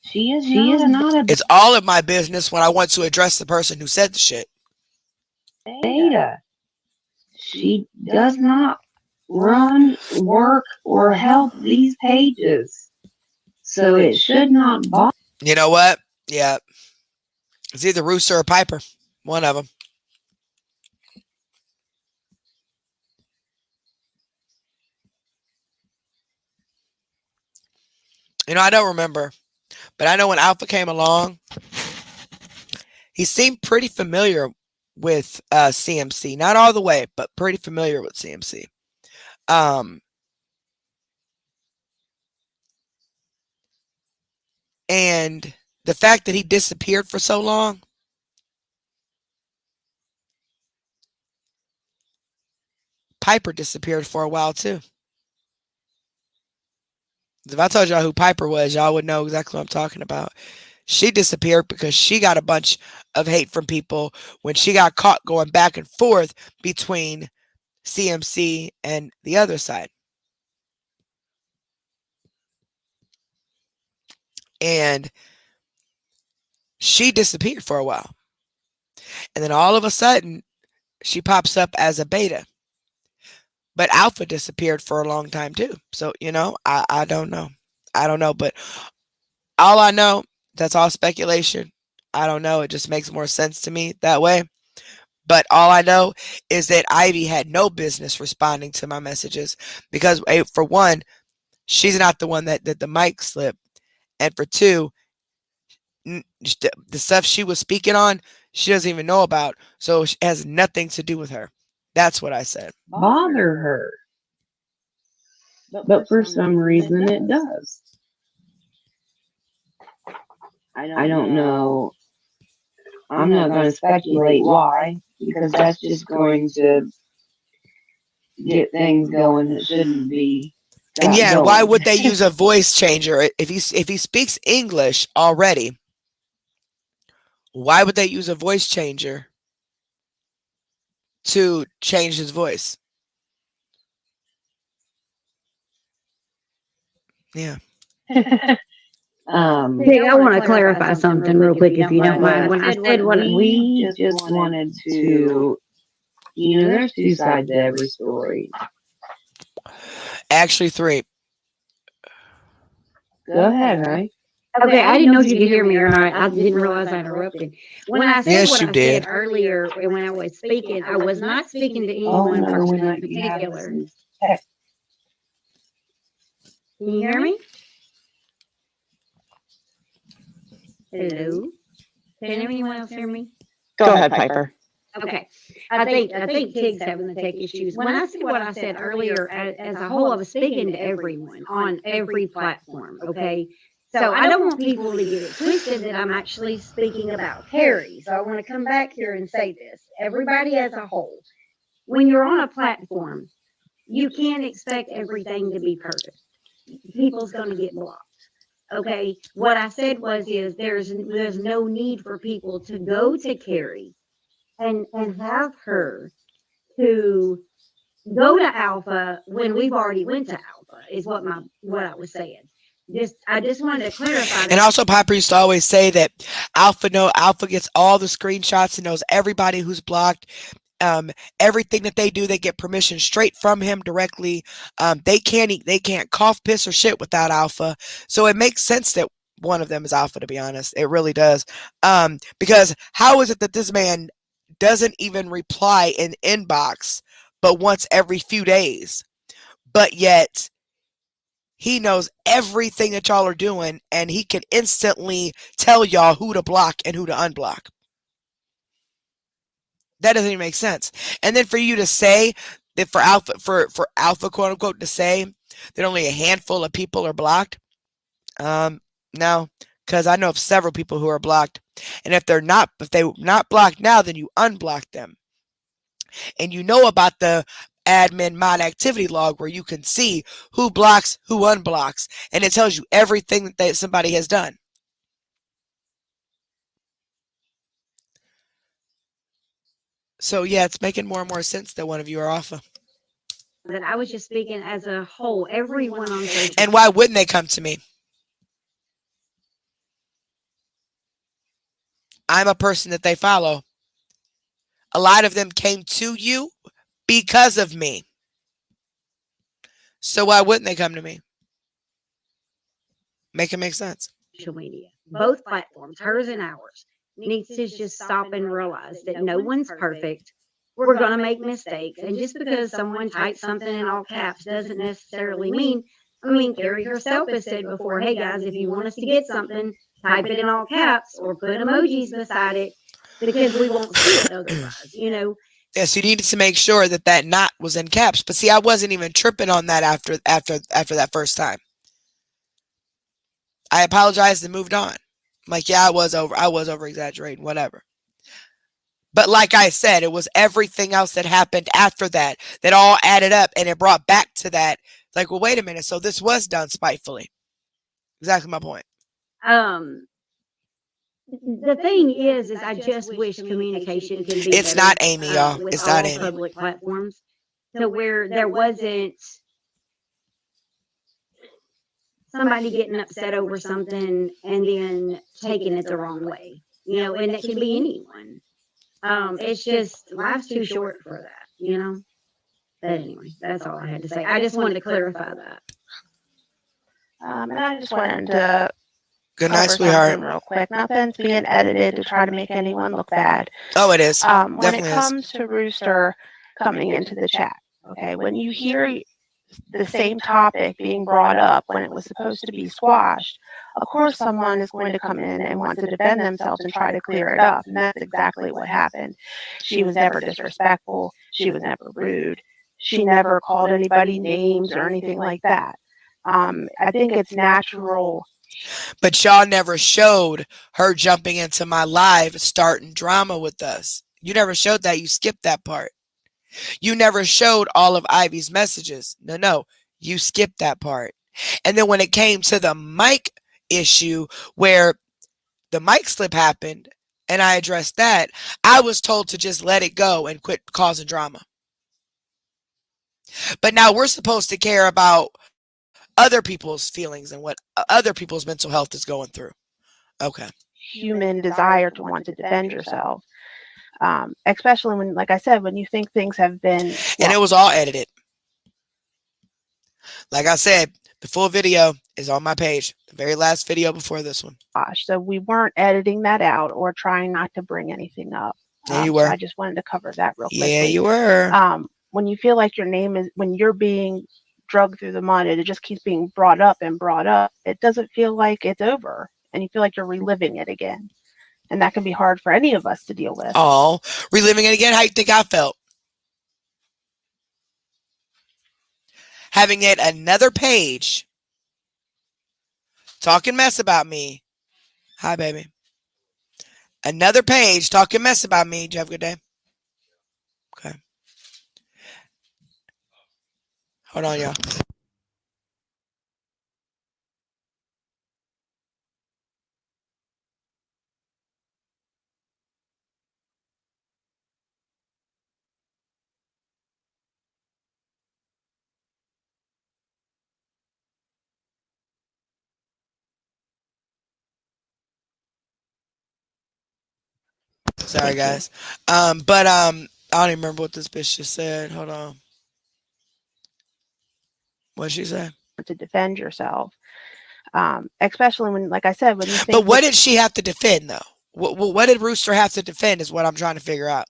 She is not a It's all of my business when I want to address the person who said the shit. beta. She does not run, work, or help these pages. So it should not bother. You know what? Yeah. It's either Rooster or Piper. One of them. I don't remember. But I know when Alpha came along, he seemed pretty familiar with CMC. Not all the way, but pretty familiar with CMC. And the fact that he disappeared for so long, Piper disappeared for a while too. If I told y'all who Piper was, y'all would know exactly what I'm talking about. She disappeared because she got a bunch of hate from people when she got caught going back and forth between CMC and the other side. And she disappeared for a while. And then all of a sudden, she pops up as a beta. But Alpha disappeared for a long time too. So, I don't know. I don't know. But all I know, that's all speculation. I don't know. It just makes more sense to me that way. But all I know is that Ivy had no business responding to my messages because, for one, she's not the one that did the mic slip. And for two, the stuff she was speaking on, she doesn't even know about. So it has nothing to do with her. That's what I said. Bother her. But for some reason it does. I don't know. I'm not going to speculate why, because that's just going to get things going that shouldn't be. And yeah, why would they use a voice changer if he speaks English already? Why would they use a voice changer to change his voice? Yeah. Pig, I want to clarify something real quick, if you don't mind. When I said what we just wanted to, there's two sides to every story. Actually, three. Go ahead, right? Okay, I didn't know if you could hear me or not. I didn't realize I interrupted. When I said Yes, what you I did. said earlier, when I was speaking, I was not speaking to anyone person in particular. Can you hear me? Hello? Can anyone else hear me? Go ahead, Piper. Okay. I think Tig's having the tech issues. When I said what I said earlier, as a whole, I was speaking to everyone on every platform. Okay. So I don't want people to get it twisted that I'm actually speaking about Carrie. So I want to come back here and say this. Everybody as a whole, when you're on a platform, you can't expect everything to be perfect. People's going to get blocked. Okay. What I said is there's no need for people to go to Carrie and have her to go to alpha when we've already went to alpha is what I was saying. I just wanted to clarify And that. also, Piper used to always say that Alpha gets all the screenshots and knows everybody who's blocked. Um, Everything that they do, they get permission straight from him directly. They can't cough, piss, or shit without Alpha. So it makes sense that one of them is Alpha. To be honest, it really does. Because how is it that this man doesn't even reply in inbox, but once every few days, but yet he knows everything that y'all are doing, and he can instantly tell y'all who to block and who to unblock. That doesn't even make sense. And then for you to say that for Alpha quote unquote to say that only a handful of people are blocked, no, because I know of several people who are blocked, and if they're not blocked now, then you unblock them, and you know about the admin mod activity log where you can see who blocks, who unblocks, and it tells you everything that somebody has done. So yeah, it's making more and more sense that one of you are Alpha. That I was just speaking as a whole, everyone on social. And why wouldn't they come to me? I'm a person that they follow. A lot of them came to you because of me. So why wouldn't they come to me? Make it make sense. Social media, both platforms, hers and ours, needs to just stop and realize that no one's perfect. We're going to make mistakes. And just because someone types something in all caps doesn't necessarily mean, Carrie herself has said before, hey guys, if you want us to get something, type it in all caps or put emojis beside it because we won't see it otherwise. Yes, you needed to make sure that that not was in caps. But see, I wasn't even tripping on that after that first time. I apologized and moved on. I'm like, yeah, I was over exaggerating, whatever. But like I said, it was everything else that happened after that that all added up and it brought back to that. Like, well, wait a minute. So this was done spitefully. Exactly my point. Um, the thing is I just wish communication could be It's better not Amy, y'all. with It's not all Amy. public platforms to where there wasn't somebody getting upset over something and then taking it the wrong way, and it can be anyone. It's just life's too short for that. But anyway, that's all I had to say. I just wanted to clarify that. And I just wanted to Good night, cover sweetheart. something real quick. Nothing's being edited to try to make anyone look bad. Oh, it is. When it Definitely is. comes to Rooster coming into the chat, okay, when you hear the same topic being brought up when it was supposed to be squashed, of course someone is going to come in and want to defend themselves and try to clear it up. And that's exactly what happened. She was never disrespectful. She was never rude. She never called anybody names or anything like that. I think it's natural. But y'all never showed her jumping into my live, starting drama with us. You never showed that. You skipped that part. You never showed all of Ivy's messages. No. You skipped that part. And then when it came to the mic issue where the mic slip happened and I addressed that, I was told to just let it go and quit causing drama. But now we're supposed to care about other people's feelings and what other people's mental health is going through. Okay. Human desire to want to defend yourself. Especially when, like I said, when you think things have been and it was all edited. Like I said, the full video is on my page. The very last video before this one. So we weren't editing that out or trying not to bring anything up. Yeah, you were. So I just wanted to cover that real quickly. Yeah, you were. When you feel like your name is, when you're being drugged through the mud, and it just keeps being brought up and brought up, it doesn't feel like it's over, and you feel like you're reliving it again. And that can be hard for any of us to deal with. Oh, reliving it again? How you think I felt? Having yet another page talking mess about me. Hi, baby. Another page talking mess about me. Did you have a good day? Okay. Hold on, y'all. Sorry, Thank you. guys. But I don't even remember what this bitch just said. Hold on. What'd she say? To defend yourself, especially when, like I said, when you But think what did she have to defend, though? What did Rooster have to defend is what I'm trying to figure out.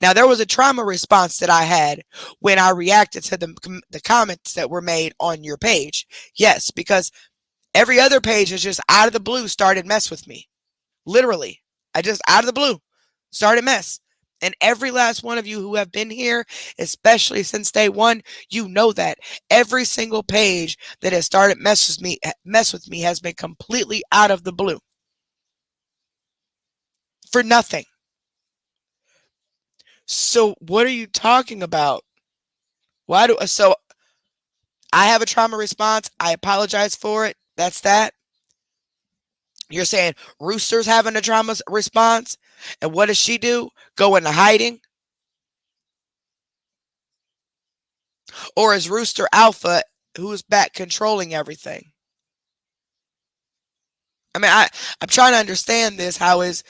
Now, there was a trauma response that I had when I reacted to the comments that were made on your page. Yes, because every other page is just out of the blue started mess with me. Literally. I just out of the blue started mess. And every last one of you who have been here, especially since day one, you know that every single page that has started mess with me has been completely out of the blue. For nothing. So what are you talking about? So I have a trauma response. I apologize for it. That's that. You're saying Rooster's having a trauma response. And what does she do? Go into hiding? Or is Rooster Alpha who's back controlling everything? I mean, I'm trying to understand this. How is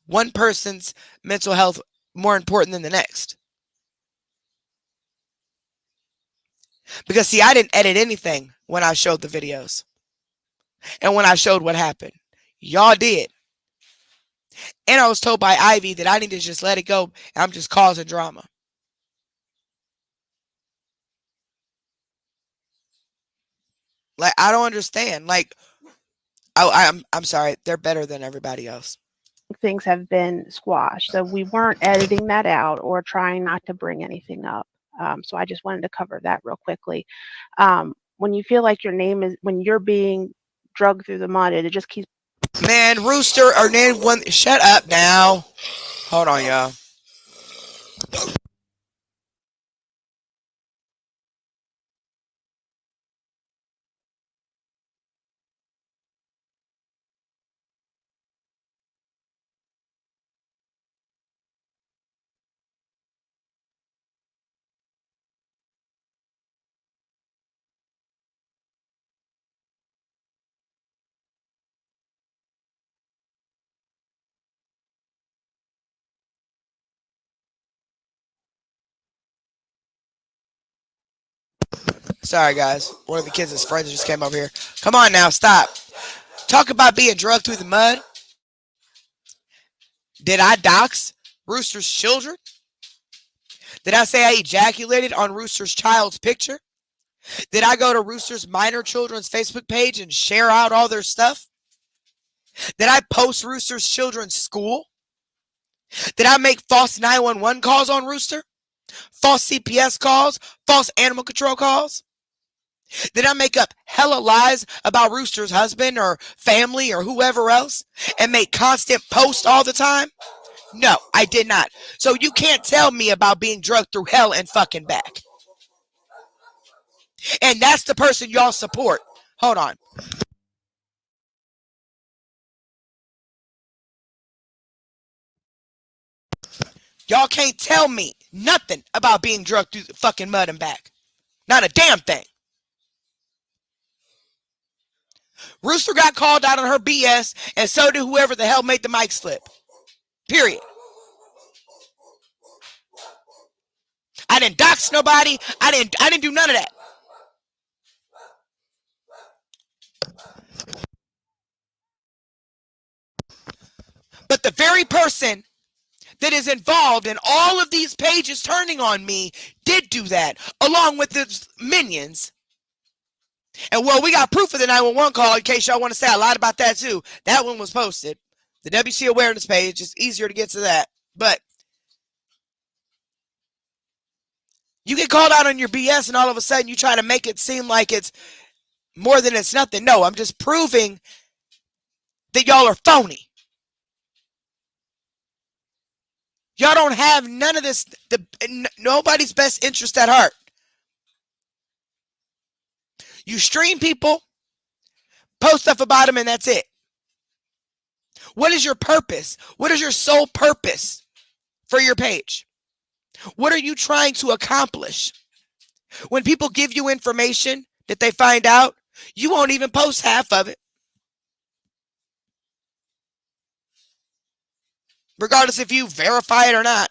one person's mental health more important than the next? Because, see, I didn't edit anything when I showed the videos. And when I showed what happened. Y'all did. And I was told by Ivy that I need to just let it go. And I'm just causing drama. Like, I don't understand. Like, I'm sorry. They're better than everybody else. things have been squashed. So we weren't editing that out or trying not to bring anything up. So I just wanted to cover that real quickly. When you feel like your name is, when you're being drugged through the mud, it just keeps. Man, Rooster or name one. Shut up now. Hold on, y'all. Sorry, guys. One of the kids' friends just came over here. Come on now, stop. Talk about being drugged through the mud. Did I dox Rooster's children? Did I say I ejaculated on Rooster's child's picture? Did I go to Rooster's minor children's Facebook page and share out all their stuff? Did I post Rooster's children's school? Did I make false 911 calls on Rooster? False CPS calls? False animal control calls? Did I make up hella lies about Rooster's husband or family or whoever else and make constant posts all the time? No, I did not. So you can't tell me about being drugged through hell and fucking back. And that's the person y'all support. Hold on. Y'all can't tell me nothing about being drugged through the fucking mud and back. Not a damn thing. Rooster got called out on her BS, and so did whoever the hell made the mic slip. Period. I didn't dox nobody. I didn't do none of that. But the very person that is involved in all of these pages turning on me did do that, along with the minions. And well, we got proof of the 911 call in case y'all want to say I lied about that too. That one was posted. The WC awareness page is easier to get to that. But you get called out on your BS and all of a sudden you try to make it seem like it's more than it's nothing. No, I'm just proving that y'all are phony. Y'all don't have none of this, nobody's best interest at heart. You stream people, post stuff about them, and that's it. What is your purpose? What is your sole purpose for your page? What are you trying to accomplish? When people give you information that they find out, you won't even post half of it. regardless if you verify it or not.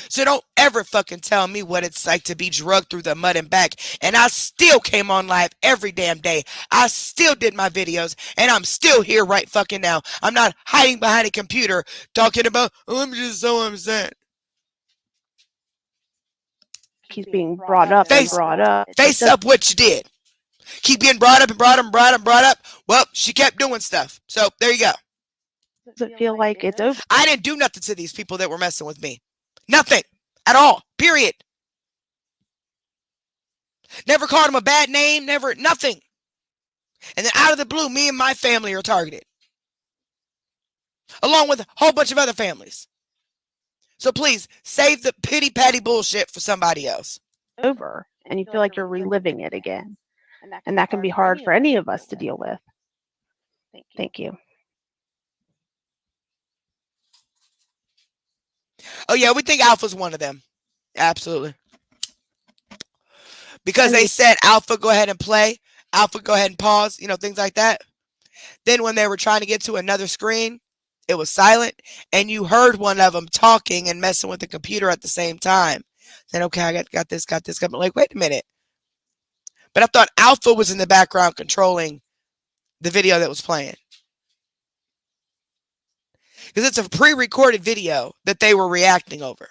So don't ever fucking tell me what it's like to be drugged through the mud and back. And I still came on live every damn day. I still did my videos, and I'm still here right fucking now. I'm not hiding behind a computer talking about, oh, I'm just so upset. Keeps being brought up and brought up. Face up what you did. Keep getting brought up and brought up and brought up and brought up. Well, she kept doing stuff. So there you go. Does it feel like it's over? I didn't do nothing to these people that were messing with me. Nothing at all. Period. Never called them a bad name. Never, nothing. And then out of the blue, me and my family are targeted. Along with a whole bunch of other families. So please, save the pity-patty bullshit for somebody else. Over, and you feel like you're reliving it again. And that can be hard for any of us to deal with. Thank you. Oh yeah, we think Alpha's one of them. Absolutely. Because they said, Alpha, go ahead and play. Alpha, go ahead and pause. You know, things like that. Then when they were trying to get to another screen, it was silent. And you heard one of them talking and messing with the computer at the same time. Then, okay, I got this. I'm like, wait a minute. But I thought Alpha was in the background controlling the video that was playing. Because it's a pre-recorded video that they were reacting over.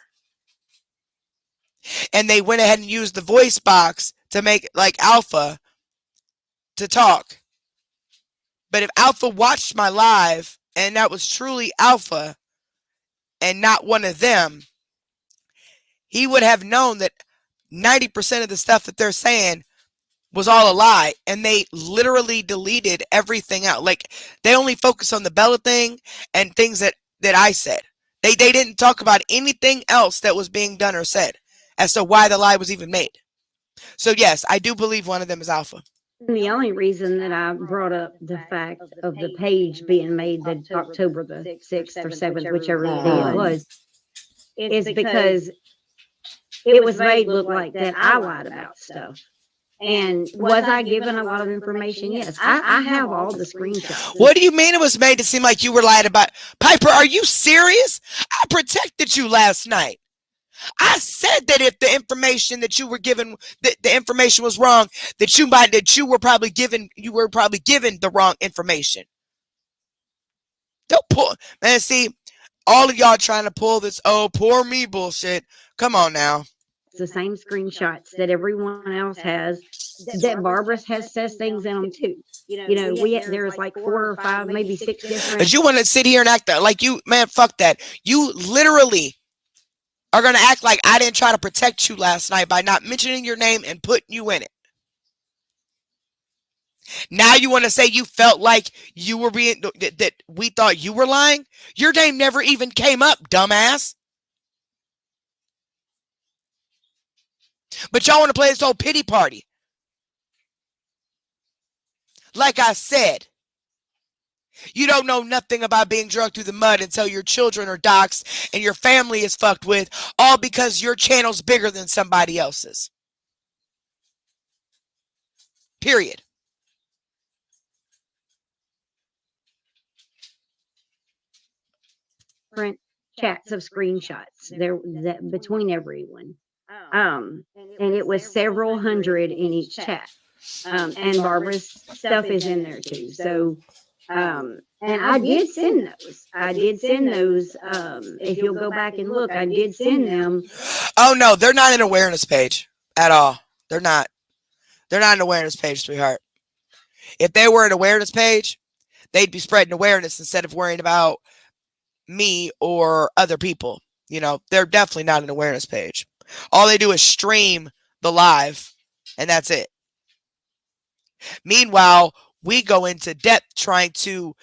And they went ahead and used the voice box to make like Alpha to talk. But if Alpha watched my live and that was truly Alpha and not one of them, he would have known that 90% of the stuff that they're saying was all a lie. And they literally deleted everything out. Like they only focus on the Bella thing and things that I said. They didn't talk about anything else that was being done or said as to why the lie was even made. So yes, I do believe one of them is Alpha. The only reason that I brought up the fact of the page being made the October the 6th or 7th, whichever day it was, is because it was made look like that I lied about stuff. And was I given a lot of information? Yes. I have all the screenshots. What do you mean it was made to seem like you were lying about? Piper, are you serious? I protected you last night. I said that if the information that you were given, the information was wrong, that you were probably given the wrong information. Don't pull, man. See, all of y'all trying to pull this, oh, poor me bullshit. Come on now. It's the same screenshots that everyone else has. That Barbara says things in them too. You know, there's like 4 or 5, maybe 6 different. But you want to sit here and act like you, man, fuck that. You literally are going to act like I didn't try to protect you last night by not mentioning your name and putting you in it. Now you want to say you felt like you were being, that we thought you were lying? Your name never even came up, dumbass. But y'all want to play this whole pity party. Like I said, you don't know nothing about being drugged through the mud until your children are doxxed and your family is fucked with, all because your channel's bigger than somebody else's. Period. Different chats of screenshots there that between everyone. And it was several hundred in each chat. And Barbara's stuff is in there too. So and I did send those. If you'll go back and look, I did send them. Oh no, they're not an awareness page at all. They're not an awareness page, sweetheart. If they were an awareness page, they'd be spreading awareness instead of worrying about me or other people. You know, they're definitely not an awareness page. All they do is stream the live, and that's it. Meanwhile, we go into depth trying to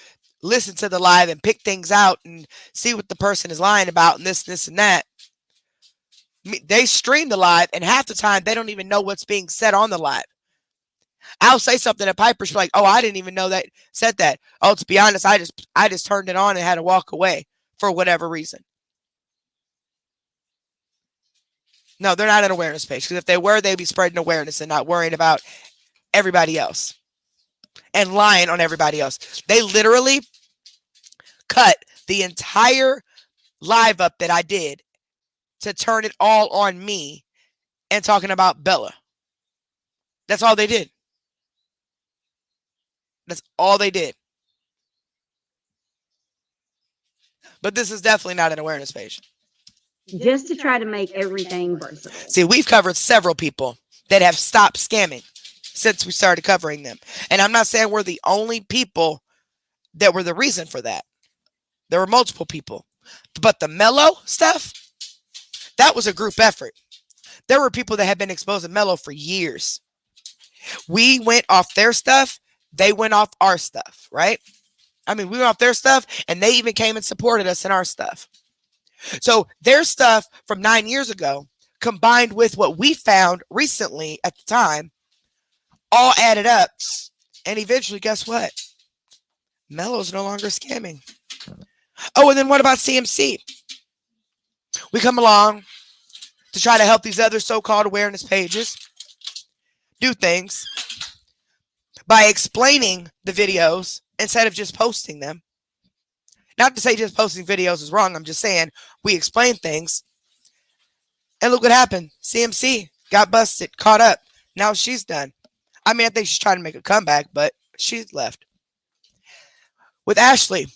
listen to the live and pick things out and see what the person is lying about and this, and that. They stream the live, and half the time, they don't even know what's being said on the live. I'll say something at Piper's like, oh, I didn't even know that said that. Oh, to be honest, I just turned it on and had to walk away for whatever reason. No, they're not an awareness page. Because if they were, they'd be spreading awareness and not worrying about everybody else. and lying on everybody else. They literally cut the entire live up that I did to turn it all on me and talking about Bella. That's all they did. That's all they did. But this is definitely not an awareness page. Just to try to make everything versatile. See, we've covered several people that have stopped scamming since we started covering them. And I'm not saying we're the only people that were the reason for that. There were multiple people. But the Mello stuff, that was a group effort. There were people that had been exposed to Mello for years. We went off their stuff. They went off our stuff, right? I mean, we went off their stuff, and they even came and supported us in our stuff. So their stuff from 9 years ago, combined with what we found recently at the time, all added up. And eventually, guess what? Mello's no longer scamming. Oh, and then what about CMC? We come along to try to help these other so-called awareness pages do things by explaining the videos instead of just posting them. Not to say just posting videos is wrong. I'm just saying we explain things. And look what happened. CMC got busted, caught up. Now she's done. I mean, I think she's trying to make a comeback, but she's left. With Ashley,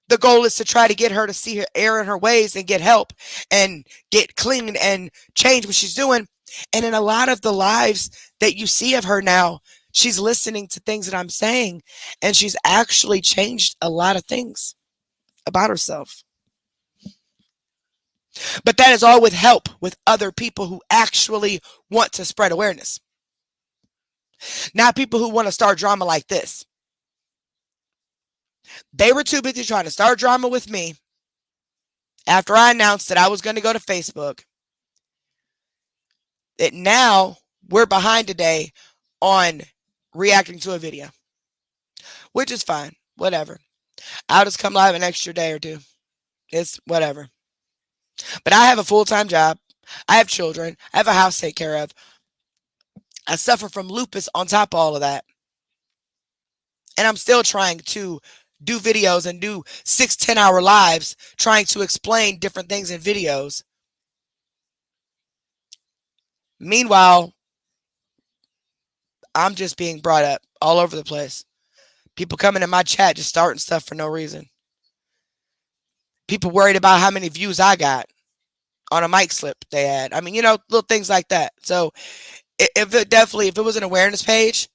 the goal is to try to get her to see her error in her ways and get help and get clean and change what she's doing. And in a lot of the lives that you see of her now, she's listening to things that I'm saying, and she's actually changed a lot of things about herself. But that is all with help with other people who actually want to spread awareness. Not people who want to start drama like this. They were too busy trying to start drama with me after I announced that I was going to go to Facebook. That now we're behind today on reacting to a video, which is fine. Whatever. I'll just come live an extra day or two. It's whatever. But I have a full-time job. I have children. I have a house to take care of. I suffer from lupus on top of all of that. And I'm still trying to do videos and do 6-10 hour lives trying to explain different things in videos. Meanwhile, I'm just being brought up all over the place. People coming in my chat just starting stuff for no reason. People worried about how many views I got on a mic slip they had. I mean, little things like that. So if it was an awareness page,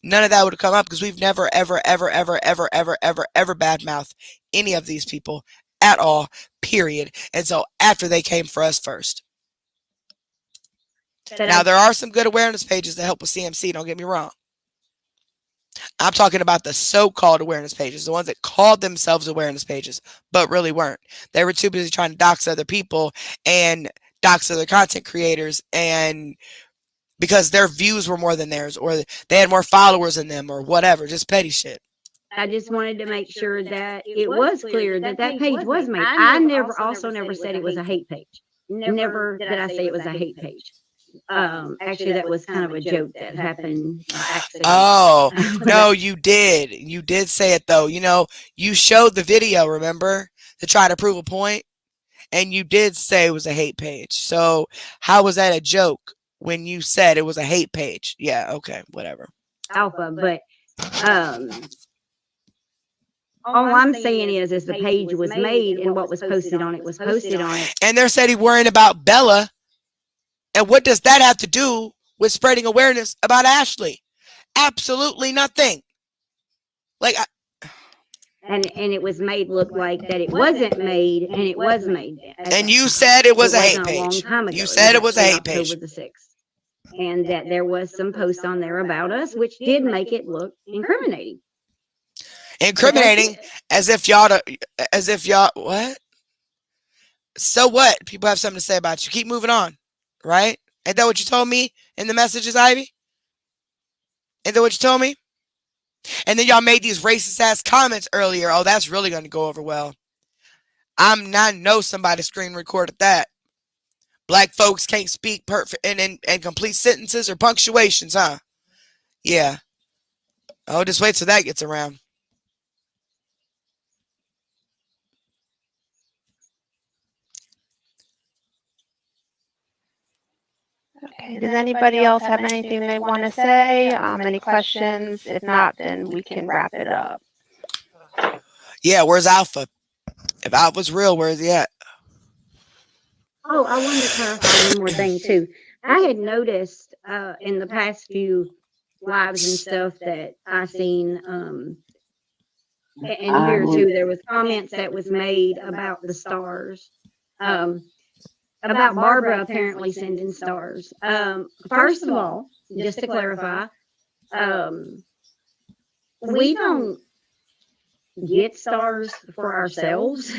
none of that would have come up because we've never, ever, ever, ever, ever, ever, ever, ever badmouthed any of these people at all, period. And so after they came for us first. Now, there are some good awareness pages that help with CMC, don't get me wrong. I'm talking about the so-called awareness pages, the ones that called themselves awareness pages, but really weren't. They were too busy trying to dox other people and dox other content creators, and because their views were more than theirs, or they had more followers than them, or whatever, just petty shit. I just wanted to make sure that it was clear that that page was made. I never said it was a hate page. Never did I say it was a hate page. Actually, that was kind of a joke that happened accidentally. Oh, no, you did. You did say it, though. You showed the video, remember, to try to prove a point, and you did say it was a hate page. So how was that a joke when you said it was a hate page? Yeah, okay, whatever. Alpha, but all I'm saying is the page was made and what was posted on it was posted on it. And they're saying worrying about Bella. And what does that have to do with spreading awareness about Ashley? Absolutely nothing. Like, and it was made look like that it wasn't made, and it was made. And you said it was a hate page. You said it was a hate page. October the 6th. And that there was some posts on there about us, which did make it look incriminating. Incriminating, as if y'all, what? So what? People have something to say about you. Keep moving on, right? Ain't that what you told me in the messages, Ivy? Ain't that what you told me? And then y'all made these racist ass comments earlier. Oh, that's really going to go over well. I know somebody screen recorded that. Black folks can't speak perfect and complete sentences or punctuations, huh? Yeah. Oh, just wait till that gets around. Okay. Does anybody else have anything they want to say? Any questions? If not, then we can wrap it up. Yeah, where's Alpha? If Alpha's real, where's he at? Oh, I wanted to clarify one more thing too. I had noticed in the past few lives and stuff that I seen, and I here would. too, there was comments that was made about the stars, um, about Barbara apparently sending stars. First of all, just to clarify, um, we don't get stars for ourselves.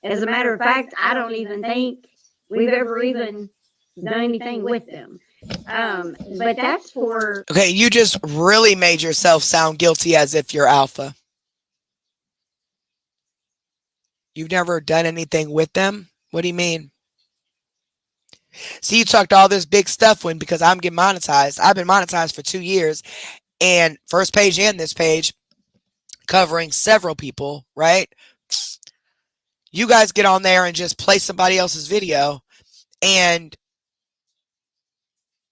As a matter of fact, I don't even think we've ever even done anything with them. But that's for. Okay, you just really made yourself sound guilty as if you're Alpha. You've never done anything with them? What do you mean? See, you talked all this big stuff when because I'm getting monetized. I've been monetized for 2 years, and first page and this page covering several people, right? You guys get on there and just play somebody else's video, and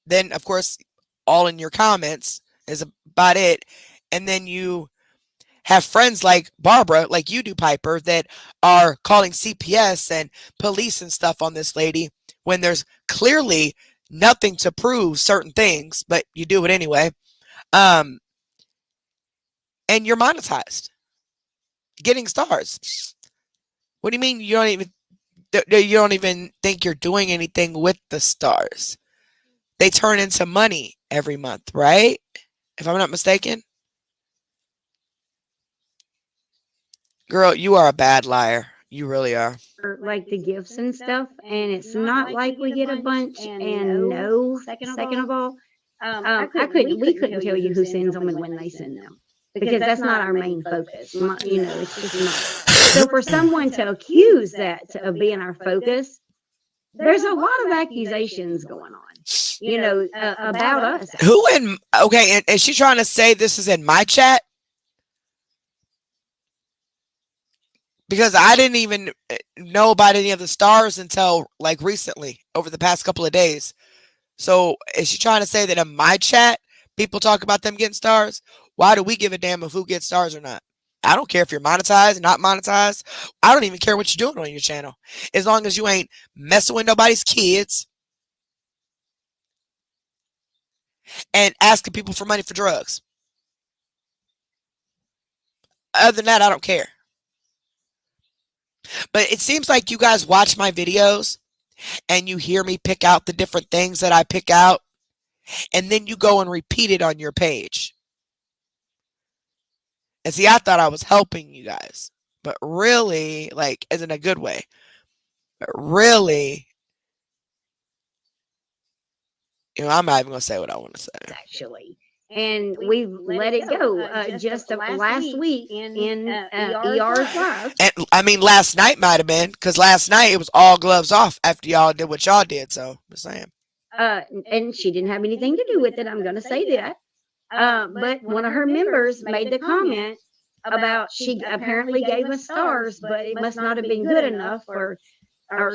then of course all in your comments is about it, and then you have friends like Barbara, like you do, Piper, that are calling CPS and police and stuff on this lady when there's clearly nothing to prove certain things, but you do it anyway. And you're monetized, getting stars. What do you mean you don't even think you're doing anything with the stars? They turn into money every month, right? If I'm not mistaken. Girl, you are a bad liar. You really are. Like the gifts and stuff, and it's not like we get a bunch. And no, second of all, we couldn't tell you who sends them and when they send them because that's not our main focus. It's just not. So for someone to accuse that of being our focus, there's a lot of accusations going on, about us. Who in okay, and is she trying to say this is in my chat? Because I didn't even know about any of the stars until like recently, over the past couple of days. So is she trying to say that in my chat, people talk about them getting stars? Why do we give a damn if who gets stars or not? I don't care if you're monetized, not monetized. I don't even care what you're doing on your channel. As long as you ain't messing with nobody's kids and asking people for money for drugs. Other than that, I don't care. But it seems like you guys watch my videos and you hear me pick out the different things that I pick out, and then you go and repeat it on your page. And see, I thought I was helping you guys, but really, like, as in a good way. But really, I'm not even going to say what I want to say. Actually. And we've let it go just last week in ER's live. And I mean, last night might have been, because last night it was all gloves off after y'all did what y'all did. So, just saying. And she didn't have anything to do with it. I'm going to say that. But one of her members made the comment about she apparently gave us stars, but it must not have been good enough, or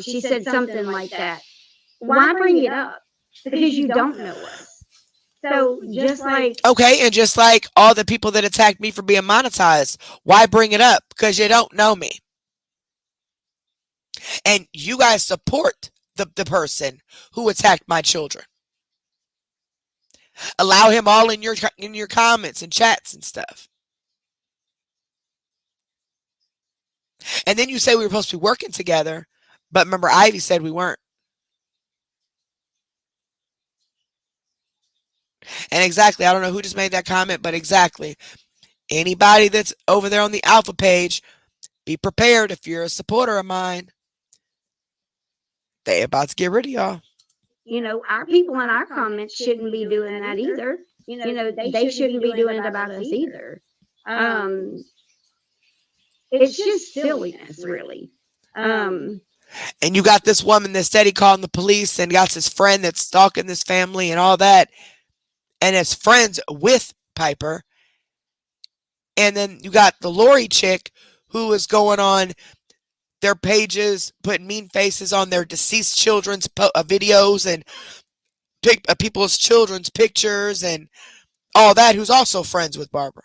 she said something like that. Why bring it up? Because you don't know us. So just like okay, and just like all the people that attacked me for being monetized, why bring it up? Because you don't know me, and you guys support the person who attacked my children. Allow him all in your comments and chats and stuff. And then you say we were supposed to be working together, but remember Ivy said we weren't. And exactly, I don't know who just made that comment, but exactly. Anybody that's over there on the Alpha page, be prepared if you're a supporter of mine. They about to get rid of y'all. Our people in our comments shouldn't be doing that either. They shouldn't be doing it about us either. It's just silliness, really. And you got this woman that's steady calling the police and got this friend that's stalking this family and all that. And it's friends with Piper. And then you got the Lori chick who was going on their pages, putting mean faces on their deceased children's videos and people's children's pictures and all that, who's also friends with Barbara.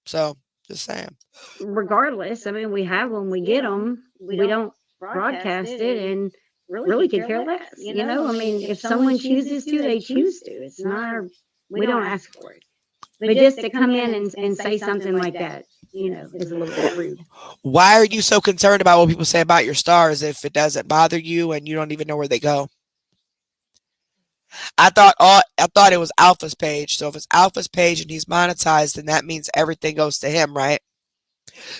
So, just saying. Regardless, I mean, we have them, we get them, we don't broadcast it, and really could care less. You know, I mean, if someone chooses to, they choose to. It's not our, we don't ask for it. But just to come in and say something like that, you know, is a little bit rude. Why are you so concerned about what people say about your stars if it doesn't bother you and you don't even know where they go? I thought it was Alpha's page. So if it's Alpha's page and he's monetized, then that means everything goes to him, right?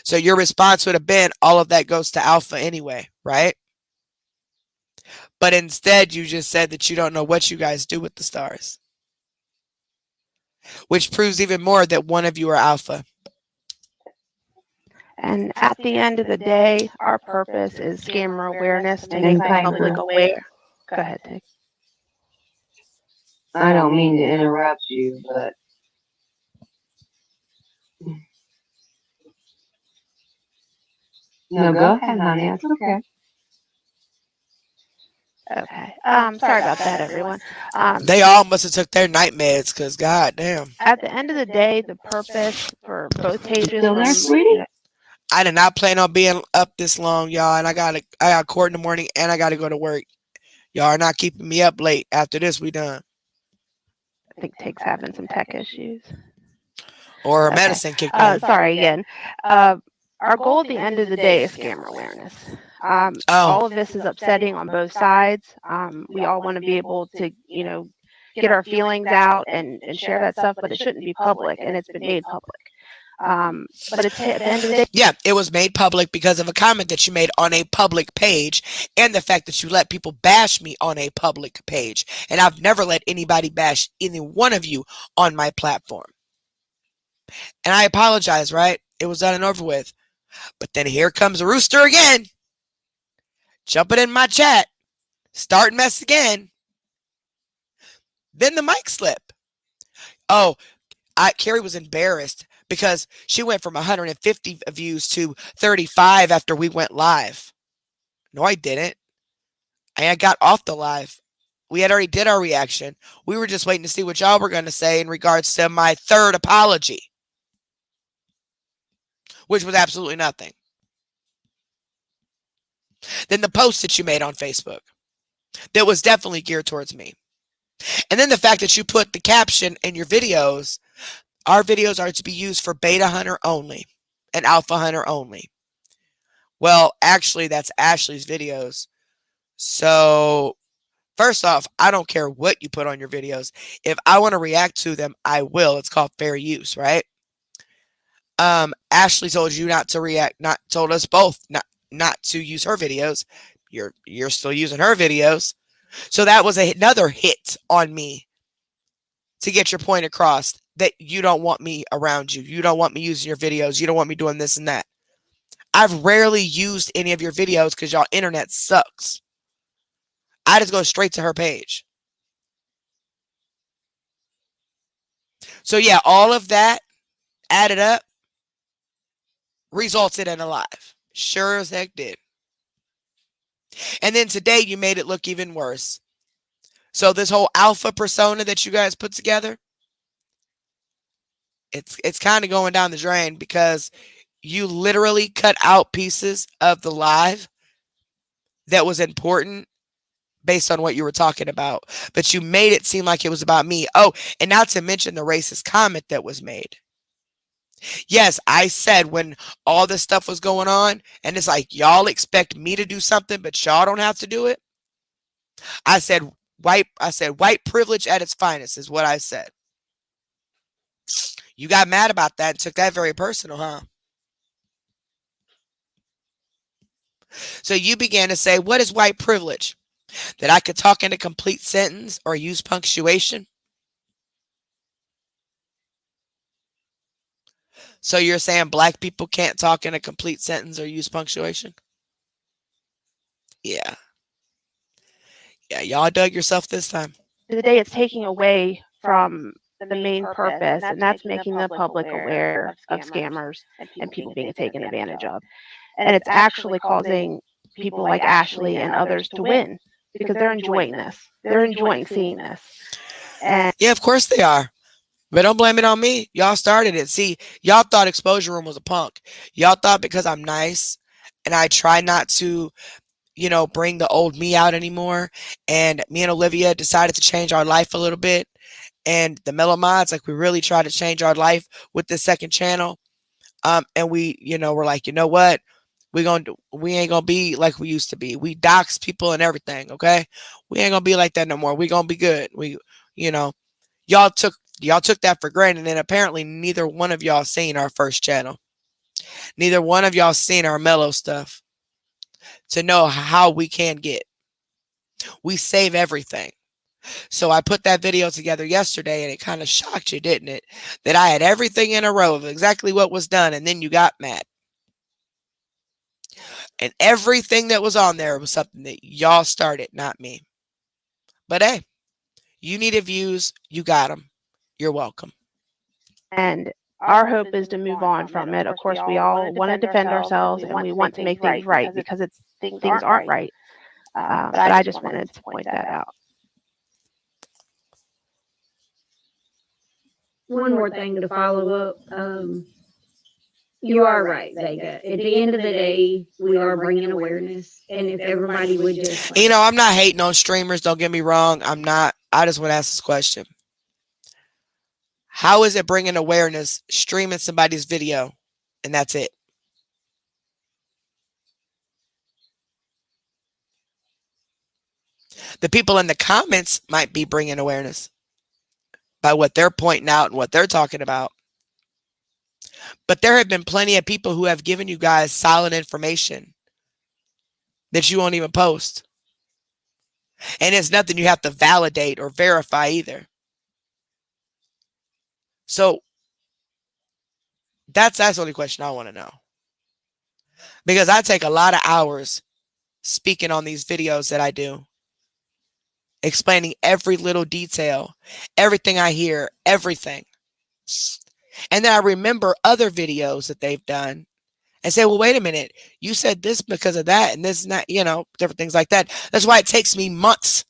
So your response would have been all of that goes to Alpha anyway, right? But instead you just said that you don't know what you guys do with the stars. Which proves even more that one of you are Alpha. And at the end of the day, our purpose is scammer awareness to make the public aware. Go ahead, Dick. I don't mean to interrupt you, but no, go ahead, honey. That's okay. Okay. Sorry about that, everyone. They all must have took their night meds, because goddamn. At the end of the day, the purpose for both pages. Still there, sweetie? I did not plan on being up this long, y'all, and I got court in the morning and I gotta go to work. Y'all are not keeping me up late. After this, we done. I think Take's having some tech issues. Or her medicine kicked in. Sorry again. Our goal at the end of the day is scammer awareness. All of this is upsetting on both sides. We all want to be able to, you know, get our feelings out and share that stuff, but it shouldn't be public, and it's been made public. But it's at the end of the day. Yeah, it was made public because of a comment that you made on a public page and the fact that you let people bash me on a public page. And I've never let anybody bash any one of you on my platform. And I apologize, right? It was done and over with. But then here comes Rooster again, jumping in my chat, starting mess again. Then the mic slip. Oh, Carrie was embarrassed because she went from 150 views to 35 after we went live. No, I didn't. I got off the live. We had already did our reaction. We were just waiting to see what y'all were going to say in regards to my third apology, which was absolutely nothing. Then the post that you made on Facebook that was definitely geared towards me. And then the fact that you put the caption in your videos, our videos are to be used for beta hunter only and alpha hunter only. Well, actually, that's Ashley's videos. So, first off, I don't care what you put on your videos. If I want to react to them, I will. It's called fair use, right? Ashley told you not to react, told us both not to use her videos. You're still using her videos. So that was another hit on me to get your point across that you don't want me around you. You don't want me using your videos. You don't want me doing this and that. I've rarely used any of your videos because y'all internet sucks. I just go straight to her page. So yeah, all of that added up resulted in a live. Sure as heck did. And then today you made it look even worse. So this whole alpha persona that you guys put together, it's kind of going down the drain because you literally cut out pieces of the live that was important based on what you were talking about. But you made it seem like it was about me. Oh, and not to mention the racist comment that was made. Yes, I said when all this stuff was going on, and it's like, y'all expect me to do something, but y'all don't have to do it. I said white privilege at its finest is what I said. You got mad about that and took that very personal, huh? So you began to say, what is white privilege? That I could talk in a complete sentence or use punctuation? So you're saying black people can't talk in a complete sentence or use punctuation? Yeah. Yeah, y'all dug yourself this time. The day it's taking away from the main purpose, and that's making the public aware of scammers and people being taken advantage of. And it's actually causing people like Ashley and others to win because they're enjoying this. They're enjoying seeing this. And Yeah, of course they are. But don't blame it on me. Y'all started it. See, y'all thought Exposure Room was a punk. Y'all thought because I'm nice and I try not to, bring the old me out anymore. And me and Olivia decided to change our life a little bit. And the Mellow Mods, like we really tried to change our life with this second channel. And we, we're like, you know what? We ain't gonna be like we used to be. We dox people and everything, okay? We ain't gonna be like that no more. We gonna be good. You know, y'all took that for granted, and apparently neither one of y'all seen our first channel. Neither one of y'all seen our mellow stuff to know how we can get. We save everything. So I put that video together yesterday, and it kind of shocked you, didn't it? That I had everything in a row of exactly what was done, and then you got mad. And everything that was on there was something that y'all started, not me. But hey, you needed views, you got them. You're welcome. And our hope is to move on from it. Of course, we all want to defend ourselves and we want to make things right because things aren't right. But I just wanted to point that out. One more thing to follow up. You are right, Vega. At the end of the day, we are bringing awareness. And if everybody would just. I'm not hating on streamers. Don't get me wrong. I'm not. I just want to ask this question. How is it bringing awareness streaming somebody's video and that's it? The people in the comments might be bringing awareness by what they're pointing out and what they're talking about. But there have been plenty of people who have given you guys solid information that you won't even post. And it's nothing you have to validate or verify either. So that's the only question I want to know. Because I take a lot of hours speaking on these videos that I do, explaining every little detail, everything I hear, everything. And then I remember other videos that they've done and say, well, wait a minute, you said this because of that and this and that, different things like that. That's why it takes me months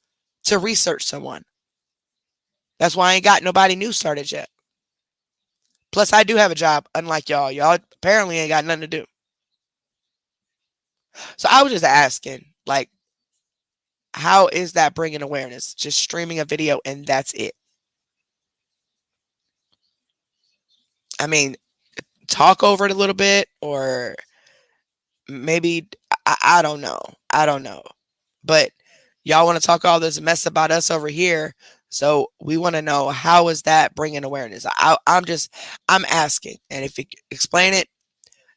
to research someone. That's why I ain't got nobody new started yet. Plus, I do have a job, unlike y'all. Y'all apparently ain't got nothing to do. So I was just asking, like, how is that bringing awareness? Just streaming a video and that's it. I mean, talk over it a little bit, or maybe, I don't know. I don't know. But y'all want to talk all this mess about us over here. So we want to know, how is that bringing awareness? I'm asking. And if you explain it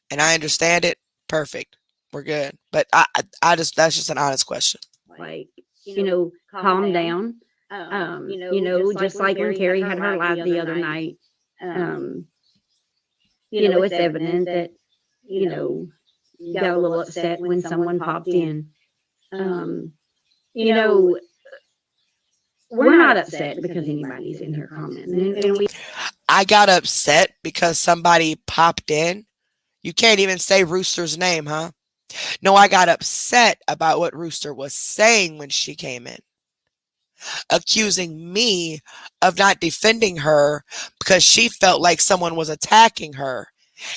and I understand it, perfect. We're good. But that's just an honest question. Like, calm down. Just like when Carrie had her live the other night, it's evident that, you got a little upset when someone popped in. We're not upset because anybody's in here commenting. And I got upset because somebody popped in. You can't even say Rooster's name, huh? No, I got upset about what Rooster was saying when she came in, accusing me of not defending her because she felt like someone was attacking her.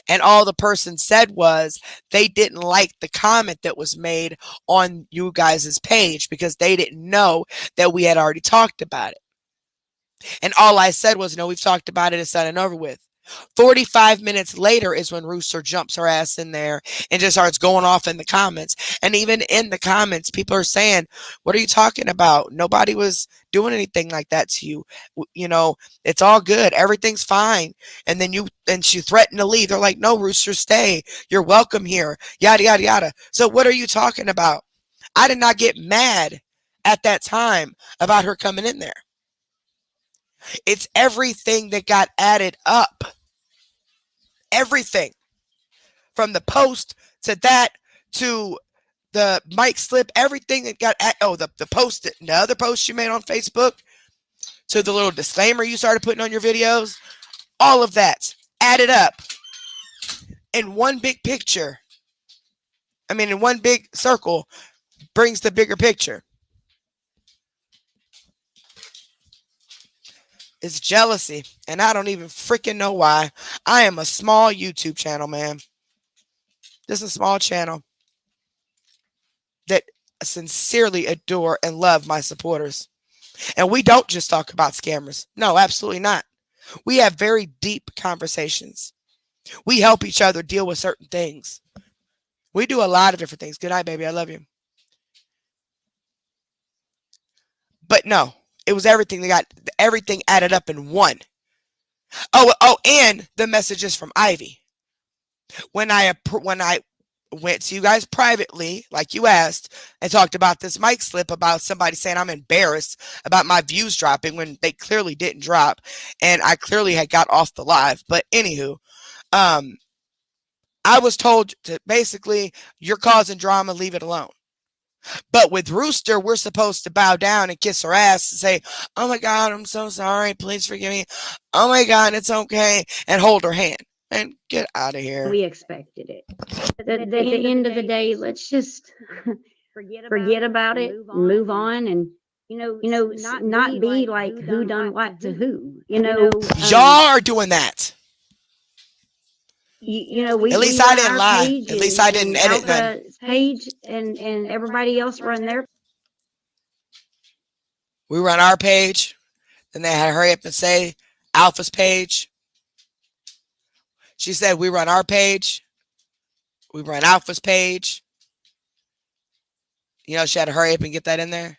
And all the person said was they didn't like the comment that was made on you guys' page because they didn't know that we had already talked about it. And all I said was, no, we've talked about it. It's done and over with. 45 minutes later is when Rooster jumps her ass in there and just starts going off in the comments. And even in the comments, people are saying, what are you talking about? Nobody was doing anything like that to you. It's all good. Everything's fine. And then she threatened to leave. They're like, no, Rooster, stay. You're welcome here. Yada, yada, yada. So what are you talking about? I did not get mad at that time about her coming in there. It's everything that got added up. Everything. From the post to that to the mic slip, everything that got the post, the other post you made on Facebook, to the little disclaimer you started putting on your videos, all of that added up in one big picture. I mean, in one big circle brings the bigger picture. It's jealousy, and I don't even freaking know why. I am a small YouTube channel, man. This is a small channel that sincerely adore and love my supporters. And we don't just talk about scammers. No, absolutely not. We have very deep conversations. We help each other deal with certain things. We do a lot of different things. Good night, baby. I love you. But no, it was everything. They got everything added up in one. Oh, and the messages from Ivy. When I went to you guys privately, like you asked, and talked about this mic slip about somebody saying I'm embarrassed about my views dropping when they clearly didn't drop, and I clearly had got off the live. But anywho, I was told to basically, you're causing drama, leave it alone. But with Rooster, we're supposed to bow down and kiss her ass and say, oh my God, I'm so sorry. Please forgive me. Oh my God, it's okay. And hold her hand and get out of here. We expected it. At the end of the day, let's just forget about it, move on, and not be like who done what to who. Y'all are doing that. We at least we I run didn't our lie. page At least I didn't and edit none. Alpha's page, and everybody else run their. We run our page. Then they had to hurry up and say Alpha's page. She said we run our page. We run Alpha's page. She had to hurry up and get that in there.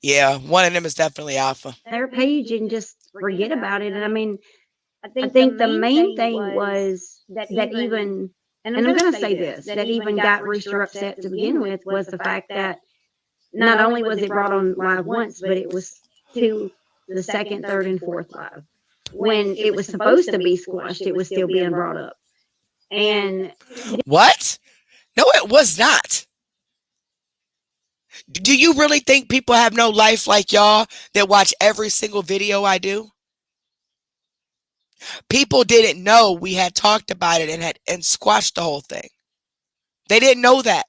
Yeah, one of them is definitely Alpha. Their page and just forget about it. And I mean, I think the main thing was that even, and I'm going to say this, that even got Rooster upset to begin with was the fact that not only was it brought on live once, but it was to the second, third, and fourth live. When it was supposed to be squashed, it was still being brought up. And what? No, it was not. Do you really think people have no life like y'all that watch every single video I do? People didn't know we had talked about it and squashed the whole thing. They didn't know that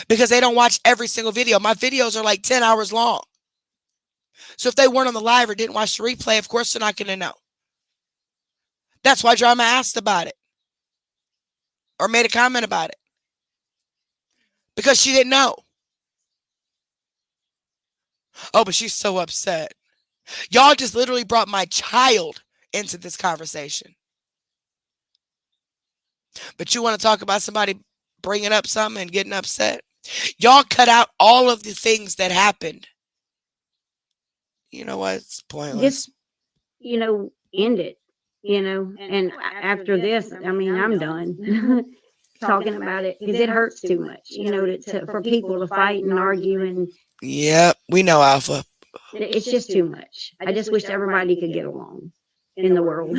because they don't watch every single video. My videos are like 10 hours long. So if they weren't on the live or didn't watch the replay, of course they're not going to know. That's why Drama asked about it or made a comment about it, because she didn't know. Oh, but she's so upset. Y'all just literally brought my child into this conversation. But you want to talk about somebody bringing up something and getting upset? Y'all cut out all of the things that happened. You know what? It's pointless. just, end it, and after this, I mean, I'm done talking about it because it hurts too much, for people to fight and argue, and Yep, we know, Alpha. it's just too much. I just wish everybody could get along in the world.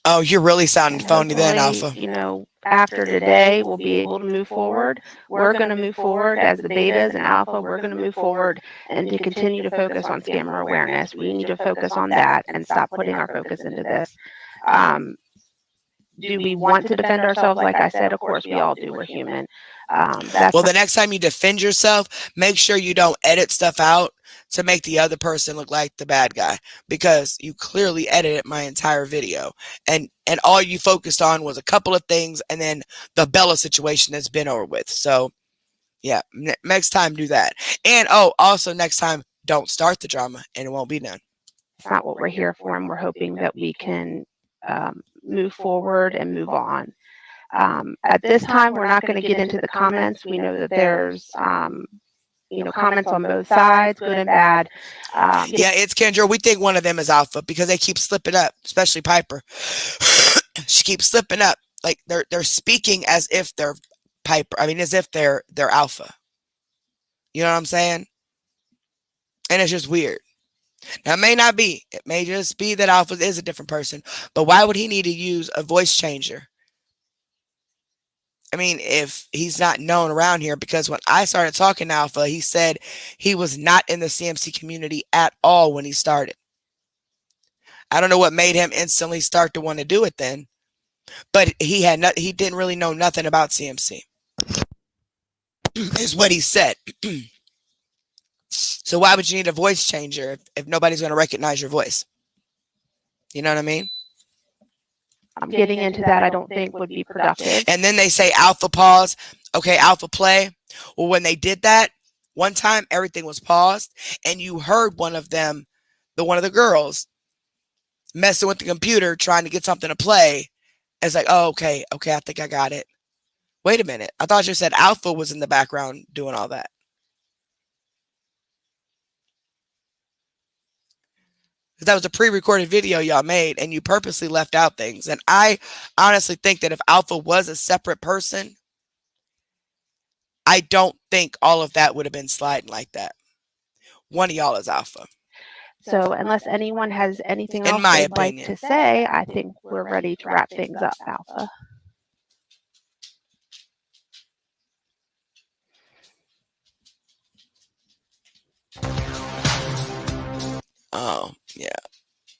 Oh, you're really sounding phony then, Alpha. After today, we'll be able to move forward. We're going to move forward as the betas and alpha. We're going to move forward and to continue to focus on scammer awareness. We need to focus on that and stop putting our focus into this. Do we want to defend ourselves? Like I said, of course we all do. We're human. Well, the next time you defend yourself, make sure you don't edit stuff out to make the other person look like the bad guy, because you clearly edited my entire video and all you focused on was a couple of things and then the Bella situation that's been over with. So yeah, next time do that. And also next time, don't start the drama and it won't be done. It's not what we're here for, and we're hoping that we can move forward and move on. At this time, we're not going to get into the comments. We know that there's comments on both sides, good and bad. Yeah, it's Kendra. We think one of them is Alpha because they keep slipping up, especially Piper. She keeps slipping up. Like they're speaking as if they're Piper. I mean, as if they're Alpha. You know what I'm saying? And it's just weird. Now, it may not be. It may just be that Alpha is a different person. But why would he need to use a voice changer I mean, if he's not known around here, because when I started talking to Alpha, he said he was not in the CMC community at all when he started. I don't know what made him instantly start to want to do it then, but he didn't really know nothing about CMC, is what he said. So why would you need a voice changer if nobody's going to recognize your voice? You know what I mean? Getting into that, I don't think would be productive. And then they say Alpha pause. Okay, Alpha play. Well, when they did that one time, everything was paused, and you heard one of them, one of the girls, messing with the computer trying to get something to play. It's like, oh, okay, I think I got it. Wait a minute, I thought you said Alpha was in the background doing all that. That was a pre-recorded video y'all made, and you purposely left out things. And I honestly think that if Alpha was a separate person, I don't think all of that would have been sliding like that. One of y'all is Alpha. So unless anyone has anything In else my they'd like opinion. to say, I think we're ready to wrap things up, Alpha. Oh, yeah.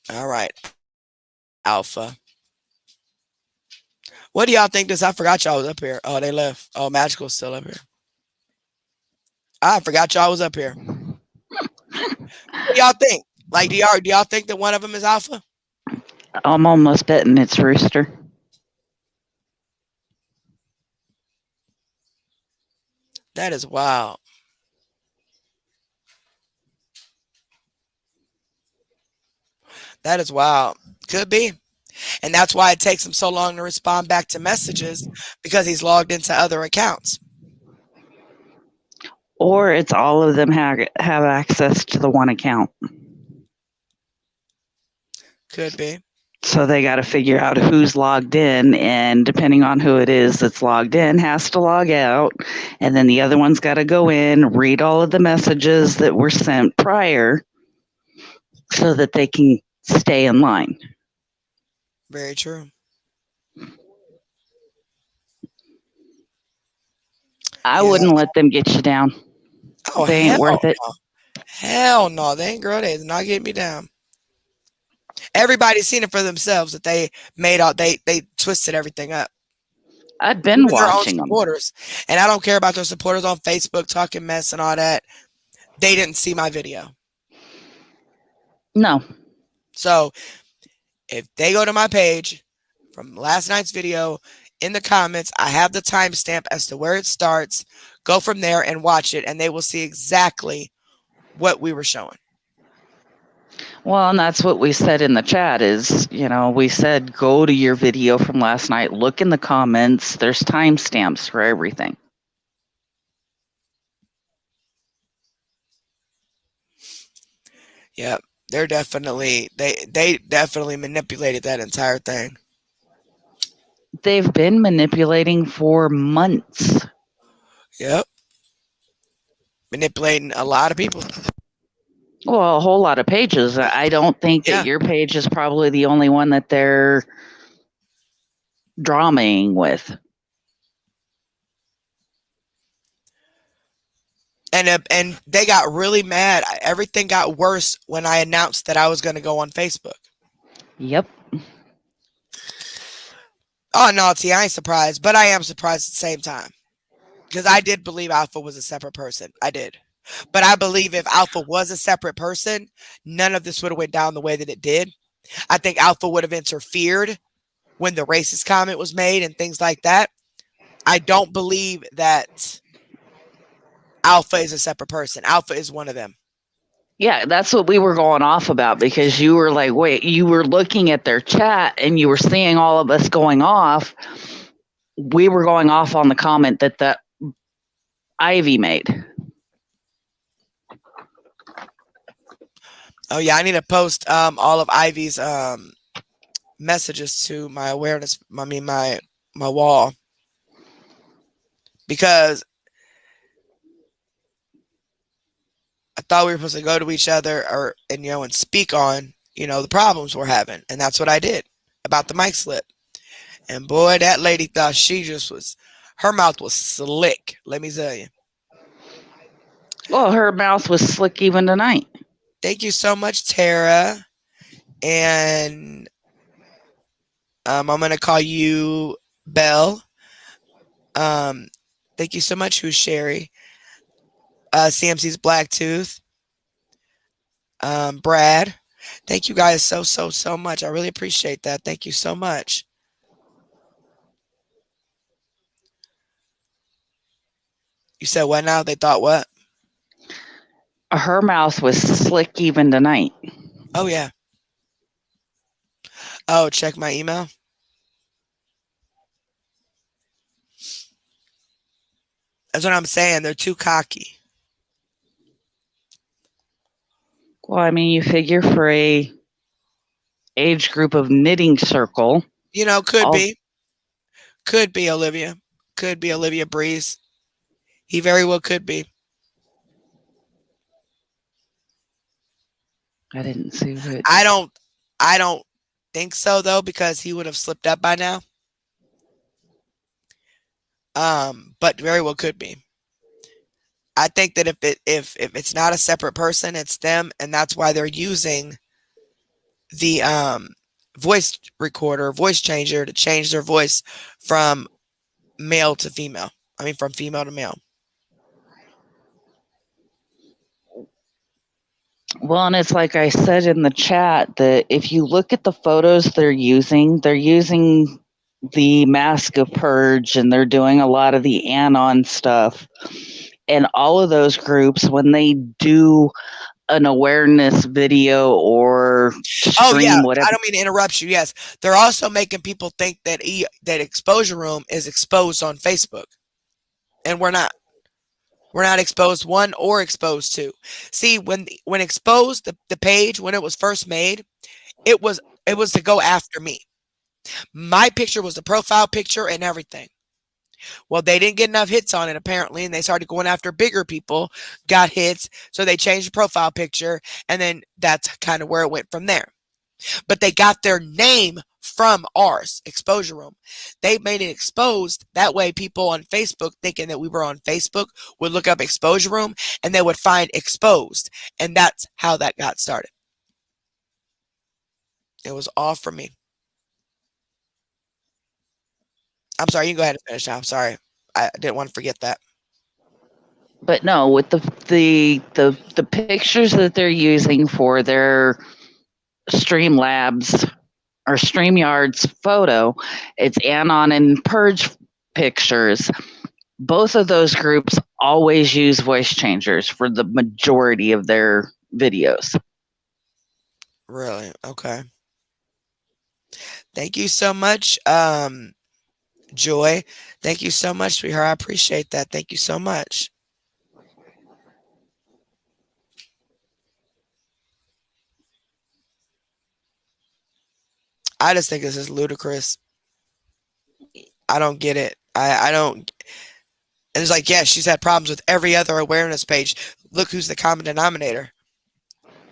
All right. Alpha. What do y'all think this? I forgot y'all was up here. Oh, they left. Oh, Magical's still up here. I forgot y'all was up here. What do y'all think? Like, do y'all think that one of them is Alpha? I'm almost betting it's Rooster. That is wild. That is wild. Could be. And that's why it takes him so long to respond back to messages, because he's logged into other accounts. Or it's all of them have access to the one account. Could be. So they got to figure out who's logged in, and depending on who it is that's logged in has to log out, and then the other one's got to go in, read all of the messages that were sent prior so that they can stay in line. Very true. I wouldn't let them get you down. Oh, they ain't worth it. No. Hell no, they ain't, girl. They did not get me down. Everybody's seen it for themselves that they made out. They twisted everything up. I've been Even watching their own supporters, and I don't care about their supporters on Facebook talking mess and all that. They didn't see my video. No. So if they go to my page from last night's video, in the comments, I have the timestamp as to where it starts. Go from there and watch it, and they will see exactly what we were showing. Well, and that's what we said in the chat is, we said, go to your video from last night, look in the comments. There's timestamps for everything. Yeah, they definitely manipulated that entire thing. They've been manipulating for months. Yep. Manipulating a lot of people. Well, a whole lot of pages. I don't think that your page is probably the only one that they're dramaing with. And they got really mad. Everything got worse when I announced that I was going to go on Facebook. Yep. Oh, no, T, I ain't surprised, but I am surprised at the same time. Because I did believe Alpha was a separate person. I did. But I believe if Alpha was a separate person, none of this would have went down the way that it did. I think Alpha would have interfered when the racist comment was made and things like that. I don't believe that Alpha is a separate person. Alpha is one of them. Yeah, that's what we were going off about, because you were like, wait, you were looking at their chat and you were seeing all of us going off. We were going off on the comment that Ivy made. Oh yeah, I need to post all of Ivy's messages to my awareness. I mean my wall, because I thought we were supposed to go to each other and speak on the problems we're having, and that's what I did about the mic slip. And boy, that lady thought she just was Her mouth was slick, let me tell you. Well, her mouth was slick even tonight. Thank you so much, Tara. And I'm going to call you Belle. Thank you so much, who's Sherry. CMC's Black Tooth. Brad. Thank you guys so much. I really appreciate that. Thank you so much. You said what now? They thought what? Her mouth was slick even tonight. Oh, yeah. Oh, check my email. That's what I'm saying. They're too cocky. Well, I mean, you figure for a age group of knitting circle. You know, could be. Could be Olivia. Could be Olivia Breeze. He very well could be. I didn't see what. I don't think so though, because he would have slipped up by now. But very well could be. I think that if it's not a separate person, it's them, and that's why they're using the voice recorder, voice changer to change their voice from male to female. I mean, from female to male. Well, and it's like I said in the chat that if you look at the photos they're using the Mask of Purge, and they're doing a lot of the Anon stuff. And all of those groups, when they do an awareness video or stream, whatever. I don't mean to interrupt you. Yes, they're also making people think that that Exposure Room is exposed on Facebook, and we're not. We're not exposed one or exposed two. See, when exposed the page when it was first made, it was to go after me. My picture was the profile picture and everything. Well, they didn't get enough hits on it apparently, and they started going after bigger people, got hits, so they changed the profile picture, and then that's kind of where it went from there. But they got their name from ours, Exposure Room. They made it exposed. That way people on Facebook thinking that we were on Facebook would look up Exposure Room and they would find exposed. And that's how that got started. It was all for me. I'm sorry, you can go ahead and finish now. I'm sorry. I didn't want to forget that. But no, with the pictures that they're using for their Streamlabs or StreamYard's photo, it's Anon and Purge pictures. Both of those groups always use voice changers for the majority of their videos. Really? Okay. Thank you so much, Joy. Thank you so much, sweetheart. I appreciate that. Thank you so much. I just think this is ludicrous. I don't get it. I don't. And it's like, yeah, she's had problems with every other awareness page. Look who's the common denominator.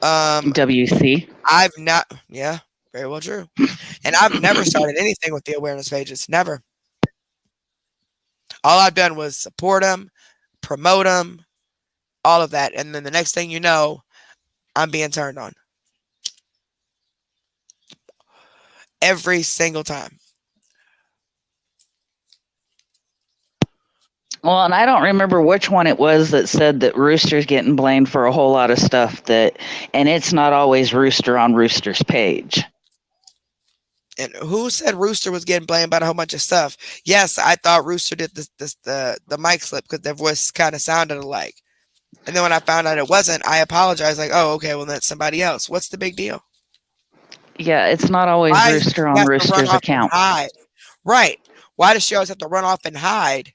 WC. I've not. Yeah, very well true. And I've never started anything with the awareness pages. Never. All I've done was support them, promote them, all of that. And then the next thing you know, I'm being turned on. Every single time. Well, and I don't remember which one it was that said that Rooster's getting blamed for a whole lot of stuff and it's not always Rooster on Rooster's page. And who said Rooster was getting blamed about a whole bunch of stuff? Yes, I thought Rooster did the mic slip because their voice kind of sounded alike. And then when I found out it wasn't, I apologized. Like, oh, okay, well, that's somebody else. What's the big deal? Yeah, it's not always Rooster on Rooster's account. Right. Why does she always have to run off and hide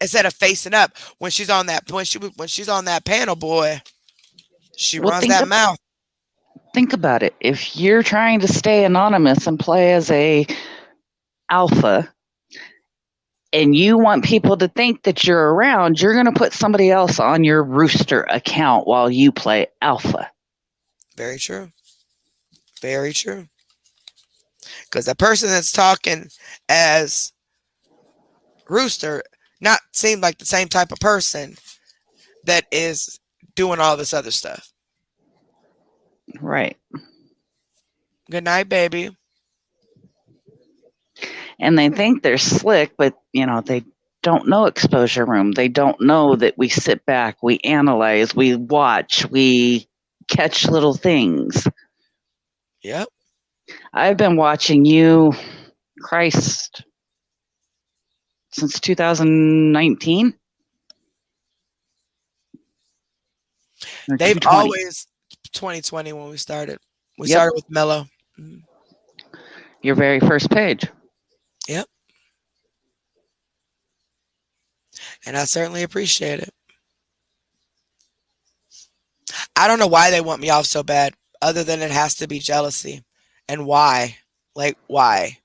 instead of facing up when she's on that when she's on that panel, boy? She runs that mouth. Think about it. If you're trying to stay anonymous and play as a alpha, and you want people to think that you're around, you're going to put somebody else on your Rooster account while you play alpha. Very true. Very true. Because the person that's talking as Rooster not seem like the same type of person that is doing all this other stuff. Right. Good night, baby. And they think they're slick, but they don't know exposure room. They don't know that we sit back, we analyze, we watch, we catch little things. Yep. I've been watching you, Christ, since 2019 or They've 220. always 2020 when we started. We Yep. started with Mello. Your very first page. Yep. And I certainly appreciate it. I don't know why they want me off so bad, other than it has to be jealousy. And why? Like, why?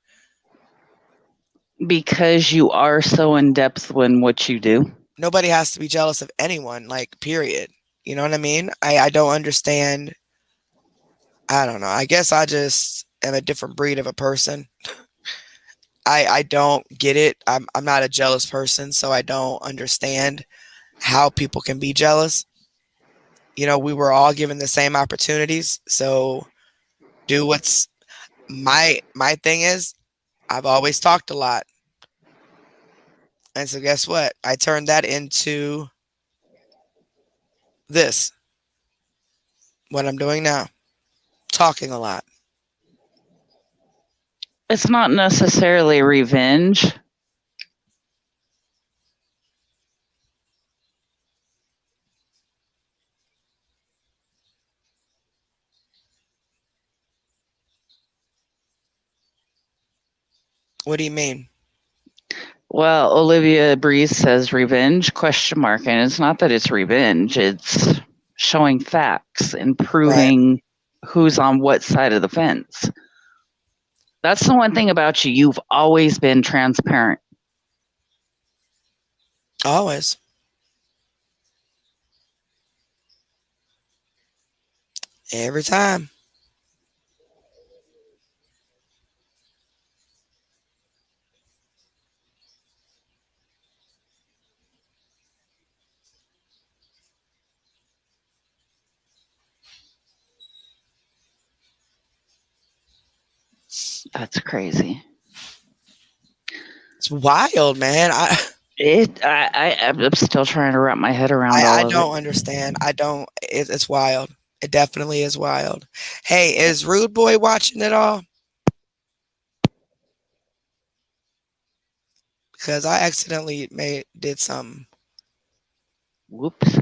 Because you are so in depth in what you do. Nobody has to be jealous of anyone, like, period. You know what I mean? I don't understand. I don't know. I guess I just am a different breed of a person. I don't get it. I'm not a jealous person, so I don't understand how people can be jealous. We were all given the same opportunities, so do what's my thing is I've always talked a lot. And so guess what? I turned that into this. What I'm doing now. Talking a lot. It's not necessarily revenge. What do you mean? Well, Olivia Breeze says revenge, ? And it's not that it's revenge. It's showing facts and proving who's on what side of the fence. That's the one thing about you. You've always been transparent. Always. Every time. That's crazy. It's wild, man. I'm still trying to wrap my head around all I of don't it. understand. I don't. It's wild. It definitely is wild. Hey, is Rude Boy watching it all? Because I accidentally did something. Whoops.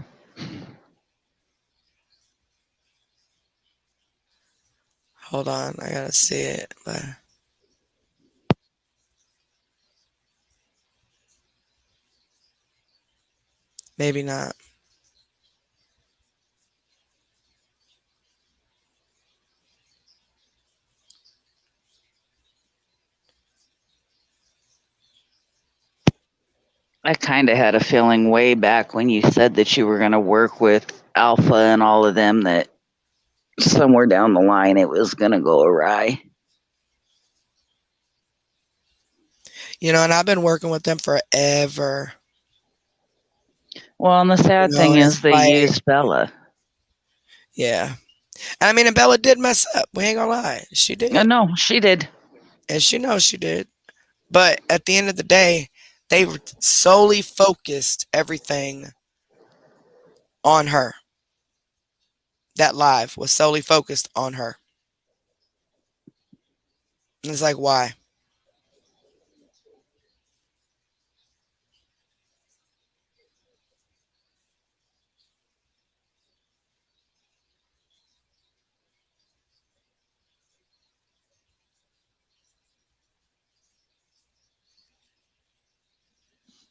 Hold on, I gotta see it. But maybe not. I kind of had a feeling way back when you said that you were going to work with Alpha and all of them that somewhere down the line it was going to go awry. And I've been working with them forever. Well, and the sad thing And is it's they like, used Bella. yeah. I mean, and Bella did mess up. We ain't gonna lie. She did. No, she did. And she knows she did. But at the end of the day, they solely focused everything on her. That live was solely focused on her. And it's like, why?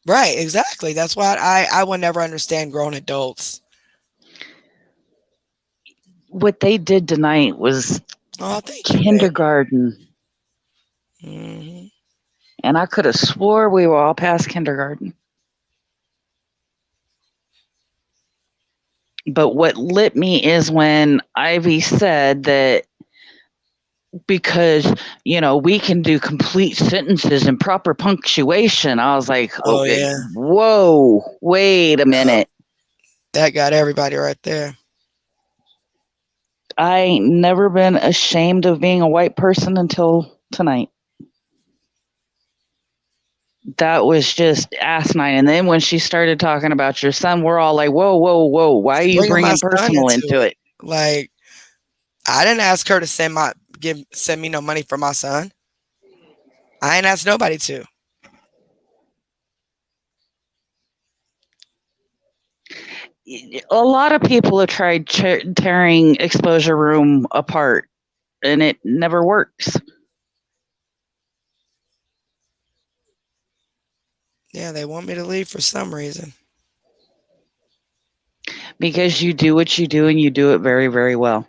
Right, exactly. That's why I will never understand grown adults. What they did tonight was thank you, babe. kindergarten. Mhm. And I could have swore we were all past kindergarten. But what lit me is when Ivy said that because, we can do complete sentences and proper punctuation. I was like, Oh okay, yeah, whoa, wait a minute. that got everybody right there. I ain't never been ashamed of being a white person until tonight. That was just asinine. And then when she started talking about your son, we're all like, whoa, whoa, whoa. Why are you Bringing my bringing son personal into into it, it? like I didn't ask her to send me no money for my son. I ain't asked nobody to. A lot of people have tried tearing Exposure Room apart, and it never works. Yeah, they want me to leave for some reason. Because you do what you do, and you do it very, very well.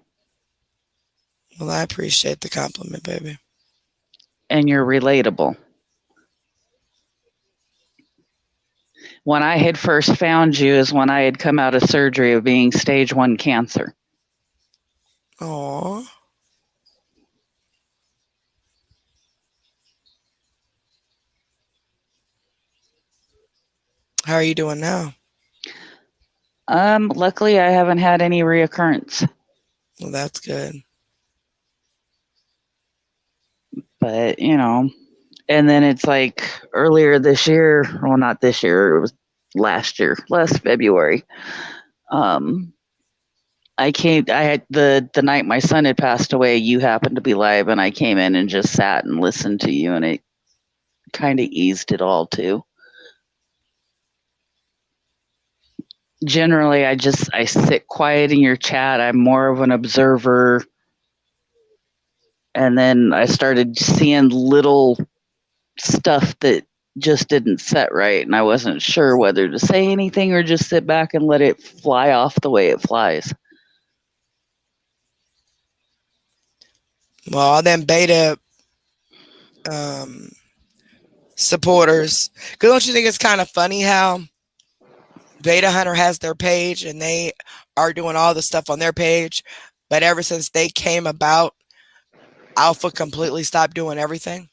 Well, I appreciate the compliment, baby. And you're relatable. When I had first found you is when I had come out of surgery of being stage 1 cancer. Aww. How are you doing now? Luckily I haven't had any reoccurrence. Well, that's good. But, and then it's like earlier this year, well, not this year, it was last February. I had the night my son had passed away, you happened to be live, and I came in and just sat and listened to you, and it kind of eased it all too. Generally, I sit quiet in your chat. I'm more of an observer. And then I started seeing little stuff that just didn't set right, and I wasn't sure whether to say anything or just sit back and let it fly off the way it flies. Well, all them beta supporters. Because don't you think it's kind of funny how Beta Hunter has their page and they are doing all the stuff on their page, but ever since they came about, Alpha completely stopped doing everything?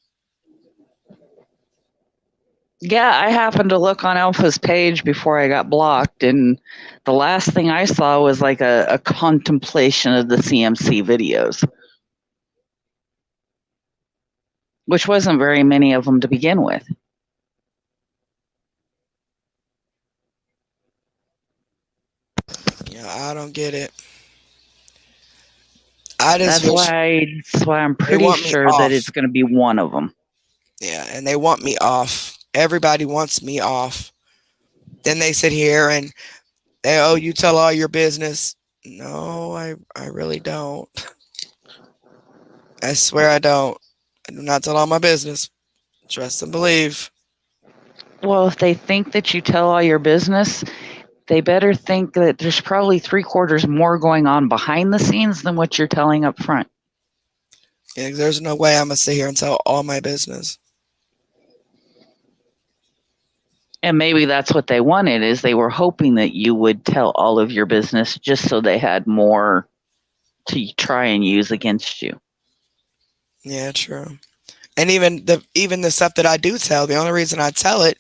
Yeah, I happened to look on Alpha's page before I got blocked, and the last thing I saw was like a contemplation of the CMC videos, which wasn't very many of them to begin with. Yeah, I don't get it. I just That's wish why I'm they pretty want me sure that it's off. going to be one of them. Yeah, and they want me off. Everybody wants me off. Then they sit here and you tell all your business. No, I really don't. I swear I don't. I do not tell all my business. Trust and believe. Well, if they think that you tell all your business, they better think that there's probably 3/4 more going on behind the scenes than what you're telling up front. Yeah, there's no way I'm gonna sit here and tell all my business. And maybe that's what they wanted, is they were hoping that you would tell all of your business just so they had more to try and use against you. Yeah, true. And even the stuff that I do tell, the only reason I tell it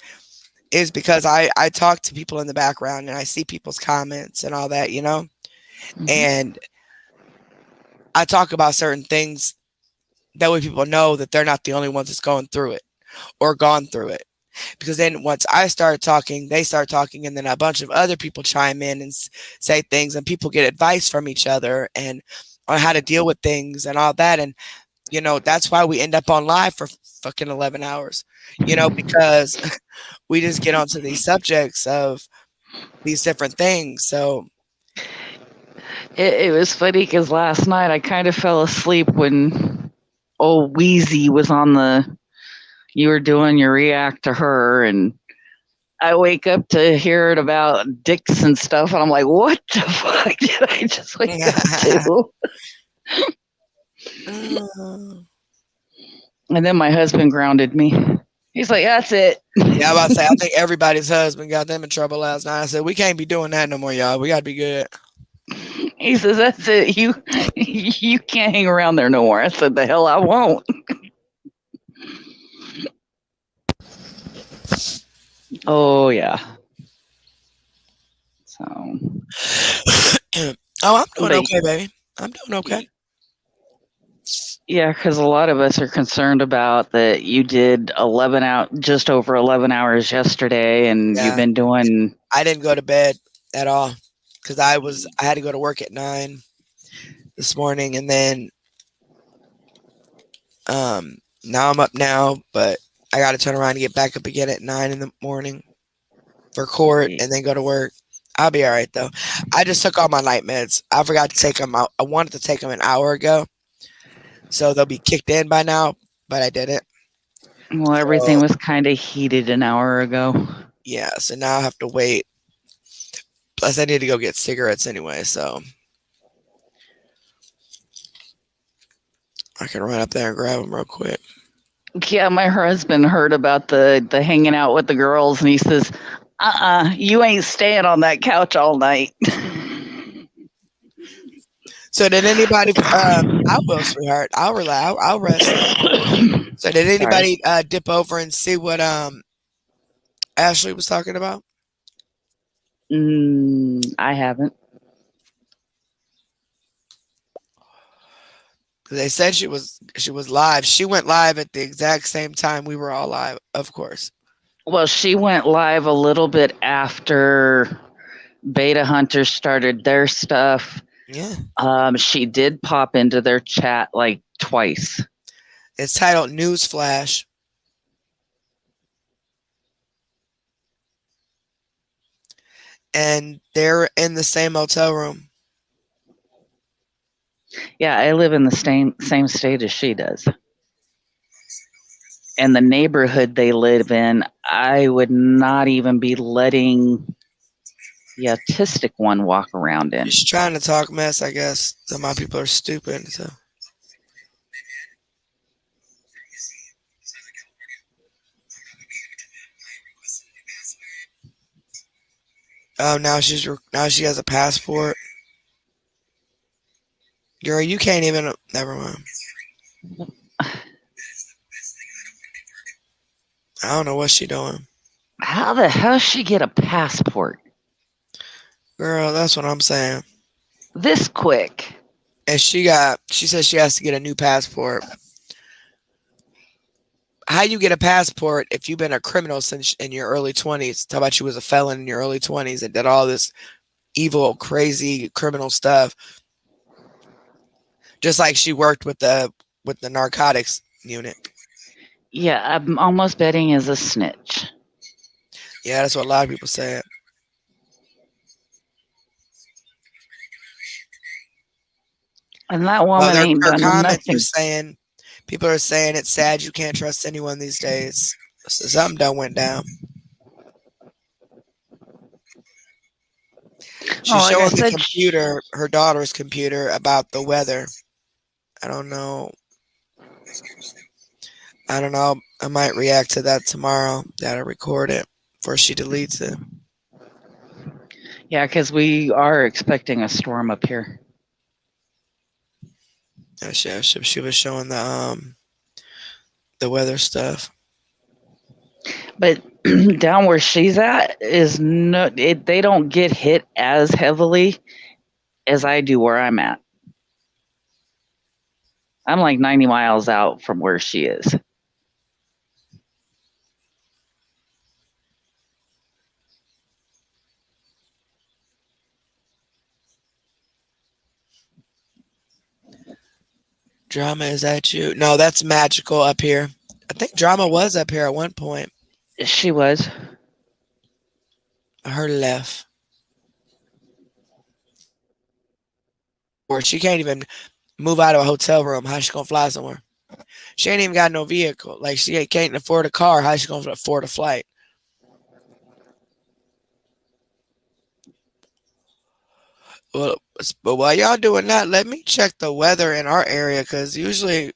is because I talk to people in the background and I see people's comments and all that, Mm-hmm. and I talk about certain things. That way people know that they're not the only ones that's going through it or gone through it. Because then once I start talking, they start talking, and then a bunch of other people chime in and say things, and people get advice from each other and on how to deal with things and all that. And, that's why we end up on live for fucking 11 hours, because we just get onto these subjects of these different things. So it was funny because last night I kind of fell asleep when old Wheezy was you were doing your react to her, and I wake up to hear it about dicks and stuff, and I'm like, what the fuck did I just wake up to? And then my husband grounded me. He's like, that's it. Yeah, I'm about to say, I think everybody's husband got them in trouble last night. I said, we can't be doing that no more, y'all. We got to be good. He says, "That's it. You can't hang around there no more." I said, "The hell I won't." Oh yeah. So, Oh, I'm doing but okay, baby. I'm doing okay. yeah, because a lot of us are concerned about that. You did just over 11 hours yesterday, and you've Yeah, been doing. I didn't go to bed at all because I had to go to work at 9 this morning, and then now I'm up now, but I got to turn around and get back up again at 9 in the morning for court, and then go to work. I'll be all right though. I just took all my night meds. I forgot to take them out. I wanted to take them an hour ago, so they'll be kicked in by now, but I didn't. Well, everything So was kind of heated an hour ago. yeah, so now I have to wait. Plus, I need to go get cigarettes anyway, so I can run up there and grab them real quick. Yeah, my husband heard about the hanging out with the girls, and he says, you ain't staying on that couch all night." So did anybody? I will, sweetheart. I'll relax. I'll rest. So did Sorry. anybody dip over and see what Ashley was talking about? I haven't. They said she was live. She went live at the exact same time we were all live, of course. Well, she went live a little bit after Beta Hunters started their stuff. Yeah. She did pop into their chat like twice. It's titled News Flash. And they're in the same hotel room. Yeah, I live in the same state as she does. And the neighborhood they live in, I would not even be letting the autistic one walk around in. She's trying to talk mess, I guess. Some of my people are stupid. So. Oh, now she has a passport. Girl, you can't even. Never mind. I don't know what she doing. How the hell she get a passport? Girl, that's what I'm saying. This quick. And she says she has to get a new passport. How you get a passport if you've been a criminal since in your early 20s? Talk about you was a felon in your early 20s and did all this evil, crazy criminal stuff. Just like she worked with the narcotics unit. Yeah, I'm almost betting is a snitch. Yeah, that's what a lot of people say. And that woman ain't Her done comments nothing. are saying, people are saying it's sad you can't trust anyone these days. So something done went down. She's Like I showing the said, computer, her daughter's computer, about the weather. I don't know. I might react to that tomorrow. That'll record it before she deletes it. Yeah, because we are expecting a storm up here. Yeah, she was showing the weather stuff. But down where she's at is they don't get hit as heavily as I do where I'm at. I'm like 90 miles out from where she is. Drama, is that you? No, that's Magical up here. I think Drama was up here at one point. She was. Her left. Or she can't even move out of a hotel room. How's she gonna fly somewhere? She ain't even got no vehicle. Like she can't afford a car. How's she gonna afford a flight? Well, but while y'all doing that, let me check the weather in our area because usually,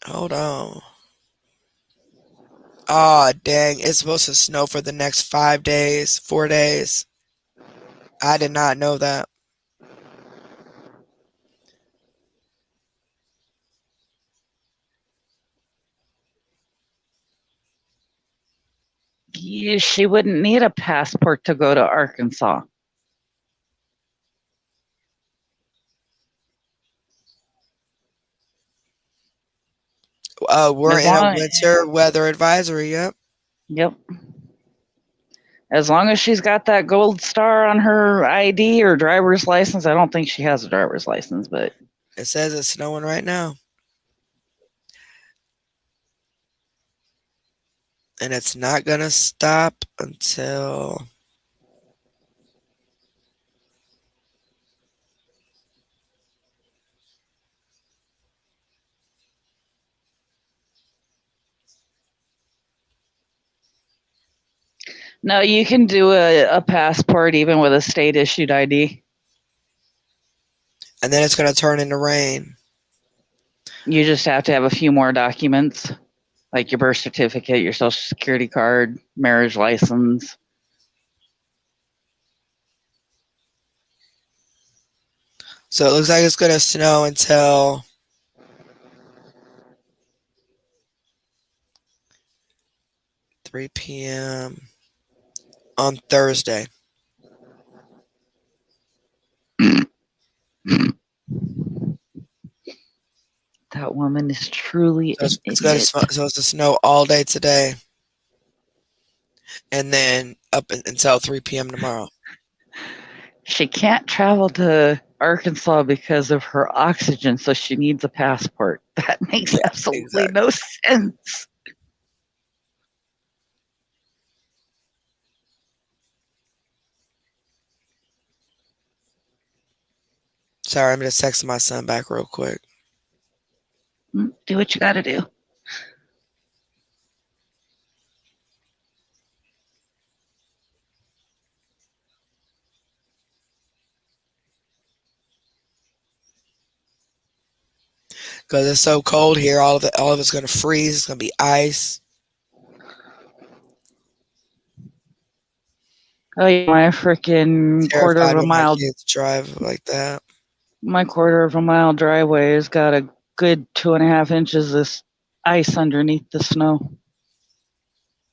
hold on. Oh, dang. It's supposed to snow for the next 5 days, 4 days. I did not know that. She wouldn't need a passport to go to Arkansas. We're As in a long, winter weather advisory. Yep. yep. As long as she's got that gold star on her ID or driver's license, I don't think she has a driver's license, but It says it's snowing right now. And it's not going to stop until no, you can do a passport even with a state issued ID. and then it's going to turn into rain. You just have to have a few more documents, like your birth certificate, your social security card, marriage license. So it looks like it's going to snow until 3 p.m. on Thursday. That woman is truly So an it's idiot. supposed to snow all day today. And then up until 3 p.m. tomorrow. She can't travel to Arkansas because of her oxygen, so she needs a passport. That makes absolutely no sense. Sorry, I'm just texting my son back real quick. Do what you got to do. Because it's so cold here, all of it's going to freeze. It's going to be ice. Oh yeah, my freaking quarter Terrified of a when my mile. kids drive like that. My quarter of a mile driveway has got a good 2.5 inches of ice underneath the snow.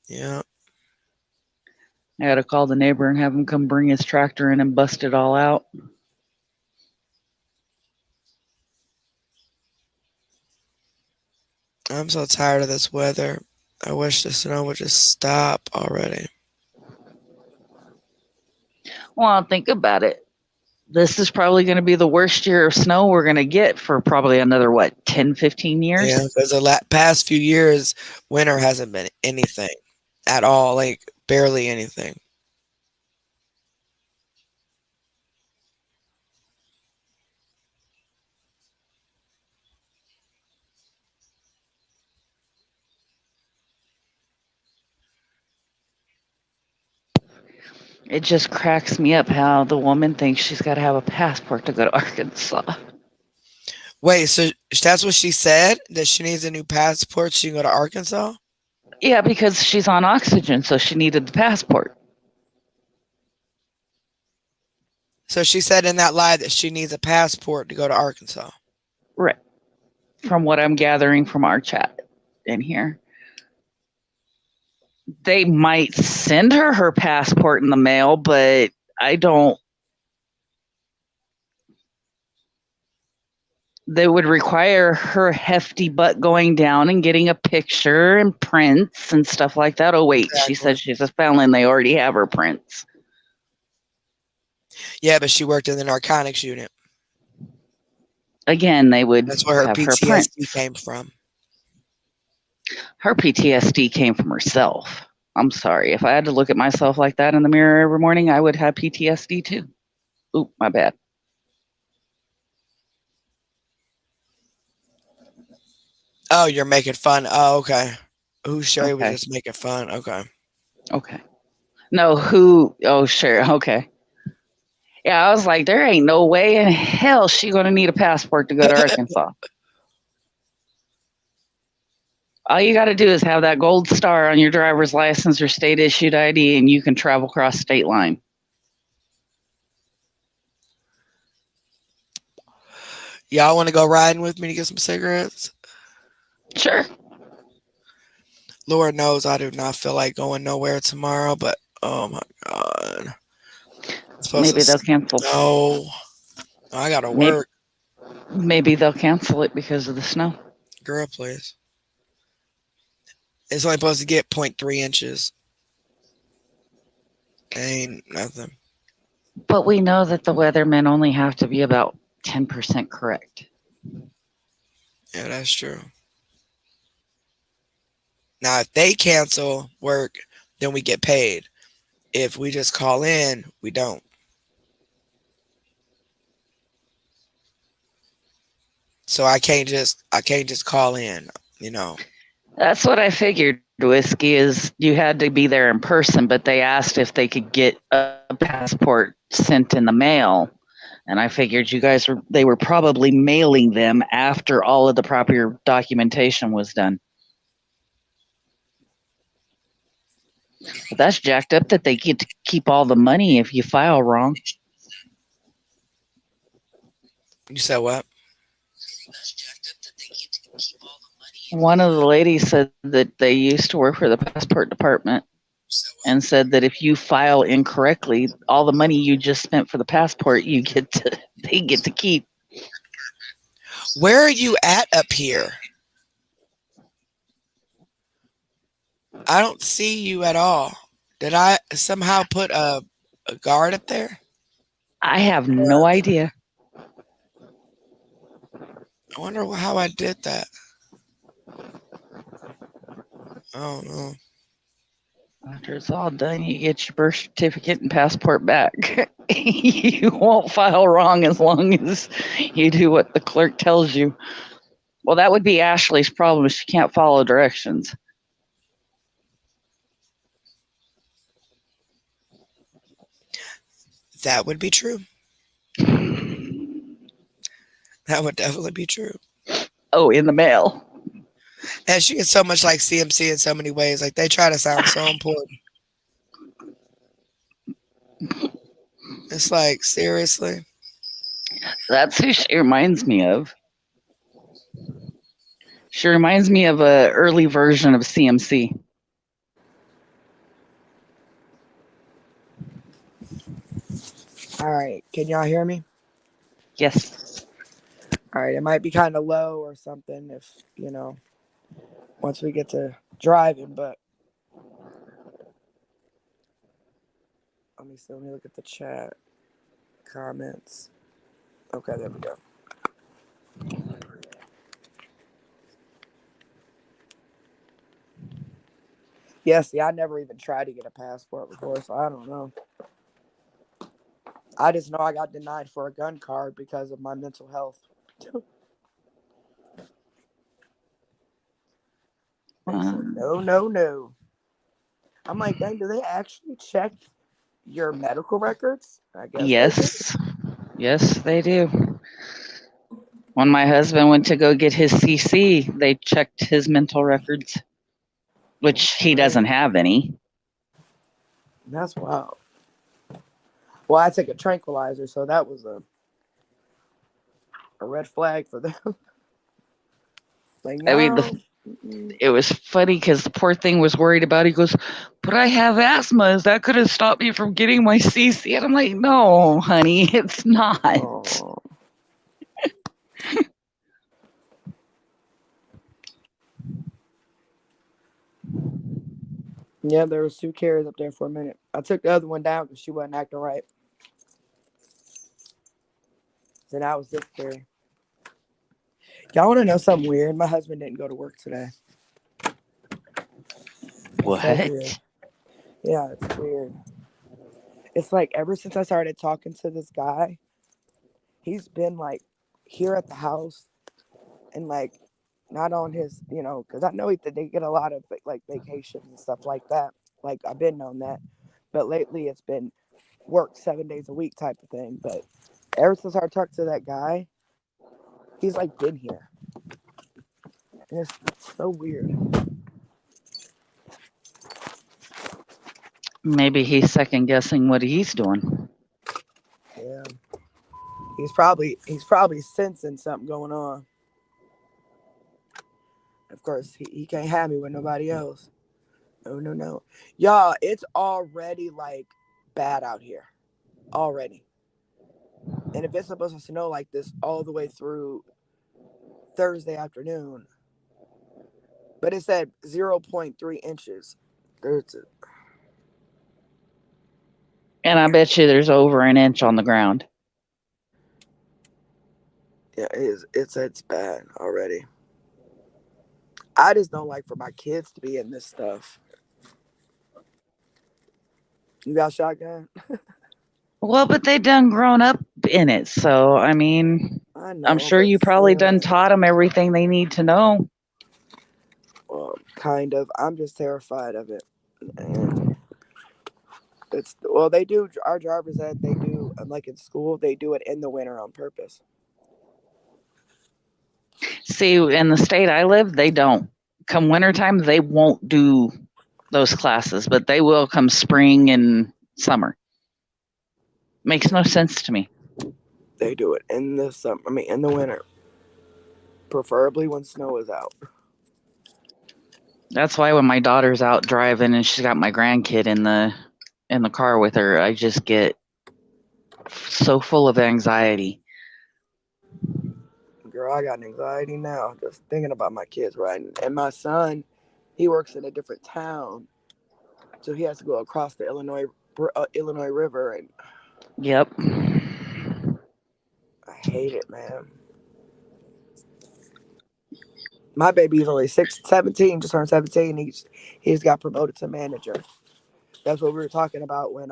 Yeah. I had to call the neighbor and have him come bring his tractor in and bust it all out. I'm so tired of this weather. I wish the snow would just stop already. Well, think about it. This is probably going to be the worst year of snow we're going to get for probably another, 10, 15 years? Yeah, because the past few years, winter hasn't been anything at all, like barely anything. It just cracks me up how the woman thinks she's got to have a passport to go to Arkansas. Wait, so that's what she said? That she needs a new passport so she can go to Arkansas? Yeah, because she's on oxygen, so she needed the passport. So she said in that lie that she needs a passport to go to Arkansas. Right. From what I'm gathering from our chat in here. They might send her passport in the mail, but I don't. They would require her hefty butt going down and getting a picture and prints and stuff like that. Oh, wait, Exactly. She said she's a felon. They already have her prints. Yeah, but she worked in the narcotics unit. Again, they would That's where her have her PTSD prints. came from. Her PTSD came from herself. I'm sorry. If I had to look at myself like that in the mirror every morning, I would have PTSD too. Oop, my bad. Oh, you're making fun. Oh, okay. Who Sherry was Okay. just making fun. Okay. Okay. No, who? Oh, sure. Okay. Yeah, I was like, there ain't no way in hell she gonna need a passport to go to Arkansas. All you got to do is have that gold star on your driver's license or state issued ID, and you can travel across state line. Y'all want to go riding with me to get some cigarettes? Sure. Lord knows I do not feel like going nowhere tomorrow, but oh my God. It's supposed to Maybe they'll cancel. snow. I got to Maybe, work. maybe they'll cancel it because of the snow. Girl, please. It's only supposed to get 0.3 inches. Ain't nothing. But we know that the weathermen only have to be about 10% correct. Yeah, that's true. Now, if they cancel work, then we get paid. If we just call in, we don't. So I can't just call in, you know. That's what I figured, Whiskey, is you had to be there in person, but they asked if they could get a passport sent in the mail. And I figured they were probably mailing them after all of the proper documentation was done. But that's jacked up that they get to keep all the money if you file wrong. You said what? One of the ladies said that they used to work for the passport department and said that if you file incorrectly, all the money you just spent for the passport, they get to keep. Where are you at up here? I don't see you at all. Did I somehow put a guard up there? I have no idea. I wonder how I did that. I don't know. After it's all done, you get your birth certificate and passport back. You won't file wrong as long as you do what the clerk tells you. Well, that would be Ashley's problem. She can't follow directions. That would be true. That would definitely be true. Oh, in the mail. And she is so much like CMC in so many ways. Like they try to sound so important. It's like, seriously? That's who she reminds me of. She reminds me of an early version of CMC. All right. Can y'all hear me? Yes. All right. It might be kind of low or something if, once we get to driving, but let me see. Let me look at the chat comments. Okay, there we go. Yeah, see, I never even tried to get a passport before, so I don't know. I just know I got denied for a gun card because of my mental health. No, no, no. I'm like, dang, do they actually check your medical records? I guess Yes. Yes, they do. When my husband went to go get his CC, they checked his mental records, which he doesn't have any. That's wild. Well, I took a tranquilizer, so that was a red flag for them. Like, no. I mean, it was funny because the poor thing was worried about it. He goes, but I have asthma. Is that could have stopped me from getting my CC? And I'm like, no, honey, it's not. Oh. Yeah, there was 2 carriers up there for a minute. I took the other one down because she wasn't acting right. So now it was this carrier. Y'all want to know something weird? My husband didn't go to work today. What? So weird. Yeah, it's weird. It's like ever since I started talking to this guy, he's been like here at the house and like not on his, because I know they get a lot of like vacations and stuff like that. Like I've been on that, but lately it's been work 7 days a week type of thing. But ever since I talked to that guy, he's like been here. It's so weird. Maybe he's second guessing what he's doing. Yeah. He's probably sensing something going on. Of course, he can't have me with nobody else. No. Y'all, it's already like bad out here. Already. And if it's supposed to snow like this all the way through Thursday afternoon, but it said 0.3 inches. There's And I bet you there's over an inch on the ground. yeah, it's bad already. I just don't like for my kids to be in this stuff. You got shotgun? Well, but they done grown up in it. So, I mean, I I'm know, sure but you probably still, done taught them everything they need to know. kind of. I'm just terrified of it. And they do. Our driver said they do, like in school, they do it in the winter on purpose. See, in the state I live, they don't. Come wintertime, they won't do those classes, but they will come spring and summer. Makes no sense to me. They do it in the summer. I mean, in the winter, preferably when snow is out. That's why when my daughter's out driving and she's got my grandkid in the car with her, I just get so full of anxiety. Girl, I got anxiety now just thinking about my kids riding. And my son, he works in a different town, so he has to go across the Illinois River, and Yep. I hate it, man. My baby's only 17, just turned 17. He's got promoted to manager. That's what we were talking about when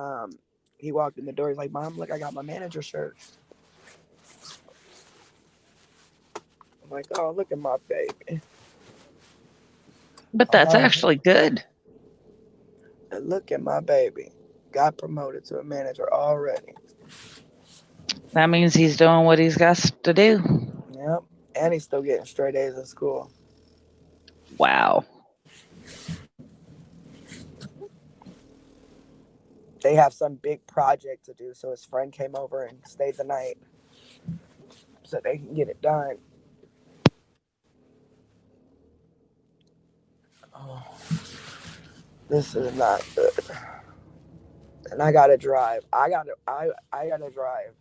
he walked in the door. He's like, "Mom, look, I got my manager shirt." I'm like, "Oh, look at my baby." But that's actually good. Look at my baby. Got promoted to a manager already. That means he's doing what he's got to do. Yep. And he's still getting straight A's in school. Wow. They have some big project to do, so his friend came over and stayed the night so they can get it done. Oh, this is not good. And I gotta drive. I gotta drive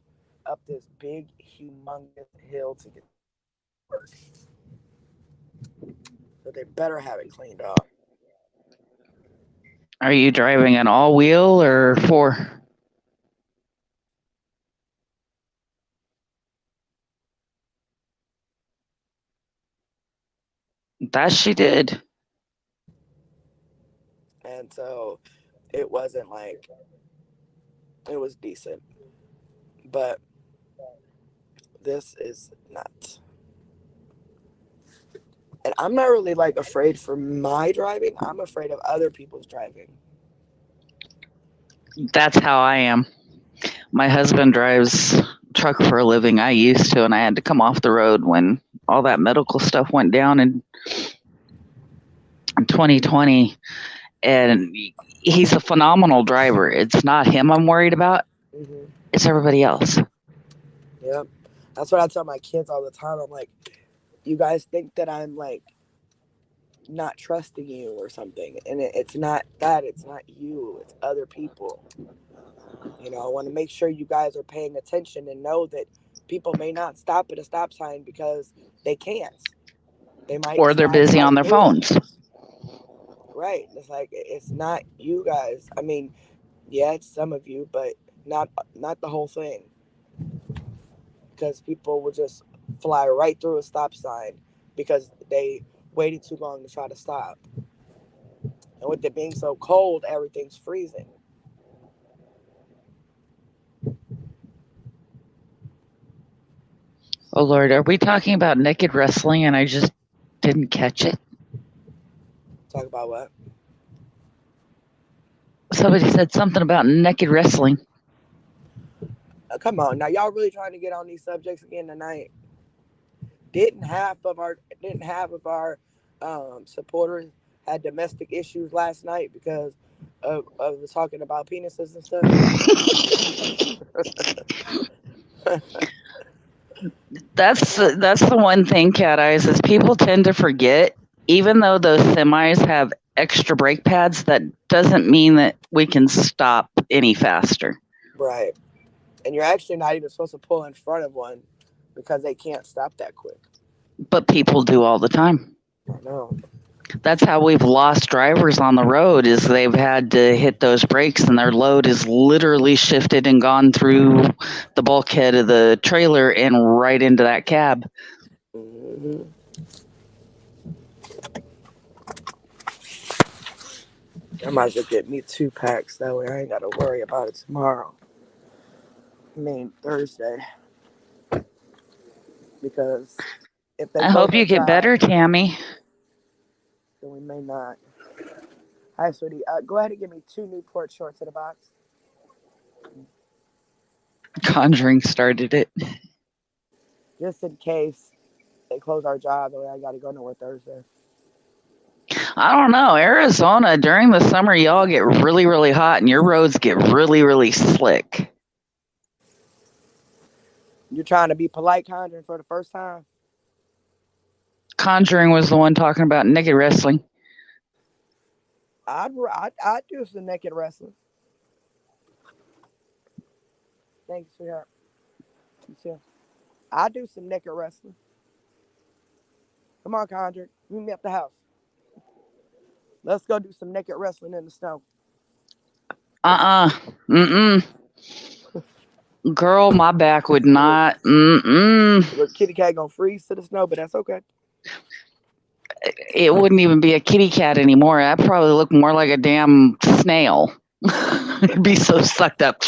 up this big, humongous hill to get to work. So they better have it cleaned up. Are you driving an all-wheel or four? That she did. And so it wasn't like, it was decent. But this is nuts. And I'm not really like afraid for my driving. I'm afraid of other people's driving. That's how I am. My husband drives truck for a living. I used to, and I had to come off the road when all that medical stuff went down in 2020. And he's a phenomenal driver. It's not him I'm worried about. Mm-hmm. It's everybody else. Yep. That's what I tell my kids all the time. I'm like, you guys think that I'm like not trusting you or something. And it's not that. It's not you. It's other people. You know, I want to make sure you guys are paying attention and know that people may not stop at a stop sign because they can't. They might Or they're slide busy right on their through phones. it. Right. It's like, it's not you guys. I mean, yeah, it's some of you, but not the whole thing. Because people will just fly right through a stop sign because they waited too long to try to stop. And with it being so cold, everything's freezing. Oh Lord, are we talking about naked wrestling and I just didn't catch it? Talk about what? Somebody said something about naked wrestling. Come on, now y'all really trying to get on these subjects again tonight? Didn't half of our supporters had domestic issues last night because of the talking about penises and stuff. That's the one thing, Cat Eyes, is people tend to forget. Even though those semis have extra brake pads, that doesn't mean that we can stop any faster. Right. And you're actually not even supposed to pull in front of one because they can't stop that quick. But people do all the time. I know. That's how we've lost drivers on the road, is they've had to hit those brakes and their load is literally shifted and gone through the bulkhead of the trailer and right into that cab. Mm-hmm. I might as well get me 2 packs. That way I ain't got to worry about it tomorrow. I mean, Thursday. Because if they I close hope our you get job, better, Tammy. then we may not. Hi, sweetie. Go ahead and give me 2 Newport shorts in a box. Conjuring started it. Just in case they close our job, the way I got to go nowhere Thursday. I don't know. Arizona, during the summer, y'all get really, really hot and your roads get really, really slick. You're trying to be polite, Conjuring, for the first time? Conjuring was the one talking about naked wrestling. I'd do some naked wrestling. Thanks, sweetheart. You too. I'd do some naked wrestling. Come on, Conjuring. Meet me at the house. Let's go do some naked wrestling in the snow. Mm-mm. Girl, my back would not. Look, kitty cat gonna freeze to the snow, but that's okay. It wouldn't even be a kitty cat anymore. I'd probably look more like a damn snail. It'd be so sucked up.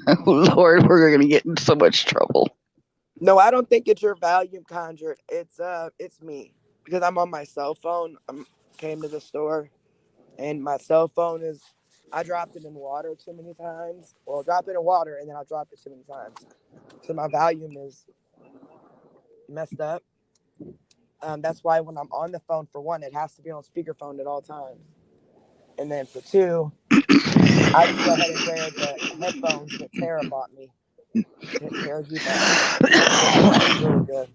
Oh, Lord, we're gonna get in so much trouble. No, I don't think it's your volume, Conjured. It's me because I'm on my cell phone. I came to the store, and my cell phone is. I dropped it in water too many times. Well, dropped it in water, and then I dropped it too many times, so my volume is messed up. That's why when I'm on the phone, for one, it has to be on speakerphone at all times, and then for two, I just go ahead and wear the headphones that Tara bought me. Tara, you bought me. It's really good.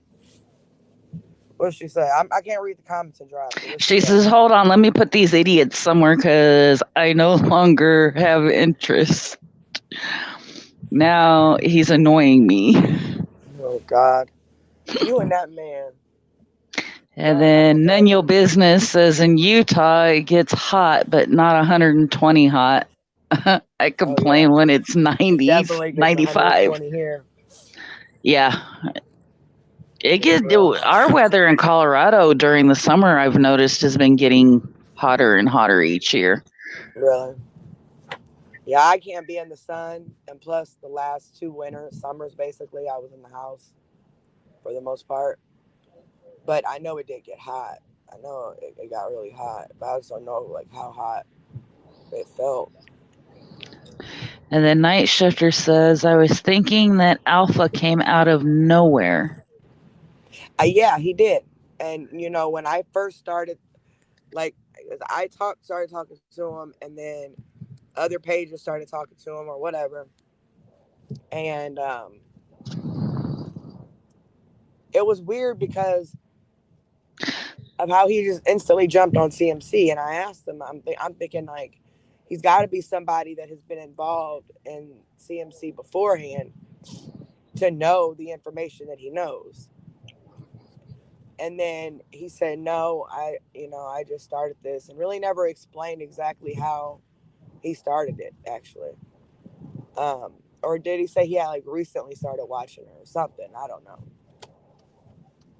What did she say? I can't read the comments and drive. So She says, hold on, let me put these idiots somewhere because I no longer have interest. Now he's annoying me. Oh, God. You and that man. And then none your business says in Utah it gets hot, but not 120 hot. I complain when it's 90, Definitely gets 95. 120 here. Yeah. Our weather in Colorado during the summer, I've noticed, has been getting hotter and hotter each year. Really? Yeah, I can't be in the sun. And plus, the last 2 summers, basically, I was in the house for the most part. But I know it did get hot. I know it got really hot. But I just don't know like how hot it felt. And then Night Shifter says, I was thinking that Alpha came out of nowhere. Yeah, he did. And, when I first started, like, I started talking to him, and then other pages started talking to him or whatever. And it was weird because of how he just instantly jumped on CMC. And I asked him, I'm thinking, like, he's got to be somebody that has been involved in CMC beforehand to know the information that he knows. And then he said, no, I just started this, and really never explained exactly how he started it, actually. Or did he say he had like recently started watching her or something? I don't know.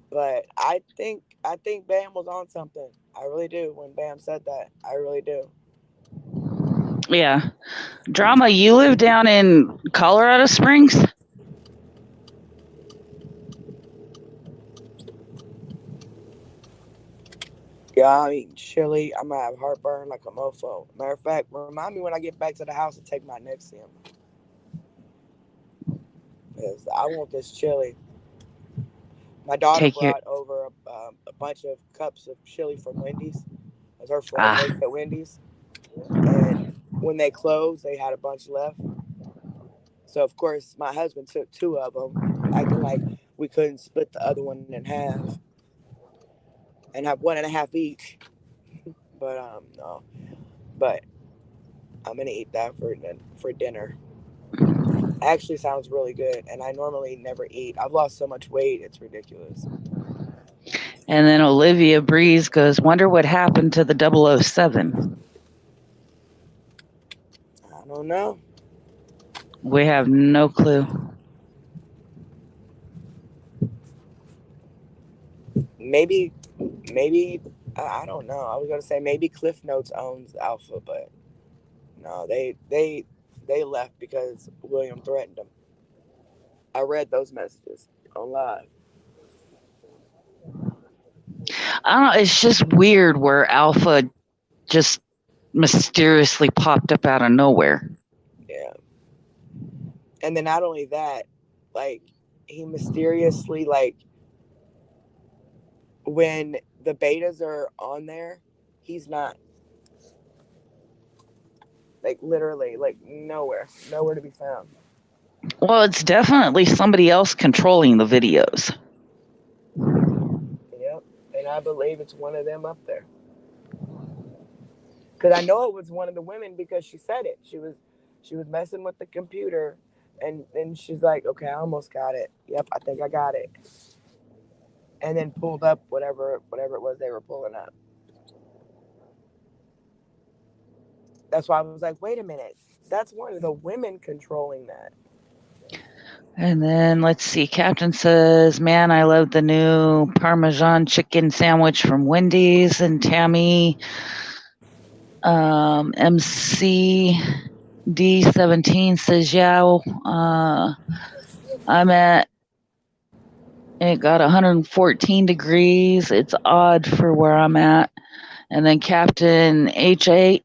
But I think Bam was on something. I really do. When Bam said that, I really do. Yeah. Drama, you live down in Colorado Springs? Yeah, I mean, chilly. I'm gonna have heartburn like a mofo. Matter of fact, remind me when I get back to the house to take my Nexium. Because I want this chili. My daughter Take your brought over a bunch of cups of chili from Wendy's, as her friend ah. works at Wendy's, and when they closed, they had a bunch left. So of course, my husband took two of them, acting like we couldn't split the other one in half and have one and a half each. But no, but I'm gonna eat that for dinner. Actually, sounds really good, and I normally never eat. I've lost so much weight, it's ridiculous. And then Olivia Breeze goes, "Wonder what happened to the 007." I don't know. We have no clue. Maybe, maybe I don't know. I was gonna say maybe Cliff Notes owns Alpha, but no, they left because William threatened them. I read those messages on live. I don't know. It's just weird where Alpha just mysteriously popped up out of nowhere. Yeah. And then not only that, like he mysteriously like when the betas are on there, he's not like literally like nowhere to be found. Well, it's definitely somebody else controlling the videos. Yep. And I believe it's one of them up there. Because I know it was one of the women because she said it. She was messing with the computer and then she's like, okay, I almost got it. Yep, I think I got it. And then pulled up whatever it was they were pulling up. That's why I was like, wait a minute. That's one of the women controlling that. And then let's see. Captain says, "Man, I love the new Parmesan chicken sandwich from Wendy's." And Tammy, MCD17 says, "Yeah, I'm at. It got 114 degrees. It's odd for where I'm at." And then Captain H8,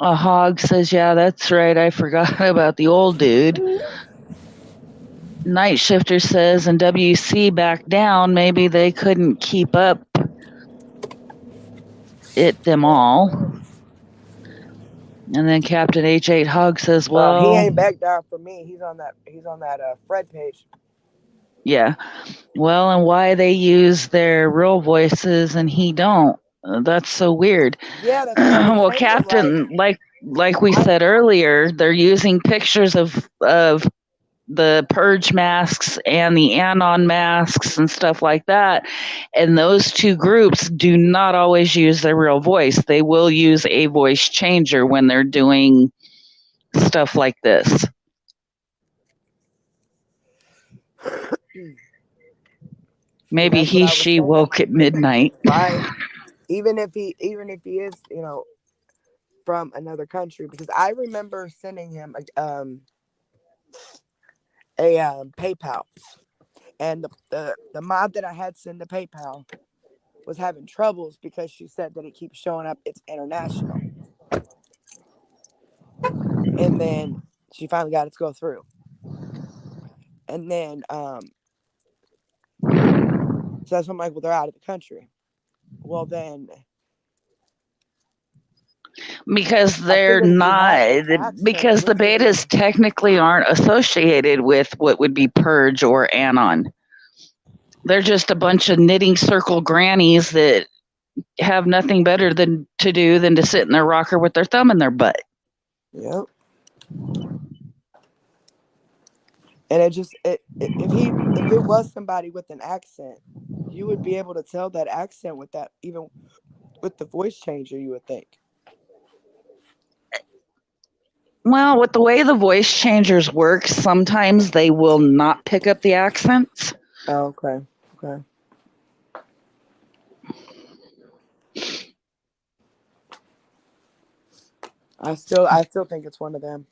a hog, says, "Yeah, that's right. I forgot about the old dude." Night Shifter says, "And WC back down. Maybe they couldn't keep up them all." And then Captain H8 Hog says, He "Well, ain't back down for me. He's on that Fred page. yeah. Well, and why they use their real voices and he don't? That's so weird." Yeah, that's what I was Well, saying. Captain, like we said earlier, they're using pictures of the purge masks and the anon masks and stuff like that, and those two groups do not always use their real voice. They will use a voice changer when they're doing stuff like this. Maybe he she woke at midnight. Right. Even if he is, from another country, because I remember sending him a PayPal, and the mod that I had send the PayPal was having troubles because she said that it keeps showing up it's international, and then she finally got it to go through, and then so that's when I'm like, well, they're out of the country. Well, then because they're not, because the betas technically aren't associated with what would be purge or anon. They're just a bunch of knitting circle grannies that have nothing better to do than to sit in their rocker with their thumb in their butt. Yep. And if it was somebody with an accent, you would be able to tell that accent with that, even with the voice changer, you would think. Well, with the way the voice changers work, sometimes they will not pick up the accents. Oh, okay. I still think it's one of them.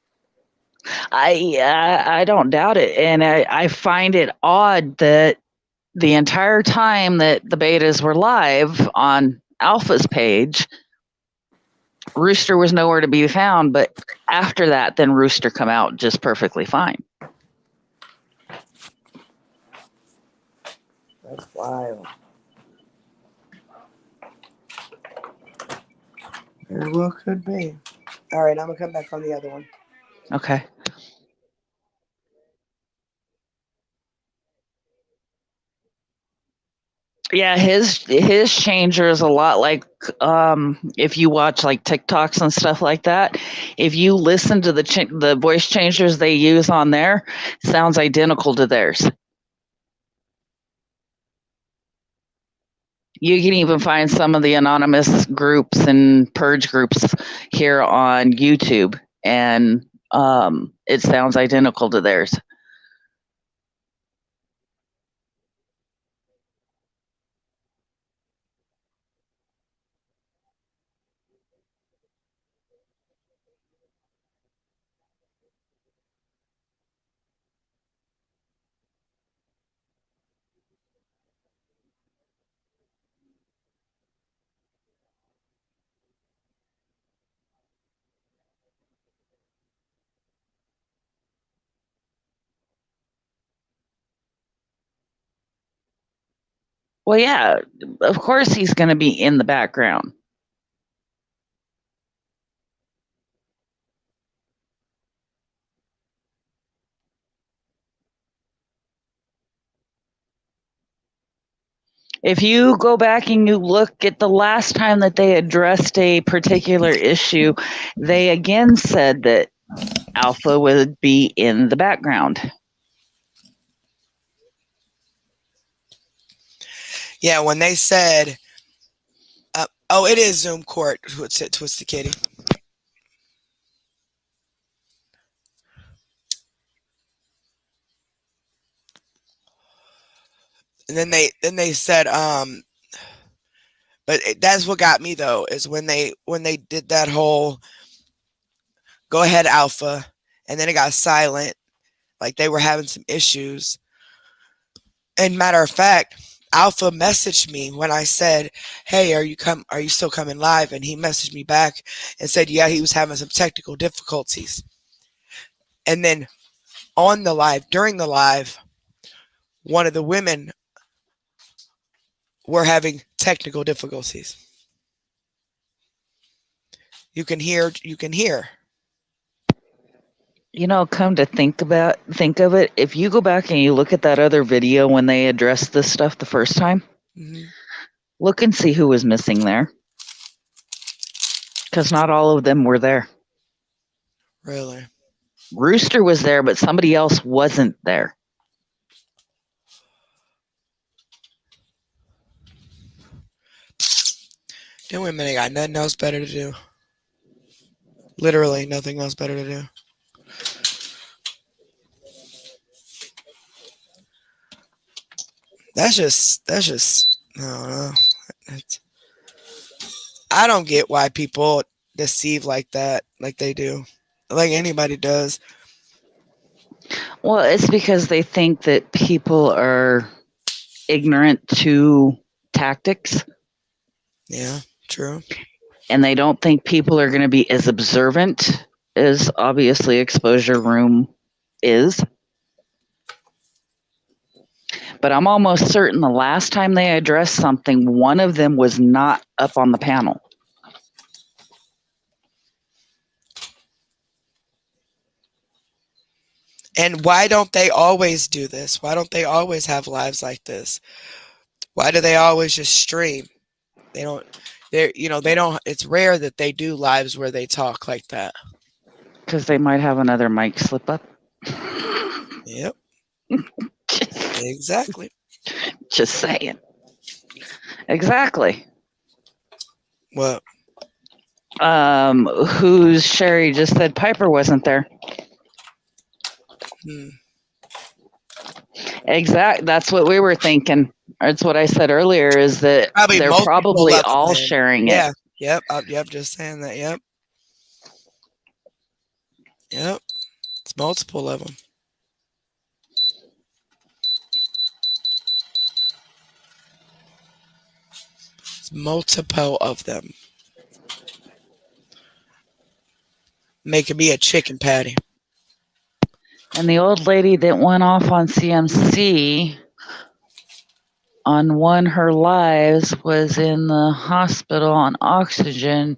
I don't doubt it, and I find it odd that the entire time that the betas were live on Alpha's page, Rooster was nowhere to be found, but after that, then Rooster come out just perfectly fine. That's wild. Very well could be. All right, I'm gonna come back on the other one. Okay. Yeah, his changer is a lot like if you watch like TikToks and stuff like that. If you listen to the voice changers they use on there, sounds identical to theirs. You can even find some of the anonymous groups and purge groups here on YouTube, and it sounds identical to theirs. Well, yeah, of course he's going to be in the background. If you go back and you look at the last time that they addressed a particular issue, they again said that Alpha would be in the background. Yeah, when they said, "Oh, it is Zoom Court," Twisted Kitty. And then they said, but that's what got me though, is when they did that whole go ahead Alpha, and then it got silent, like they were having some issues. And matter of fact, Alpha messaged me when I said, "Hey, are you still coming live?" And he messaged me back and said, "Yeah, he was having some technical difficulties." And then on the live, during the live, one of the women were having technical difficulties. You can hear. You know, come to think of it, if you go back and you look at that other video when they addressed this stuff the first time, look and see who was missing there. Because not all of them were there. Really? Rooster was there, but somebody else wasn't there. Them women ain't got nothing else better to do. Literally nothing else better to do. That's just I don't know. I don't get why people deceive like that, like they do, like anybody does. Well, it's because they think that people are ignorant to tactics. Yeah, true. And they don't think people are going to be as observant as obviously Exposure Room is. But I'm almost certain the last time they addressed something, one of them was not up on the panel. And why don't they always do this? Why don't they always have lives like this? Why do they always just stream? They don't. They don't. It's rare that they do lives where they talk like that. Because they might have another mic slip up. Yep. Exactly. Just saying. Exactly. What? Who's Sherry just said Piper wasn't there. Exact. That's what we were thinking. That's what I said earlier. Is that they're probably all sharing it. Yeah. Yep. Yep. Just saying that. Yep. Yep. It's multiple of them. It's multiple of them. Making me a chicken patty. And the old lady that went off on CMC, on one her lives was in the hospital on oxygen.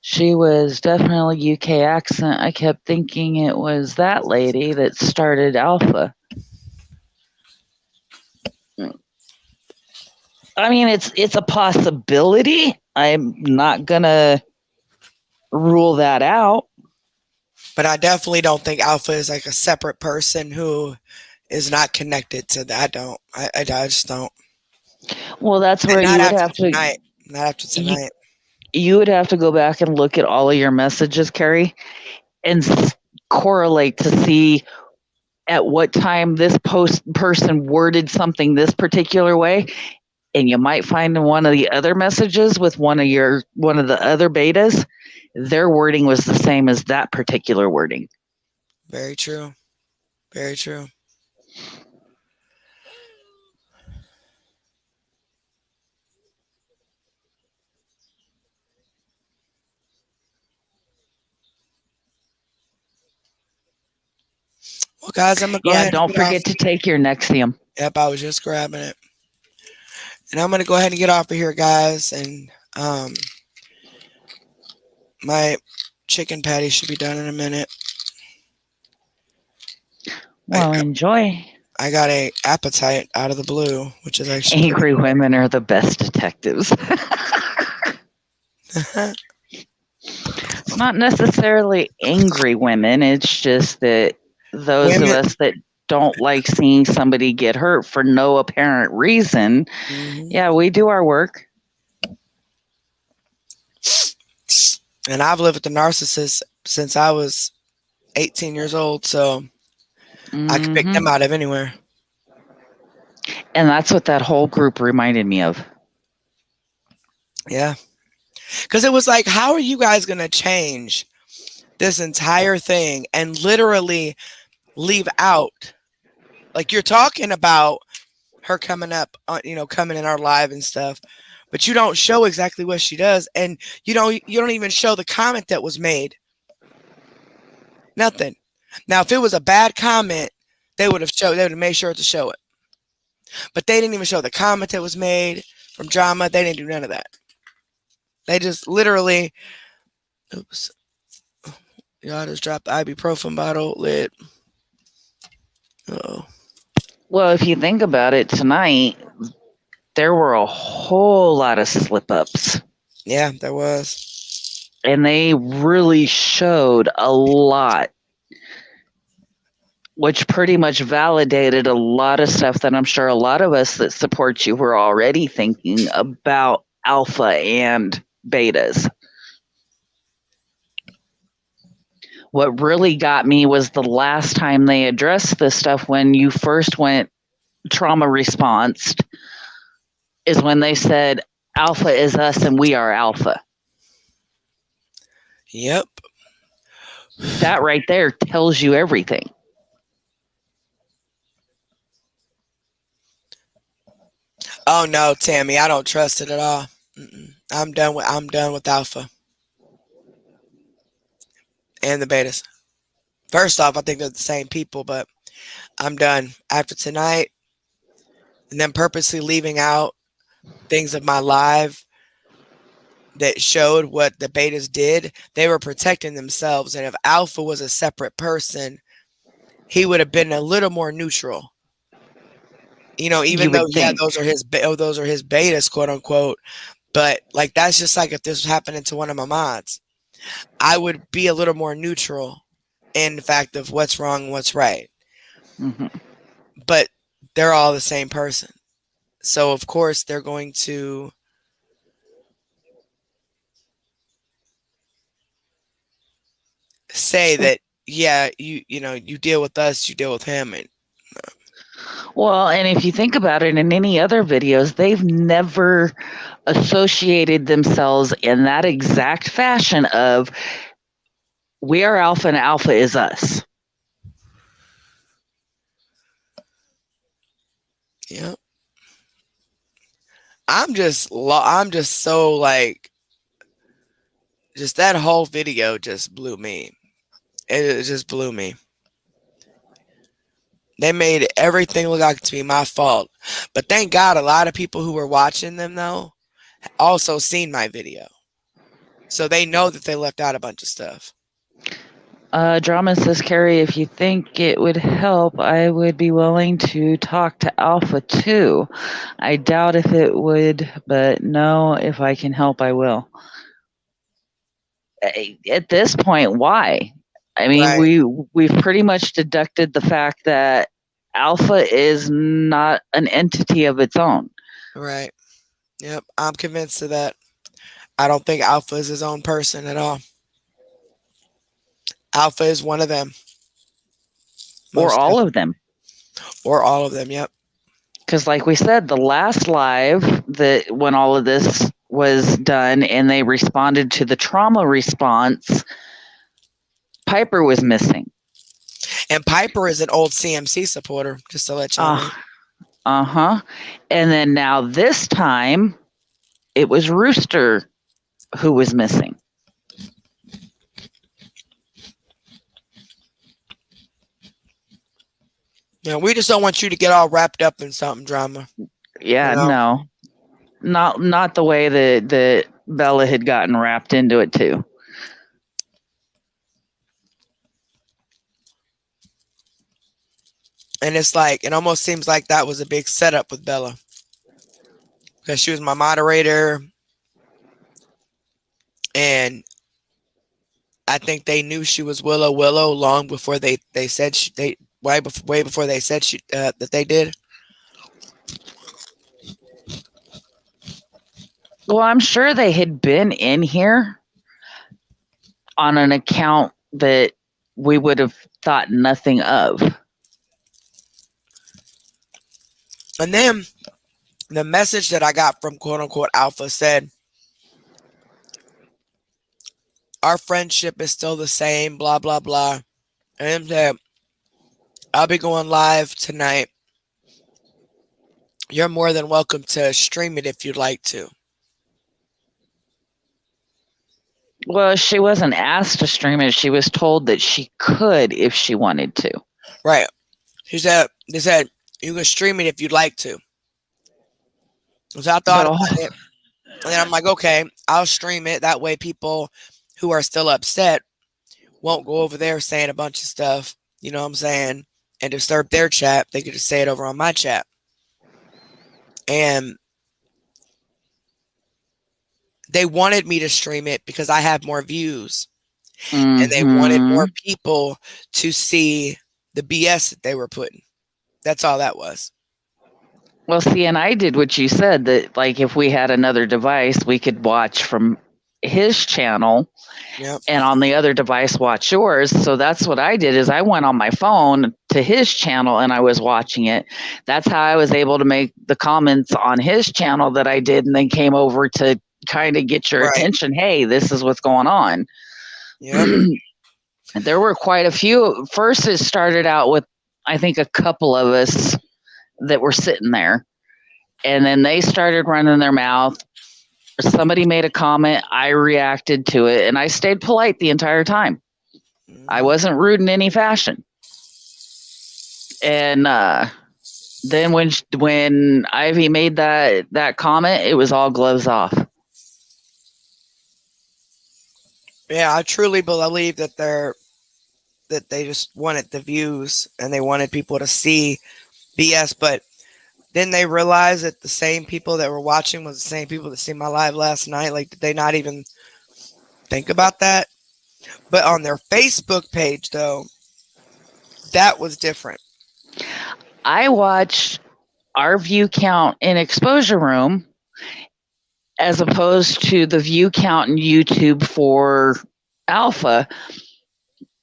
She was definitely UK accent. I kept thinking it was that lady that started Alpha. I mean, it's a possibility. I'm not gonna rule that out. But I definitely don't think Alpha is like a separate person who is not connected to that. I don't. I just don't. Well, that's And where not you would after have to tonight. Not after you, tonight. you would have to go back and look at all of your messages, Carrie, and correlate to see at what time this person worded something this particular way, and you might find in one of the other messages with one of the other betas, their wording was the same as that particular wording. Very true. Very true. Well, guys, I'm gonna go Yeah, ahead and don't get off. forget to take your Nexium. Yep, I was just grabbing it, and I'm gonna go ahead and get off of here, guys. And my chicken patty should be done in a minute. Well, enjoy. I got a appetite out of the blue, which is actually Angry women are the best detectives. It's not necessarily angry women. It's just that those of us that don't like seeing somebody get hurt for no apparent reason, yeah, we do our work. And I've lived with a narcissist since I was 18 years old, so I could pick them out of anywhere. And that's what that whole group reminded me of. Yeah. Because it was like, how are you guys going to change this entire thing and literally leave out? Like, you're talking about her coming up, coming in our live and stuff, but you don't show exactly what she does, and you don't even show the comment that was made. Nothing. Now, if it was a bad comment, they would have made sure to show it. But they didn't even show the comment that was made from drama. They didn't do none of that. They just literally, oops. Y'all just dropped the ibuprofen bottle lid. Uh-oh. Well, if you think about it, tonight, there were a whole lot of slip-ups. Yeah, there was. And they really showed a lot, which pretty much validated a lot of stuff that I'm sure a lot of us that support you were already thinking about alpha and betas. What really got me was the last time they addressed this stuff when you first went trauma response, is when they said alpha is us and we are alpha. Yep. That right there tells you everything. Oh no, Tammy, I don't trust it at all. I'm done with alpha and the betas. First off, I think they're the same people, but I'm done after tonight. And then purposely leaving out things of my live that showed what the betas did. They were protecting themselves, and if alpha was a separate person, he would have been a little more neutral. Even though those are his betas, quote unquote. But like, that's just like if this was happening to one of my mods, I would be a little more neutral in the fact of what's wrong and what's right. Mm-hmm. But they're all the same person, so of course they're going to say that, yeah, you deal with us, you deal with him. And well, and if you think about it, in any other videos, they've never associated themselves in that exact fashion of we are alpha and alpha is us. yeah, I'm just so like, just that whole video just blew me. It just blew me. They made everything look like to be my fault. But thank God a lot of people who were watching them though also seen my video. So they know that they left out a bunch of stuff. Drama says, Carrie, if you think it would help, I would be willing to talk to Alpha too. I doubt if it would, but no, if I can help, I will. At this point, why? I mean, Right. we've pretty much deducted the fact that Alpha is not an entity of its own. Right. Yep. I'm convinced of that. I don't think Alpha is his own person at all. Alpha is one of them. Or Most all definitely. of them. Or all of them. Yep. Because, like we said, the last live that when all of this was done and they responded to the trauma response, Piper was missing. And Piper is an old CMC supporter, just to let y'all know. Uh-huh. And then now this time, it was Rooster who was missing. Yeah, we just don't want you to get all wrapped up in something, Drama. Yeah, You know? no. Not the way that Bella had gotten wrapped into it too. And it's like, it almost seems like that was a big setup with Bella. Because she was my moderator. And I think they knew she was Willow long before they said way before they said that they did. Well, I'm sure they had been in here on an account that we would have thought nothing of. And then the message that I got from quote unquote Alpha said, our friendship is still the same, blah, blah, blah. And said, I'll be going live tonight. You're more than welcome to stream it if you'd like to. Well, she wasn't asked to stream it. She was told that she could if she wanted to. Right. They said, you can stream it if you'd like to. So I thought about it. And then I'm like, okay, I'll stream it. That way people who are still upset won't go over there saying a bunch of stuff, you know what I'm saying, and disturb their chat. They could just say it over on my chat. And they wanted me to stream it because I have more views. And they wanted more people to see the BS that they were putting. That's all that was. Well, see, and I did what you said, that like if we had another device, we could watch from his channel. Yep. And on the other device watch yours. So that's what I did, is I went on my phone to his channel and I was watching it. That's how I was able to make the comments on his channel that I did, and then came over to kind of get your attention. Hey, this is what's going on. Yep. There were quite a few. First, it started out with, I think, a couple of us that were sitting there, and then they started running their mouth. Somebody made a comment, I reacted to it, and I stayed polite the entire time. I wasn't rude in any fashion. And then when Ivy made that comment, it was all gloves off. Yeah, I truly believe that they just wanted the views and they wanted people to see BS, but then they realized that the same people that were watching was the same people that seen my live last night. Like, did they not even think about that? But on their Facebook page, though, that was different. I watched our view count in Exposure Room as opposed to the view count in YouTube for Alpha.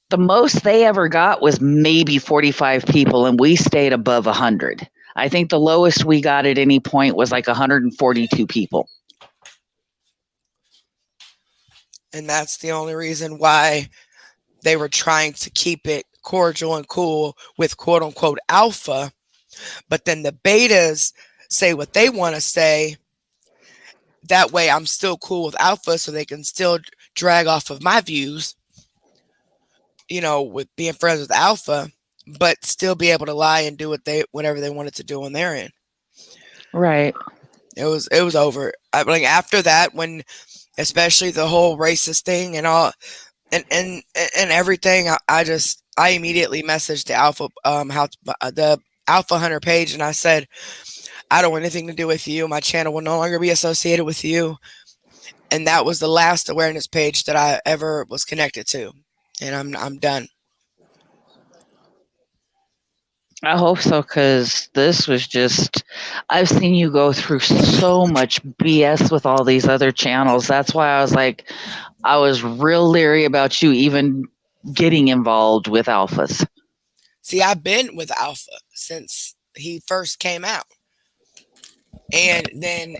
The most they ever got was maybe 45 people, and we stayed above 100. I think the lowest we got at any point was like 142 people. And that's the only reason why they were trying to keep it cordial and cool with quote unquote Alpha. But then the betas say what they want to say. That way I'm still cool with Alpha, so they can still drag off of my views, you know, with being friends with Alpha. but still be able to lie and do whatever they wanted to do on their end. Right. It was over. Like after that, when especially the whole racist thing and all and everything, I immediately messaged the the Alpha Hunter page, and I said, I don't want anything to do with you. My channel will no longer be associated with you. And that was the last awareness page that I ever was connected to. And I'm done. I hope so, because this was just, I've seen you go through so much BS with all these other channels. That's why I was like, I was real leery about you even getting involved with alphas. See, I've been with Alpha since he first came out. And then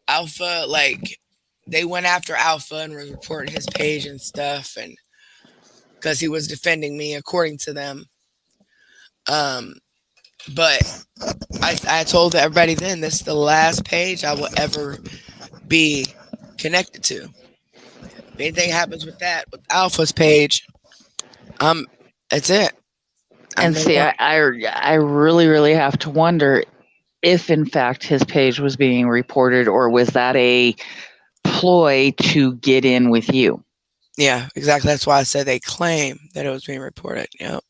Alpha, like, they went after Alpha and was reporting his page and stuff, and because he was defending me, according to them. But I told everybody then, this is the last page I will ever be connected to. If anything happens with Alpha's page, that's it. I'm And no see, longer. I really, really have to wonder if, in fact, his page was being reported, or was that a ploy to get in with you? Yeah, exactly. That's why I said they claim that it was being reported. Yep.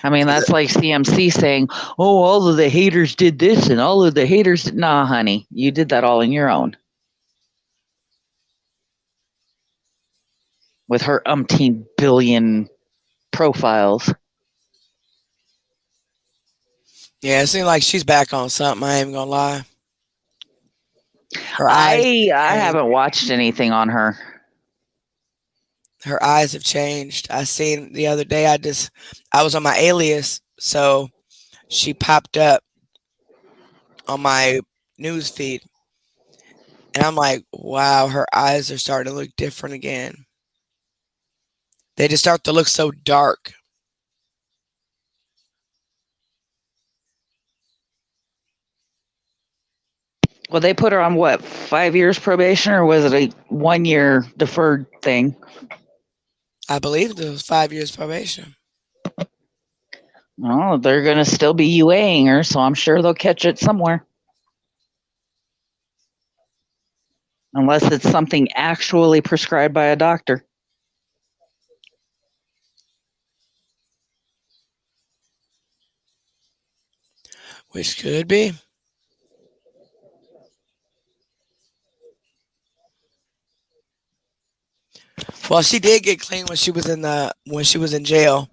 I mean, that's like CMC saying, oh, all of the haters did this and all of the haters did. Nah, honey, you did that all on your own. With her umpteen billion profiles. Yeah, it seems like she's back on something. I ain't even gonna lie. Her eyes, I haven't watched anything on her. her eyes have changed. I seen the other day. I was on my alias, so she popped up on my news feed, and I'm like, wow, her eyes are starting to look different again. They just start to look so dark. Well, they put her on what, 5 years probation, or was it a 1 year deferred thing? I believe it was 5 years probation. Oh, they're going to still be UAing her, so I'm sure they'll catch it somewhere. Unless it's something actually prescribed by a doctor. Which could be. Well, she did get clean when she was in jail.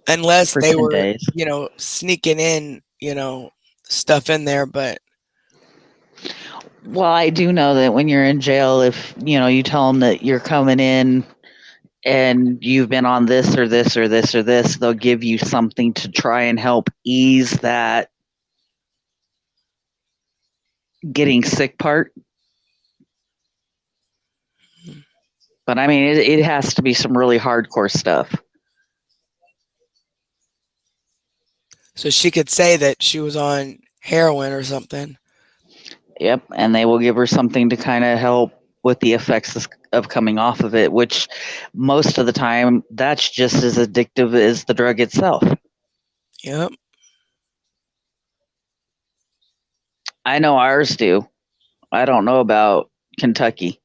Unless For they 10 were, days. sneaking in, stuff in there, but Well, I do know that when you're in jail, if you tell them that you're coming in and you've been on this or this or this or this, they'll give you something to try and help ease that getting sick part. But I mean, it has to be some really hardcore stuff. so she could say that she was on heroin or something. Yep, and they will give her something to kind of help with the effects of coming off of it, which most of the time that's just as addictive as the drug itself. Yep. I know ours do. I don't know about Kentucky.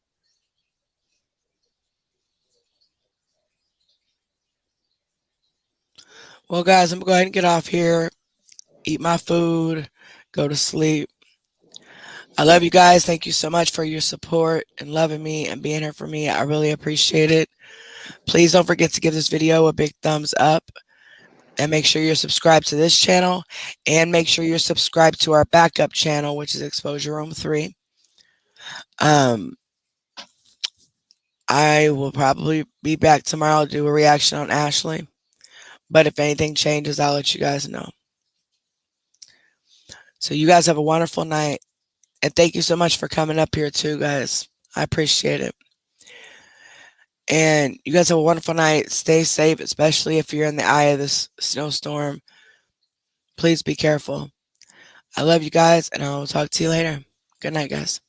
Well, guys, I'm going to go ahead and get off here, eat my food, go to sleep. I love you guys. Thank you so much for your support and loving me and being here for me. I really appreciate it. Please don't forget to give this video a big thumbs up, and make sure you're subscribed to this channel, and make sure you're subscribed to our backup channel, which is Exposure Room 3. I will probably be back tomorrow to do a reaction on Ashley, but if anything changes, I'll let you guys know. So you guys have a wonderful night, and thank you so much for coming up here too, guys. I appreciate it. And you guys have a wonderful night. Stay safe, especially if you're in the eye of this snowstorm. Please be careful. I love you guys, and I'll talk to you later. Good night, guys.